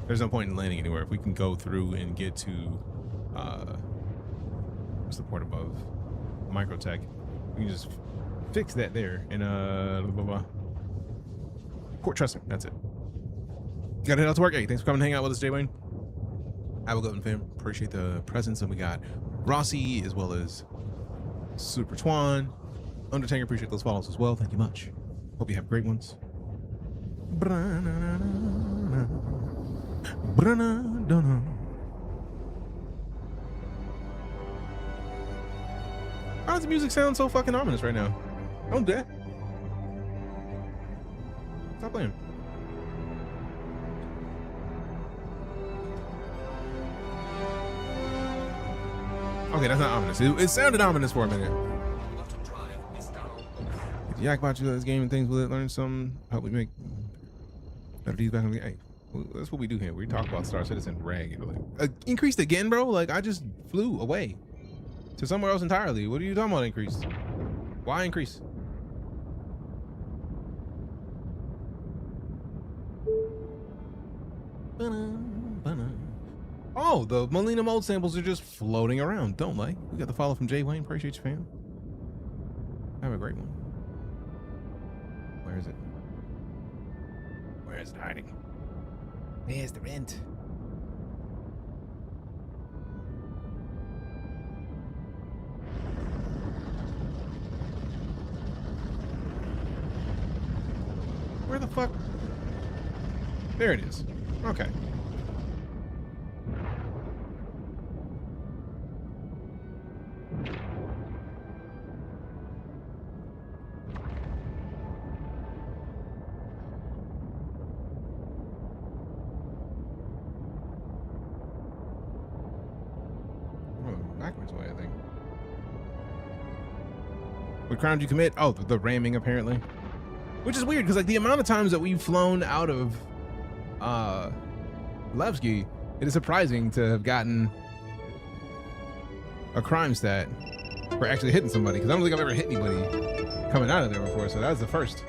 Speaker 1: there's no point in landing anywhere. If we can go through and get to what's the port above? Microtech. We can just fix that there and blah, blah, blah. Port Trusting, that's it. Gotta head out to work. Hey, thanks for coming and hang out with us, Jay Wayne. Have a good one, fam. Appreciate the presence. And we got Rossi as well as Super Twan. Undertaker, appreciate those follows as well. Thank you much. Hope you have great ones. Why does the music sound so fucking ominous right now? Don't do that. Stop playing. Okay, that's not ominous. It sounded ominous for a minute. Yak about you this game and things with it. Learn some. Help we make better deeds back in the game. Hey, that's what we do here. We talk about StarCitizen regularly. Increased again, bro? Like, I just flew away to somewhere else entirely. What are you talking about increased? Why increase? Oh, the Molina mold samples are just floating around. Don't like. We got the follow from Jay Wayne. Appreciate you, fam. Have a great one. Where is it? Where is it hiding? There's the rent. Where the fuck? There it is. Okay. Backwards way, I think. What crime did you commit? Oh, the ramming, apparently. Which is weird, because like the amount of times that we've flown out of Levski, it is surprising to have gotten a crime stat for actually hitting somebody, because I don't think I've ever hit anybody coming out of there before, so that was the first.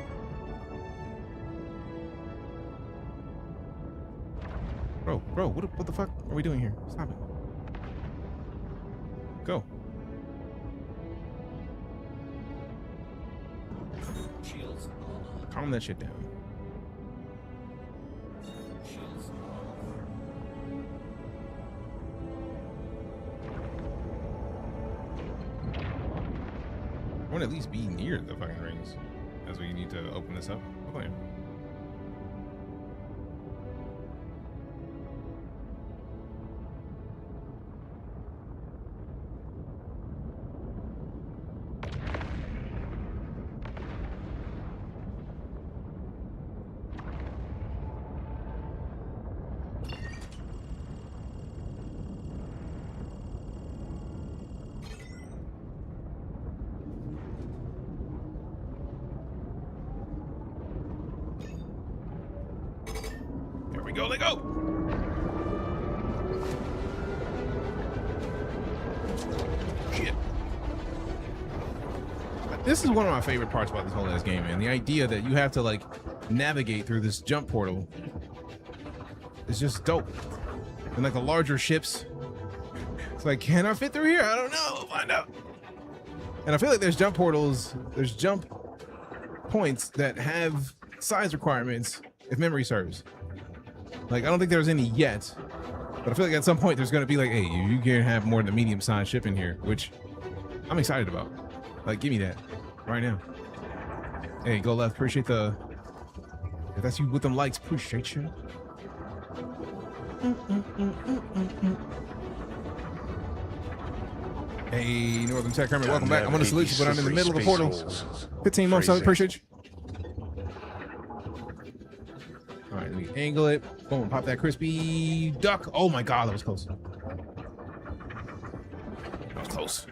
Speaker 1: Bro, what the fuck are we doing here? Stop it. Go. Calm that shit down. I want to at least be near the fucking rings as we need to open this up. Okay. Go, let go. Shit. This is one of my favorite parts about this whole ass game, man. The idea that you have to like navigate through this jump portal is just dope. And like the larger ships, it's like, can I fit through here? I don't know. We'll find out. And I feel like there's jump portals, there's jump points that have size requirements if memory serves. Like, I don't think there's any yet, but I feel like at some point there's going to be like, hey, you can have more than a medium-sized ship in here, which I'm excited about. Like, give me that right now. Hey, go left. Appreciate the... If that's you with them likes, appreciate you. Hey, Northern Tech Hermit, welcome back. I'm going to salute you, but I'm in the middle of the portal. 15 months, I appreciate you. All right, let me angle it. Boom, pop that crispy duck. Oh my God, that was close. That was close.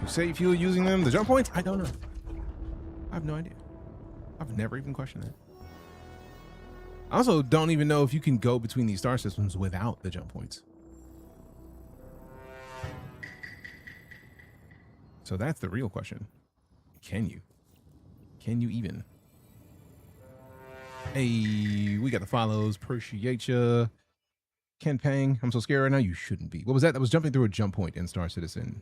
Speaker 1: Safe fuel using them, the jump points? I don't know. I have no idea. I've never even questioned that. I also don't even know if you can go between these star systems without the jump points. So that's the real question. Can you? Can you even? Hey, we got the follows. Appreciate ya. Ken Pang, I'm so scared right now. You shouldn't be. What was that? That was jumping through a jump point in StarCitizen.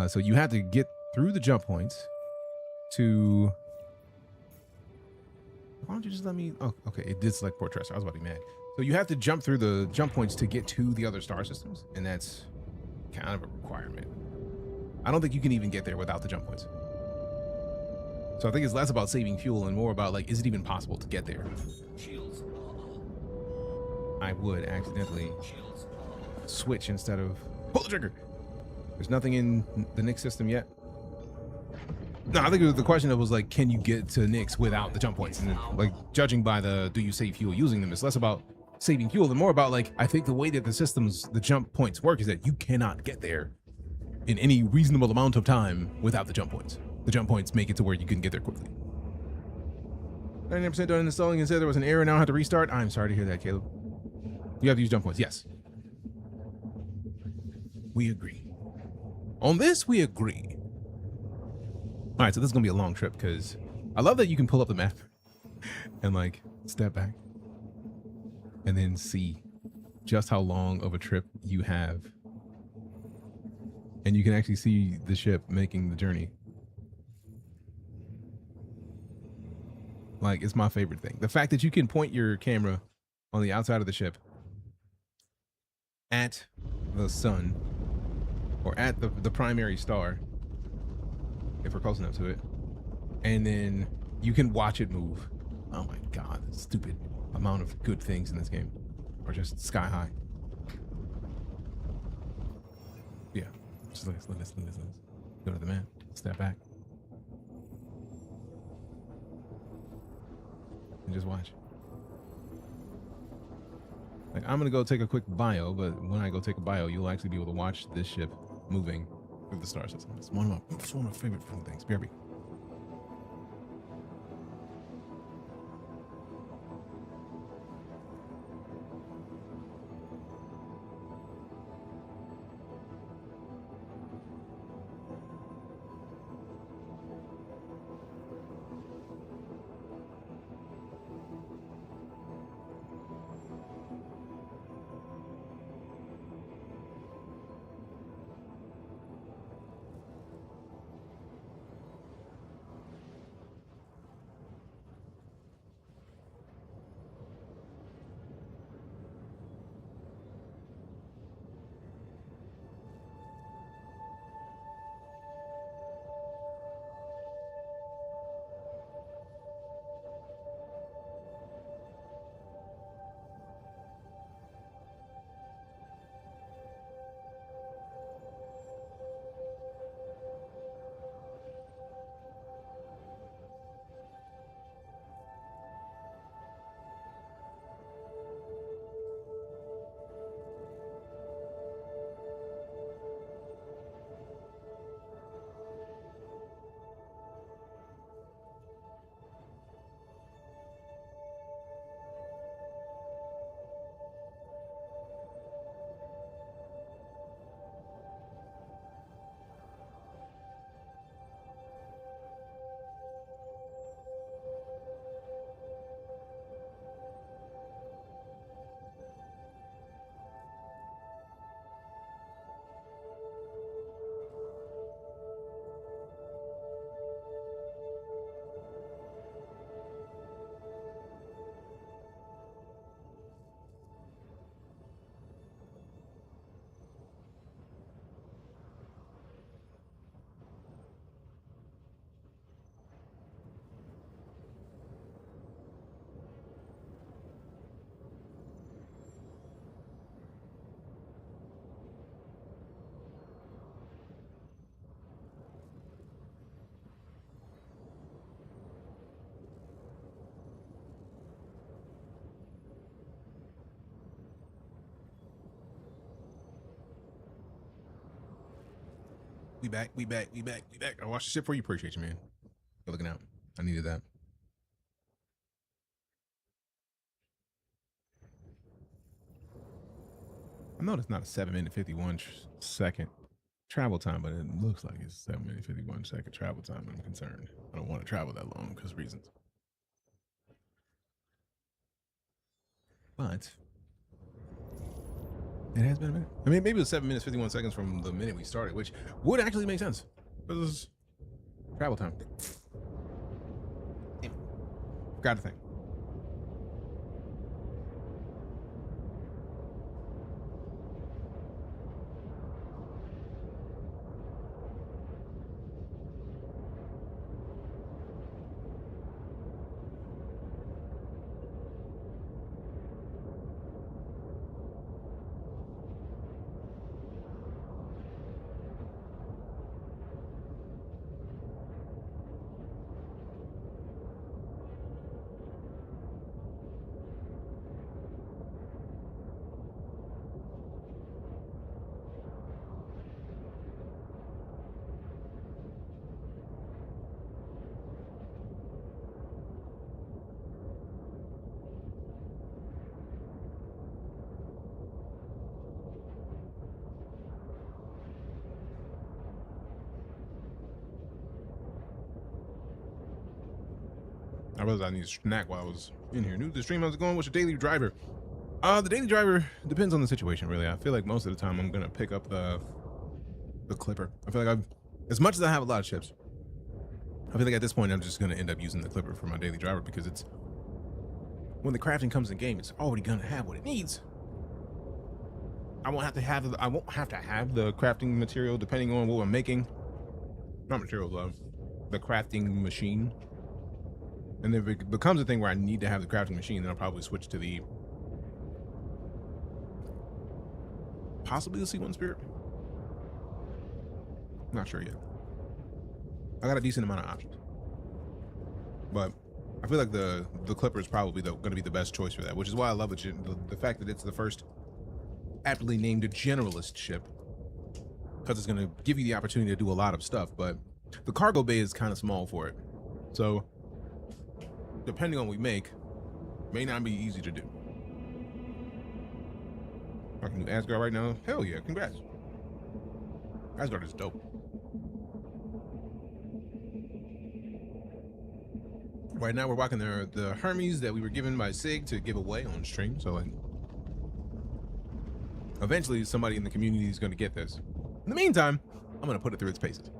Speaker 1: So you have to get through the jump points to... Why don't you just let me... Oh, okay. It did select Port Tressor. I was about to be mad. So you have to jump through the jump points to get to the other star systems. And that's kind of a requirement. I don't think you can even get there without the jump points. So I think it's less about saving fuel and more about like, is it even possible to get there? I would accidentally switch instead of pull the trigger. There's nothing in the Nix system yet. No, I think it was the question that was like, can you get to Nix without the jump points? And then, like, judging by the do you save fuel using them, it's less about saving fuel and more about like, I think the way that the jump points work is that you cannot get there in any reasonable amount of time without the jump points. The jump points make it to where you can get there quickly. 99% done installing and said there was an error, now I have to restart. I'm sorry to hear that, Caleb. You have to use jump points, yes. We agree. On this, we agree. All right, so this is gonna be a long trip because I love that you can pull up the map and like step back and then see just how long of a trip you have. And you can actually see the ship making the journey. Like, it's my favorite thing. The fact that you can point your camera on the outside of the ship at the sun or at the primary star, if we're close enough to it, and then you can watch it move. Oh my God, the stupid amount of good things in this game are just sky high. Yeah, just look at this. Go to the map, step back, and just watch. Like, I'm gonna go take a quick bio, but when I go take a bio, you'll actually be able to watch this ship moving through the star system. It's one of my favorite things. BRB. We back. I watched the ship for you. Appreciate you, man. For looking out. I needed that. I know it's not a 7-minute 51-second travel time, but it looks like it's 7-minute 51-second travel time. I'm concerned. I don't want to travel that long because of reasons. But it has been a minute. I mean, maybe it was 7 minutes 51 seconds from the minute we started, which would actually make sense. This is travel time. Damn. Forgot to think. I realized I need a snack while I was in here. New to the stream, how's it going? What's your daily driver? The daily driver depends on the situation, really. I feel like most of the time I'm gonna pick up the clipper. I feel like as much as I have a lot of chips, I feel like at this point I'm just gonna end up using the clipper for my daily driver because it's when the crafting comes in game, it's already gonna have what it needs. I won't have to have the crafting material depending on what I'm making. Not material, the crafting machine. And if it becomes a thing where I need to have the crafting machine, then I'll probably switch to possibly the C1 Spirit. Not sure yet. I got a decent amount of options, but I feel like the Clipper is probably going to be the best choice for that, which is why I love the fact that it's the first aptly named generalist ship, because it's going to give you the opportunity to do a lot of stuff, but the cargo bay is kind of small for it. So depending on what we make, may not be easy to do. I can do Asgard right now. Hell yeah, congrats. Asgard is dope. Right now we're walking the Hermes that we were given by Sig to give away on stream. So like, eventually somebody in the community is going to get this. In the meantime, I'm going to put it through its paces.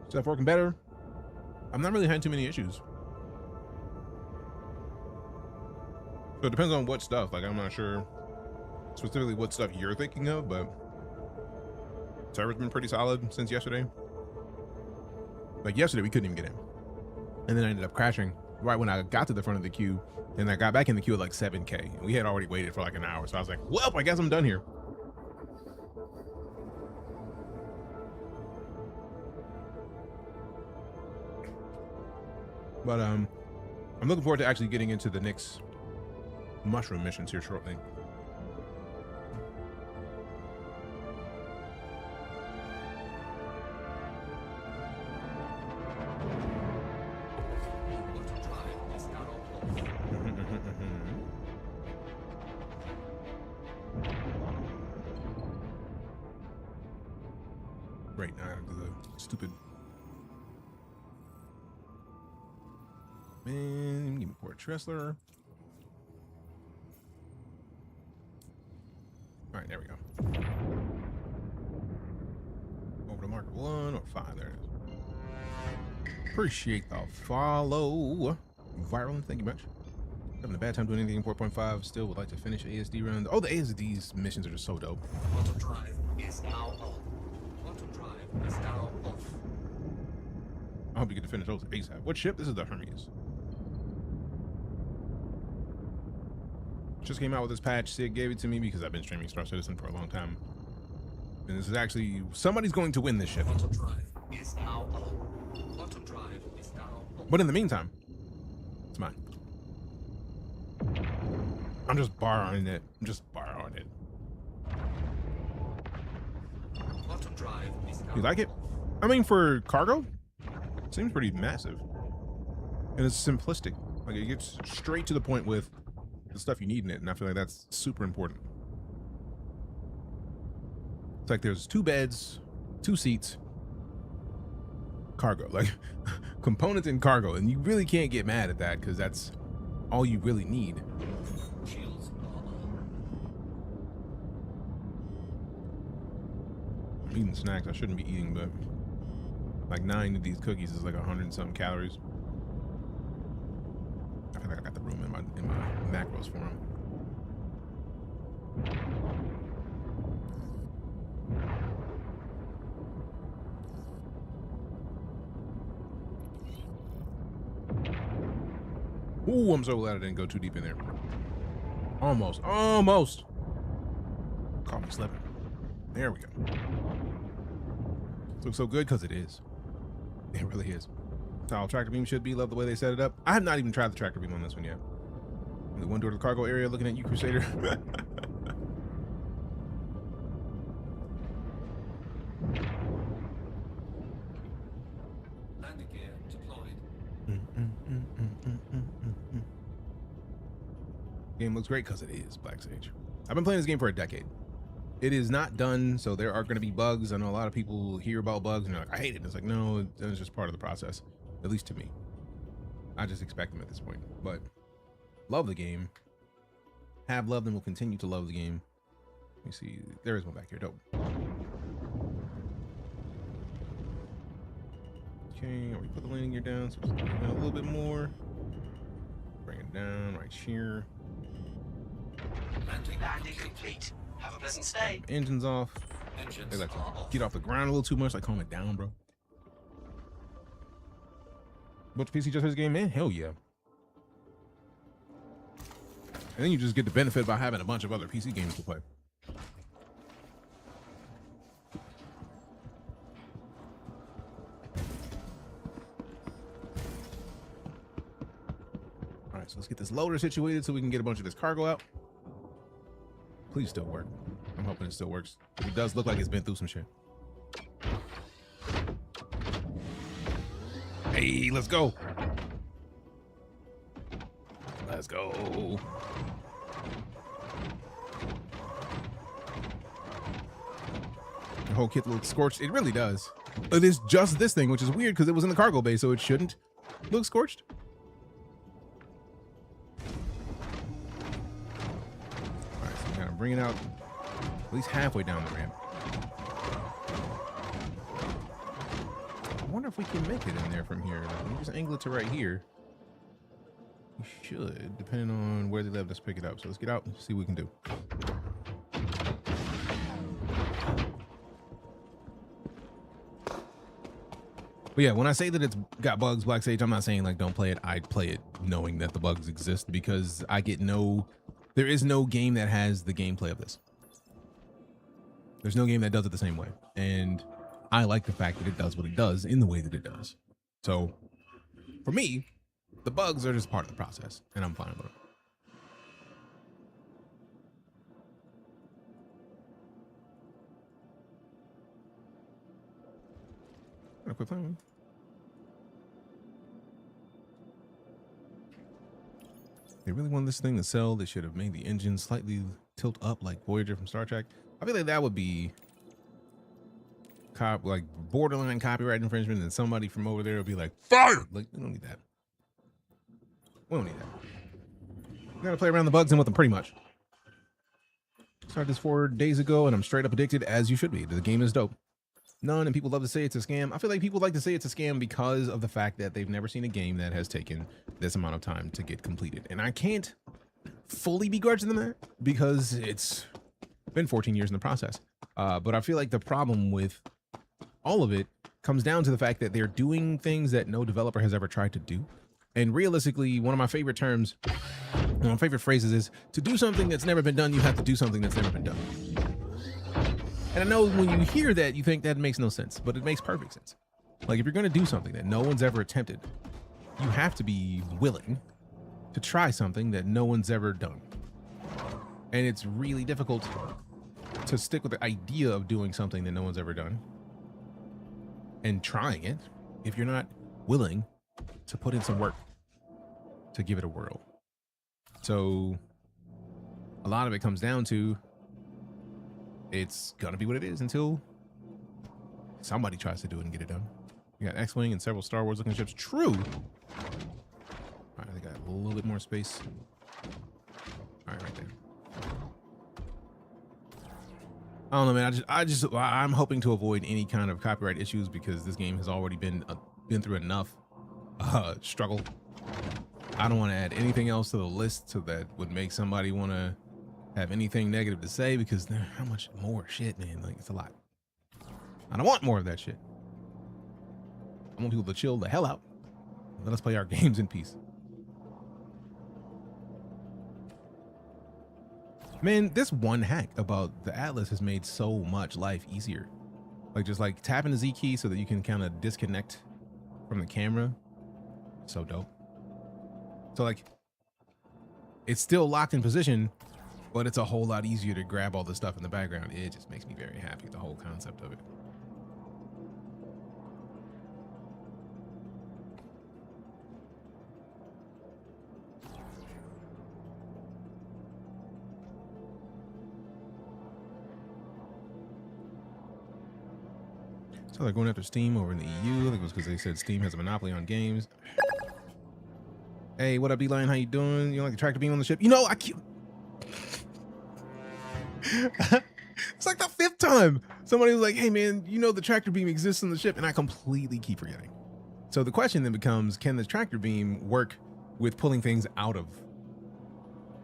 Speaker 1: Stuff working better. I'm not really having too many issues. So it depends on what stuff. Like, I'm not sure specifically what stuff you're thinking of, but server's been pretty solid since yesterday. Like yesterday, we couldn't even get in. And then I ended up crashing right when I got to the front of the queue, and I got back in the queue at like 7K. And we had already waited for like an hour. So I was like, well, I guess I'm done here. But I'm looking forward to actually getting into the next mushroom missions here shortly. Right, now I have to do the stupid. Man, give me Port Tressler. All right, there we go. Over to mark 1 or 5. There it is. Appreciate the follow. Viral, thank you much. Having a bad time doing anything in 4.5. Still would like to finish ASD round. Oh, the ASD's missions are just so dope.
Speaker 7: Auto drive is now on. Auto drive is now off.
Speaker 1: I hope you get to finish those ASAP. What ship? This is the Hermes. Just came out with this patch. Sig gave it to me because I've been streaming StarCitizen for a long time. And this is actually, somebody's going to win this ship.
Speaker 7: Auto drive is now on. Auto drive is now on.
Speaker 1: But in the meantime, it's mine. I'm just borrowing it.
Speaker 7: Auto drive is now
Speaker 1: You like it? I mean, for cargo, it seems pretty massive. And it's simplistic. Like, it gets straight to the point with the stuff you need in it, and I feel like that's super important. It's like there's 2 beds, 2 seats, cargo, like components and cargo, and you really can't get mad at that because that's all you really need. I'm eating snacks I shouldn't be eating, but like 9 of these cookies is like 100 and something calories. I feel like I got the room in my macros for them. Ooh, I'm so glad I didn't go too deep in there. Almost. Call me slipping. There we go. Looks so good because it is. It really is. That's how tractor beam should be. Love the way they set it up. I have not even tried the tractor beam on this one yet. The one door to the cargo area, looking at you, Crusader.
Speaker 7: landing gear deployed.
Speaker 1: Game looks great because it is Black Sage. I've been playing this game for a decade. It is not done, so there are going to be bugs. I know a lot of people hear about bugs and they're like, I hate it. It's like, no, it's just part of the process, at least to me. I just expect them at this point, but love the game. Have loved and will continue to love the game. Let me see. There is one back here. Dope. Okay, we put the landing gear down, so let's a little bit more. Bring it down right here.
Speaker 7: Landing complete. Have a pleasant stay.
Speaker 1: Engines off. They like get off the ground a little too much. Like calm it down, bro. Bunch of PC just his game, man. Hell yeah. And then you just get the benefit by having a bunch of other PC games to play. All right, so let's get this loader situated so we can get a bunch of this cargo out. Please still work. I'm hoping it still works. It does look like it's been through some shit. Hey, let's go. Let's go. The whole kit looks scorched. It really does. It is just this thing, which is weird because it was in the cargo bay, so it shouldn't look scorched. Bring it out at least halfway down the ramp. I wonder if we can make it in there from here. Let me just angle it to right here. We should, depending on where they let us pick it up. So let's get out and see what we can do. But yeah, when I say that it's got bugs, Black Sage, I'm not saying like don't play it. I'd play it knowing that the bugs exist because I get there is no game that has the gameplay of this. There's no game that does it the same way. And I like the fact that it does what it does in the way that it does. So for me, the bugs are just part of the process and I'm fine with it. I'm gonna quit playing. They really wanted this thing to sell. They should have made the engine slightly tilt up like Voyager from Star Trek. I feel like that would be like borderline copyright infringement, and somebody from over there would be like, fire! Like, we don't need that. We don't need that. We gotta play around the bugs and with them pretty much. Started this 4 days ago, and I'm straight up addicted, as you should be. The game is dope. None, and people love to say it's a scam. I feel like people like to say it's a scam because of the fact that they've never seen a game that has taken this amount of time to get completed. And I can't fully begrudge them that because it's been 14 years in the process. But I feel like the problem with all of it comes down to the fact that they're doing things that no developer has ever tried to do. And realistically, one of my favorite terms, one of my favorite phrases is, to do something that's never been done, you have to do something that's never been done. And I know when you hear that, you think that makes no sense, but it makes perfect sense. Like if you're going to do something that no one's ever attempted, you have to be willing to try something that no one's ever done. And it's really difficult to stick with the idea of doing something that no one's ever done and trying it if you're not willing to put in some work to give it a whirl. So a lot of it comes down to it's gonna be what it is until somebody tries to do it and get it done. We got X-Wing and several Star Wars looking ships. True. All right, they got a little bit more space. All right, right there. I don't know, man. I'm hoping to avoid any kind of copyright issues because this game has already been through enough struggle. I don't want to add anything else to the list so that would make somebody want to have anything negative to say because how much more shit, man? Like, it's a lot. I don't want more of that shit. I want people to chill the hell out. Let us play our games in peace. Man, this one hack about the Atlas has made so much life easier. Like just like tapping the Z key so that you can kind of disconnect from the camera. So dope. So like it's still locked in position, but it's a whole lot easier to grab all the stuff in the background. It just makes me very happy, the whole concept of it. So they're going after Steam over in the EU. I think it was because they said Steam has a monopoly on games. Hey, what up, Beeline? How you doing? You like the tractor beam on the ship? You know, I keep... It's like the 5th time somebody was like, hey man, you know the tractor beam exists on the ship, and I completely keep forgetting. So the question then becomes, can the tractor beam work with pulling things out of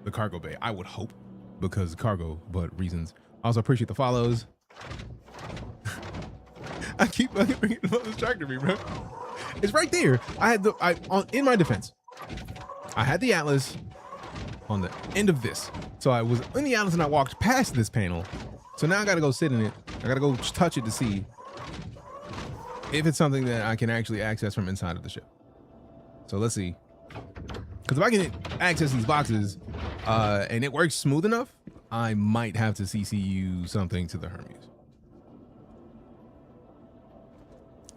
Speaker 1: the cargo bay? I would hope, because cargo, but reasons. Also appreciate the follows. I keep forgetting about this tractor beam, bro. It's right there. In my defense, I had the Atlas on the end of this. So I was in the Atlas and I walked past this panel. So now I gotta go sit in it. I gotta go touch it to see if it's something that I can actually access from inside of the ship. So let's see. Because if I can access these boxes and it works smooth enough, I might have to CCU something to the Hermes.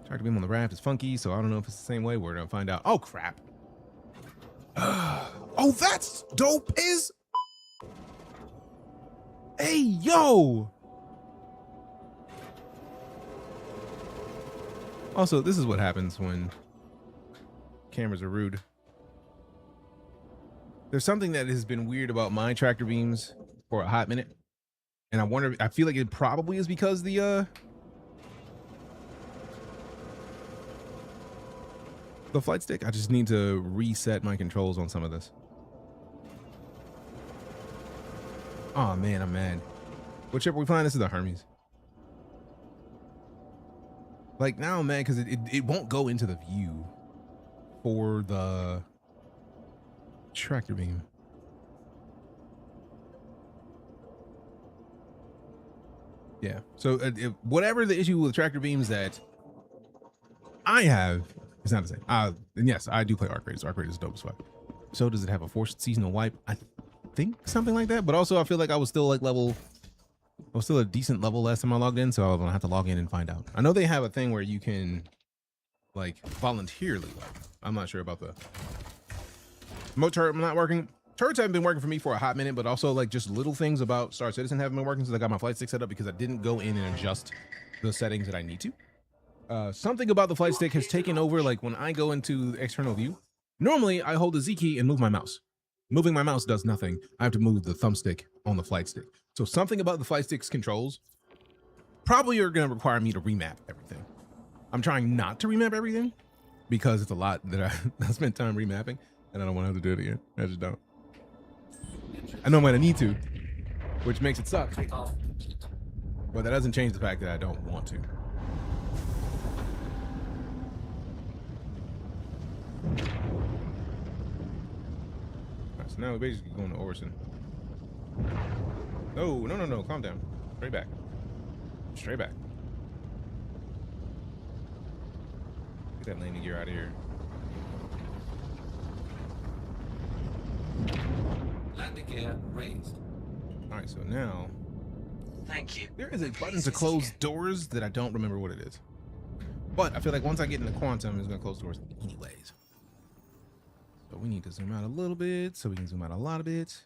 Speaker 1: Tractor beam on the raft is funky, so I don't know if it's the same way. We're gonna find out. Oh crap. Oh, that's dope as... Hey, yo! Also, this is what happens when cameras are rude. There's something that has been weird about my tractor beams for a hot minute. And I wonder, I feel like it probably is because the flight stick. I just need to reset my controls on some of this. Oh man, I'm mad. What ship are we flying? This is the Hermes. Like now I'm mad because it won't go into the view for the tractor beam. Yeah, so whatever the issue with tractor beams that I have, it's not the same. And yes, I do play Arc Raiders. Arc Raiders is dope as fuck. So does it have a forced seasonal wipe? I think something like that. But also I feel like I was still like I was still a decent level last time I logged in, so I'm gonna have to log in and find out. I know they have a thing where you can like voluntarily wipe. I'm not sure about the remote turret not working. Turrets haven't been working for me for a hot minute, but also like just little things about StarCitizen haven't been working since I got my flight stick set up because I didn't go in and adjust the settings that I need to. Something about the flight stick has taken over. Like when I go into the external view, normally I hold the Z key and move my mouse. Moving my mouse does nothing. I have to move the thumbstick on the flight stick. So something about the flight stick's controls probably are going to require me to remap everything. I'm trying not to remap everything because it's a lot that I spent time remapping and I don't want to have to do it again. I just don't. I know I'm going to need to, which makes it suck. But that doesn't change the fact that I don't want to. Alright, so now we're basically going to Orson. No, calm down. Straight back. Straight back. Get that landing gear out of here.
Speaker 7: Landing gear raised.
Speaker 1: Alright, so now
Speaker 7: Thank you.
Speaker 1: there is a button to close doors that I don't remember what it is. But I feel like once I get into quantum, it's gonna close doors anyways. So we need to zoom out a little bit so we can zoom out a lot of it.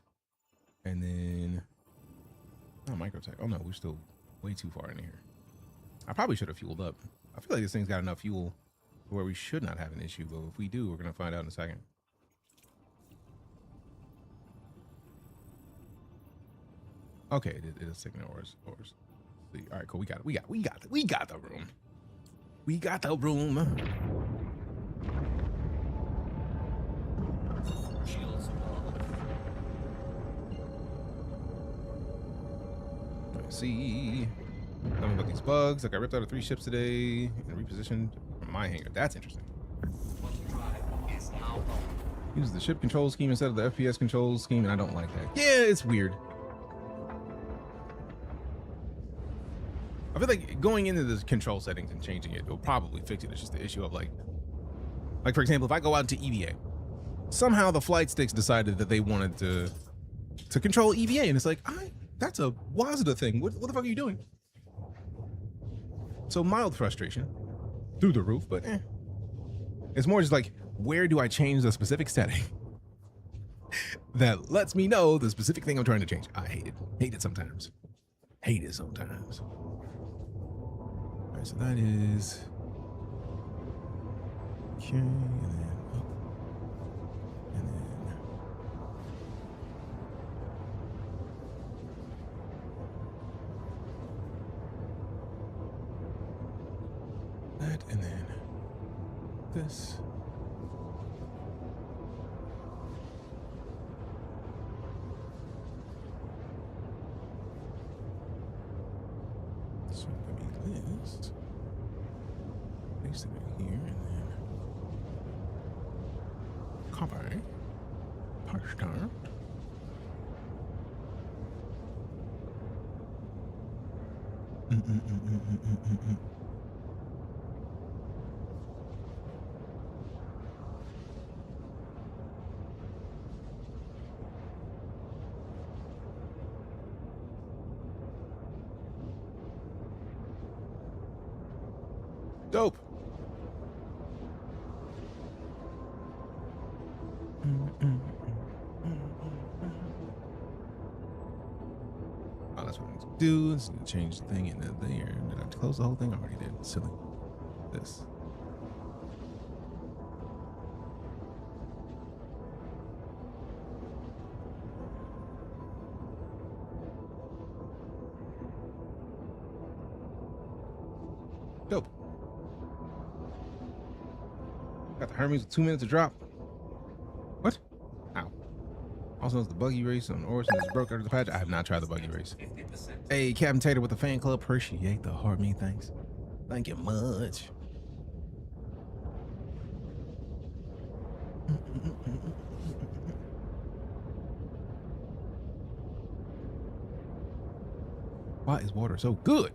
Speaker 1: And then microtech. Oh no, we're still way too far in here. I probably should have fueled up. I feel like this thing's got enough fuel where we should not have an issue, but if we do, we're gonna find out in a second. Okay, it is taking ours. All right, cool. We got the room. We got the room.
Speaker 7: Shields off.
Speaker 1: Let's see. Tell me about these bugs. Like I ripped out of 3 ships today and repositioned from my hangar. That's interesting.
Speaker 7: Quantum drive is now on.
Speaker 1: Use the ship control scheme instead of the FPS control scheme, and I don't like that. Yeah, it's weird. I feel like going into the control settings and changing it will probably fix it. It's just the issue of like for example, if I go out to EVA, somehow the flight sticks decided that they wanted to control EVA, and it's like, that's a WASDA thing. What the fuck are you doing? So mild frustration through the roof, but it's more just like, where do I change the specific setting that lets me know the specific thing I'm trying to change? I hate it. Hate it sometimes. Hate it sometimes. right, so that is okay, and then up, and then that, and then this. So let me list. Paste it in here, and then copy, paste it. Dope. Oh, that's what I need to do. Let's change the thing into there. Did I close the whole thing? I already did. Silly. This. Dope. Got the Hermes with 2 minutes to drop. What? Ow. Also, it's the buggy race on Orson is broke under the patch. I have not tried the buggy race. Hey, Captain Tater with the fan club. Appreciate the heart me. Thanks. Thank you much. Why is water so good?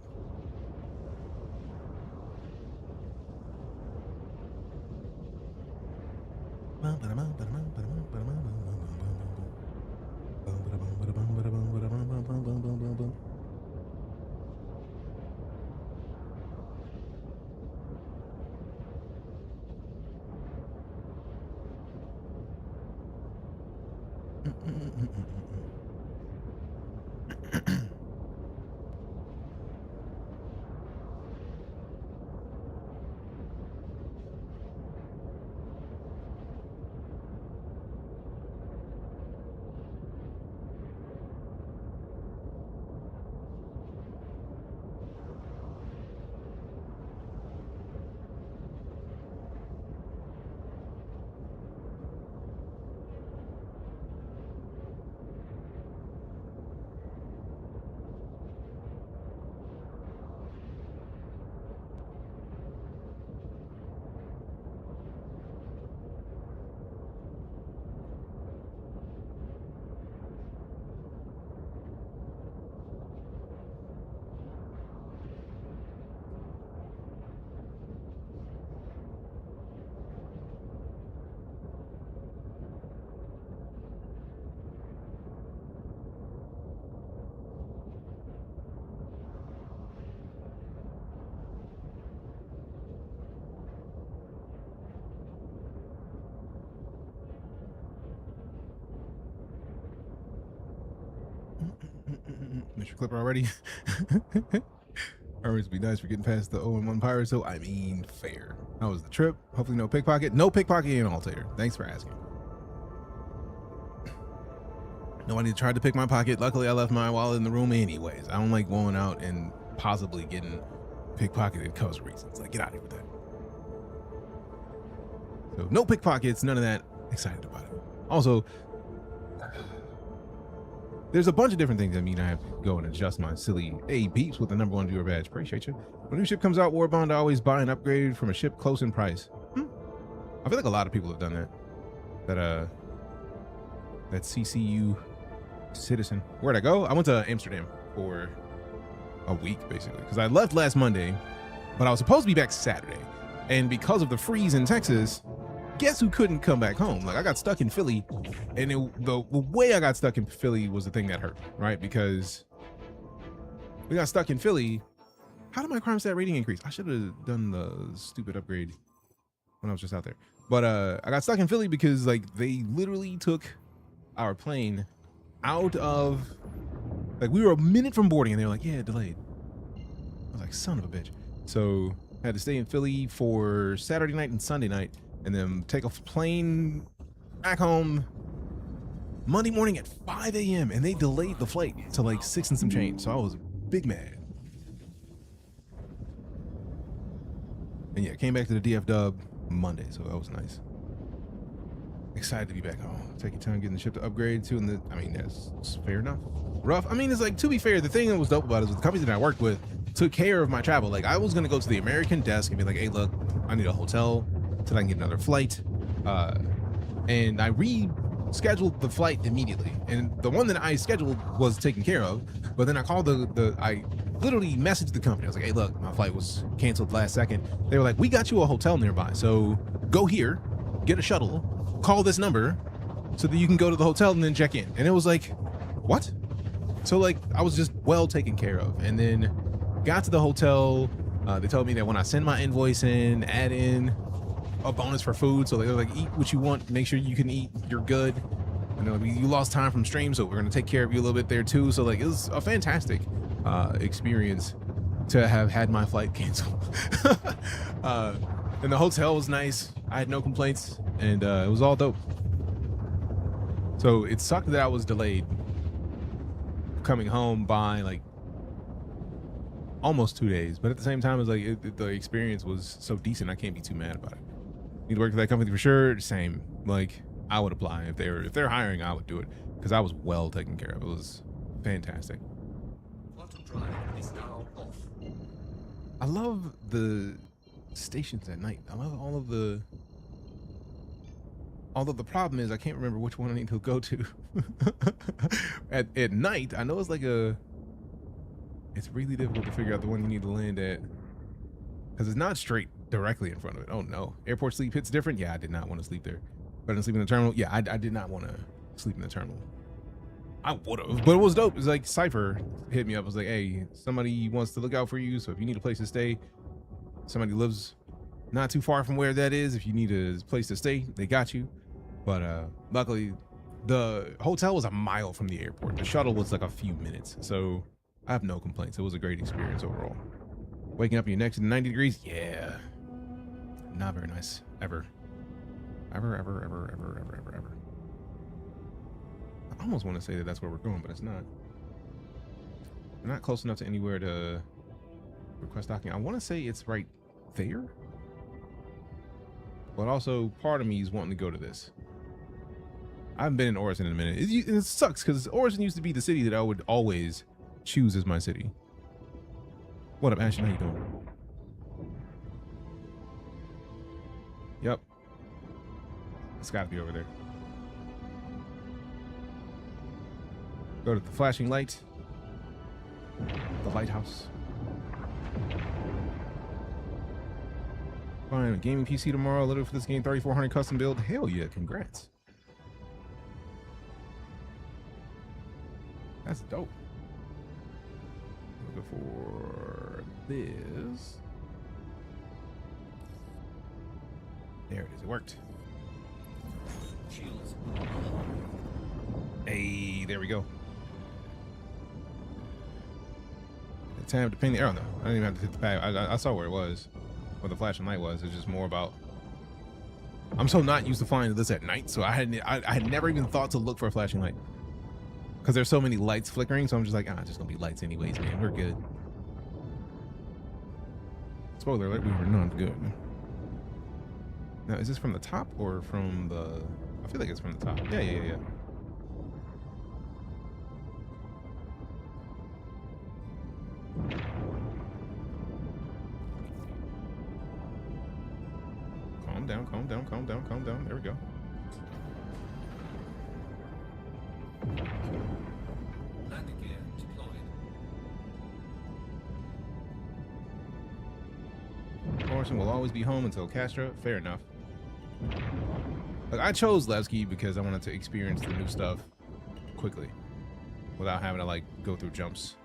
Speaker 1: Mr. Clipper already. Always be nice for getting past the 0-1 pirate. So I mean, fair. How was the trip? Hopefully no pickpocket. No pickpocket in Altair. Thanks for asking. Nobody tried to pick my pocket. Luckily, I left my wallet in the room anyways. I don't like going out and possibly getting pickpocketed because of reasons. Like, get out of here with that. So no pickpockets, none of that. Excited about it. Also, there's a bunch of different things. I mean, I have to go and adjust my silly beeps with the #1 viewer badge. Appreciate you. When a new ship comes out, Warbond, I always buy an upgrade from a ship close in price. I feel like a lot of people have done that. That CCU citizen. Where'd I go? I went to Amsterdam for a week, basically, because I left last Monday, but I was supposed to be back Saturday. And because of the freeze in Texas, guess who couldn't come back home? Like, I got stuck in Philly, and the way I got stuck in Philly was the thing that hurt, right? Because we got stuck in Philly. How did my crime stat rating increase? I should have done the stupid upgrade when I was just out there. But I got stuck in Philly because, like, they literally took our plane out of, like, we were a minute from boarding, and they were like, yeah, delayed. I was like, son of a bitch. So I had to stay in Philly for Saturday night and Sunday night, and then take a plane back home Monday morning at 5 a.m. and they delayed the flight to like 6 and some change. So I was big mad. And yeah, came back to the DF Dub Monday, so that was nice. Excited to be back home. Take your time getting the ship to upgrade to, and I mean, that's fair enough. Rough. I mean, it's like, to be fair, the thing that was dope about it is the company that I worked with took care of my travel. Like, I was gonna go to the American desk and be like, hey, look, I need a hotel till I can get another flight. And I rescheduled the flight immediately. And the one that I scheduled was taken care of. But then I called I literally messaged the company. I was like, hey, look, my flight was canceled last second. They were like, we got you a hotel nearby. So go here, get a shuttle, call this number so that you can go to the hotel and then check in. And it was like, what? So like, I was just well taken care of. And then got to the hotel. They told me that when I send my invoice in, add in a bonus for food. So they're like, eat what you want, make sure you can eat, you're good. And they're like, you lost time from stream, so we're gonna take care of you a little bit there too. So like, it was a fantastic experience to have had my flight canceled. And the hotel was nice. I had no complaints, and it was all dope. So it sucked that I was delayed coming home by like almost 2 days, but at the same time, it's like the experience was so decent. I can't be too mad about it. Need to work for that company for sure. Same. Like, I would apply if they're hiring. I would do it because I was well taken care of. It was fantastic.
Speaker 7: Quantum drive is now off.
Speaker 1: I love the stations at night. I love all of the. Although the problem is I can't remember which one I need to go to. at night, I know it's like it's really difficult to figure out the one you need to land at because it's not straight directly in front of it. Oh no. Airport sleep hits different. Yeah, I did not want to sleep there. But I didn't sleep in the terminal. Yeah, I did not want to sleep in the terminal. I would have, but it was dope. It's like Cypher hit me up. I was like, hey, somebody wants to look out for you. So if you need a place to stay, somebody lives not too far from where that is. If you need a place to stay, they got you. But luckily, the hotel was a mile from the airport. The shuttle was like a few minutes. So I have no complaints. It was a great experience overall. Waking up and you're next to 90 degrees. Yeah. Not very nice. Ever. Ever. I almost want to say that that's where we're going, but it's not. We're not close enough to anywhere to request docking. I want to say it's right there. But also, part of me is wanting to go to this. I haven't been in Orison in a minute. It sucks because Orison used to be the city that I would always choose as my city. What up, Ashton? How you doing? Yep. It's got to be over there. Go to the flashing light. The lighthouse. Buying a gaming PC tomorrow. Literally for this game, 3400 custom build. Hell yeah, congrats. That's dope. Looking for this. There it is. It worked.
Speaker 7: Shields.
Speaker 1: Hey, there we go. The time to ping the arrow. No, I didn't even have to hit the pad. I saw where it was, where the flashing light was. It's just more about. I'm so not used to flying this at night, so I had never even thought to look for a flashing light because there's so many lights flickering. So I'm just like, it's just gonna be lights anyways, man. We're good. Spoiler alert: we were not good. Now, is this from the top or from the? I feel like it's from the top. Yeah. Calm down. There we go.
Speaker 7: Landing gear deployed.
Speaker 1: Orson will always be home until Castro. Fair enough. Like, I chose Levski because I wanted to experience the new stuff quickly without having to like go through jumps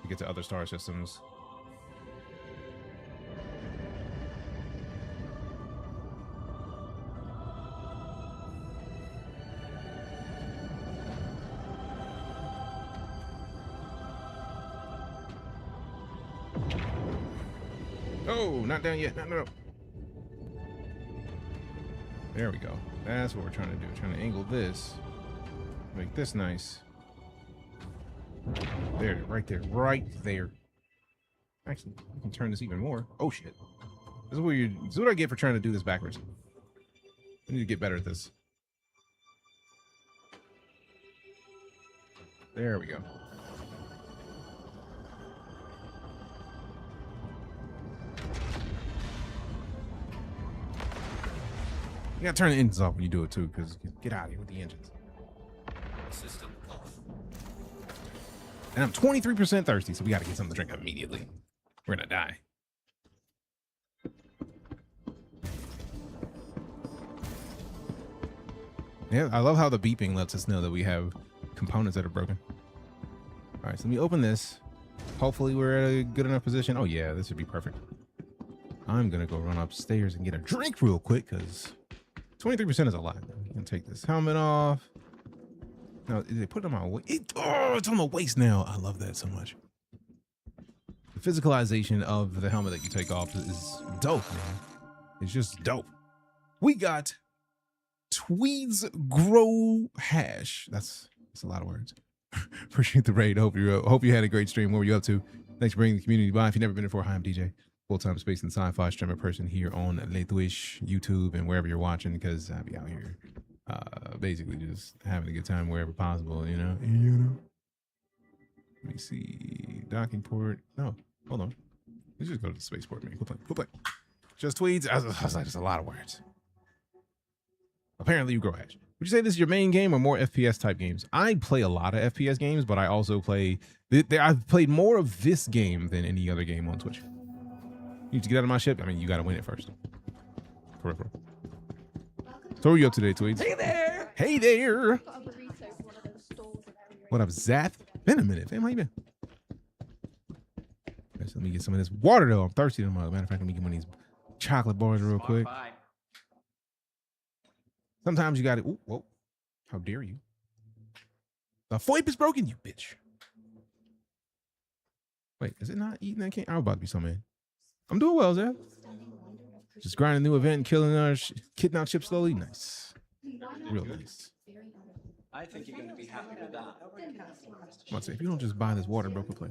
Speaker 1: to get to other star systems. Oh, not down yet. No. There we go. That's what we're trying to do. Trying to angle this. Make this nice. There, right there, right there. Actually, I can turn this even more. Oh shit. This is what I get for trying to do this backwards. I need to get better at this. There we go. You gotta turn the engines off when you do it too, because get out of here with the engines.
Speaker 7: System off.
Speaker 1: And I'm 23% thirsty, so we gotta get something to drink immediately. We're gonna die. Yeah, I love how the beeping lets us know that we have components that are broken. All right, so let me open this. Hopefully we're at a good enough position. Oh yeah, this would be perfect. I'm gonna go run upstairs and get a drink real quick because 23% is a lot. You can take this helmet off. Now, did they put it on my waist? Oh, it's on the waist now. I love that so much. The physicalization of the helmet that you take off is dope, man. It's just dope. We got Tweeds Grow Hash. That's a lot of words. Appreciate the raid. Hope you had a great stream. What were you up to? Thanks for bringing the community by. If you've never been before, hi, I'm DJ. Full-time space and sci-fi streamer person here on Twitch, YouTube, and wherever you're watching, because I be out here basically just having a good time wherever possible, you know? Let me see. Docking port. No, hold on. Let's just go to the spaceport, man. Cool play. Just Tweeds. I was like, just a lot of words. Apparently you grow hash. Would you say this is your main game or more FPS type games? I play a lot of FPS games, but I also play... I've played more of this game than any other game on Twitch. You need to get out of my ship. I mean, you got to win it first. Peripheral. So what are you up to today, Tweeds? Hey there! Hey there! What up, Zath? Been a minute, fam. How you been? Okay, so let me get some of this water, though. I'm thirsty. Matter of fact, let me get one of these chocolate bars real quick. Sometimes you got to... Whoa. How dare you? The FOIP is broken, you bitch. Wait, is it not eating that cake? I'm about to be so mad. I'm doing well, Zach. Just grinding a new event and killing our kitten out ship slowly. Nice. Real nice.
Speaker 7: I think you're going to be happy with that.
Speaker 1: I'm say, if you don't just buy this water, bro, play.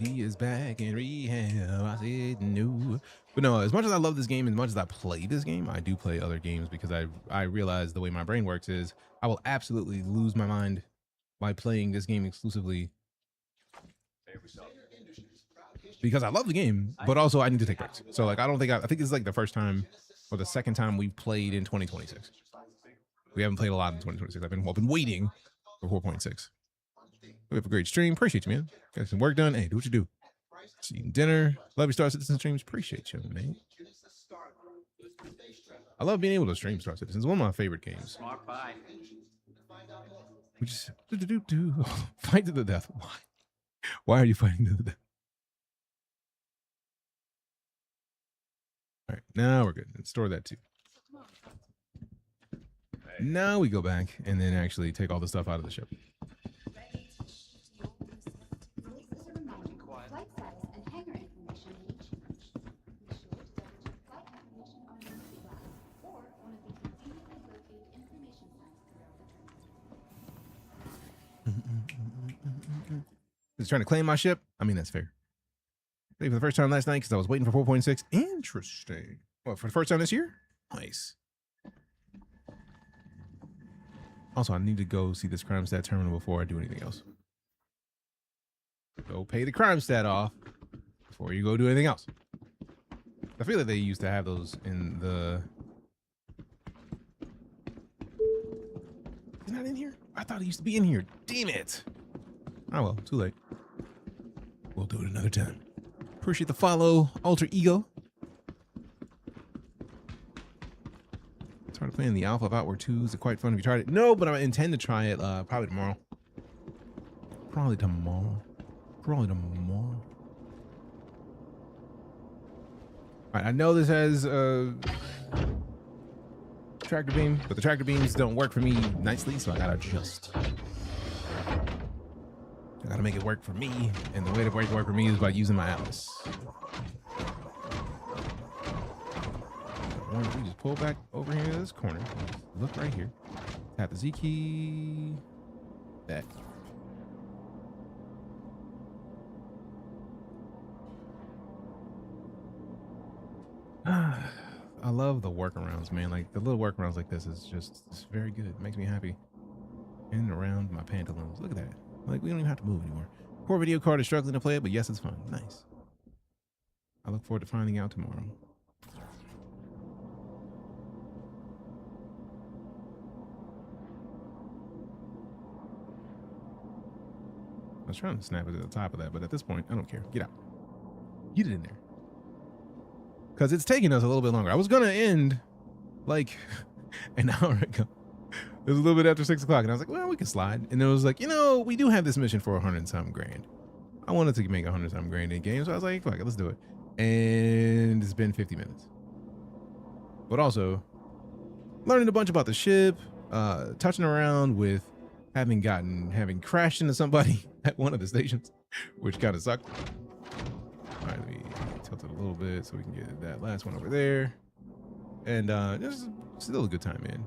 Speaker 1: He is back in rehab. I said no. But no, as much as I love this game, as much as I play this game, I do play other games because I realize the way my brain works is I will absolutely lose my mind by playing this game exclusively because I love the game, but also I need to take breaks. So like, I think it's like the first time or the second time we've played in 2026. We haven't played a lot in 2026. I've been waiting for 4.6. We have a great stream. Appreciate you, man. Got some work done. Hey, do what you do. Just eating dinner. Love your StarCitizen streams. Appreciate you, man. I love being able to stream StarCitizen. It's one of my favorite games. We just fight to the death. Why are you fighting to the death? All right, now we're good. Let's store that too. Now we go back and then actually take all the stuff out of the ship. Is trying to claim my ship? I mean, that's fair. Played for the first time last night because I was waiting for 4.6. Interesting. What, for the first time this year? Nice. Also, I need to go see this crime stat terminal before I do anything else. Go pay the crime stat off before you go do anything else. I feel like they used to have those in the... Is it not in here? I thought it used to be in here. Damn it. Oh well, too late. We'll do it another time. Appreciate the follow, Alter Ego. Started playing the Alpha of Outward 2. Is it quite fun? Have you tried it? No, but I intend to try it probably tomorrow. Probably tomorrow. Alright, I know this has tractor beam, but the tractor beams don't work for me nicely, so I gotta adjust. gotta make it work for me, and the way to make it work for me is by using my atlas. We just pull back over here to this corner. Look right here. Tap the Z key. Back. I love the workarounds, man. Like the little workarounds like this is just it's very good. It makes me happy. In and around my pantaloons. Look at that. Like we don't even have to move anymore. Poor video card is struggling to play it, but yes, it's fun. Nice. I look forward to finding out tomorrow. I was trying to snap it at the top of that, but at this point, I don't care. Get out. Get it in there. Because it's taking us a little bit longer. I was going to end like an hour ago. It was a little bit after 6 o'clock, and I was like, well, we can slide. And it was like, you know, we do have this mission for 100-something grand. I wanted to make 100-something grand in game, so I was like, fuck it, let's do it. And it's been 50 minutes. But also, learning a bunch about the ship, touching around with having crashed into somebody at one of the stations, which kind of sucked. All right, let me tilt it a little bit so we can get that last one over there. And just still a good time, man.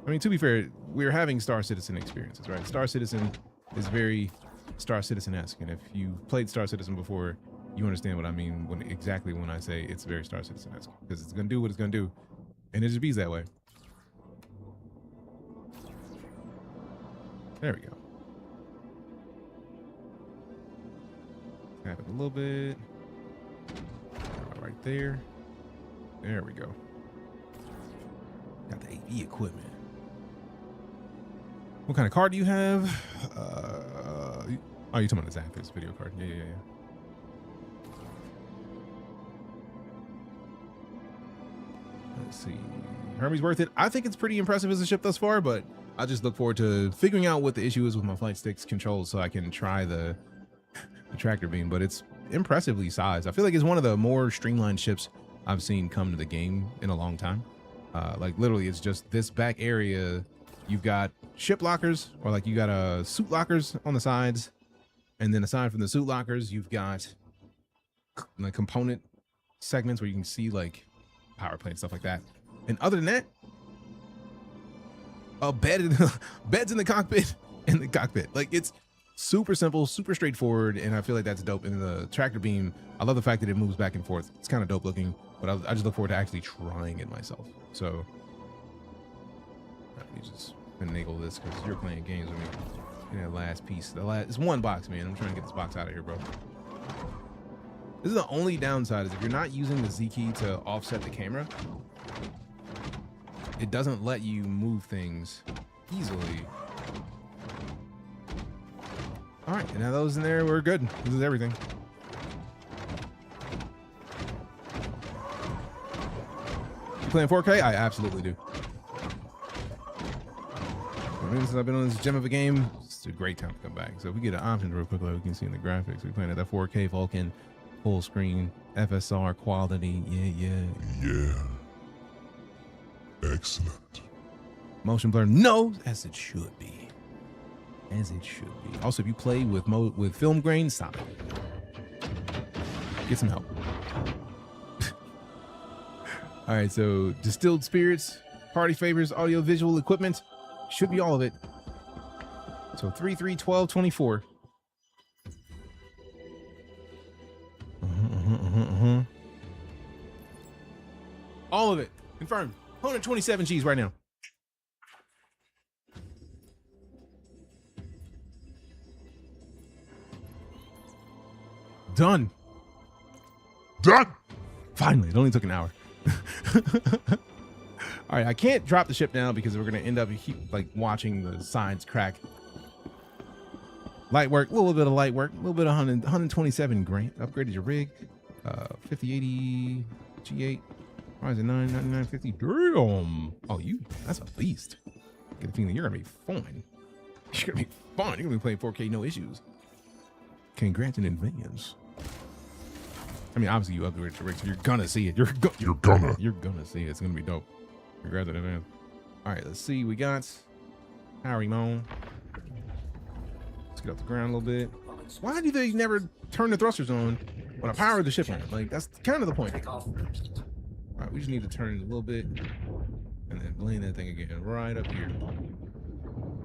Speaker 1: I mean, to be fair, we're having Star Citizen experiences, right? Star Citizen is very Star Citizen-esque, and if you played Star Citizen before, you understand what I mean exactly when I say it's very Star Citizen-esque, because it's gonna do what it's gonna do, and it just be that way. There we go. Tap it a little bit. Right there. There we go. Got the AV equipment. What kind of card do you have? Oh, you're talking about the Zapdos video card. Yeah. Let's see. Hermes worth it. I think it's pretty impressive as a ship thus far, but I just look forward to figuring out what the issue is with my flight stick's controls so I can try the tractor beam. But it's impressively sized. I feel like it's one of the more streamlined ships I've seen come to the game in a long time. Like literally, it's just this back area. You've got ship lockers, or like you got suit lockers on the sides, and then aside from the suit lockers, you've got like component segments where you can see like power plant stuff like that. And other than that, a bed, beds in the cockpit, Like it's super simple, super straightforward, and I feel like that's dope. And the tractor beam, I love the fact that it moves back and forth. It's kind of dope looking, but I just look forward to actually trying it myself. So let me just finagle this because you're playing games with me. And that last piece, it's one box, man. I'm trying to get this box out of here, bro. This is the only downside is if you're not using the Z key to offset the camera, it doesn't let you move things easily. All right, and now those in there, we're good. This is everything. You playing 4K? I absolutely do. Since I've been on this gem of a game, it's a great time to come back. So if we get an option real quick, like we can see in the graphics, we're playing at that 4K Vulcan, full screen, FSR quality.
Speaker 4: Yeah. Excellent.
Speaker 1: Motion blur, no, as it should be. As it should be. Also, if you play with film grain, stop it. Get some help. All right, so distilled spirits, party favors, audio visual equipment, should be all of it. So 3, 3, 12, 24. All of it confirmed. 127 G's right now. Done. Finally, it only took an hour. All right, I can't drop the ship now because we're gonna end up like watching the sides crack. Light work, a little bit of light work, a little bit of 127 grand. Upgraded your rig, 5080 G8, Ryzen 9 9950. Damn. Oh, that's a beast. Get a feeling you're gonna be fine. You're gonna be fine. You're gonna be playing 4K, no issues. Congrats in advance. I mean, obviously you upgraded your rig, so you're gonna see it. You're gonna see it. It's gonna be dope. Congrats in advance. All right, let's see. We got Harry Moan. Let's get off the ground a little bit. Why do they never turn the thrusters on when I power the ship on? Like, that's kind of the point. All right, we just need to turn it a little bit and then blame that thing again right up here.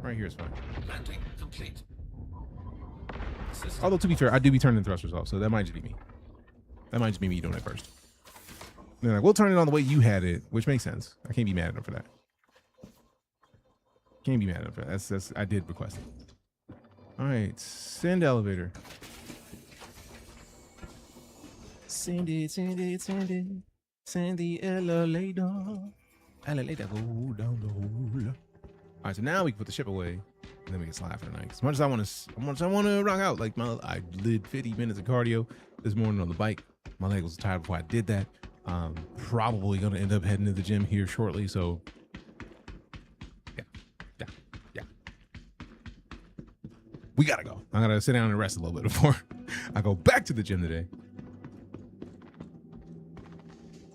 Speaker 1: Right here is fine.
Speaker 7: Landing complete.
Speaker 1: Although, to be fair, I do be turning the thrusters off, so that might just be me. That might just be me doing it first. They're like, we'll turn it on the way you had it, which makes sense. I can't be mad at them for that. Can't be mad at them for that. That's I did request it. All right, send elevator. Send it, send it, send it. Send the elevator. Elevator go down the hole. All right, so now we can put the ship away, and then we can slide for the night. As much as I want to rock out, like I did 50 minutes of cardio this morning on the bike. My leg was tired before I did that. Probably gonna end up heading to the gym here shortly. So, yeah. We gotta go. I gotta sit down and rest a little bit before I go back to the gym today.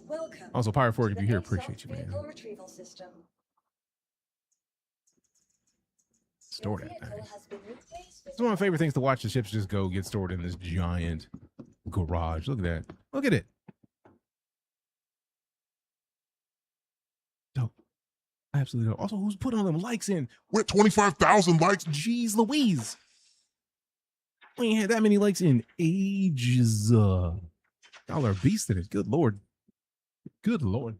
Speaker 11: Welcome.
Speaker 1: Also, Pirate Fork, if
Speaker 11: to
Speaker 1: you're
Speaker 11: the
Speaker 1: here,
Speaker 11: ASOP
Speaker 1: appreciate you, man.
Speaker 11: Vehicle retrieval system.
Speaker 1: Store
Speaker 11: Your
Speaker 1: that
Speaker 11: vehicle
Speaker 1: thing.
Speaker 11: has been replaced with
Speaker 1: It's one of my favorite things to watch the ships just go get stored in this giant garage. Look at that. Look at it. Dope. Absolutely dope. Also, who's put all them likes in?
Speaker 4: We're at 25,000 likes.
Speaker 1: Jeez Louise. We ain't had that many likes in ages. Y'all are beasting it. Good Lord. Good Lord.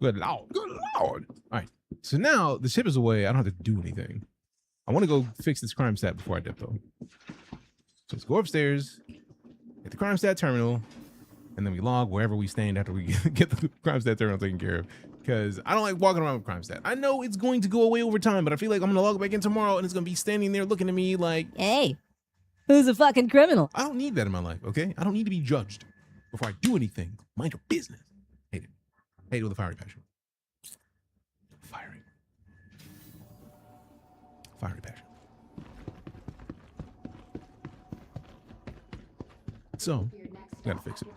Speaker 1: Good Lord. Good Lord. All right. So now the ship is away. I don't have to do anything. I want to go fix this crime stat before I dip, though. So let's go upstairs, get the crime stat terminal, and then we log wherever we stand after we get the crime stat terminal taken care of. Because I don't like walking around with crime stat. I know it's going to go away over time, but I feel like I'm going to log back in tomorrow and it's going to be standing there looking at me like,
Speaker 6: Hey, who's a fucking criminal?
Speaker 1: I don't need that in my life, okay? I don't need to be judged before I do anything. Mind your business. Hate it. Hate it with a fiery passion. Fiery. Fiery passion. So, gotta fix it.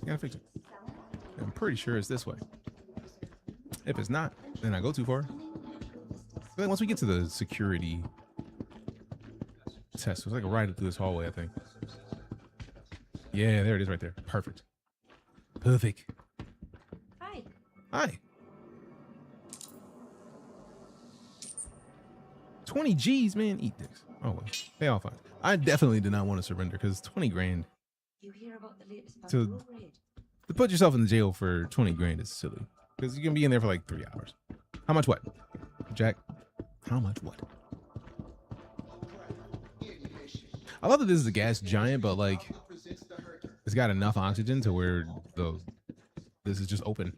Speaker 1: Gotta fix it. I'm pretty sure it's this way. If it's not, then I go too far. But then once we get to the security test, it's like a ride through this hallway, I think. Yeah, there it is right there. Perfect. Perfect.
Speaker 11: Hi.
Speaker 1: Hi. 20 G's, man. Eat this. Oh, well. They all fine. I definitely did not want to surrender because 20 grand.
Speaker 11: You hear about the latest
Speaker 1: To-
Speaker 11: bundle raid?
Speaker 1: To put yourself in the jail for 20 grand is silly. Because you're going to be in there for like 3 hours. How much what? Jack, how much what? I love that this is a gas giant, but like, it's got enough oxygen to where this is just open.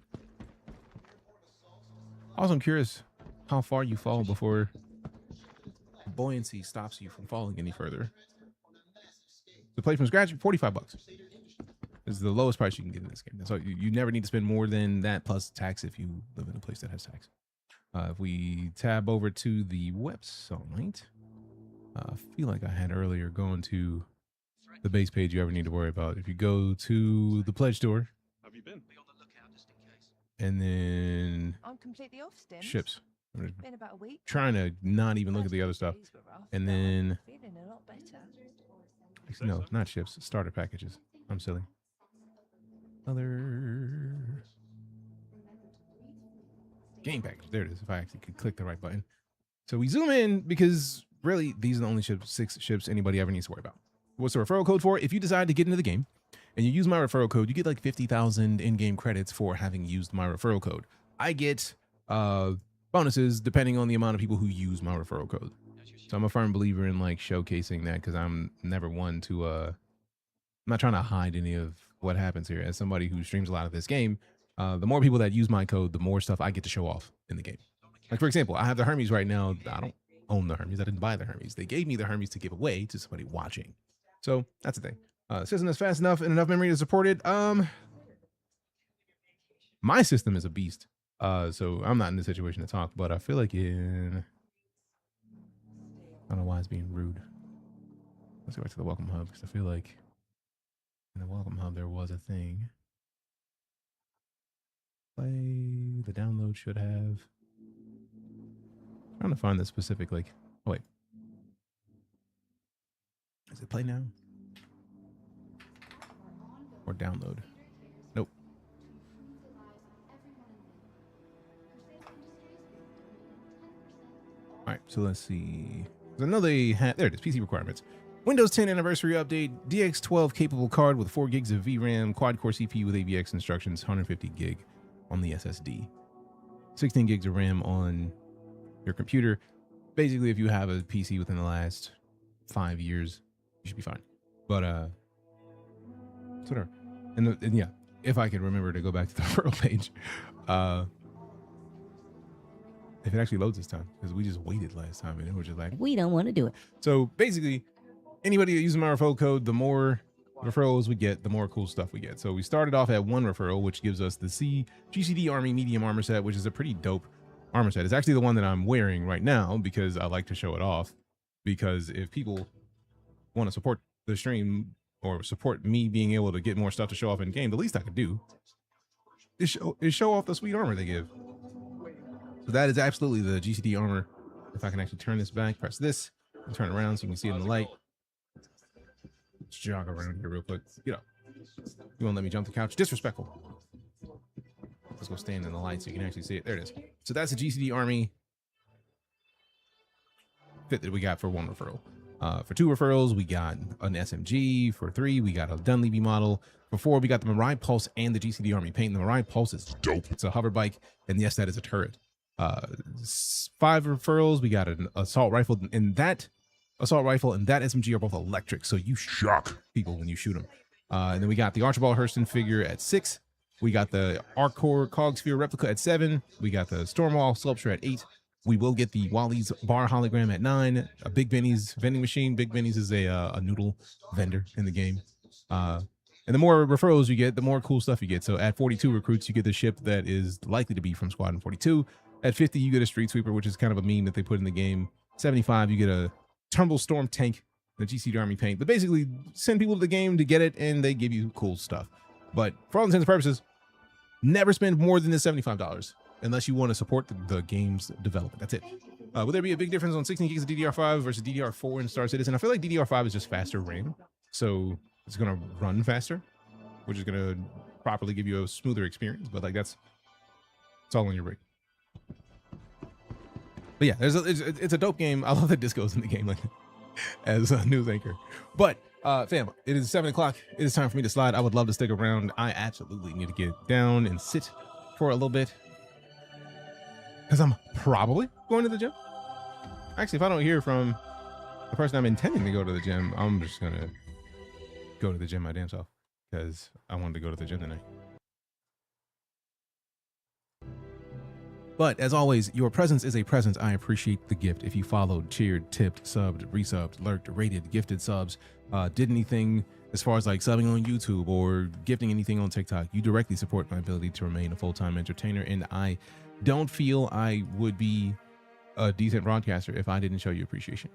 Speaker 1: Also, I'm curious how far you fall before buoyancy stops you from falling any further. To play from scratch, $45 is the lowest price you can get in this game. So you never need to spend more than that plus tax if you live in a place that has tax. If we tab over to the website, I feel like I had earlier going to the base page you ever need to worry about. If you go to the pledge store,
Speaker 7: Have you been? Be on the lookout just in case.
Speaker 1: and then
Speaker 12: I'm completely off stims.
Speaker 1: ships. I'm
Speaker 12: Been about a week.
Speaker 1: trying to not even look at the other stuff.
Speaker 12: Days were rough,
Speaker 1: And
Speaker 12: but I'm
Speaker 1: then,
Speaker 12: feeling a lot better.
Speaker 1: no, not ships, starter packages. I'm silly. Other game package. There it is. If I actually could click the right button. So we zoom in because really these are the only 6 ships anybody ever needs to worry about. What's the referral code for? If you decide to get into the game and you use my referral code, you get like 50,000 in-game credits for having used my referral code. I get bonuses depending on the amount of people who use my referral code. So I'm a firm believer in like showcasing that because I'm never one to I'm not trying to hide any of what happens here. As somebody who streams a lot of this game, the more people that use my code, the more stuff I get to show off in the game. Like, for example, I have the Hermes right now. I don't own the Hermes. I didn't buy the Hermes. They gave me the Hermes to give away to somebody watching. So that's the thing. System is fast enough and enough memory to support it. My system is a beast. So I'm not in this situation to talk, but I feel like I don't know why it's being rude. Let's go back to the welcome hub because I feel like in the welcome hub there was a thing. Play the download should have. I'm trying to find the specific like Oh, wait. Does it play now? Or download? Nope. All right, so let's see. There's another there it is, PC requirements. Windows 10 anniversary update, DX12 capable card with 4 gigs of VRAM, quad-core CPU with AVX instructions, 150 gig on the SSD. 16 gigs of RAM on your computer. Basically, if you have a PC within the last 5 years, you should be fine. But, it's whatever. And yeah, if I can remember to go back to the referral page, if it actually loads this time, because we just waited last time and it was just like,
Speaker 6: we don't want to do it.
Speaker 1: So basically, anybody that uses my referral code, the more referrals we get, the more cool stuff we get. So we started off at 1 referral, which gives us the GCD Army medium armor set, which is a pretty dope armor set. It's actually the one that I'm wearing right now because I like to show it off. Because if people want to support the stream or support me being able to get more stuff to show off in game, the least I could do is show off the sweet armor they give. So that is absolutely the GCD armor. If I can actually turn this back, press this, and turn it around so you can see it in the light. Let's jog around here real quick. Get up. You won't let me jump the couch? Disrespectful. Let's go stand in the light so you can actually see it. There it is. So that's the GCD Army fit that we got for 1 referral. For 2 referrals, we got an SMG. For 3, we got a Dunleavy model. For 4, we got the Mirai Pulse and the GCD Army paint. The Mirai Pulse is dope. It's a hover bike, and yes, that is a turret. 5 referrals, we got an assault rifle, and that assault rifle and that SMG are both electric, so you shock people when you shoot them. And then we got the Archibald Hurston figure at 6. We got the Arcor Cog Sphere replica at 7. We got the Stormwall Sculpture at 8. We will get the Wally's bar hologram at 9. A Big Benny's vending machine. Big Benny's is a noodle vendor in the game. And the more referrals you get, the more cool stuff you get. So at 42 recruits, you get the ship that is likely to be from Squadron 42. At 50, you get a Street Sweeper, which is kind of a meme that they put in the game. 75, you get a Tumble Storm tank, the GCD Army paint. But basically, send people to the game to get it, and they give you cool stuff. But for all intents and purposes, never spend more than the $75 unless you want to support the game's development. That's it. Will there be a big difference on 16 gigs of DDR5 versus DDR4 in StarCitizen? I feel like DDR5 is just faster RAM, so it's going to run faster, which is going to properly give you a smoother experience. But like it's all on your rig. But yeah, it's a dope game. I love that Disco's in the game like as a news anchor. But fam, it is 7 o'clock. It is time for me to slide. I would love to stick around. I absolutely need to get down and sit for a little bit because I'm probably going to the gym. Actually, if I don't hear from the person I'm intending to go to the gym, I'm just gonna go to the gym my damn self because I wanted to go to the gym tonight. But as always, your presence is a present. I appreciate the gift. If you followed, cheered, tipped, subbed, resubbed, lurked, rated, gifted subs, did anything as far as like subbing on YouTube or gifting anything on TikTok, you directly support my ability to remain a full-time entertainer. And I don't feel I would be a decent broadcaster if I didn't show you appreciation.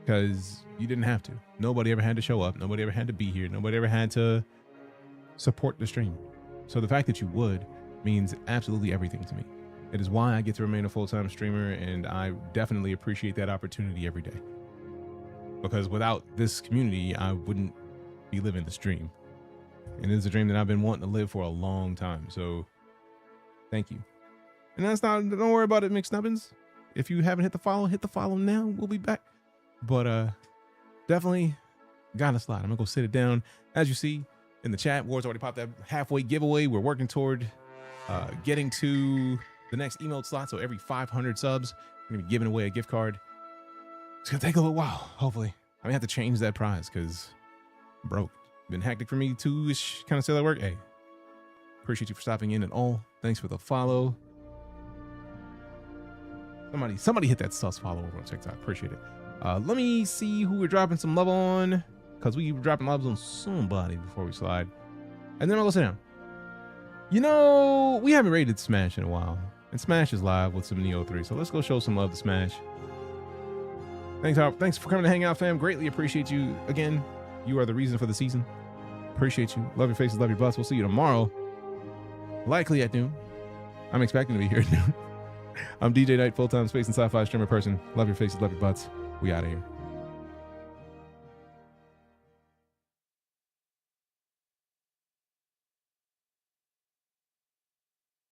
Speaker 1: Because you didn't have to. Nobody ever had to show up. Nobody ever had to be here. Nobody ever had to support the stream. So the fact that you would means absolutely everything to me. It is why I get to remain a full-time streamer, and I definitely appreciate that opportunity every day. Because without this community, I wouldn't be living this dream. And it is a dream that I've been wanting to live for a long time. So thank you. And that's not, don't worry about it, McSnubbins. If you haven't hit the follow now. We'll be back. But definitely gotta slide. I'm gonna go sit it down. As you see in the chat, Ward's already popped that halfway giveaway. We're working toward getting to the next emote slot. So every 500 subs, we're gonna be giving away a gift card. It's gonna take a little while, hopefully. I may have to change that prize because I'm broke. Been hectic for me too-ish kind of still at work. Hey, appreciate you for stopping in and all. Thanks for the follow. Somebody hit that sus follow over on TikTok. Appreciate it. Let me see who we're dropping some love on, because we were dropping loves on somebody before we slide. And then I'll go sit down. You know, we haven't rated Smash in a while. And Smash is live with some Neo 3. So let's go show some love to Smash. Thanks for coming to hang out, fam. Greatly appreciate you. Again, you are the reason for the season. Appreciate you. Love your faces, love your butts. We'll see you tomorrow. Likely at noon. I'm expecting to be here at noon. I'm DeejayKnight, full-time space and sci-fi streamer person. Love your faces, love your butts. We out of here.